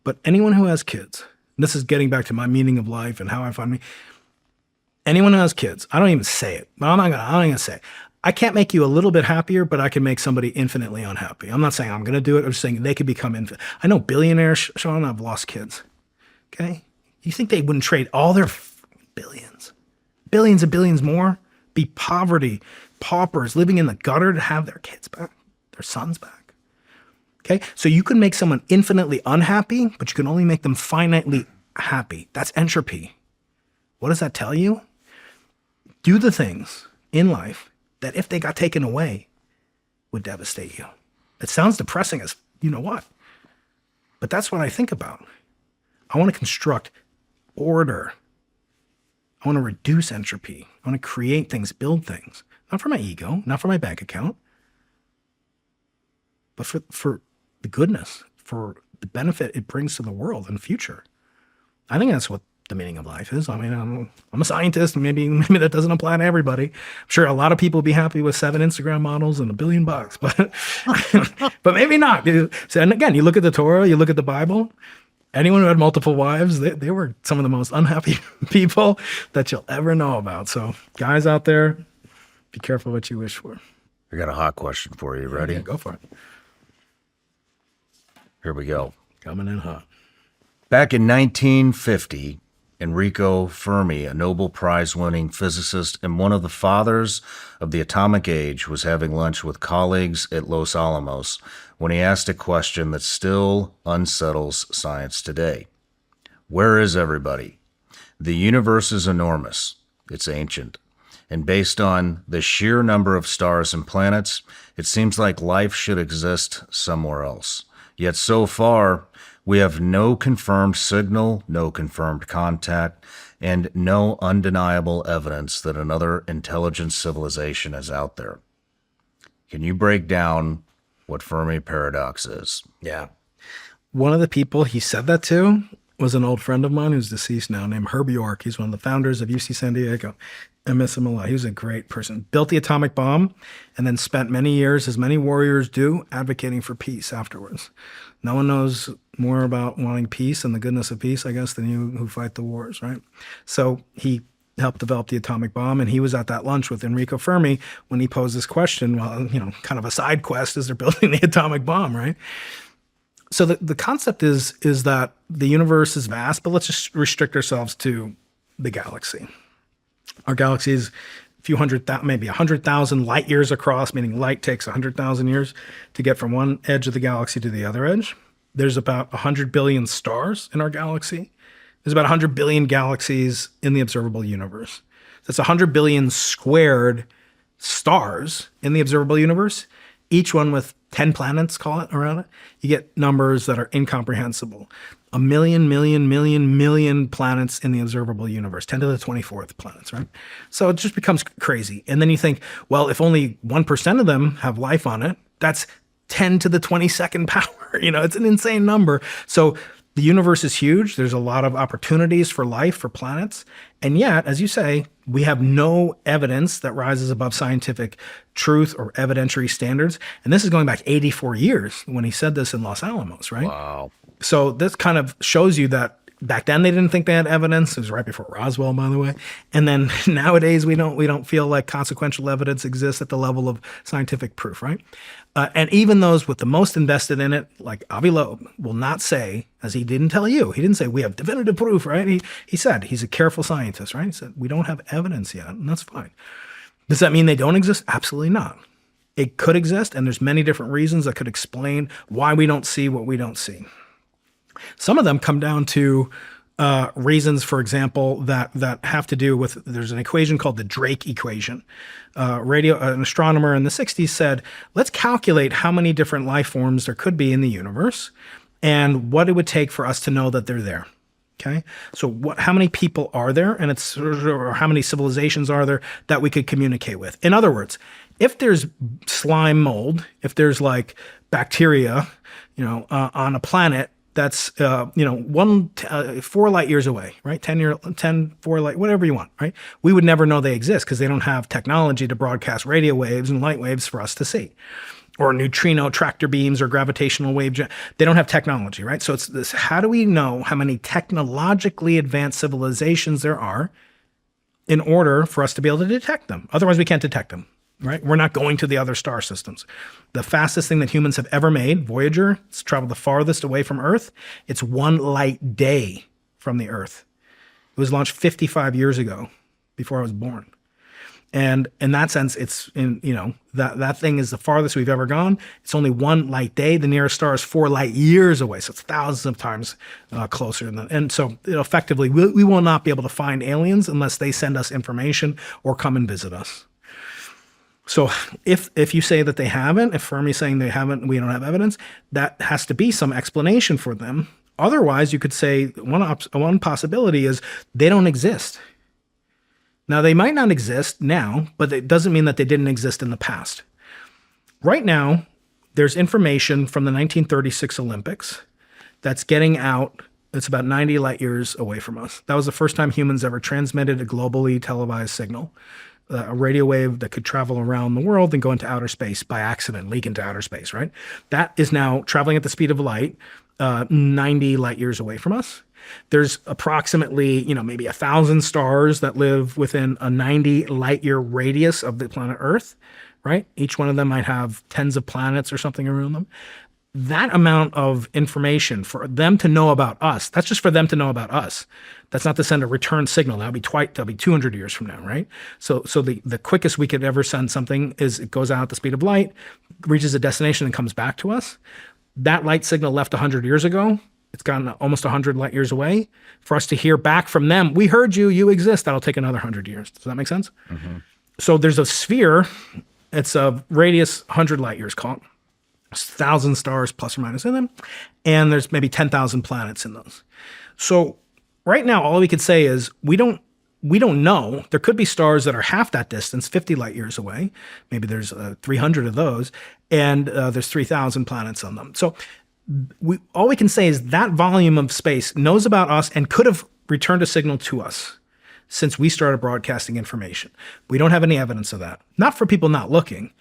Speaker 2: But anyone who has kids, and this is getting back to my meaning of life and how I find me. Anyone who has kids, I don't even say it, but I'm not gonna say it. I can't make you a little bit happier, but I can make somebody infinitely unhappy. I'm not saying I'm going to do it. I'm just saying they could become infinite. I know billionaires, Shawn, have lost kids. Okay? You think they wouldn't trade all their billions and billions more, be poverty, paupers, living in the gutter to have their kids back, their sons back? Okay? So you can make someone infinitely unhappy, but you can only make them finitely happy. That's entropy. What does that tell you? Do the things in life that if they got taken away would devastate you. It sounds depressing as you know what, but that's what I think about. I want to construct order. I want to reduce entropy. I want to create things, build things, not for my ego, not for my bank account, but for the goodness, for the benefit it brings to the world and the future. I think that's what the meaning of life is. I mean, I'm a scientist. Maybe that doesn't apply to everybody. I'm sure a lot of people will be happy with 7 Instagram models and $1 billion, but maybe not. So, and again, you look at the Torah, you look at the Bible. Anyone who had multiple wives, they were some of the most unhappy people that you'll ever know about. So, guys out there, be careful what you wish for.
Speaker 1: I got a hot question for you. Ready?
Speaker 2: Yeah, go for it.
Speaker 1: Here we go.
Speaker 2: Coming in hot.
Speaker 1: Back in 1950, Enrico Fermi, a Nobel Prize-winning physicist and one of the fathers of the atomic age, was having lunch with colleagues at Los Alamos when he asked a question that still unsettles science today. Where is everybody? The universe is enormous. It's ancient. And based on the sheer number of stars and planets, it seems like life should exist somewhere else. Yet so far, we have no confirmed signal, no confirmed contact, and no undeniable evidence that another intelligent civilization is out there. Can you break down what Fermi Paradox is?
Speaker 2: Yeah. One of the people he said that to was an old friend of mine who's deceased now named Herb York. He's one of the founders of UC San Diego. I miss him a lot. He was a great person. Built the atomic bomb and then spent many years, as many warriors do, advocating for peace afterwards. No one knows more about wanting peace and the goodness of peace, I guess, than you who fight the wars, right? So he helped develop the atomic bomb, and he was at that lunch with Enrico Fermi when he posed this question, well, kind of a side quest as they're building the atomic bomb, right? So the concept is that the universe is vast, but let's just restrict ourselves to the galaxy. Our galaxy is maybe 100,000 light years across, meaning light takes 100,000 years to get from one edge of the galaxy to the other edge. There's about 100 billion stars in our galaxy. There's about 100 billion galaxies in the observable universe. That's 100 billion squared stars in the observable universe, each one with 10 planets, call it, around it. You get numbers that are incomprehensible. 1 million planets in the observable universe, 10 to the 24th planets, right? So it just becomes crazy. And then you think, well, if only 1% of them have life on it, that's 10 to the 22nd power. It's an insane number. So the universe is huge. There's a lot of opportunities for life, for planets. And yet, as you say, we have no evidence that rises above scientific truth or evidentiary standards. And this is going back 84 years when he said this in Los Alamos, right?
Speaker 1: Wow.
Speaker 2: So this kind of shows you that Back then, they didn't think they had evidence. It was right before Roswell, by the way. And then nowadays, we don't feel like consequential evidence exists at the level of scientific proof, right? And even those with the most invested in it, like Avi Loeb, will not say, as he didn't tell you, he didn't say, we have definitive proof, right? He said, he's a careful scientist, right? He said, we don't have evidence yet, and that's fine. Does that mean they don't exist? Absolutely not. It could exist, and there's many different reasons that could explain why we don't see what we don't see. Some of them come down to reasons, for example, that have to do with, there's an equation called the Drake equation. An astronomer in the 60s said, let's calculate how many different life forms there could be in the universe and what it would take for us to know that they're there. Okay, so how many people are there, and or how many civilizations are there that we could communicate with? In other words, if there's slime mold, if there's like bacteria, on a planet that's 4 light years away, right? 4 light, whatever you want, right? We would never know they exist because they don't have technology to broadcast radio waves and light waves for us to see, or neutrino tractor beams or gravitational wave. They don't have technology, right? So it's this: how do we know how many technologically advanced civilizations there are in order for us to be able to detect them? Otherwise, we can't detect them. Right? We're not going to the other star systems. The fastest thing that humans have ever made, Voyager, it's traveled the farthest away from Earth. It's 1 light day from the Earth. It was launched 55 years ago, before I was born. And in that sense, it's that thing is the farthest we've ever gone. It's only 1 light day. The nearest star is 4 light years away, so it's thousands of times closer. And so effectively, we will not be able to find aliens unless they send us information or come and visit us. So if you say that they haven't, if Fermi's saying they haven't, we don't have evidence, that has to be some explanation for them. Otherwise, you could say one possibility is they don't exist. Now, they might not exist now, but it doesn't mean that they didn't exist in the past. Right now, there's information from the 1936 Olympics that's getting out. It's about 90 light years away from us. That was the first time humans ever transmitted a globally televised signal. A radio wave that could travel around the world and go into outer space by accident, leak into outer space, right? That is now traveling at the speed of light, 90 light years away from us. There's approximately, maybe 1,000 stars that live within a 90 light year radius of the planet Earth, right? Each one of them might have tens of planets or something around them. That amount of information for them to know about us, that's just for them to know about us. That's not to send a return signal. That'll be 200 years from now, right? So the quickest we could ever send something is it goes out at the speed of light, reaches a destination and comes back to us. That light signal left 100 years ago. It's gone almost 100 light years away. For us to hear back from them, we heard you, you exist, that'll take another 100 years. Does that make sense? Mm-hmm. So there's a sphere. It's a radius 100 light years, call it. 1,000 stars plus or minus in them, and there's maybe 10,000 planets in those. So right now, all we could say is we don't know. There could be stars that are half that distance, 50 light years away. Maybe there's 300 of those, and there's 3,000 planets on them. So all we can say is that volume of space knows about us and could have returned a signal to us since we started broadcasting information. We don't have any evidence of that. Not for people not looking,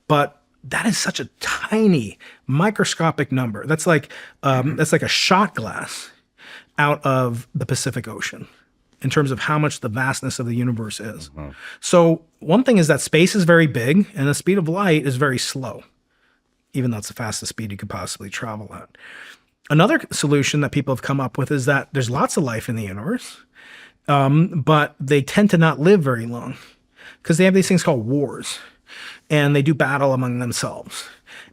Speaker 2: but that is such a tiny, microscopic number. That's like a shot glass out of the Pacific Ocean in terms of how much the vastness of the universe is. Mm-hmm. So one thing is that space is very big and the speed of light is very slow, even though it's the fastest speed you could possibly travel at. Another solution that people have come up with is that there's lots of life in the universe, but they tend to not live very long because they have these things called wars. And they do battle among themselves.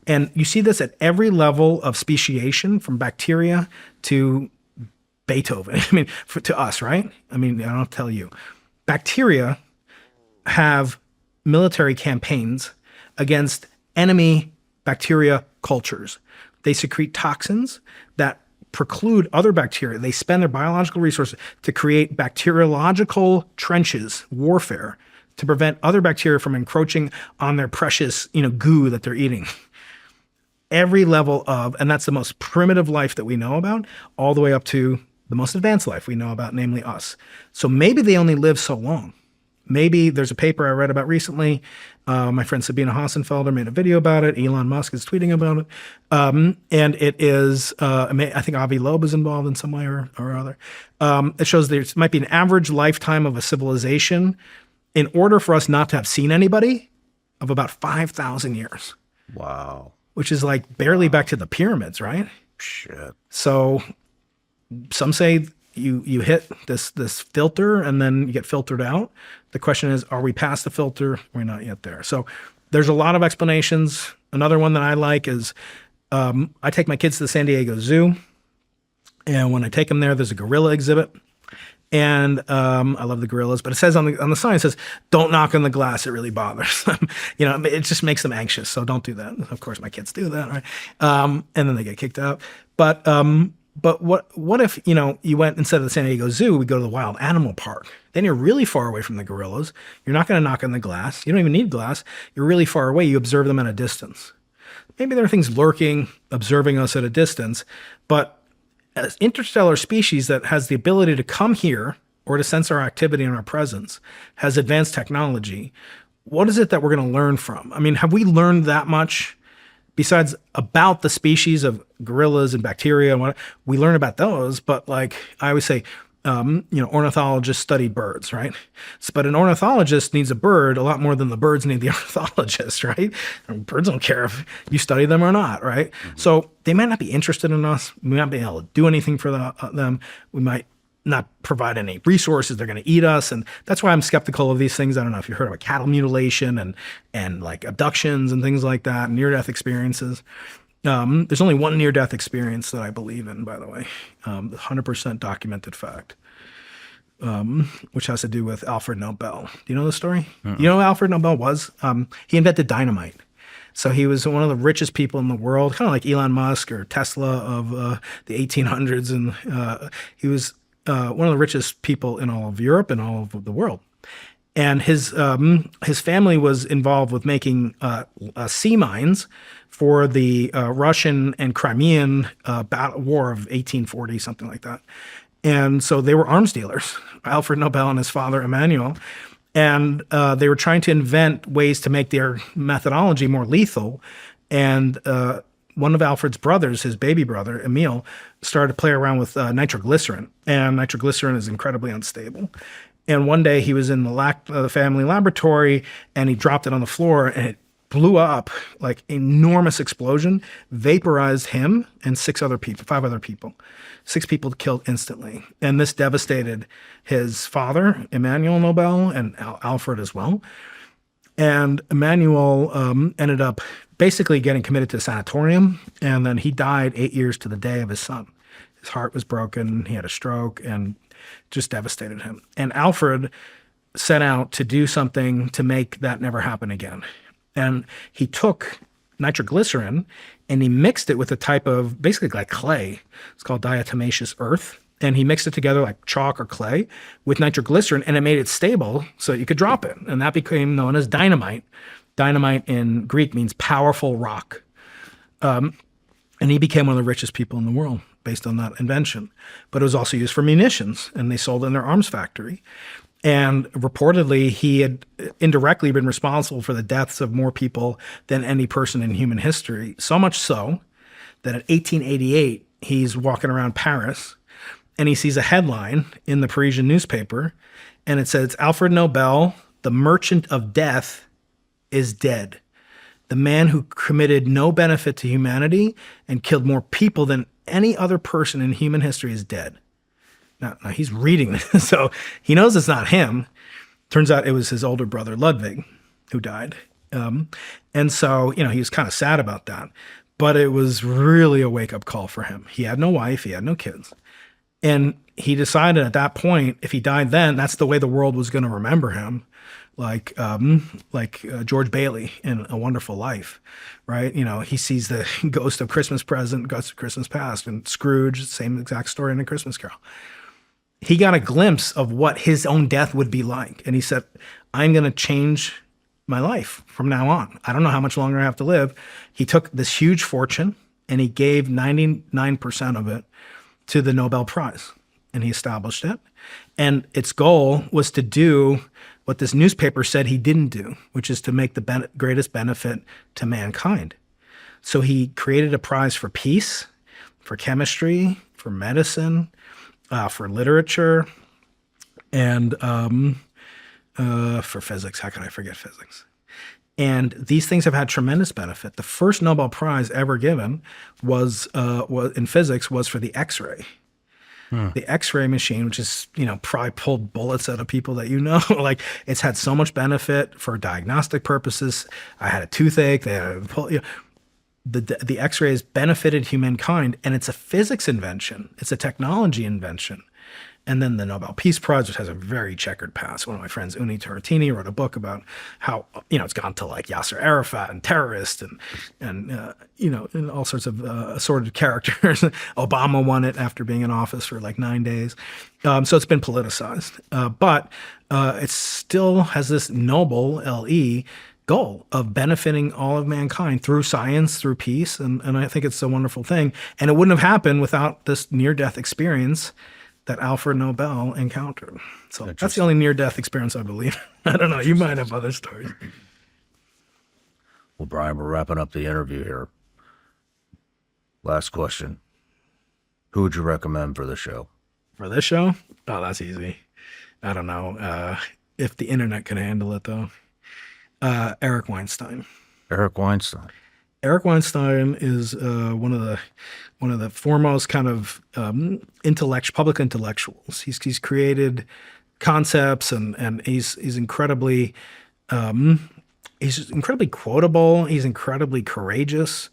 Speaker 2: And you see this at every level of speciation, from bacteria to Beethoven. I mean, to us, right? I mean, I don't tell you. Bacteria have military campaigns against enemy bacteria cultures. They secrete toxins that preclude other bacteria. They spend their biological resources to create bacteriological trenches, warfare, to prevent other bacteria from encroaching on their precious, goo that they're eating. Every level of, and that's the most primitive life that we know about, all the way up to the most advanced life we know about, namely us. So maybe they only live so long. maybe there's a paper I read about recently. My friend Sabina Hassenfelder made a video about it. Elon Musk is tweeting about it. And it is, I think Avi Loeb is involved in some way or other. It shows there might be an average lifetime of a civilization in order for us not to have seen anybody of about 5,000 years.
Speaker 1: Wow.
Speaker 2: Which is like barely back to the pyramids, right?
Speaker 1: Shit.
Speaker 2: So some say you hit this filter and then you get filtered out. The question is, are we past the filter? We're not yet there. So there's a lot of explanations. Another one that I like is I take my kids to the San Diego Zoo. And when I take them there, there's a gorilla exhibit. And I love the gorillas, but it says on the sign, it says, don't knock on the glass. It really bothers them. It just makes them anxious. So don't do that. Of course, my kids do that, right? And then they get kicked out. But what if, you went, instead of the San Diego Zoo, we go to the wild animal park. Then you're really far away from the gorillas. You're not going to knock on the glass. You don't even need glass. You're really far away. You observe them at a distance. Maybe there are things lurking, observing us at a distance, but an interstellar species that has the ability to come here or to sense our activity and our presence, has advanced technology. What is it that we're going to learn from? I mean, have we learned that much besides about the species of gorillas and bacteria and what we learn about those? But like I always say, ornithologists study birds, right? But an ornithologist needs a bird a lot more than the birds need the ornithologist, right? And birds don't care if you study them or not, right? Mm-hmm. So they might not be interested in us. We might not be able to do anything for them. We might not provide any resources. They're going to eat us. And that's why I'm skeptical of these things. I don't know if you heard about cattle mutilation and like abductions and things like that, near-death experiences. There's only one near-death experience that I believe in, by the way, 100% documented fact, which has to do with Alfred Nobel. Do you know the story? You know who Alfred Nobel was? He invented dynamite. So he was one of the richest people in the world, kind of like Elon Musk or Tesla of the 1800s. And he was one of the richest people in all of Europe and all of the world. And his family was involved with making sea mines for the Russian and Crimean war of 1840, something like that. And so they were arms dealers, Alfred Nobel and his father, Emmanuel. And they were trying to invent ways to make their methodology more lethal. And one of Alfred's brothers, his baby brother, Emil, started to play around with nitroglycerin. And nitroglycerin is incredibly unstable. And one day he was in the family laboratory and he dropped it on the floor and it blew up, like enormous explosion, vaporized him and 5 other people. 6 people killed instantly. And this devastated his father, Emmanuel Nobel, and Alfred as well. And Emmanuel ended up basically getting committed to a sanatorium. And then he died 8 years to the day of his son. His heart was broken. He had a stroke and just devastated him. And Alfred set out to do something to make that never happen again. And he took nitroglycerin and he mixed it with a type of basically like clay. It's called diatomaceous earth. And he mixed it together like chalk or clay with nitroglycerin, and it made it stable so you could drop it. And that became known as dynamite. Dynamite in Greek means powerful rock. And he became one of the richest people in the world based on that invention. But it was also used for munitions, and they sold it in their arms factory. And reportedly, he had indirectly been responsible for the deaths of more people than any person in human history. So much so that in 1888, he's walking around Paris and he sees a headline in the Parisian newspaper. And it says, Alfred Nobel, the merchant of death, is dead. The man who committed no benefit to humanity and killed more people than any other person in human history is dead. Now he's reading this, so he knows it's not him. Turns out it was his older brother, Ludwig, who died. And so, he was kind of sad about that. But it was really a wake-up call for him. He had no wife. He had no kids. And he decided at that point, if he died then, that's the way the world was going to remember him. Like George Bailey in A Wonderful Life, right? He sees the ghost of Christmas present, ghost of Christmas past, and Scrooge, same exact story in A Christmas Carol. He got a glimpse of what his own death would be like. And he said, I'm going to change my life from now on. I don't know how much longer I have to live. He took this huge fortune and he gave 99% of it to the Nobel Prize. And he established it. And its goal was to do what this newspaper said he didn't do, which is to make the greatest benefit to mankind. So he created a prize for peace, for chemistry, for medicine, for literature, and for physics. How could I forget physics? And these things have had tremendous benefit. The first Nobel Prize ever given was in physics was for the X-ray. The X-ray machine, which is, probably pulled bullets out of people that like it's had so much benefit for diagnostic purposes. I had a toothache. They had the X-rays benefited humankind, and it's a physics invention. It's a technology invention. And then the Nobel Peace Prize, which has a very checkered past. One of my friends, Uni Tartini, wrote a book about how, it's gone to like Yasser Arafat and terrorists and all sorts of assorted characters. Obama won it after being in office for like 9 days. So it's been politicized. But it still has this noble, LE, goal of benefiting all of mankind through science, through peace. And I think it's a wonderful thing. And it wouldn't have happened without this near-death experience that Alfred Nobel encountered. So that's the only near-death experience I believe. I don't know. You might have other stories.
Speaker 1: Well, Brian, we're wrapping up the interview here. Last question. Who would you recommend for the show?
Speaker 2: For this show? Oh, that's easy. I don't know. If the internet can handle it, though. Eric Weinstein.
Speaker 1: Eric Weinstein.
Speaker 2: Eric Weinstein is one of the foremost kind of public intellectuals. He's created concepts and he's incredibly quotable. He's incredibly courageous.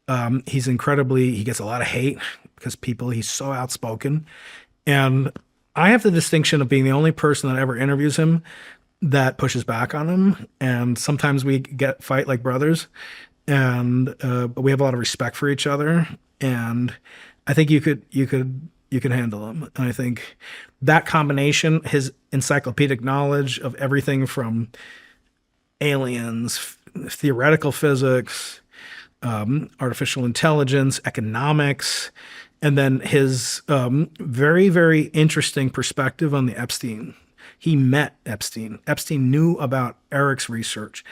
Speaker 2: He gets a lot of hate because he's so outspoken. And I have the distinction of being the only person that ever interviews him that pushes back on him. And sometimes we fight like brothers. But we have a lot of respect for each other, and I think you could handle him. And I think that combination, his encyclopedic knowledge of everything from aliens, theoretical physics, artificial intelligence, economics, and then his very, very interesting perspective on the Epstein. He met Epstein. Epstein knew about Eric's research.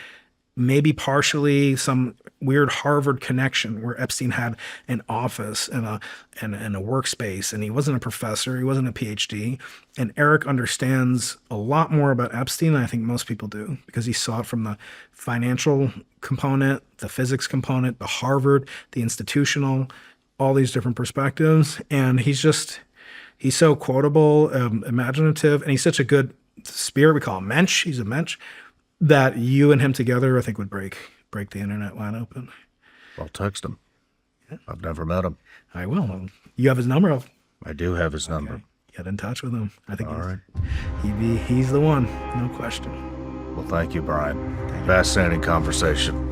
Speaker 2: Maybe partially some weird Harvard connection where Epstein had an office and a workspace, and he wasn't a professor, he wasn't a PhD. And Eric understands a lot more about Epstein than I think most people do, because he saw it from the financial component, the physics component, the Harvard, the institutional, all these different perspectives. And he's so quotable, imaginative, and he's such a good spirit. We call him mensch. He's a mensch. That you and him together, I think, would break the internet wide open.
Speaker 1: I'll text him. Yeah. I've never met him.
Speaker 2: I will. You have his number?
Speaker 1: I do have his number.
Speaker 2: Get in touch with him. I think
Speaker 1: all right.
Speaker 2: He's the one, no question.
Speaker 1: Well, thank you, Brian. Fascinating conversation.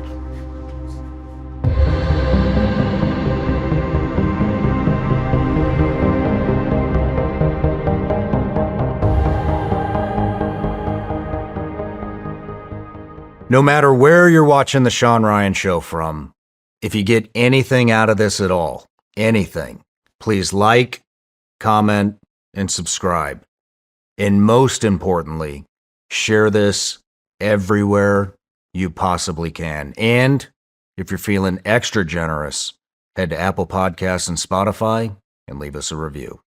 Speaker 1: No matter where you're watching the Shawn Ryan Show from, if you get anything out of this at all, anything, please like, comment, and subscribe. And most importantly, share this everywhere you possibly can. And if you're feeling extra generous, head to Apple Podcasts and Spotify and leave us a review.